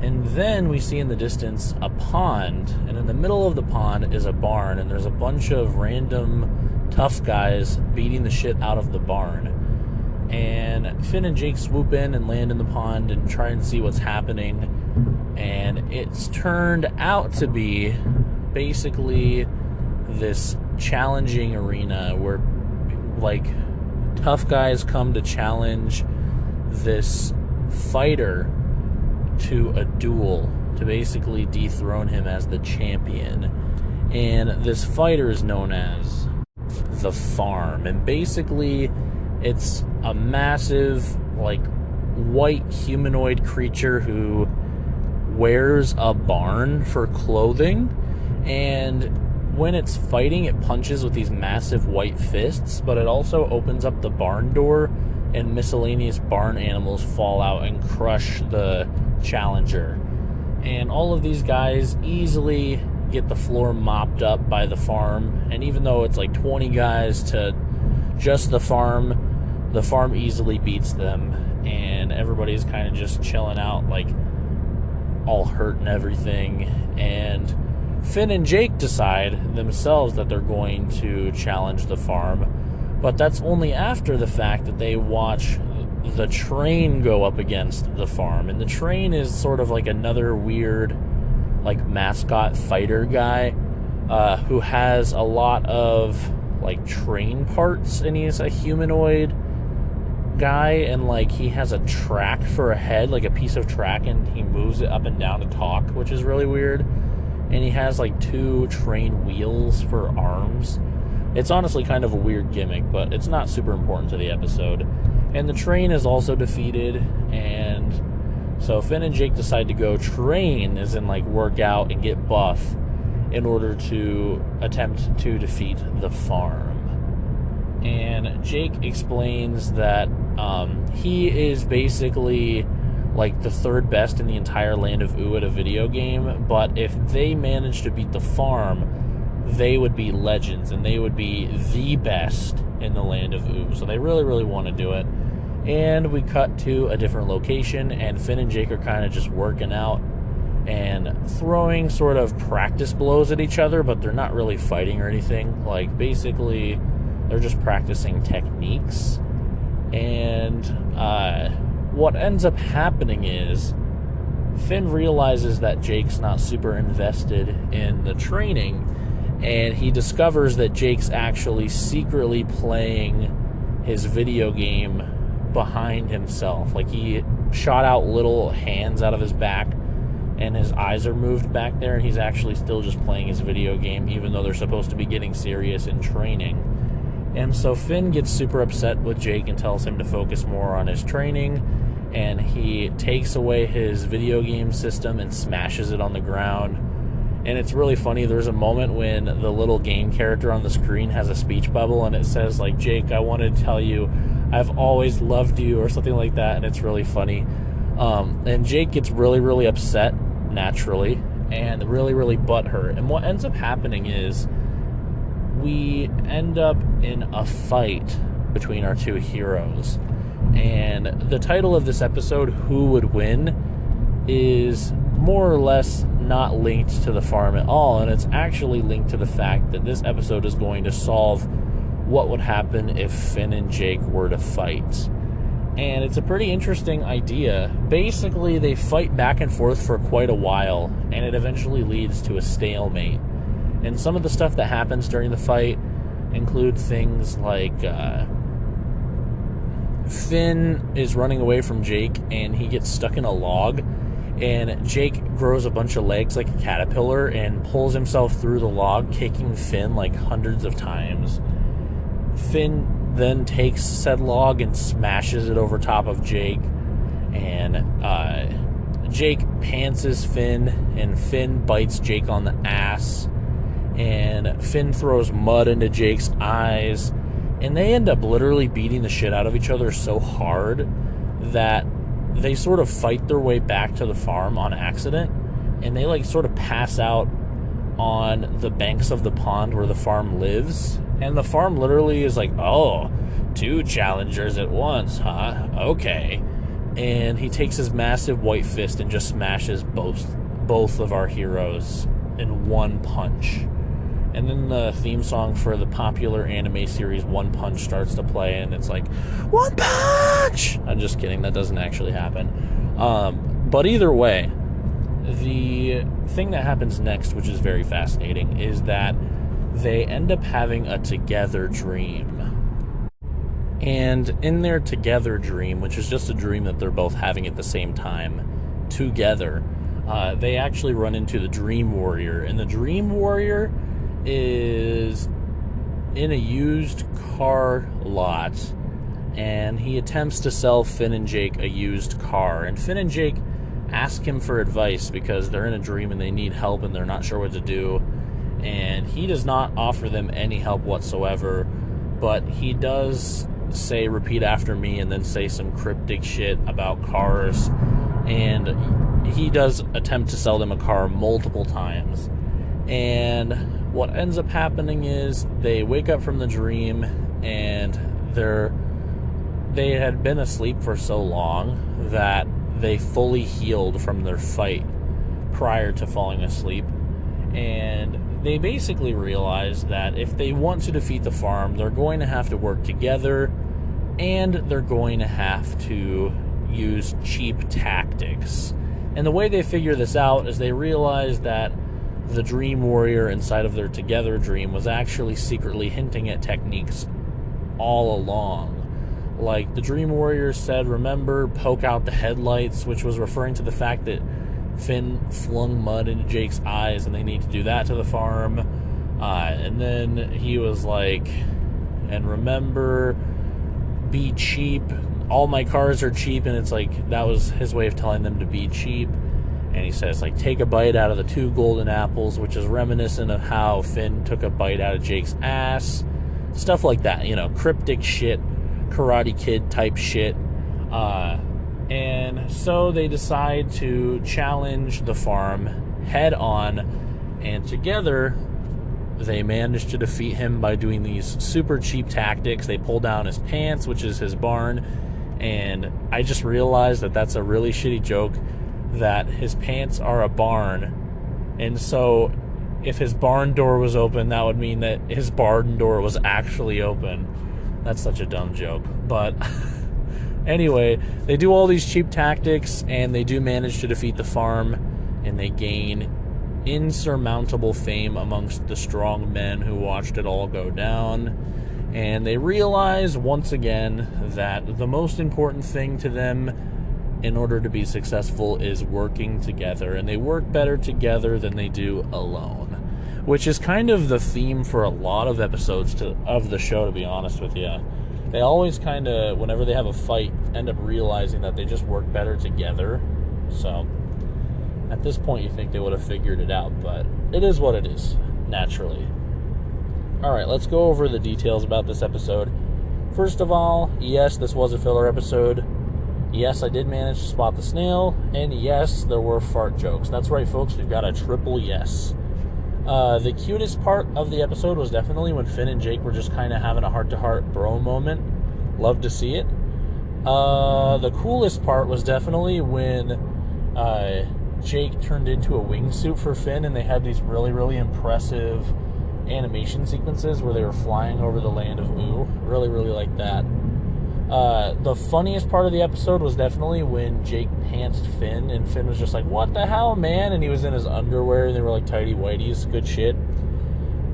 And then we see in the distance a pond, and in the middle of the pond is a barn, and there's a bunch of random tough guys beating the shit out of the barn. And Finn and Jake swoop in and land in the pond and try and see what's happening. And it's turned out to be basically this challenging arena where like tough guys come to challenge this fighter to a duel to basically dethrone him as the champion. And this fighter is known as the Farm, and basically it's a massive like white humanoid creature who wears a barn for clothing, and when it's fighting, it punches with these massive white fists, but it also opens up the barn door, and miscellaneous barn animals fall out and crush the challenger. And all of these guys easily get the floor mopped up by the farm, and even though it's like 20 guys to just the farm easily beats them, and everybody's kind of just chilling out, like all hurt and everything. And Finn and Jake decide themselves that they're going to challenge the farm, but that's only after the fact that they watch the train go up against the farm. And the train is sort of like another weird, like, mascot fighter guy who has a lot of like train parts, and he's a humanoid guy, and like he has a track for a head, like a piece of track, and he moves it up and down to talk, which is really weird. And he has like 2 train wheels for arms. It's honestly kind of a weird gimmick, but it's not super important to the episode. And the train is also defeated, and so Finn and Jake decide to go train, as in like work out and get buff, in order to attempt to defeat the farm. And Jake explains that he is basically like the 3rd best in the entire land of Ooo at a video game, but if they manage to beat the farm, they would be legends, and they would be the best in the land of Ooo. So they really, really want to do it. And we cut to a different location, and Finn and Jake are kind of just working out and throwing sort of practice blows at each other, but they're not really fighting or anything. Like, basically, they're just practicing techniques. And what ends up happening is Finn realizes that Jake's not super invested in the training, and he discovers that Jake's actually secretly playing his video game behind himself. Like, he shot out little hands out of his back, and his eyes are moved back there, and he's actually still just playing his video game, even though they're supposed to be getting serious in training. And so Finn gets super upset with Jake and tells him to focus more on his training, and he takes away his video game system and smashes it on the ground. And it's really funny, there's a moment when the little game character on the screen has a speech bubble, and it says, like, "Jake, I wanted to tell you I've always loved you," or something like that, and it's really funny. And Jake gets really, really upset, naturally, and really, really butthurt. And what ends up happening is we end up in a fight between our 2 heroes. And the title of this episode, Who Would Win, is more or less not linked to the farm at all, and it's actually linked to the fact that this episode is going to solve what would happen if Finn and Jake were to fight. And it's a pretty interesting idea. Basically, they fight back and forth for quite a while, and it eventually leads to a stalemate. And some of the stuff that happens during the fight include things like Finn is running away from Jake, and he gets stuck in a log, and Jake grows a bunch of legs like a caterpillar and pulls himself through the log, kicking Finn like hundreds of times. Finn then takes said log and smashes it over top of Jake, and Jake pantses Finn, and Finn bites Jake on the ass, and Finn throws mud into Jake's eyes, and they end up literally beating the shit out of each other so hard that they sort of fight their way back to the farm on accident, and they like sort of pass out on the banks of the pond where the farm lives. And the farm literally is like, "Oh, 2 challengers at once, huh? Okay." And he takes his massive white fist and just smashes both of our heroes in one punch. And then the theme song for the popular anime series One Punch starts to play, and it's like, "One Punch!" I'm just kidding, that doesn't actually happen. But either way, the thing that happens next, which is very fascinating, is that they end up having a together dream. And in their together dream, which is just a dream that they're both having at the same time, together, they actually run into the Dream Warrior. And the Dream Warrior is in a used car lot, and he attempts to sell Finn and Jake a used car. And Finn and Jake ask him for advice because they're in a dream and they need help and they're not sure what to do. And he does not offer them any help whatsoever, but he does say, repeat after me, and then say some cryptic shit about cars. And he does attempt to sell them a car multiple times. And what ends up happening is they wake up from the dream, and they had been asleep for so long that they fully healed from their fight prior to falling asleep. And they basically realize that if they want to defeat the farm, they're going to have to work together, and they're going to have to use cheap tactics. And the way they figure this out is they realize that the dream warrior inside of their together dream was actually secretly hinting at techniques all along. Like, the dream warrior said, remember, poke out the headlights, which was referring to the fact that Finn flung mud into Jake's eyes and they need to do that to the farm. And then he was like, and remember, be cheap. All my cars are cheap. And it's like, that was his way of telling them to be cheap. And he says, like, take a bite out of the 2 golden apples, which is reminiscent of how Finn took a bite out of Jake's ass. Stuff like that, cryptic shit, Karate Kid type shit. And so they decide to challenge the farm head on, and together they manage to defeat him by doing these super cheap tactics. They pull down his pants, which is his barn, and I just realized that that's a really shitty joke, that his pants are a barn, and so if his barn door was open, that would mean that his barn door was actually open. That's such a dumb joke, but anyway, they do all these cheap tactics, and they do manage to defeat the farm, and they gain insurmountable fame amongst the strong men who watched it all go down. And they realize once again that the most important thing to them in order to be successful is working together, and they work better together than they do alone, which is kind of the theme for a lot of episodes of the show, to be honest with you. They always kind of, whenever they have a fight, end up realizing that they just work better together. So at this point you think they would have figured it out, but it is what it is, naturally. Alright, let's go over the details about this episode. First of all, yes, this was a filler episode. Yes, I did manage to spot the snail, and yes, there were fart jokes. That's right, folks, we've got a triple yes. The cutest part of the episode was definitely when Finn and Jake were just kind of having a heart-to-heart bro moment. Love to see it. The coolest part was definitely when Jake turned into a wingsuit for Finn, and they had these really, really impressive animation sequences where they were flying over the land of Ooh. Really, really like that. The funniest part of the episode was definitely when Jake pantsed Finn, and Finn was just like, what the hell, man? And he was in his underwear, and they were like tighty whities. Good shit.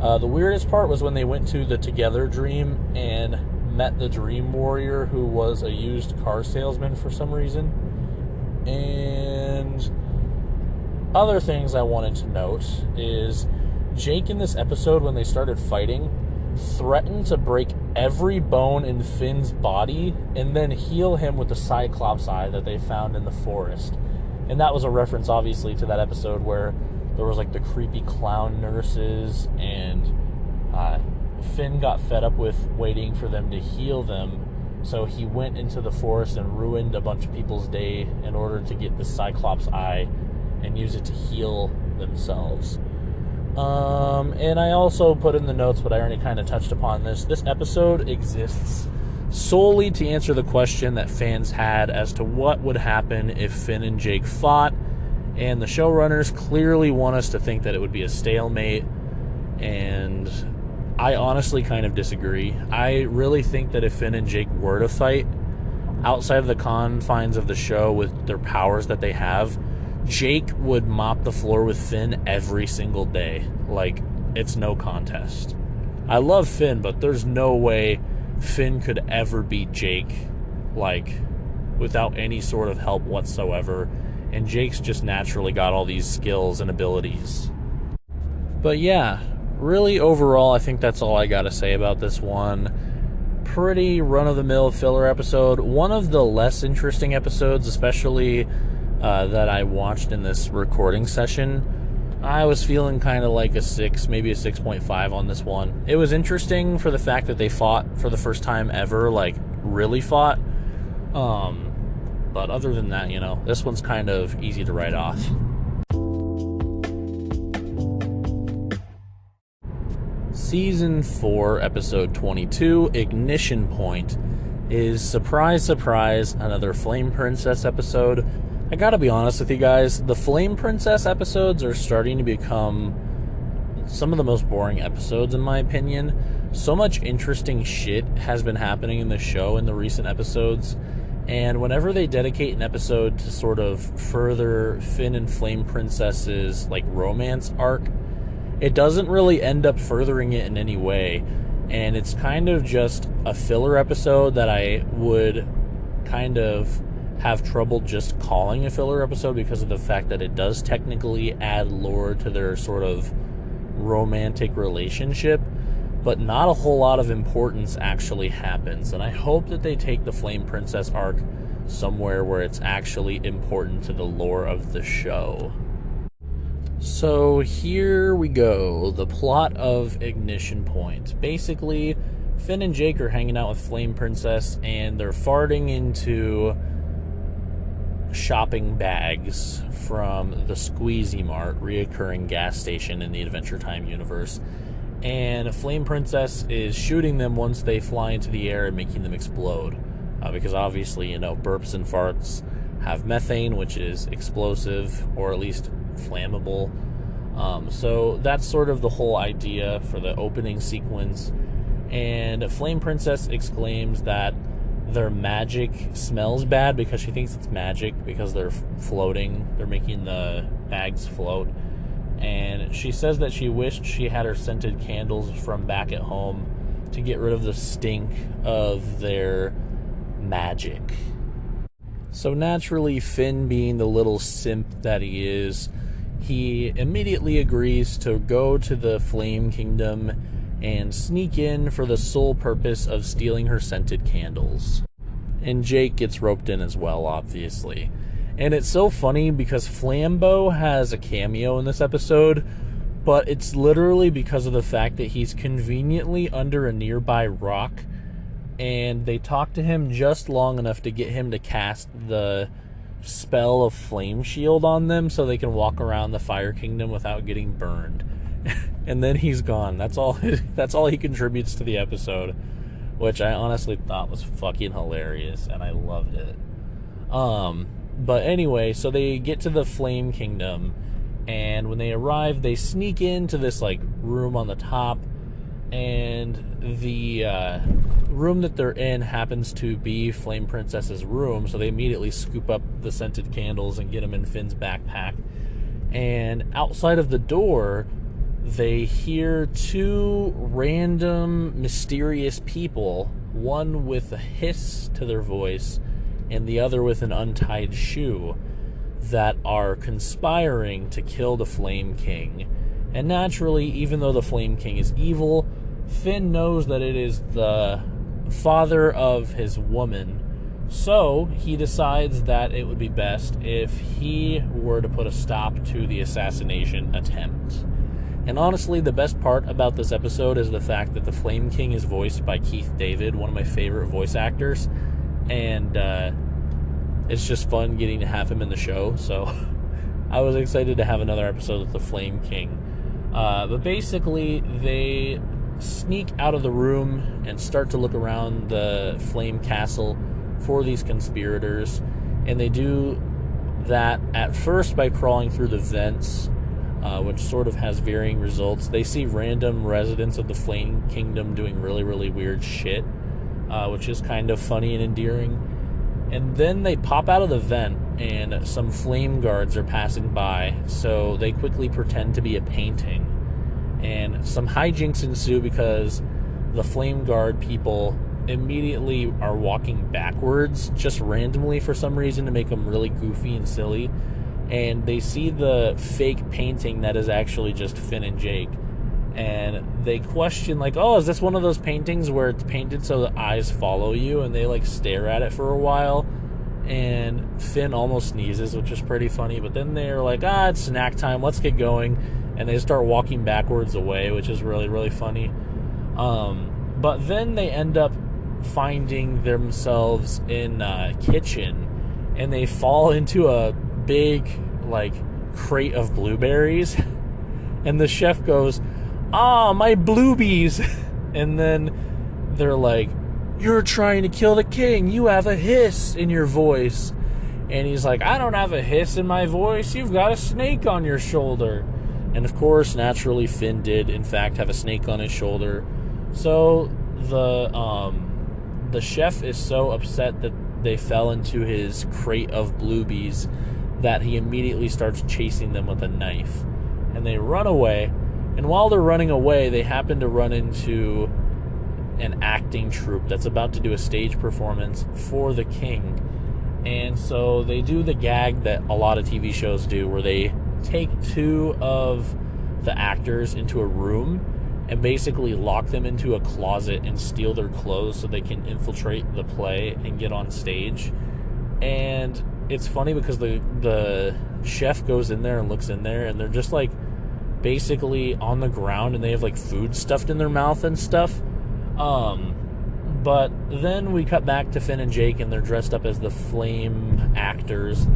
The weirdest part was when they went to the Together Dream and met the Dream Warrior, who was a used car salesman for some reason. And other things I wanted to note is Jake in this episode, when they started fighting, threatened to break every bone in Finn's body and then heal him with the Cyclops eye that they found in the forest. And that was a reference, obviously, to that episode where there was like the creepy clown nurses, and Finn got fed up with waiting for them to heal them, so he went into the forest and ruined a bunch of people's day in order to get the Cyclops eye and use it to heal themselves. And I also put in the notes, but I already kind of touched upon this. This episode exists solely to answer the question that fans had as to what would happen if Finn and Jake fought, and the showrunners clearly want us to think that it would be a stalemate, and I honestly kind of disagree. I really think that if Finn and Jake were to fight, outside of the confines of the show with their powers that they have, Jake would mop the floor with Finn every single day. Like, it's no contest. I love Finn, but there's no way Finn could ever beat Jake, like, without any sort of help whatsoever. And Jake's just naturally got all these skills and abilities. But yeah, really overall, I think that's all I gotta say about this one. Pretty run-of-the-mill filler episode. One of the less interesting episodes, especially that I watched in this recording session, I was feeling kind of like a 6, maybe a 6.5 on this one. It was interesting for the fact that they fought for the first time ever, like, really fought. But other than that, this one's kind of easy to write off. Season 4, Episode 22, Ignition Point, is, surprise, surprise, another Flame Princess episode. I gotta be honest with you guys, the Flame Princess episodes are starting to become some of the most boring episodes in my opinion. So much interesting shit has been happening in the show in the recent episodes, and whenever they dedicate an episode to sort of further Finn and Flame Princess's like romance arc, it doesn't really end up furthering it in any way, and it's kind of just a filler episode that I would kind of have trouble just calling a filler episode because of the fact that it does technically add lore to their sort of romantic relationship, but not a whole lot of importance actually happens. And I hope that they take the Flame Princess arc somewhere where it's actually important to the lore of the show. So here we go, the plot of Ignition Point. Basically, Finn and Jake are hanging out with Flame Princess and they're farting into shopping bags from the Squeezy Mart, reoccurring gas station in the Adventure Time universe. And Flame Princess is shooting them once they fly into the air and making them explode. Because obviously, burps and farts have methane, which is explosive, or at least flammable. So that's sort of the whole idea for the opening sequence. And Flame Princess exclaims that their magic smells bad because she thinks it's magic because they're floating. They're making the bags float. And she says that she wished she had her scented candles from back at home to get rid of the stink of their magic. So naturally, Finn, being the little simp that he is, he immediately agrees to go to the Flame Kingdom and sneak in for the sole purpose of stealing her scented candles. And Jake gets roped in as well, obviously. And it's so funny because Flambeau has a cameo in this episode, but it's literally because of the fact that he's conveniently under a nearby rock, and they talk to him just long enough to get him to cast the spell of Flame Shield on them so they can walk around the Fire Kingdom without getting burned. And then he's gone. That's all he contributes to the episode, which I honestly thought was fucking hilarious, and I loved it. But anyway, so they get to the Flame Kingdom, and when they arrive, they sneak into this like room on the top, and the room that they're in happens to be Flame Princess's room, so they immediately scoop up the scented candles and get them in Finn's backpack. And outside of the door, they hear two random mysterious people, one with a hiss to their voice and the other with an untied shoe, that are conspiring to kill the Flame King. And naturally, even though the Flame King is evil, Finn knows that it is the father of his woman, so he decides that it would be best if he were to put a stop to the assassination attempt. And honestly, the best part about this episode is the fact that the Flame King is voiced by Keith David, one of my favorite voice actors, and it's just fun getting to have him in the show, so I was excited to have another episode with the Flame King. But basically, they sneak out of the room and start to look around the Flame Castle for these conspirators, and they do that at first by crawling through the vents, which sort of has varying results. They see random residents of the Flame Kingdom doing really, really weird shit, which is kind of funny and endearing. And then they pop out of the vent, and some flame guards are passing by, so they quickly pretend to be a painting. And some hijinks ensue because the flame guard people immediately are walking backwards, just randomly for some reason to make them really goofy and silly. And they see the fake painting that is actually just Finn and Jake. And they question, like, oh, is this one of those paintings where it's painted so the eyes follow you? And they, like, stare at it for a while. and Finn almost sneezes, which is pretty funny. But then they're like, it's snack time, let's get going. And they start walking backwards away, which is really, really funny. But then they end up finding themselves in a kitchen, and they fall into a big, like, crate of blueberries. And the chef goes, my Baloobies. And then they're like, you're trying to kill the king. You have a hiss in your voice. And he's like, I don't have a hiss in my voice. You've got a snake on your shoulder. And of course, naturally, Finn did, in fact, have a snake on his shoulder. So the chef is so upset that they fell into his crate of Baloobies that he immediately starts chasing them with a knife. And they run away. And while they're running away, they happen to run into an acting troupe that's about to do a stage performance for the king. And so they do the gag that a lot of TV shows do, where they take two of the actors into a room and basically lock them into a closet and steal their clothes so they can infiltrate the play and get on stage. And it's funny because the chef goes in there and looks in there, and they're just like basically on the ground, and they have like food stuffed in their mouth and stuff. But then we cut back to Finn and Jake, and they're dressed up as the flame actors,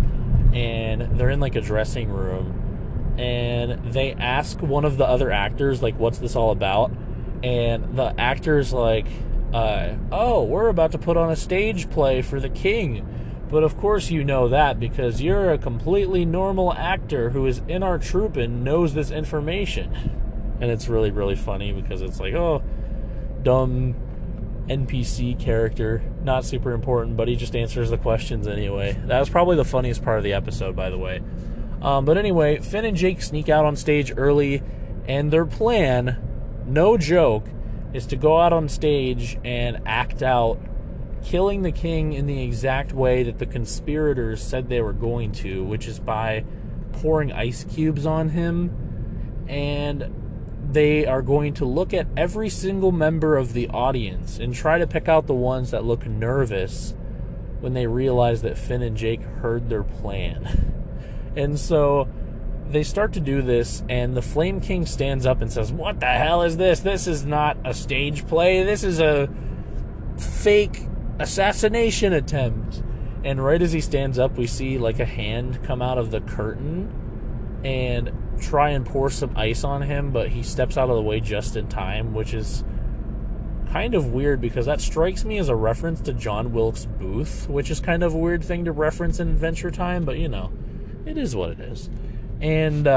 and they're in like a dressing room, and they ask one of the other actors, like, what's this all about? And the actor's like, we're about to put on a stage play for the king. But of course you know that because you're a completely normal actor who is in our troupe and knows this information. And it's really, really funny because it's like, dumb NPC character, not super important, but he just answers the questions anyway. That was probably the funniest part of the episode, by the way. But anyway, Finn and Jake sneak out on stage early, and their plan, no joke, is to go out on stage and act out killing the king in the exact way that the conspirators said they were going to, which is by pouring ice cubes on him. And they are going to look at every single member of the audience and try to pick out the ones that look nervous when they realize that Finn and Jake heard their plan. And so they start to do this, and the Flame King stands up and says, "What the hell is this? This is not a stage play. This is a fake assassination attempt." And right as he stands up, we see like a hand come out of the curtain and try and pour some ice on him, but he steps out of the way just in time, which is kind of weird because that strikes me as a reference to John Wilkes Booth, which is kind of a weird thing to reference in Adventure Time, but it is what it is. And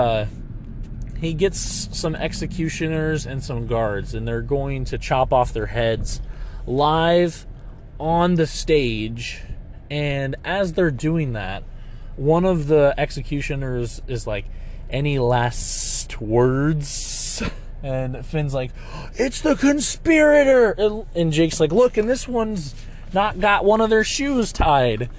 he gets some executioners and some guards, and they're going to chop off their heads live on the stage. And as they're doing that, one of the executioners is like, "Any last words?" And Finn's like, "It's the conspirator!" And Jake's like, "Look, and this one's not got one of their shoes tied."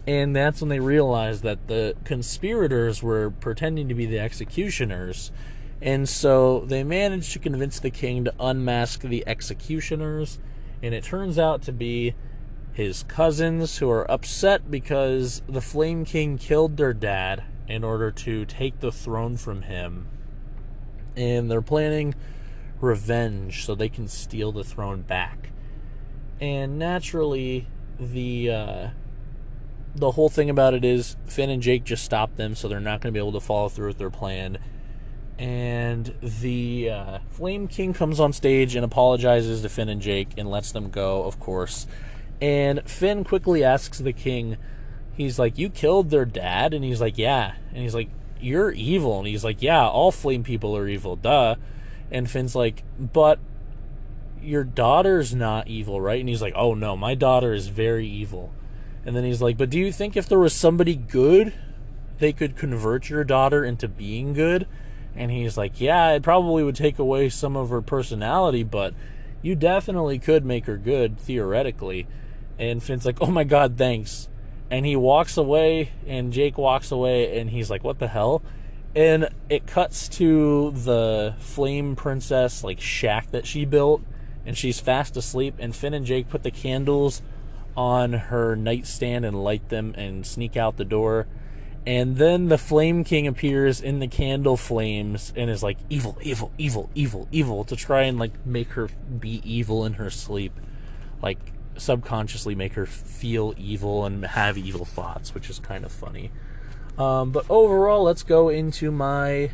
And that's when they realize that the conspirators were pretending to be the executioners. And so they managed to convince the king to unmask the executioners. And it turns out to be his cousins, who are upset because the Flame King killed their dad in order to take the throne from him. And they're planning revenge so they can steal the throne back. And naturally, the whole thing about it is Finn and Jake just stopped them, so they're not going to be able to follow through with their plan. And the Flame King comes on stage and apologizes to Finn and Jake and lets them go, of course. And Finn quickly asks the king, he's like, "You killed their dad?" And he's like, "Yeah." And he's like, "You're evil." And he's like, "Yeah, all flame people are evil, duh." And Finn's like, "But your daughter's not evil, right?" And he's like, "Oh no, my daughter is very evil." And then he's like, "But do you think if there was somebody good, they could convert your daughter into being good?" And he's like, "Yeah, it probably would take away some of her personality, but you definitely could make her good, theoretically." And Finn's like, "Oh my god, thanks." And he walks away, and Jake walks away, and he's like, "What the hell?" And it cuts to the Flame Princess, like, shack that she built, and she's fast asleep, and Finn and Jake put the candles on her nightstand and light them and sneak out the door. And then the Flame King appears in the candle flames and is like, evil, evil, evil, evil, evil, to try and like make her be evil in her sleep. Like subconsciously make her feel evil and have evil thoughts, which is kind of funny. But overall, let's go into my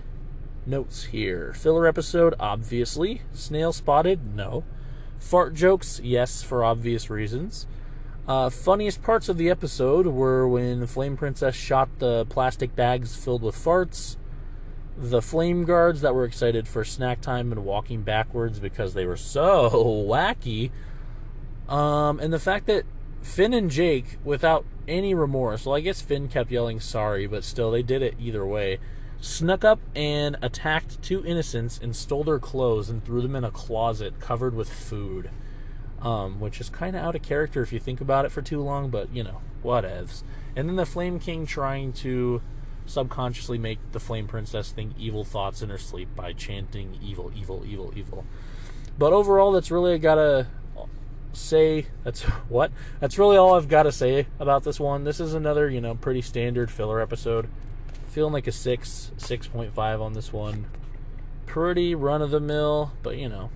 notes here. Filler episode, obviously. Snail spotted, no. Fart jokes, yes, for obvious reasons. Funniest parts of the episode were when Flame Princess shot the plastic bags filled with farts, the flame guards that were excited for snack time and walking backwards because they were so wacky, and the fact that Finn and Jake, without any remorse, well, I guess Finn kept yelling sorry, but still, they did it either way, snuck up and attacked two innocents and stole their clothes and threw them in a closet covered with food. Which is kind of out of character if you think about it for too long, but, you know, whatevs. And then the Flame King trying to subconsciously make the Flame Princess think evil thoughts in her sleep by chanting evil, evil, evil, evil. But overall, that's really I gotta say, that's really all I've got to say about this one. This is another, you know, pretty standard filler episode. Feeling like a 6.5 on this one. Pretty run-of-the-mill, but, you know,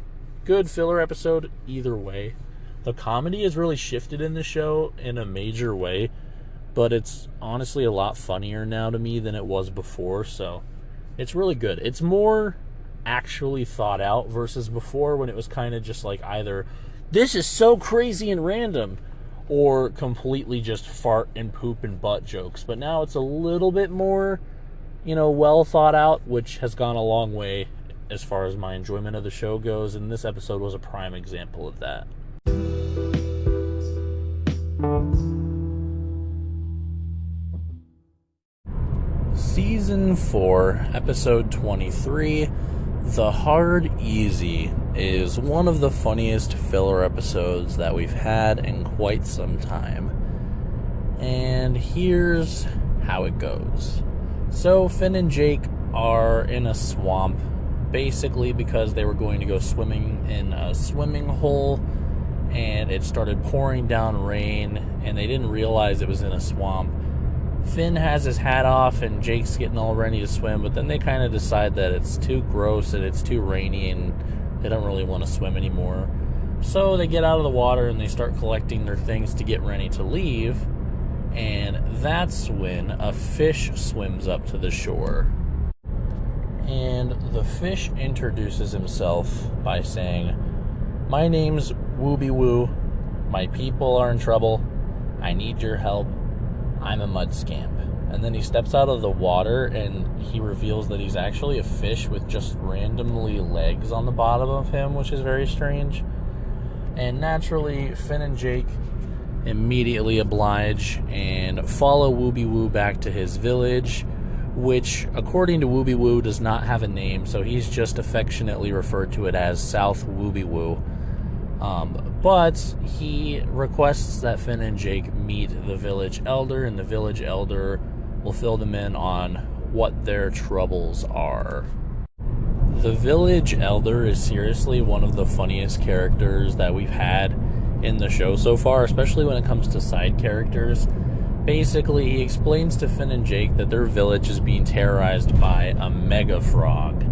good filler episode either way. The comedy has really shifted in the show in a major way, but it's honestly a lot funnier now to me than it was before, so it's really good. It's more actually thought out versus before when it was kind of just like either this is so crazy and random or completely just fart and poop and butt jokes. But now it's a little bit more, you know, well thought out, which has gone a long way as far as my enjoyment of the show goes, and this episode was a prime example of that. Season 4, Episode 23, The Hard Easy, is one of the funniest filler episodes that we've had in quite some time. And here's how it goes. So Finn and Jake are in a swamp, basically because they were going to go swimming in a swimming hole, and it started pouring down rain, and they didn't realize it was in a swamp. Finn has his hat off, and Jake's getting all ready to swim, but then they kind of decide that it's too gross and it's too rainy, and they don't really want to swim anymore. So they get out of the water, and they start collecting their things to get ready to leave, and that's when a fish swims up to the shore. And the fish introduces himself by saying, "My name's Wooby Woo. My people are in trouble. I need your help. I'm a mud scamp." And then he steps out of the water and he reveals that he's actually a fish with just randomly legs on the bottom of him, which is very strange. And naturally, Finn and Jake immediately oblige and follow Wooby Woo back to his village, which, according to Wooby Woo, does not have a name, so he's just affectionately referred to it as South Wooby Woo. But he requests that Finn and Jake meet the village elder, and the village elder will fill them in on what their troubles are. The village elder is seriously one of the funniest characters that we've had in the show so far, especially when it comes to side characters. Basically, he explains to Finn and Jake that their village is being terrorized by a mega frog.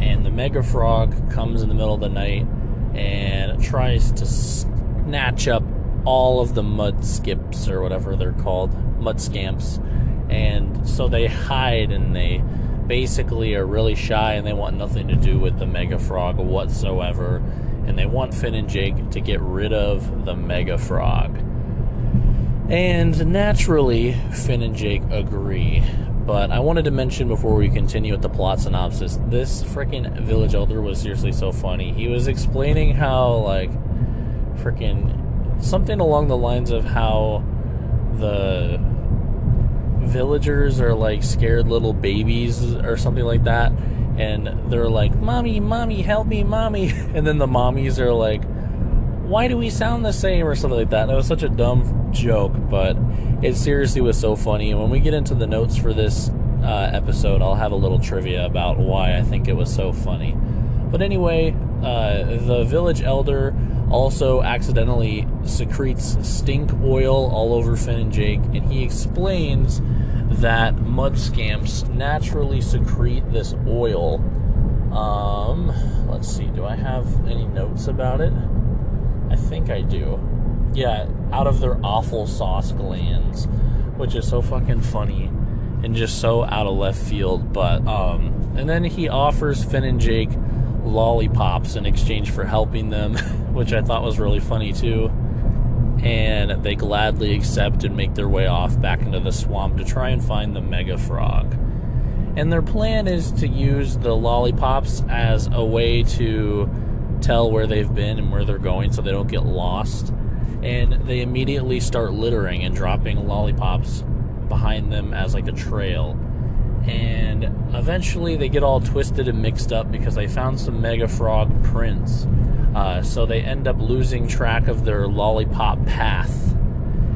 And the mega frog comes in the middle of the night and tries to snatch up all of the mud skips, or whatever they're called, mud scamps. And so they hide, and they basically are really shy, and they want nothing to do with the mega frog whatsoever. And they want Finn and Jake to get rid of the mega frog. And naturally, Finn and Jake agree. But I wanted to mention before we continue with the plot synopsis, this freaking village elder was seriously so funny. He was explaining how, like, freaking something along the lines of how the villagers are like scared little babies or something like that. And they're like, "Mommy, mommy, help me, mommy." And then the mommies are like, "Why do we sound the same?" or something like that. And it was such a dumb joke, but it seriously was so funny. And when we get into the notes for this episode, I'll have a little trivia about why I think it was so funny. But anyway, the village elder also accidentally secretes stink oil all over Finn and Jake, and he explains that mud scamps naturally secrete this oil. Let's see, do I have any notes about it? I think I do. Yeah, out of their awful sauce glands, which is so fucking funny and just so out of left field. But and then he offers Finn and Jake lollipops in exchange for helping them, which I thought was really funny too. And they gladly accept and make their way off back into the swamp to try and find the Mega Frog. And their plan is to use the lollipops as a way to tell where they've been and where they're going so they don't get lost. And they immediately start littering and dropping lollipops behind them as like a trail. And eventually they get all twisted and mixed up because they found some Mega Frog prints. So they end up losing track of their lollipop path.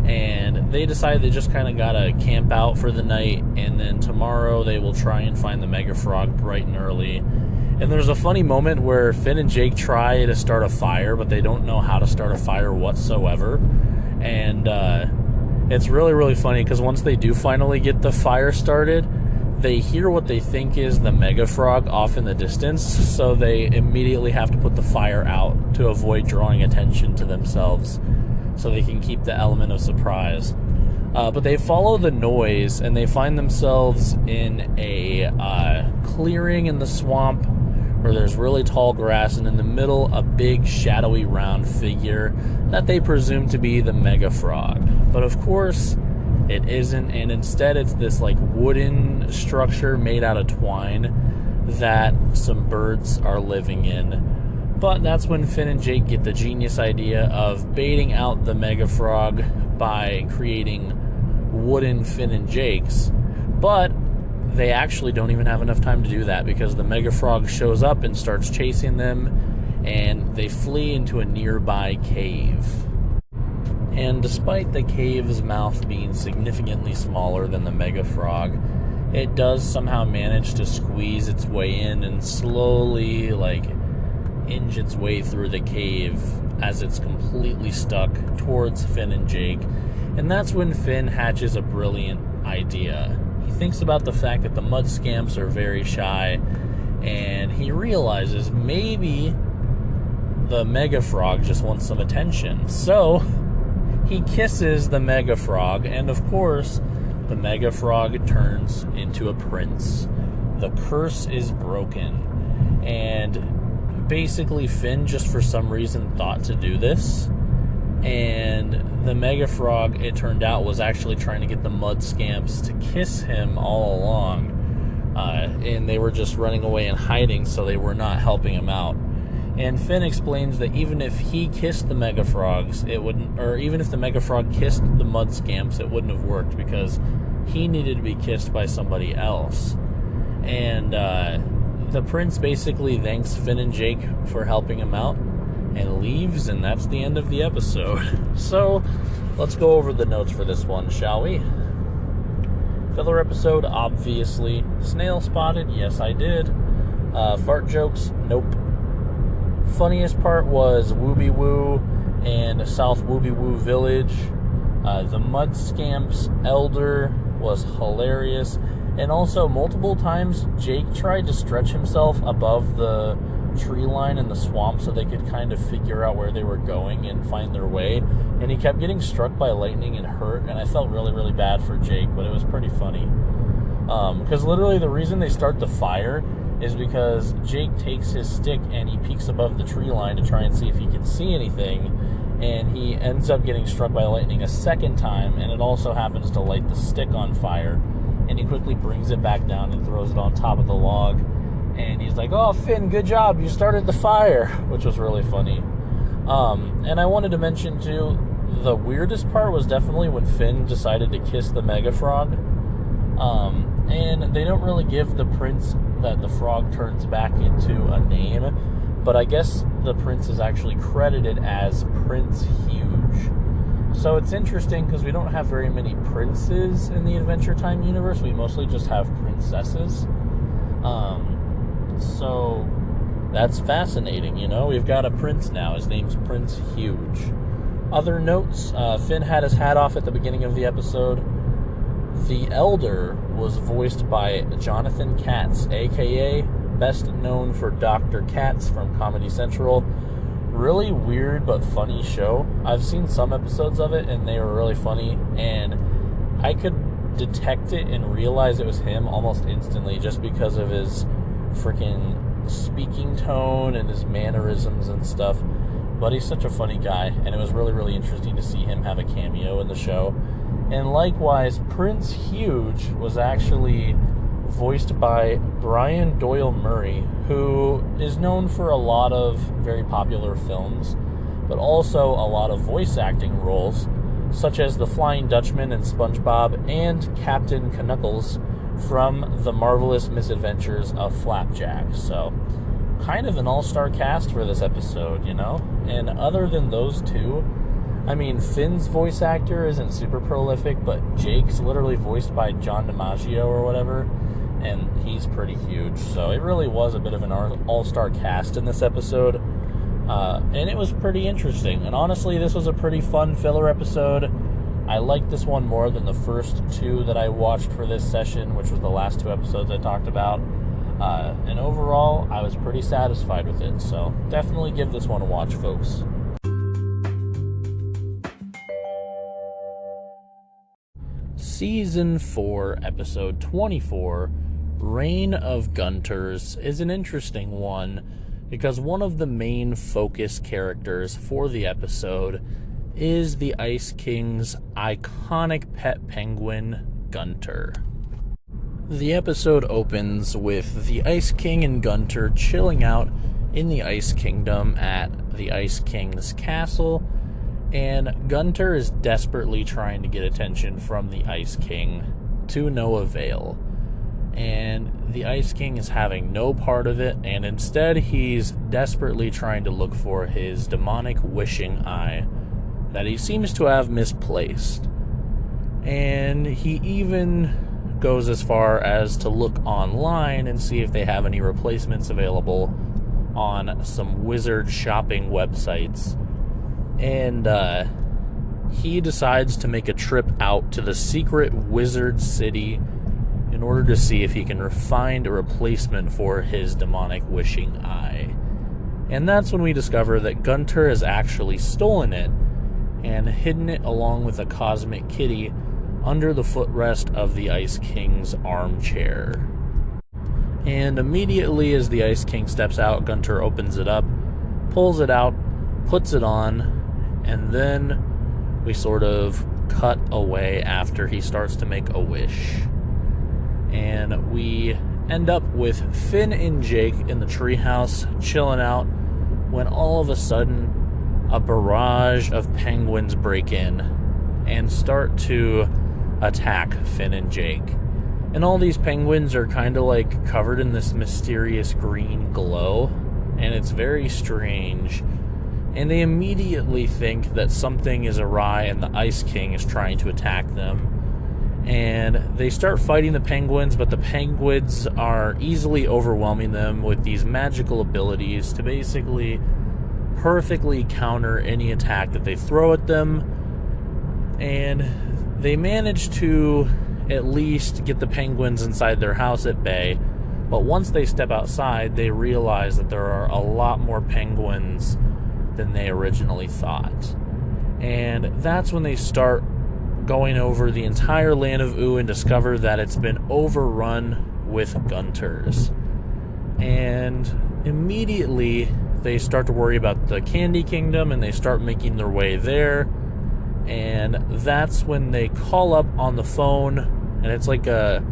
And they decide they just kind of gotta camp out for the night, and then tomorrow they will try and find the Mega Frog bright and early. And there's a funny moment where Finn and Jake try to start a fire, but they don't know how to start a fire whatsoever. And it's really, really funny because once they do finally get the fire started, they hear what they think is the Mega Frog off in the distance, so they immediately have to put the fire out to avoid drawing attention to themselves so they can keep the element of surprise. But they follow the noise, and they find themselves in a clearing in the swamp where there's really tall grass, and in the middle, a big, shadowy, round figure that they presume to be the Mega Frog. But of course, it isn't, and instead it's this like wooden structure made out of twine that some birds are living in. But that's when Finn and Jake get the genius idea of baiting out the Mega Frog by creating wooden Finn and Jakes. But they actually don't even have enough time to do that because the Mega Frog shows up and starts chasing them, and they flee into a nearby cave. And despite the cave's mouth being significantly smaller than the Mega Frog, it does somehow manage to squeeze its way in and slowly, inch its way through the cave as it's completely stuck towards Finn and Jake. And that's when Finn hatches a brilliant idea. He thinks about the fact that the mud scamps are very shy, and he realizes maybe the Mega Frog just wants some attention. So he kisses the Mega Frog, and of course, the Mega Frog turns into a prince. The curse is broken. And basically, Finn just for some reason thought to do this. And the Mega Frog, it turned out, was actually trying to get the mud scamps to kiss him all along. And they were just running away and hiding, so they were not helping him out. And Finn explains that even if he kissed the Mega Frogs, it wouldn't, or even if the Mega Frog kissed the mud scamps, it wouldn't have worked because he needed to be kissed by somebody else. And the prince basically thanks Finn and Jake for helping him out and leaves, and that's the end of the episode. So let's go over the notes for this one, shall we? Filler episode, obviously. Snail spotted, yes I did. Fart jokes, nope. Funniest part was Wooby Woo and South Wooby Woo Village. The Mud Scamps Elder was hilarious. And also, multiple times, Jake tried to stretch himself above the tree line in the swamp so they could kind of figure out where they were going and find their way. And he kept getting struck by lightning and hurt, and I felt really, really bad for Jake, but it was pretty funny. Because literally the reason they start the fire is because Jake takes his stick and he peeks above the tree line to try and see if he can see anything, and he ends up getting struck by lightning a second time, and it also happens to light the stick on fire, and he quickly brings it back down and throws it on top of the log, and he's like, "Oh, Finn, good job, you started the fire," which was really funny. And I wanted to mention too, the weirdest part was definitely when Finn decided to kiss the Mega Frog. And they don't really give the prince that the frog turns back into a name, but I guess the prince is actually credited as Prince Huge. So it's interesting because we don't have very many princes in the Adventure Time universe. We mostly just have princesses. So that's fascinating, you know? We've got a prince now. His name's Prince Huge. Other notes, Finn had his hat off at the beginning of the episode. The Elder was voiced by Jonathan Katz, a.k.a. best known for Dr. Katz from Comedy Central. Really weird but funny show. I've seen some episodes of it, and they were really funny, and I could detect it and realize it was him almost instantly just because of his freaking speaking tone and his mannerisms and stuff. But he's such a funny guy, and it was really, really interesting to see him have a cameo in the show. And likewise, Prince Huge was actually voiced by Brian Doyle Murray, who is known for a lot of very popular films, but also a lot of voice acting roles, such as the Flying Dutchman in SpongeBob and Captain Knuckles from The Marvelous Misadventures of Flapjack. So, kind of an all-star cast for this episode, you know? And other than those two, I mean, Finn's voice actor isn't super prolific, but Jake's literally voiced by John DiMaggio or whatever, and he's pretty huge. So it really was a bit of an all-star cast in this episode, and it was pretty interesting. And honestly, this was a pretty fun filler episode. I liked this one more than the first two that I watched for this session, which was the last two episodes I talked about. And overall, I was pretty satisfied with it. So definitely give this one a watch, folks. Season 4, Episode 24, Reign of Gunters, is an interesting one because one of the main focus characters for the episode is the Ice King's iconic pet penguin, Gunter. The episode opens with the Ice King and Gunter chilling out in the Ice Kingdom at the Ice King's castle, and Gunter is desperately trying to get attention from the Ice King to no avail. And the Ice King is having no part of it, and instead he's desperately trying to look for his demonic wishing eye that he seems to have misplaced. And he even goes as far as to look online and see if they have any replacements available on some wizard shopping websites. And he decides to make a trip out to the secret wizard city in order to see if he can find a replacement for his demonic wishing eye. And that's when we discover that Gunter has actually stolen it and hidden it along with a cosmic kitty under the footrest of the Ice King's armchair. And immediately as the Ice King steps out, Gunter opens it up, pulls it out, puts it on, and then we sort of cut away after he starts to make a wish. And we end up with Finn and Jake in the treehouse chilling out when all of a sudden a barrage of penguins break in and start to attack Finn and Jake. And all these penguins are kind of like covered in this mysterious green glow, and it's very strange. And they immediately think that something is awry and the Ice King is trying to attack them. And they start fighting the penguins, but the penguins are easily overwhelming them with these magical abilities to basically perfectly counter any attack that they throw at them. And they manage to at least get the penguins inside their house at bay. But once they step outside, they realize that there are a lot more penguins than they originally thought. And that's when they start going over the entire land of Ooo and discover that it's been overrun with Gunters. And immediately they start to worry about the Candy Kingdom, and they start making their way there. And that's when they call up on the phone, and it's like a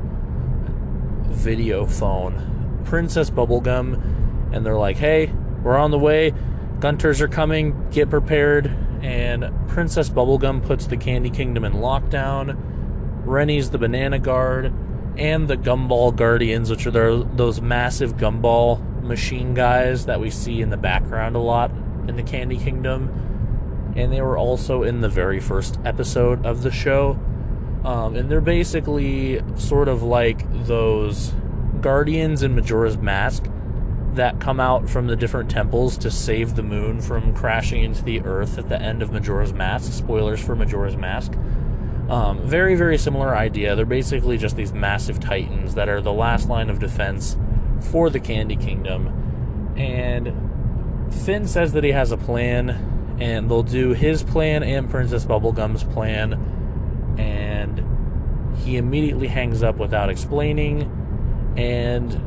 video phone, Princess Bubblegum, and they're like, hey, we're on the way, Gunters are coming, get prepared. And Princess Bubblegum puts the Candy Kingdom in lockdown. Rennie's the Banana Guard, and the Gumball Guardians, which are those massive gumball machine guys that we see in the background a lot in the Candy Kingdom. And they were also in the very first episode of the show. And they're basically sort of like those Guardians in Majora's Mask, that come out from the different temples to save the moon from crashing into the earth at the end of Majora's Mask. Spoilers for Majora's Mask. Very, very similar idea. They're basically just these massive titans that are the last line of defense for the Candy Kingdom. And Finn says that he has a plan, and they'll do his plan and Princess Bubblegum's plan, and he immediately hangs up without explaining, and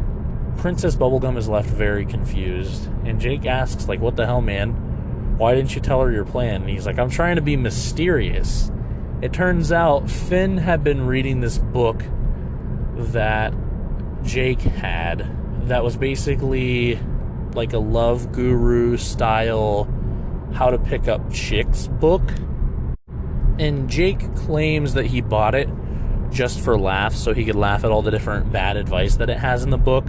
Princess Bubblegum is left very confused, and Jake asks, like, what the hell, man? Why didn't you tell her your plan? And he's like, I'm trying to be mysterious. It turns out Finn had been reading this book that Jake had that was basically like a love guru style how to pick up chicks book. And Jake claims that he bought it just for laughs, so he could laugh at all the different bad advice that it has in the book.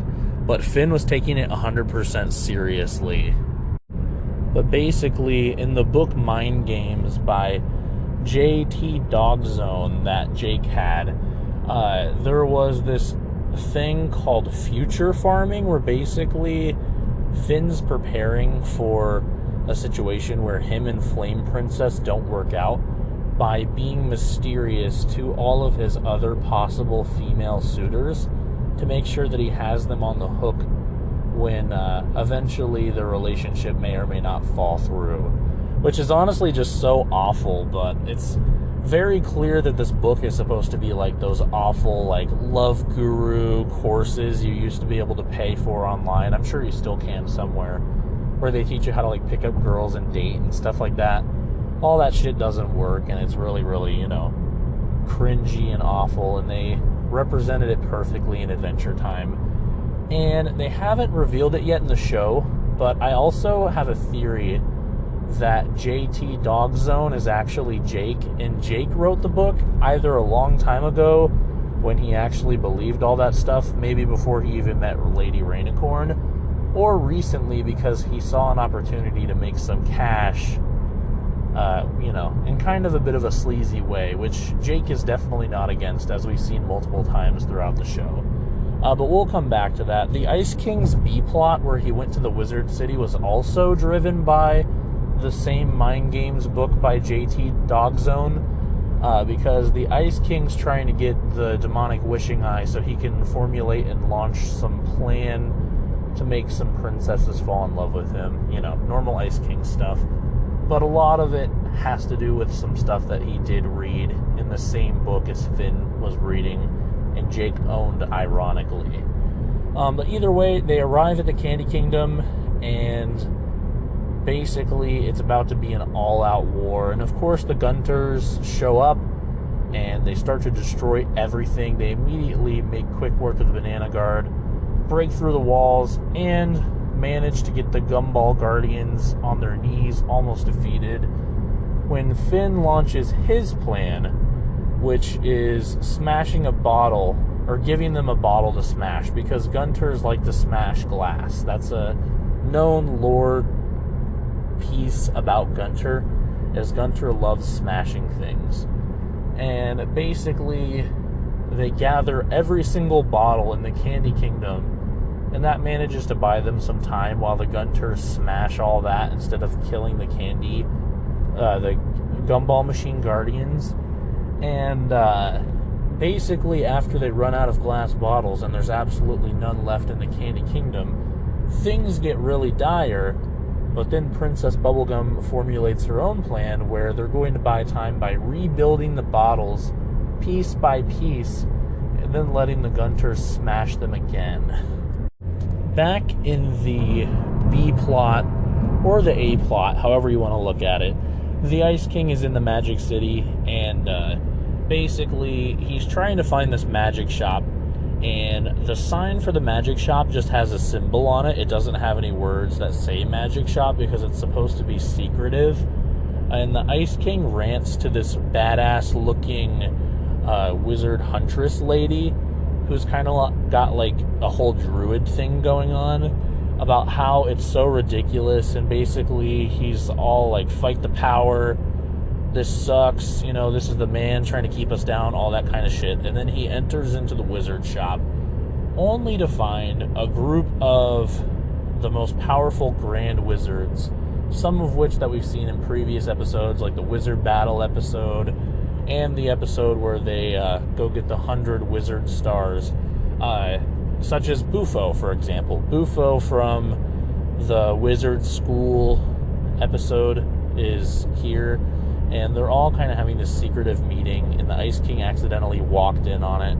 But Finn was taking it 100% seriously. But basically, in the book Mind Games by J.T. Dogzone that Jake had, there was this thing called future farming, where basically Finn's preparing for a situation where him and Flame Princess don't work out by being mysterious to all of his other possible female suitors to make sure that he has them on the hook when eventually the relationship may or may not fall through. Which is honestly just so awful, but it's very clear that this book is supposed to be like those awful, like, love guru courses you used to be able to pay for online. I'm sure you still can somewhere, where they teach you how to, like, pick up girls and date and stuff like that. All that shit doesn't work, and it's really, really, cringy and awful, and they represented it perfectly in Adventure Time. And they haven't revealed it yet in the show, but I also have a theory that JT Dogzone is actually Jake, and Jake wrote the book either a long time ago when he actually believed all that stuff, maybe before he even met Lady Rainicorn, or recently because he saw an opportunity to make some cash, in kind of a bit of a sleazy way, which Jake is definitely not against, as we've seen multiple times throughout the show. But we'll come back to that. The Ice King's B-plot, where he went to the Wizard City, was also driven by the same Mind Games book by JT Dogzone, because the Ice King's trying to get the demonic wishing eye so he can formulate and launch some plan to make some princesses fall in love with him. Normal Ice King stuff. But a lot of it has to do with some stuff that he did read in the same book as Finn was reading, and Jake owned, ironically. But either way, they arrive at the Candy Kingdom, and basically it's about to be an all-out war. And of course the Gunters show up, and they start to destroy everything. They immediately make quick work of the Banana Guard, break through the walls, and manage to get the Gumball Guardians on their knees, almost defeated, when Finn launches his plan, which is smashing a bottle, or giving them a bottle to smash, because Gunters like to smash glass. That's a known lore piece about Gunter, as Gunter loves smashing things. And basically, they gather every single bottle in the Candy Kingdom, and that manages to buy them some time while the Gunters smash all that instead of killing the the Gumball Machine Guardians. And basically, after they run out of glass bottles and there's absolutely none left in the Candy Kingdom, things get really dire. But then Princess Bubblegum formulates her own plan, where they're going to buy time by rebuilding the bottles piece by piece and then letting the Gunters smash them again. Back in the B-plot, or the A-plot, however you want to look at it, the Ice King is in the Magic City, and basically he's trying to find this magic shop, and the sign for the magic shop just has a symbol on it. It doesn't have any words that say magic shop because it's supposed to be secretive. And the Ice King rants to this badass looking wizard huntress lady, who's kind of got like a whole druid thing going on, about how it's so ridiculous, and basically he's all like, fight the power, this sucks, this is the man trying to keep us down, all that kind of shit. And then he enters into the wizard shop, only to find a group of the most powerful grand wizards, some of which that we've seen in previous episodes, like the wizard battle episode and the episode where they go get the 100 wizard stars, such as Bufo, for example. Bufo from the wizard school episode is here, and they're all kind of having this secretive meeting, and the Ice King accidentally walked in on it,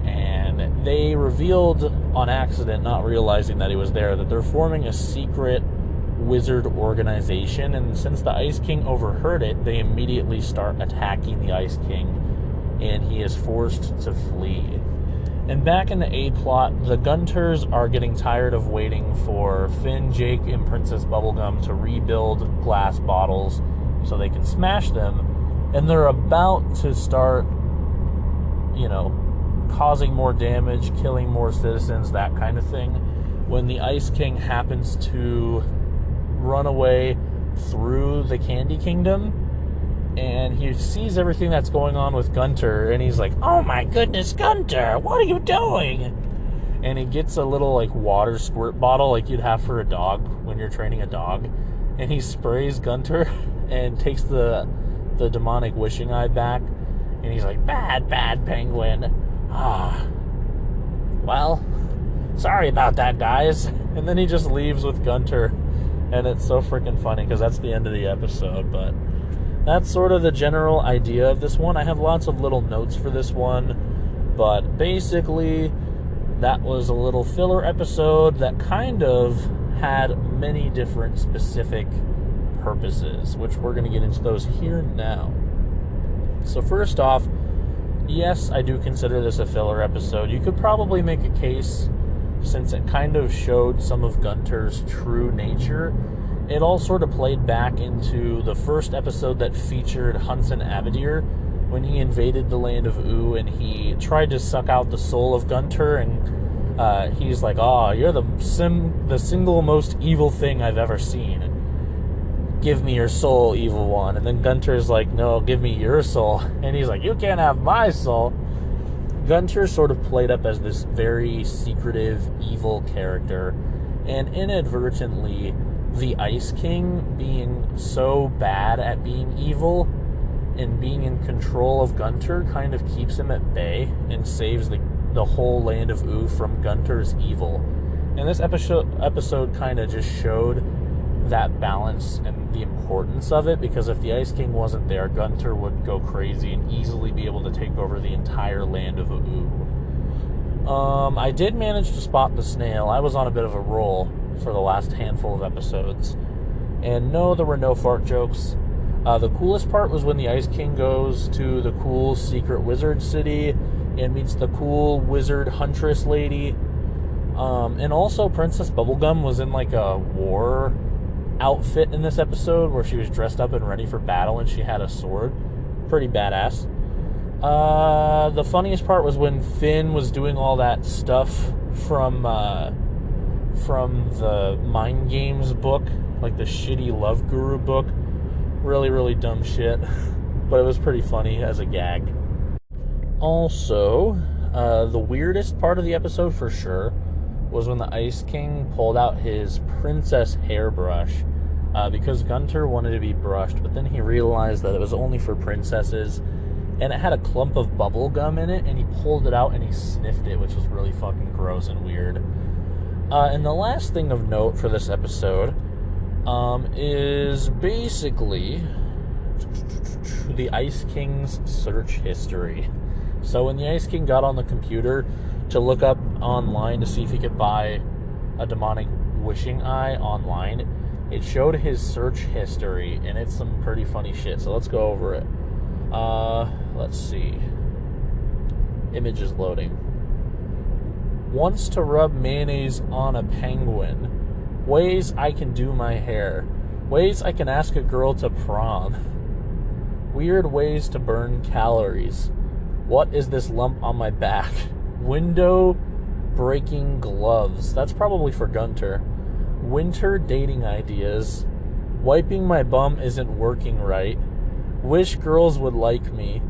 and they revealed on accident, not realizing that he was there, that they're forming a secret wizard organization, and since the Ice King overheard it, they immediately start attacking the Ice King, and he is forced to flee. And back in the A-plot, the Gunters are getting tired of waiting for Finn, Jake, and Princess Bubblegum to rebuild glass bottles so they can smash them, and they're about to start, causing more damage, killing more citizens, that kind of thing, when the Ice King happens to run away through the Candy Kingdom, and he sees everything that's going on with Gunter, and he's like, "Oh my goodness, Gunter, what are you doing?" And he gets a little, water squirt bottle like you'd have for a dog when you're training a dog, and he sprays Gunter and takes the demonic wishing eye back, and he's like, "Bad penguin. Well, sorry about that, guys." And then he just leaves with Gunter, and it's so freaking funny because that's the end of the episode. But that's sort of the general idea of this one. I have lots of little notes for this one, but basically that was a little filler episode that kind of had many different specific purposes, which we're going to get into those here now. So first off, yes, I do consider this a filler episode. You could probably make a case, since it kind of showed some of Gunter's true nature. It all sort of played back into the first episode that featured Hunson Abadir, when he invaded the land of Oo and he tried to suck out the soul of Gunter, and he's like, "Oh, you're the single most evil thing I've ever seen. Give me your soul, evil one." And then Gunter's like, "No, give me your soul." And he's like, "You can't have my soul." Gunter sort of played up as this very secretive, evil character, and inadvertently, the Ice King being so bad at being evil and being in control of Gunter kind of keeps him at bay and saves the whole land of Oo from Gunter's evil. And this episode kind of just showed that balance and the importance of it, because if the Ice King wasn't there, Gunter would go crazy and easily be able to take over the entire land of Oo. I did manage to spot the snail. I was on a bit of a roll for the last handful of episodes. And no, there were no fart jokes. The coolest part was when the Ice King goes to the cool secret wizard city and meets the cool wizard huntress lady. And also Princess Bubblegum was in a war outfit in this episode where she was dressed up and ready for battle and she had a sword. Pretty badass. The funniest part was when Finn was doing all that stuff from the Mind Games book, like the shitty Love Guru book. Really, really dumb shit, but it was pretty funny as a gag. Also, the weirdest part of the episode for sure was when the Ice King pulled out his princess hairbrush, because Gunter wanted to be brushed, but then he realized that it was only for princesses, and it had a clump of bubble gum in it, and he pulled it out and he sniffed it, which was really fucking gross and weird. And the last thing of note for this episode is basically the Ice King's search history. So when the Ice King got on the computer to look up online to see if he could buy a demonic wishing eye online, it showed his search history, and it's some pretty funny shit. So let's go over it. Let's see. Image is loading. Wants to rub mayonnaise on a penguin. Ways I can do my hair. Ways I can ask a girl to prom. Weird ways to burn calories. What is this lump on my back? Window breaking gloves. That's probably for Gunter. Winter dating ideas. Wiping my bum isn't working right. Wish girls would like me.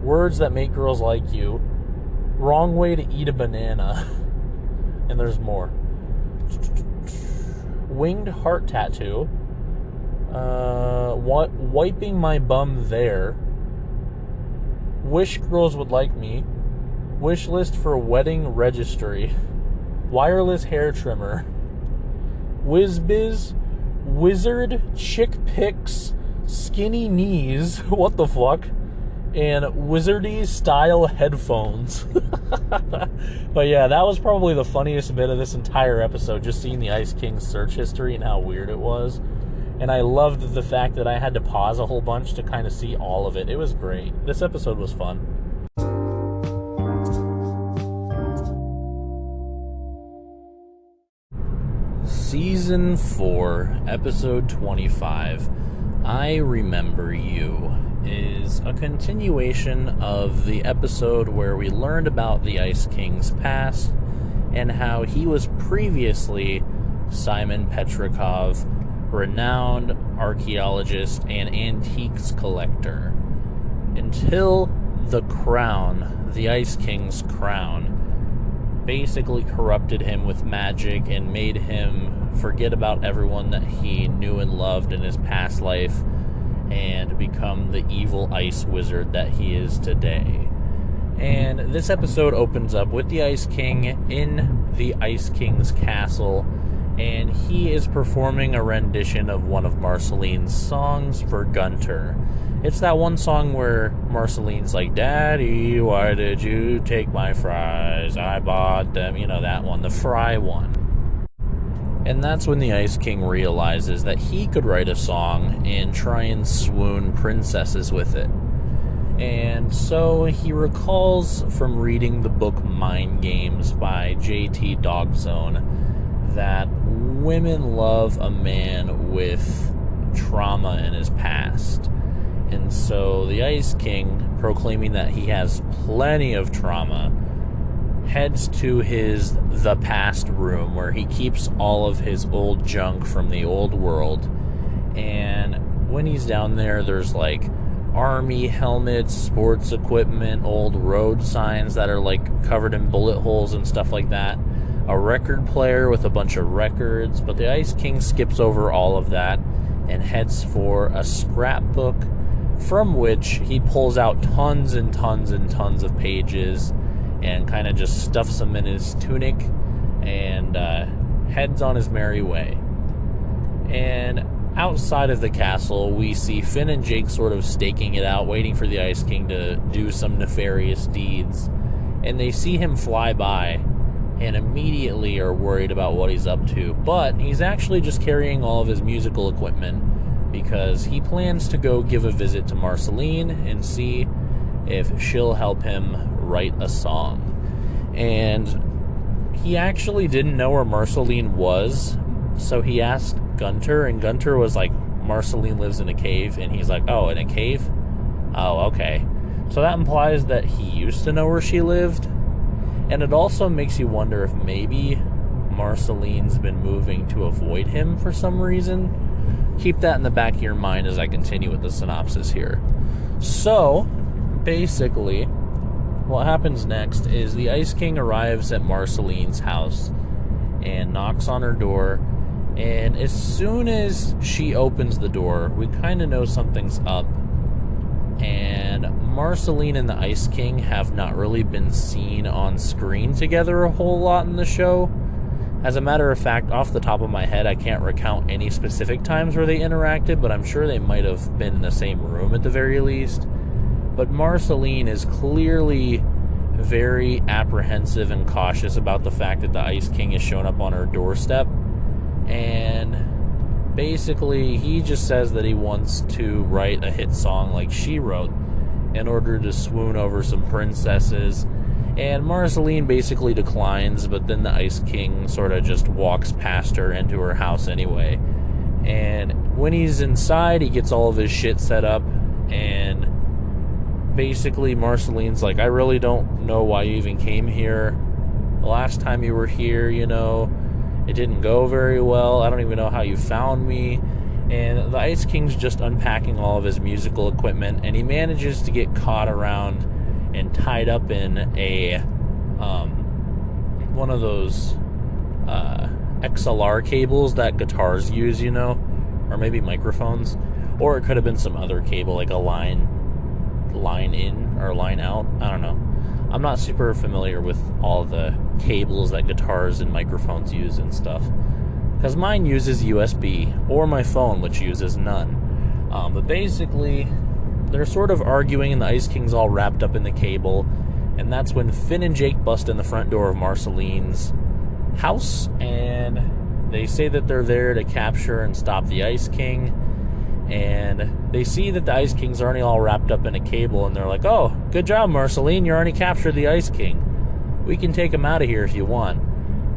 Words that make girls like you. Wrong way to eat a banana. And there's more. winged heart tattoo. Wiping my bum there. Wish girls would like me. Wish list for wedding registry. Wireless hair trimmer. Whizbiz. Wizard. Chick pics. Skinny knees. What the fuck? And wizardy style headphones. But yeah, that was probably the funniest bit of this entire episode, just seeing the Ice King's search history and how weird it was. And I loved the fact that I had to pause a whole bunch to kind of see all of it. It was great. This episode was fun. Season 4, Episode 25, I Remember You, is a continuation of the episode where we learned about the Ice King's past and how he was previously Simon Petrikov, renowned archaeologist and antiques collector, until the crown, the Ice King's crown, basically corrupted him with magic and made him forget about everyone that he knew and loved in his past life and become the evil ice wizard that he is today. And this episode opens up with the Ice King in the Ice King's castle, and he is performing a rendition of one of Marceline's songs for Gunter. It's that one song where Marceline's like, "Daddy, why did you take my fries? I bought them." You know, that one, the fry one. And that's when the Ice King realizes that he could write a song and try and swoon princesses with it. And so he recalls from reading the book Mind Games by J.T. Dogzone that women love a man with trauma in his past. And so the Ice King, proclaiming that he has plenty of trauma, heads to the past room where he keeps all of his old junk from the old world. And when he's down there, there's like army helmets, sports equipment, old road signs that are like covered in bullet holes and stuff like that. A record player with a bunch of records, but the Ice King skips over all of that and heads for a scrapbook from which he pulls out tons and tons and tons of pages and kind of just stuffs them in his tunic and heads on his merry way. And outside of the castle, we see Finn and Jake sort of staking it out, waiting for the Ice King to do some nefarious deeds. And they see him fly by and immediately are worried about what he's up to. But he's actually just carrying all of his musical equipment because he plans to go give a visit to Marceline and see if she'll help him write a song. And he actually didn't know where Marceline was, so he asked Gunter, and Gunter was like, "Marceline lives in a cave," and he's like, "Oh, in a cave? Oh, okay." So that implies that he used to know where she lived, and it also makes you wonder if maybe Marceline's been moving to avoid him for some reason. Keep that in the back of your mind as I continue with the synopsis here. So, basically, what happens next is the Ice King arrives at Marceline's house and knocks on her door, and as soon as she opens the door, we kind of know something's up. And Marceline and the Ice King have not really been seen on screen together a whole lot in the show. As a matter of fact, off the top of my head, I can't recount any specific times where they interacted, but I'm sure they might have been in the same room at the very least. But Marceline is clearly very apprehensive and cautious about the fact that the Ice King has shown up on her doorstep. And basically, he just says that he wants to write a hit song like she wrote in order to swoon over some princesses. And Marceline basically declines, but then the Ice King sort of just walks past her into her house anyway. And when he's inside, he gets all of his shit set up, and basically Marceline's like, "I really don't know why you even came here. The last time you were here, it didn't go very well. I don't even know how you found me." And the Ice King's just unpacking all of his musical equipment, and he manages to get caught around and tied up in a one of those XLR cables that guitars use, you know, or maybe microphones, or it could have been some other cable, like a line in or line out. I don't know. I'm not super familiar with all the cables that guitars and microphones use and stuff, because mine uses USB, or my phone, which uses none. But basically, they're sort of arguing, and the Ice King's all wrapped up in the cable, and that's when Finn and Jake bust in the front door of Marceline's house, and they say that they're there to capture and stop the Ice King, and they see that the Ice King's already all wrapped up in a cable, and they're like, "Oh, good job, Marceline, you already captured the Ice King. We can take him out of here if you want."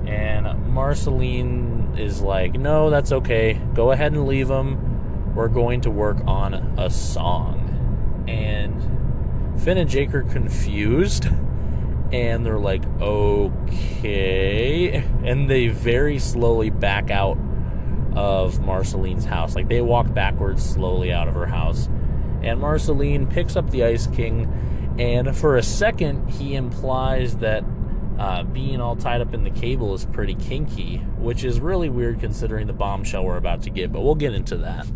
And Marceline is like, "No, that's okay. Go ahead and leave him. We're going to work on a song." And Finn and Jake are confused, and they're like, "Okay." And they very slowly back out of Marceline's house. Like, they walk backwards slowly out of her house. And Marceline picks up the Ice King, and for a second, he implies that being all tied up in the cable is pretty kinky, which is really weird considering the bombshell we're about to get, but we'll get into that.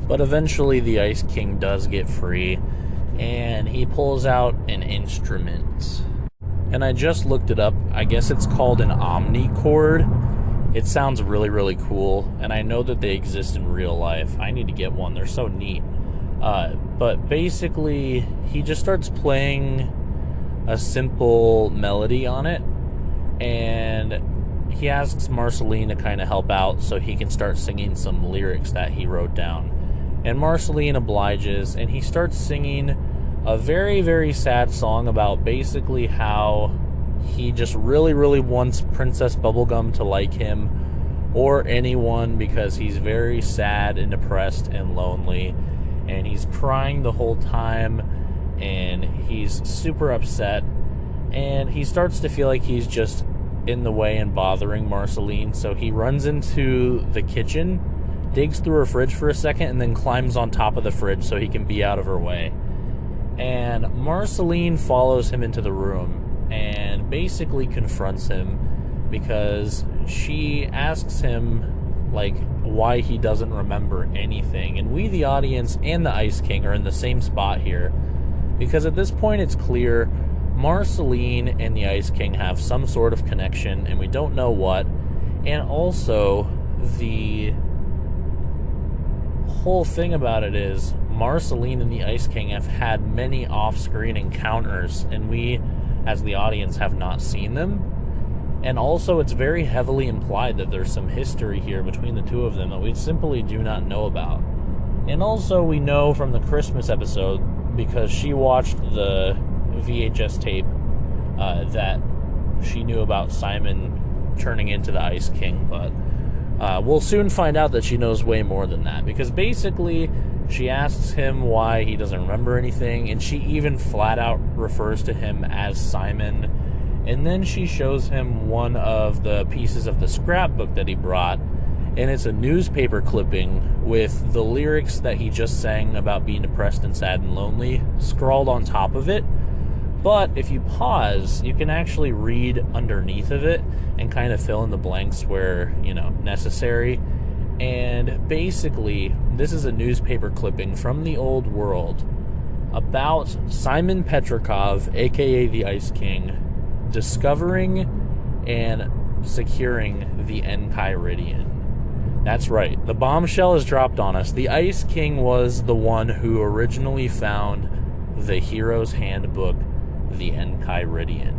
But eventually, the Ice King does get free, and he pulls out an instrument. And I just looked it up. I guess it's called an omnichord. It sounds really, really cool, and I know that they exist in real life. I need to get one. They're so neat. But basically, he just starts playing a simple melody on it, and he asks Marceline to kind of help out so he can start singing some lyrics that he wrote down. And Marceline obliges, and he starts singing a very, very sad song about basically how he just really, really wants Princess Bubblegum to like him, or anyone, because he's very sad and depressed and lonely, and he's crying the whole time, and he's super upset, and he starts to feel like he's just in the way and bothering Marceline, so he runs into the kitchen, digs through her fridge for a second, and then climbs on top of the fridge so he can be out of her way. And Marceline follows him into the room and basically confronts him, because she asks him, like, why he doesn't remember anything. And we, the audience, and the Ice King are in the same spot here, because at this point it's clear Marceline and the Ice King have some sort of connection, and we don't know what. And also, the whole thing about it is Marceline and the Ice King have had many off-screen encounters, and we, as the audience, have not seen them. And also, it's very heavily implied that there's some history here between the two of them that we simply do not know about. And also, we know from the Christmas episode, because she watched the VHS tape, that she knew about Simon turning into the Ice King, but we'll soon find out that she knows way more than that, because basically she asks him why he doesn't remember anything, and she even flat out refers to him as Simon. And then she shows him one of the pieces of the scrapbook that he brought, and it's a newspaper clipping with the lyrics that he just sang about being depressed and sad and lonely scrawled on top of it. But if you pause, you can actually read underneath of it and kind of fill in the blanks where, you know, necessary. And basically, this is a newspaper clipping from the old world about Simon Petrikov, aka the Ice King, discovering and securing the Enchiridion. That's right, the bombshell is dropped on us. The Ice King was the one who originally found the hero's handbook, the Enchiridion.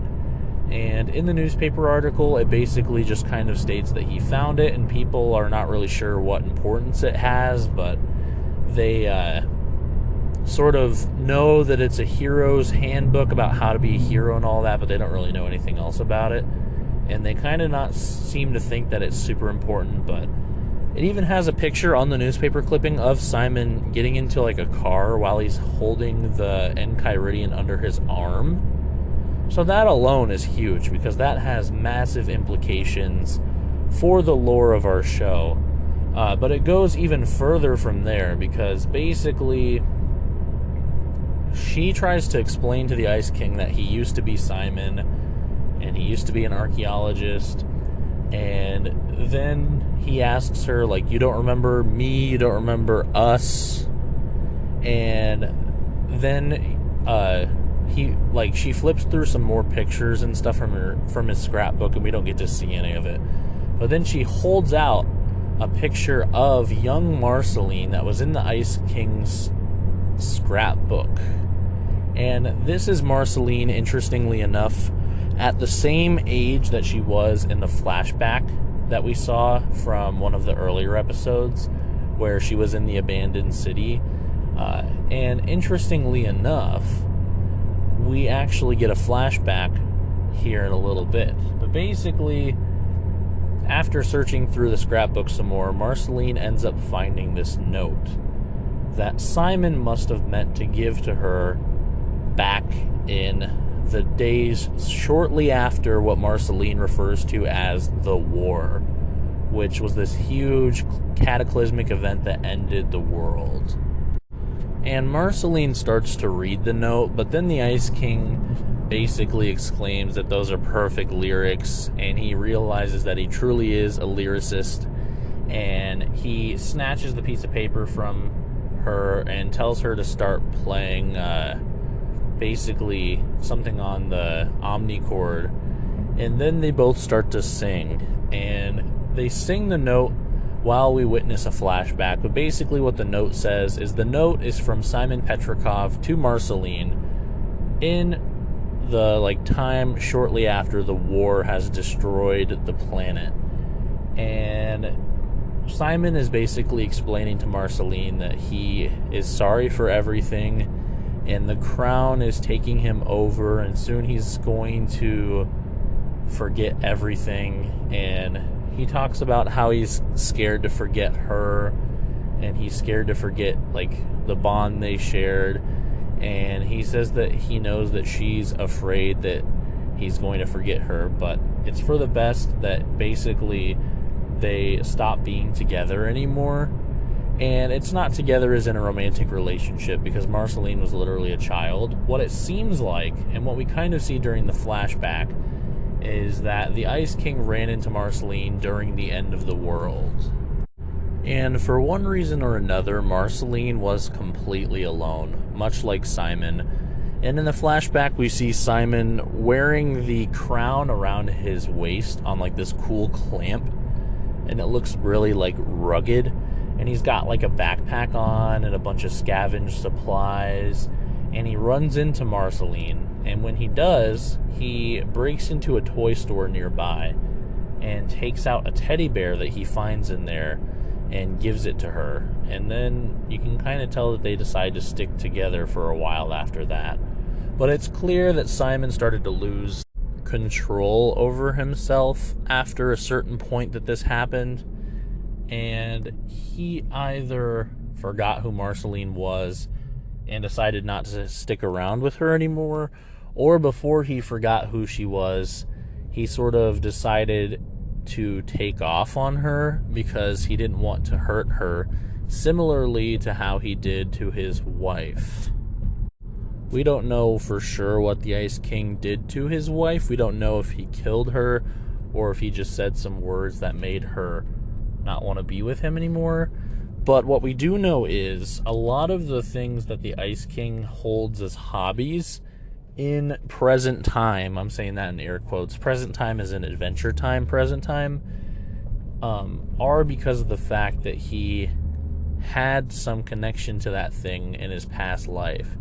And in the newspaper article, it basically just kind of states that he found it, and people are not really sure what importance it has, but they sort of know that it's a hero's handbook about how to be a hero and all that, but they don't really know anything else about it. And they kind of not seem to think that it's super important, but it even has a picture on the newspaper clipping of Simon getting into like a car while he's holding the Enchiridion under his arm. So that alone is huge, because that has massive implications for the lore of our show. But it goes even further from there, because basically she tries to explain to the Ice King that he used to be Simon, and he used to be an archaeologist, And then he asks her, like, you don't remember me, you don't remember us. And then she flips through some more pictures and stuff from his scrapbook, and we don't get to see any of it. But then she holds out a picture of young Marceline that was in the Ice King's scrapbook. And this is Marceline, interestingly enough, at the same age that she was in the flashback that we saw from one of the earlier episodes where she was in the abandoned city. And interestingly enough, we actually get a flashback here in a little bit. But basically, after searching through the scrapbook some more, Marceline ends up finding this note that Simon must have meant to give to her back in the days shortly after what Marceline refers to as the war, which was this huge cataclysmic event that ended the world. And Marceline starts to read the note, but then the Ice King basically exclaims that those are perfect lyrics, and he realizes that he truly is a lyricist, and he snatches the piece of paper from her and tells her to start playing basically something on the omnichord, and then they both start to sing, and they sing the note while we witness a flashback. But basically what the note says is the note is from Simon Petrikov to Marceline in the time shortly after the war has destroyed the planet. And Simon is basically explaining to Marceline that he is sorry for everything, and the crown is taking him over, and soon he's going to forget everything. And he talks about how he's scared to forget her, and he's scared to forget the bond they shared. And he says that he knows that she's afraid that he's going to forget her, but it's for the best that basically they stop being together anymore. And it's not together as in a romantic relationship, because Marceline was literally a child. What it seems like, and what we kind of see during the flashback, is that the Ice King ran into Marceline during the end of the world. And for one reason or another, Marceline was completely alone, much like Simon. And in the flashback, we see Simon wearing the crown around his waist on this cool clamp, and it looks really rugged. And he's got a backpack on and a bunch of scavenged supplies, and he runs into Marceline. And when he does, he breaks into a toy store nearby and takes out a teddy bear that he finds in there and gives it to her. And then you can kind of tell that they decide to stick together for a while after that. But it's clear that Simon started to lose control over himself after a certain point that this happened. And he either forgot who Marceline was and decided not to stick around with her anymore, or before he forgot who she was, he sort of decided to take off on her because he didn't want to hurt her, similarly to how he did to his wife. We don't know for sure what the Ice King did to his wife. We don't know if he killed her or if he just said some words that made her not want to be with him anymore. But what we do know is a lot of the things that the Ice King holds as hobbies in present time, I'm saying that in air quotes, present time as in Adventure Time present time, are because of the fact that he had some connection to that thing in his past life.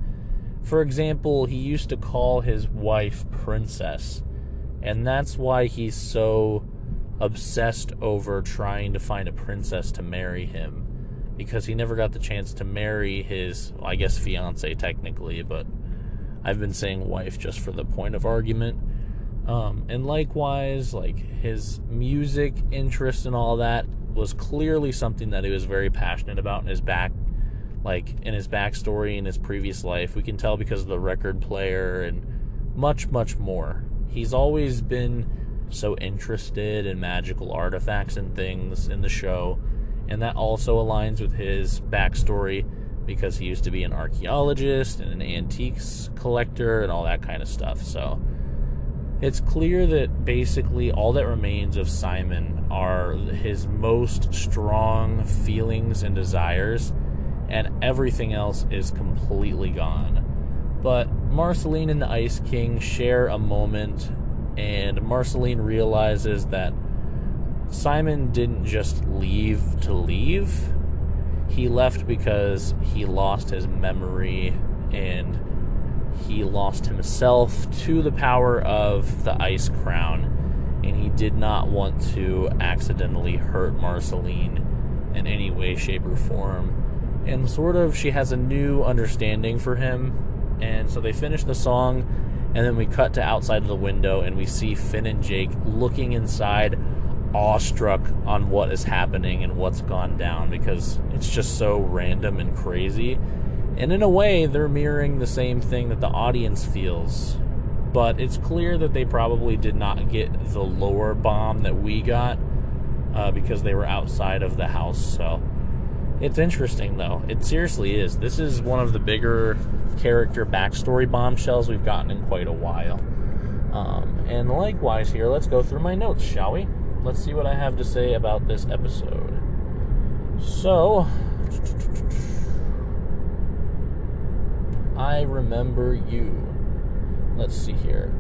For example, he used to call his wife Princess, and that's why he's so obsessed over trying to find a princess to marry him, because he never got the chance to marry his, fiance technically, but I've been saying wife just for the point of argument. And likewise, his music interest and all that was clearly something that he was very passionate about in his backstory in his previous life. We can tell because of the record player and much, much more. He's always been so interested in magical artifacts and things in the show, and that also aligns with his backstory because he used to be an archaeologist and an antiques collector and all that kind of stuff. So It's clear that basically all that remains of Simon are his most strong feelings and desires, and everything else is completely gone. But Marceline and the Ice King share a moment, and Marceline realizes that Simon didn't just leave to leave. He left because he lost his memory and he lost himself to the power of the Ice Crown, and he did not want to accidentally hurt Marceline in any way, shape, or form. And sort of she has a new understanding for him, and so they finish the song, and then we cut to outside of the window, and we see Finn and Jake looking inside, awestruck on what is happening and what's gone down, because it's just so random and crazy. And in a way, they're mirroring the same thing that the audience feels. But it's clear that they probably did not get the lore bomb that we got because they were outside of the house. So it's interesting, though. It seriously is. This is one of the bigger character backstory bombshells we've gotten in quite a while. And likewise here, let's go through my notes, shall we? Let's see what I have to say about this episode. So, I remember you. Let's see here.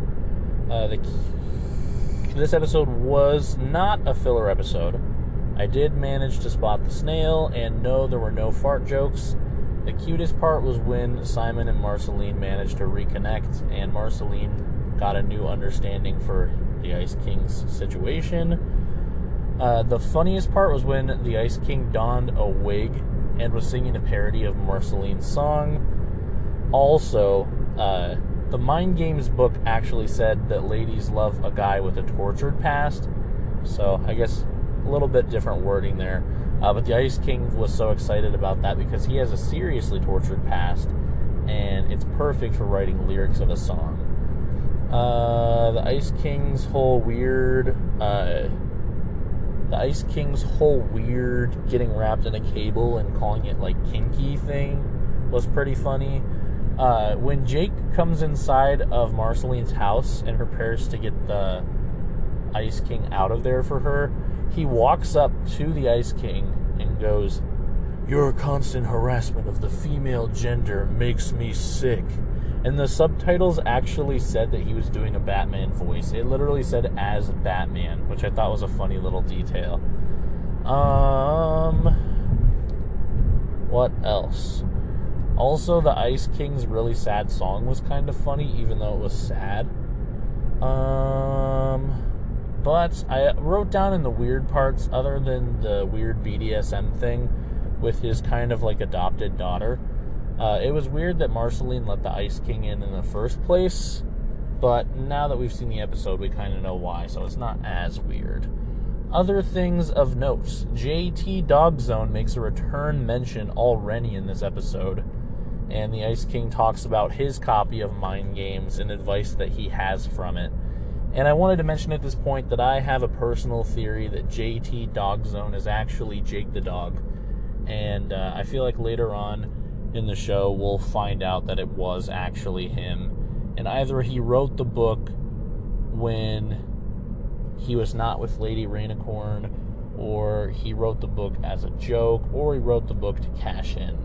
This episode was not a filler episode. I did manage to spot the snail, and no, there were no fart jokes. The cutest part was when Simon and Marceline managed to reconnect, and Marceline got a new understanding for the Ice King's situation. The funniest part was when the Ice King donned a wig and was singing a parody of Marceline's song. Also, the Mind Games book actually said that ladies love a guy with a tortured past, so I guess a little bit different wording there. But the Ice King was so excited about that because he has a seriously tortured past, and it's perfect for writing lyrics of a song. The Ice King's whole weird getting wrapped in a cable and calling it like kinky thing was pretty funny. When Jake comes inside of Marceline's house and prepares to get the Ice King out of there for her, he walks up to the Ice King and goes, "Your constant harassment of the female gender makes me sick." And the subtitles actually said that he was doing a Batman voice. It literally said as Batman, which I thought was a funny little detail. What else? Also, the Ice King's really sad song was kind of funny, even though it was sad. But I wrote down in the weird parts, other than the weird BDSM thing with his kind of like adopted daughter, it was weird that Marceline let the Ice King in the first place, but now that we've seen the episode, we kind of know why, so it's not as weird. Other things of note: JT Dogzone makes a return mention already in this episode, and the Ice King talks about his copy of Mind Games and advice that he has from it. And I wanted to mention at this point that I have a personal theory that JT Dogzone is actually Jake the Dog, and I feel like later on in the show we'll find out that it was actually him, and either he wrote the book when he was not with Lady Rainicorn, or he wrote the book as a joke, or he wrote the book to cash in.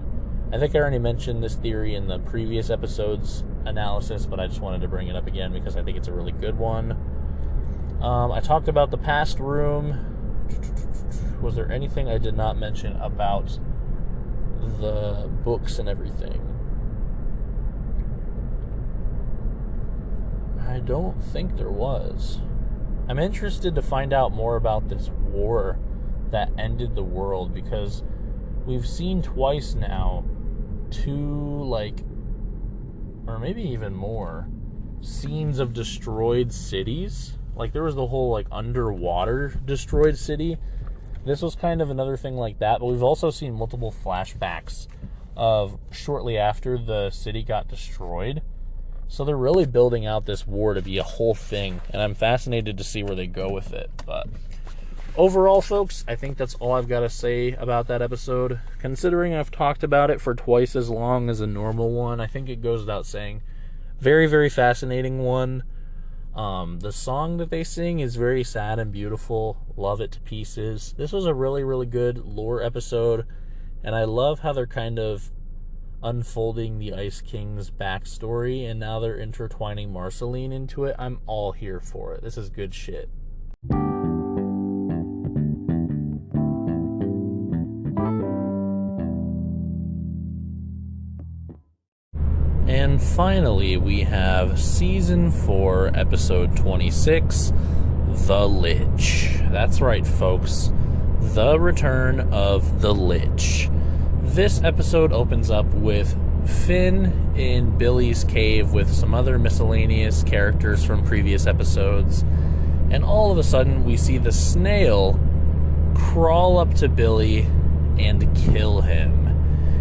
I think I already mentioned this theory in the previous episode's analysis, but I just wanted to bring it up again because I think it's a really good one. I talked about the past room. Was there anything I did not mention about the books and everything? I don't think there was. I'm interested to find out more about this war that ended the world, because we've seen twice now or maybe even more, scenes of destroyed cities. Like, there was the whole underwater destroyed city. This was kind of another thing like that, but we've also seen multiple flashbacks of shortly after the city got destroyed. So they're really building out this war to be a whole thing, and I'm fascinated to see where they go with it. But overall, folks, I think that's all I've got to say about that episode. Considering I've talked about it for twice as long as a normal one, I think it goes without saying. Very, very fascinating one. The song that they sing is very sad and beautiful. Love it to pieces. This was a really, really good lore episode, and I love how they're kind of unfolding the Ice King's backstory, and now they're intertwining Marceline into it. I'm all here for it. This is good shit. And finally, we have Season 4, Episode 26, The Lich. That's right, folks. The Return of the Lich. This episode opens up with Finn in Billy's cave with some other miscellaneous characters from previous episodes. And all of a sudden, we see the snail crawl up to Billy and kill him.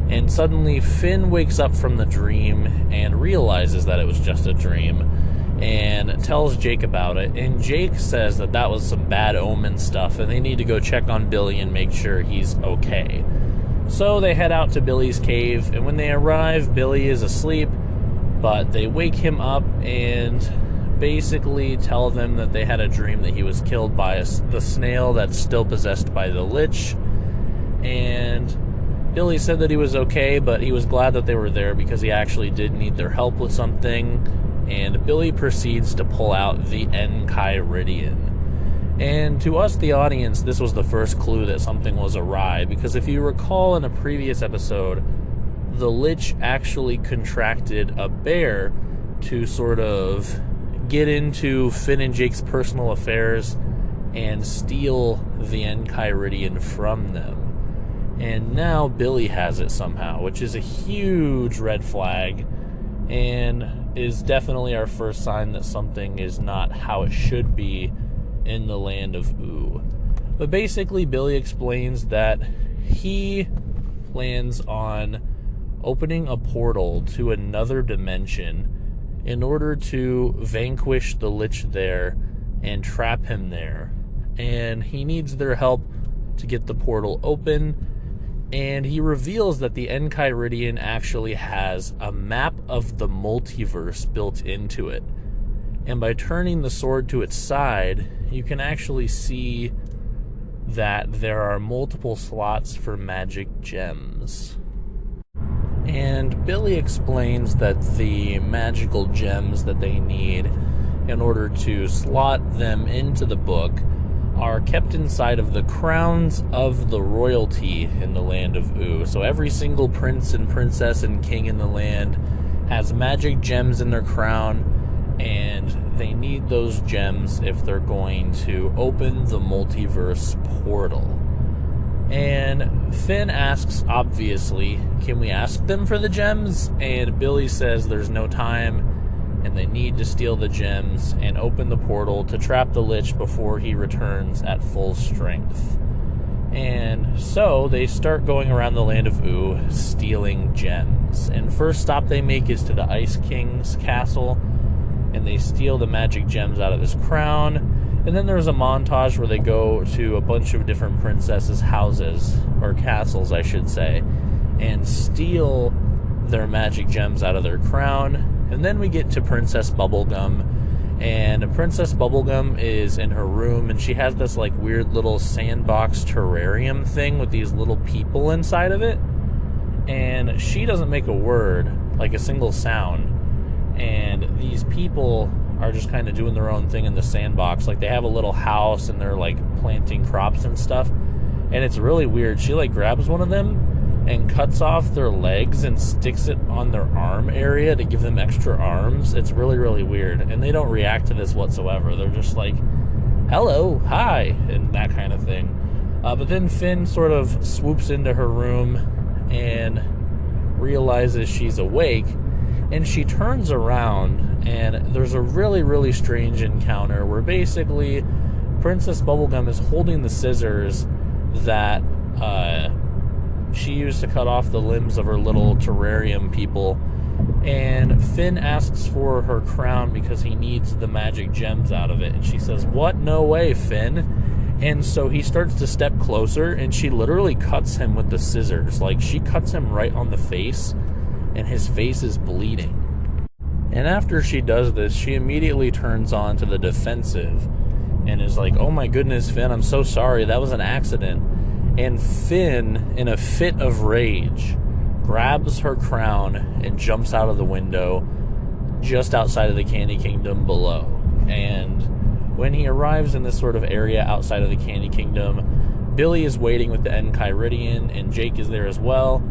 And suddenly Finn wakes up from the dream and realizes that it was just a dream and tells Jake about it. And Jake says that that was some bad omen stuff and they need to go check on Billy and make sure he's okay. So they head out to Billy's cave, and when they arrive, Billy is asleep, but they wake him up and basically tell them that they had a dream that he was killed by the snail that's still possessed by the Lich. And Billy said that he was okay, but he was glad that they were there because he actually did need their help with something. And Billy proceeds to pull out the Enchiridion. And to us, the audience, this was the first clue that something was awry, because if you recall in a previous episode, the Lich actually contracted a bear to sort of get into Finn and Jake's personal affairs and steal the Enchiridion from them. And now Billy has it somehow, which is a huge red flag and is definitely our first sign that something is not how it should be in the land of Ooh. But basically, Billy explains that he plans on opening a portal to another dimension in order to vanquish the Lich there and trap him there. And he needs their help to get the portal open. And he reveals that the Enchiridion actually has a map of the multiverse built into it. And by turning the sword to its side, you can actually see that there are multiple slots for magic gems. And Billy explains that the magical gems that they need in order to slot them into the book are kept inside of the crowns of the royalty in the land of Ooh. So every single prince and princess and king in the land has magic gems in their crown, and they need those gems if they're going to open the multiverse portal. And Finn asks, obviously, can we ask them for the gems? And Billy says there's no time, and they need to steal the gems and open the portal to trap the Lich before he returns at full strength. And so they start going around the land of Ooh, stealing gems. And first stop they make is to the Ice King's castle, and they steal the magic gems out of his crown. And then there's a montage where they go to a bunch of different princesses' houses, or castles, I should say, and steal their magic gems out of their crown. And then we get to Princess Bubblegum, and Princess Bubblegum is in her room, and she has this like weird little sandbox terrarium thing with these little people inside of it, and she doesn't make a word, like a single sound, and these people are just kind of doing their own thing in the sandbox. Like, they have a little house, and they're like planting crops and stuff, and it's really weird. She like grabs one of them and cuts off their legs and sticks it on their arm area to give them extra arms. It's really, really weird. And they don't react to this whatsoever. They're just like, hello, hi, and that kind of thing. But then Finn sort of swoops into her room and realizes she's awake. And she turns around, and there's a really, really strange encounter where basically Princess Bubblegum is holding the scissors that she used to cut off the limbs of her little terrarium people, and Finn asks for her crown because he needs the magic gems out of it, and she says, what? No way, Finn. And so he starts to step closer, and she literally cuts him with the scissors. Like, she cuts him right on the face, and his face is bleeding. And after she does this, she immediately turns on to the defensive and is like, "Oh my goodness, Finn, I'm so sorry. That was an accident." And Finn, in a fit of rage, grabs her crown and jumps out of the window just outside of the Candy Kingdom below. And when he arrives in this sort of area outside of the Candy Kingdom, Billy is waiting with the Enchiridion, and Jake is there as well.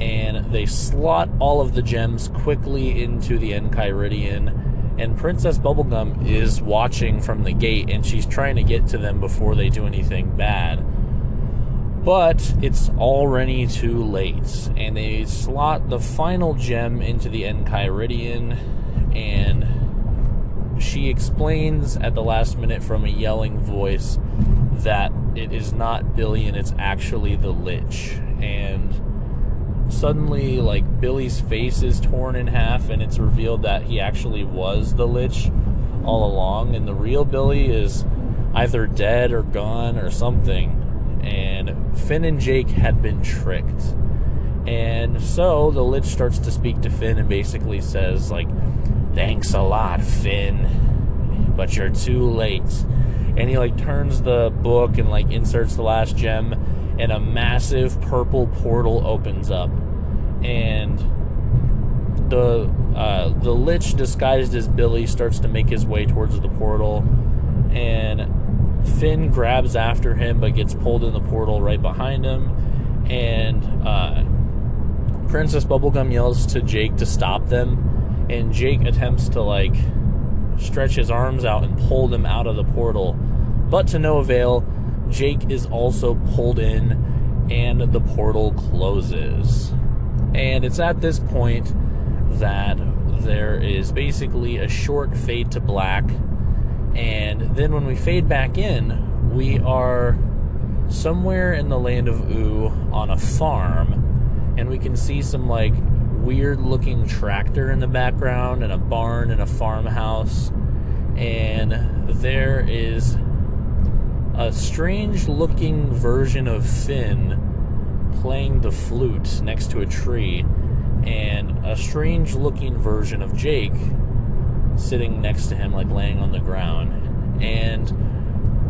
And they slot all of the gems quickly into the Enchiridion, and Princess Bubblegum is watching from the gate, and she's trying to get to them before they do anything bad. But it's already too late, and they slot the final gem into the Enchiridion, and she explains at the last minute from a yelling voice that it is not Billy and it's actually the Lich. And suddenly, like, Billy's face is torn in half, and it's revealed that he actually was the Lich all along, and the real Billy is either dead or gone or something. And Finn and Jake had been tricked. And so the Lich starts to speak to Finn and basically says, like, "Thanks a lot, Finn, but you're too late." And he, like, turns the book and, like, inserts the last gem, and a massive purple portal opens up. And the Lich, disguised as Billy, starts to make his way towards the portal. And Finn grabs after him, but gets pulled in the portal right behind him. And Princess Bubblegum yells to Jake to stop them. And Jake attempts to, like, stretch his arms out and pull them out of the portal. But to no avail, Jake is also pulled in, and the portal closes. And it's at this point that there is basically a short fade to black. And then when we fade back in, we are somewhere in the land of Ooh on a farm, and we can see some, like, weird looking tractor in the background, and a barn and a farmhouse, and there is a strange looking version of Finn playing the flute next to a tree, and a strange looking version of Jake sitting next to him, like, laying on the ground. And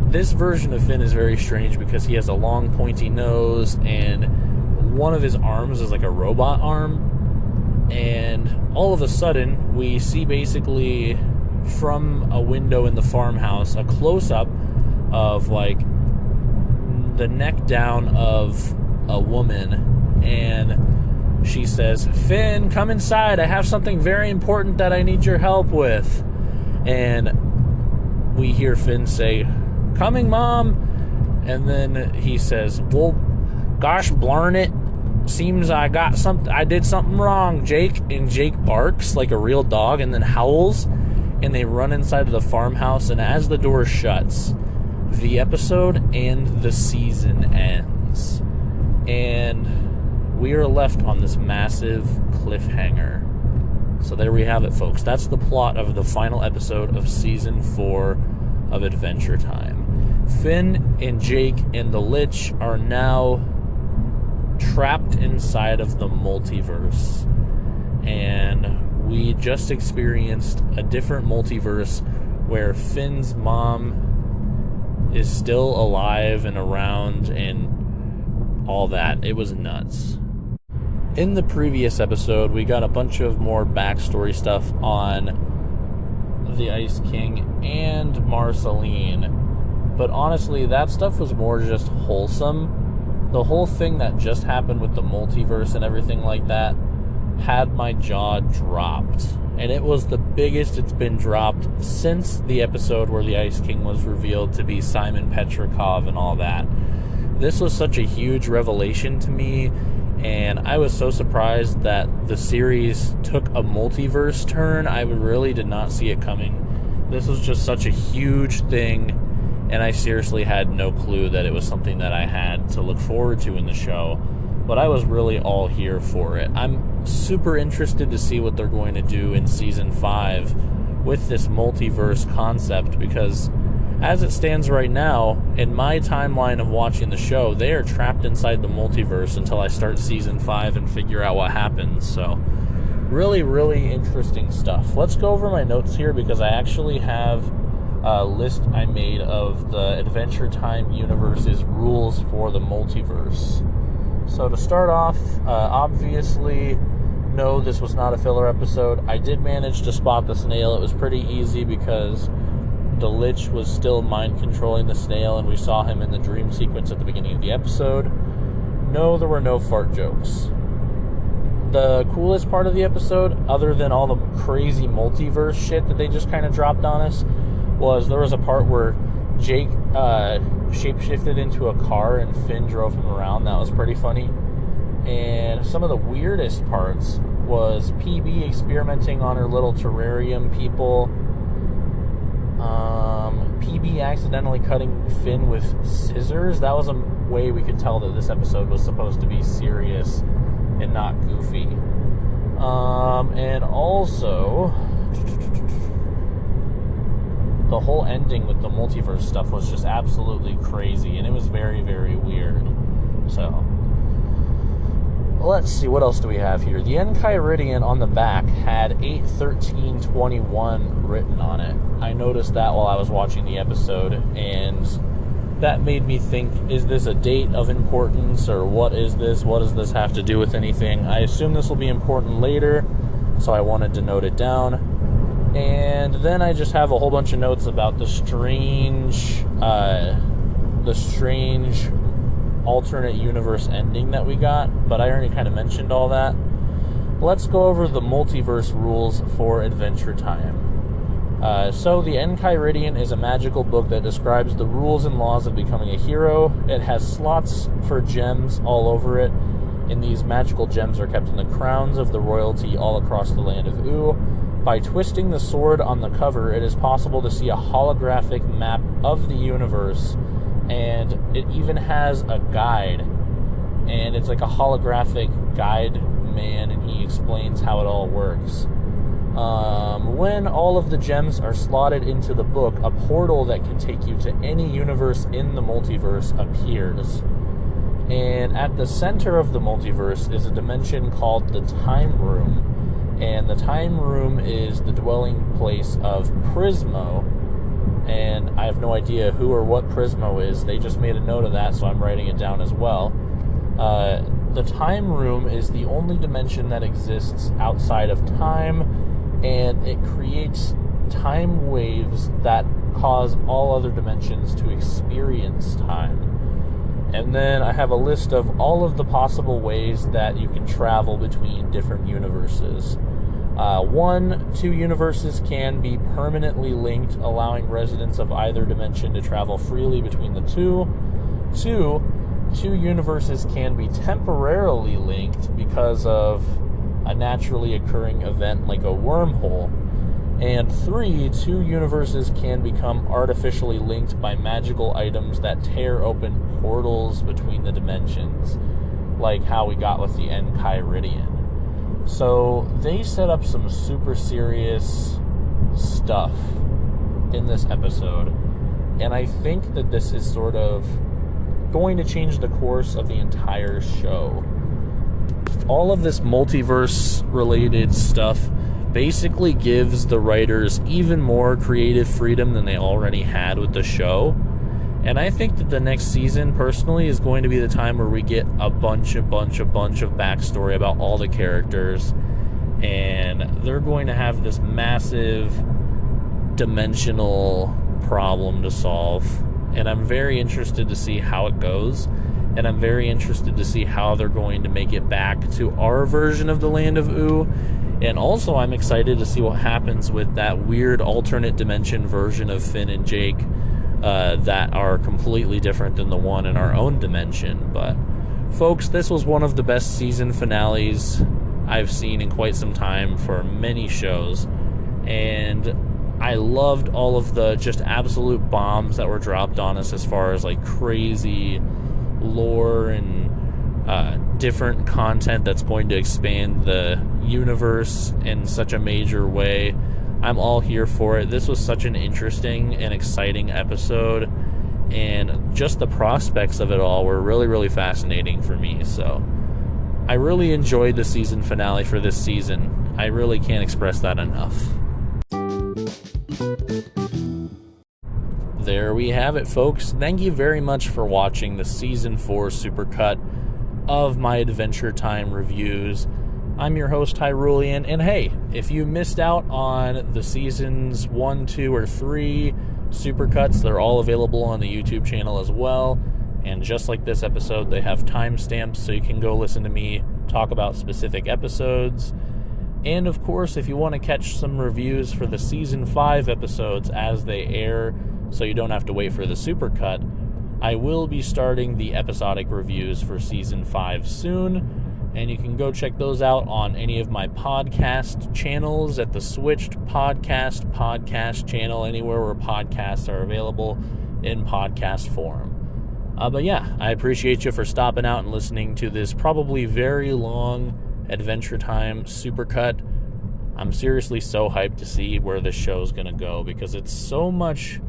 this version of Finn is very strange because he has a long pointy nose, and one of his arms is like a robot arm. And all of a sudden we see, basically from a window in the farmhouse, a close-up of, like, the neck down of a woman, and she says, "Finn, come inside. I have something very important that I need your help with." And we hear Finn say, "Coming, Mom." And then he says, "Well, gosh blarn it. Seems I did something wrong, Jake." And Jake barks like a real dog and then howls. And they run inside of the farmhouse. And as the door shuts, the episode and the season ends. And we are left on this massive cliffhanger. So there we have it, folks. That's the plot of the final episode of Season 4 of Adventure Time. Finn and Jake and the Lich are now trapped inside of the multiverse. And we just experienced a different multiverse where Finn's mom is still alive and around and all that. It was nuts. In the previous episode, we got a bunch of more backstory stuff on the Ice King and Marceline. But honestly, that stuff was more just wholesome. The whole thing that just happened with the multiverse and everything like that had my jaw dropped. And it was the biggest it's been dropped since the episode where the Ice King was revealed to be Simon Petrikov and all that. This was such a huge revelation to me, and I was so surprised that the series took a multiverse turn. I really did not see it coming. This was just such a huge thing, and I seriously had no clue that it was something that I had to look forward to in the show. But I was really all here for it. I'm super interested to see what they're going to do in Season 5 with this multiverse concept, because as it stands right now, in my timeline of watching the show, they are trapped inside the multiverse until I start Season 5 and figure out what happens. So Really, really interesting stuff. Let's go over my notes here because I actually have a list I made of the Adventure Time universe's rules for the multiverse. So to start off, obviously, no, this was not a filler episode. I did manage to spot the snail. It was pretty easy because the Lich was still mind controlling the snail, and we saw him in the dream sequence at the beginning of the episode. No, there were no fart jokes. The coolest part of the episode, other than all the crazy multiverse shit that they just kind of dropped on us, was there was a part where Jake shapeshifted into a car and Finn drove him around. That was pretty funny. And some of the weirdest parts was PB experimenting on her little terrarium people. PB accidentally cutting Finn with scissors. That was a way we could tell that this episode was supposed to be serious and not goofy. And also, the whole ending with the multiverse stuff was just absolutely crazy, and it was very, very weird. So, let's see, what else do we have here? The Enchiridion on the back had 8/13/21 written on it. I noticed that while I was watching the episode, and that made me think, is this a date of importance, or what is this? What does this have to do with anything? I assume this will be important later, so I wanted to note it down. And then I just have a whole bunch of notes about the strange alternate universe ending that we got, but I already kind of mentioned all that. Let's go over the multiverse rules for Adventure Time. So the Enchiridion is a magical book that describes the rules and laws of becoming a hero. It has slots for gems all over it, and these magical gems are kept in the crowns of the royalty all across the land of Oo. By twisting the sword on the cover, it is possible to see a holographic map of the universe, and it even has a guide, and it's like a holographic guide man, and he explains how it all works. When all of the gems are slotted into the book, a portal that can take you to any universe in the multiverse appears. And at the center of the multiverse is a dimension called the Time Room. And the Time Room is the dwelling place of Prismo. And I have no idea who or what Prismo is. They just made a note of that, so I'm writing it down as well. The Time Room is the only dimension that exists outside of time, and it creates time waves that cause all other dimensions to experience time. And then I have a list of all of the possible ways that you can travel between different universes. 1, 2 universes can be permanently linked, allowing residents of either dimension to travel freely between the two. 2 universes can be temporarily linked because of a naturally occurring event like a wormhole. And 3, 2 universes can become artificially linked by magical items that tear open portals between the dimensions, like how we got with the Enchiridion. So they set up some super serious stuff in this episode, and I think that this is sort of going to change the course of the entire show. All of this multiverse-related stuff basically gives the writers even more creative freedom than they already had with the show. And I think that the next season, personally, is going to be the time where we get a bunch of backstory about all the characters. And they're going to have this massive dimensional problem to solve. And I'm very interested to see how it goes. And I'm very interested to see how they're going to make it back to our version of the Land of Oo. And also I'm excited to see what happens with that weird alternate dimension version of Finn and Jake that are completely different than the one in our own dimension. But folks, this was one of the best season finales I've seen in quite some time for many shows. And I loved all of the just absolute bombs that were dropped on us as far as like crazy lore and different content that's going to expand the universe in such a major way. I'm all here for it. This was such an interesting and exciting episode, and just the prospects of it all were really, really fascinating for me. So I really enjoyed the season finale for this season. I really can't express that enough. There we have it, folks. Thank you very much for watching the Season 4 Supercut of my Adventure Time reviews. I'm your host, Hyrulian, and hey, if you missed out on the Seasons 1, 2, or 3 Supercuts, they're all available on the YouTube channel as well. And just like this episode, they have timestamps, so you can go listen to me talk about specific episodes. And of course, if you want to catch some reviews for the Season 5 episodes as they air, so you don't have to wait for the Supercut, I will be starting the episodic reviews for Season 5 soon. And you can go check those out on any of my podcast channels at the Switched podcast channel, anywhere where podcasts are available in podcast form. But yeah, I appreciate you for stopping out and listening to this probably very long Adventure Time Supercut. I'm seriously so hyped to see where this show is going to go because it's so much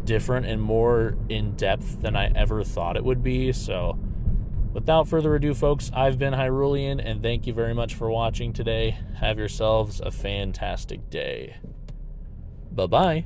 different and more in-depth than I ever thought it would be. So without further ado, folks, I've been Hyrulian, and thank you very much for watching today. Have yourselves a fantastic day. Bye-bye.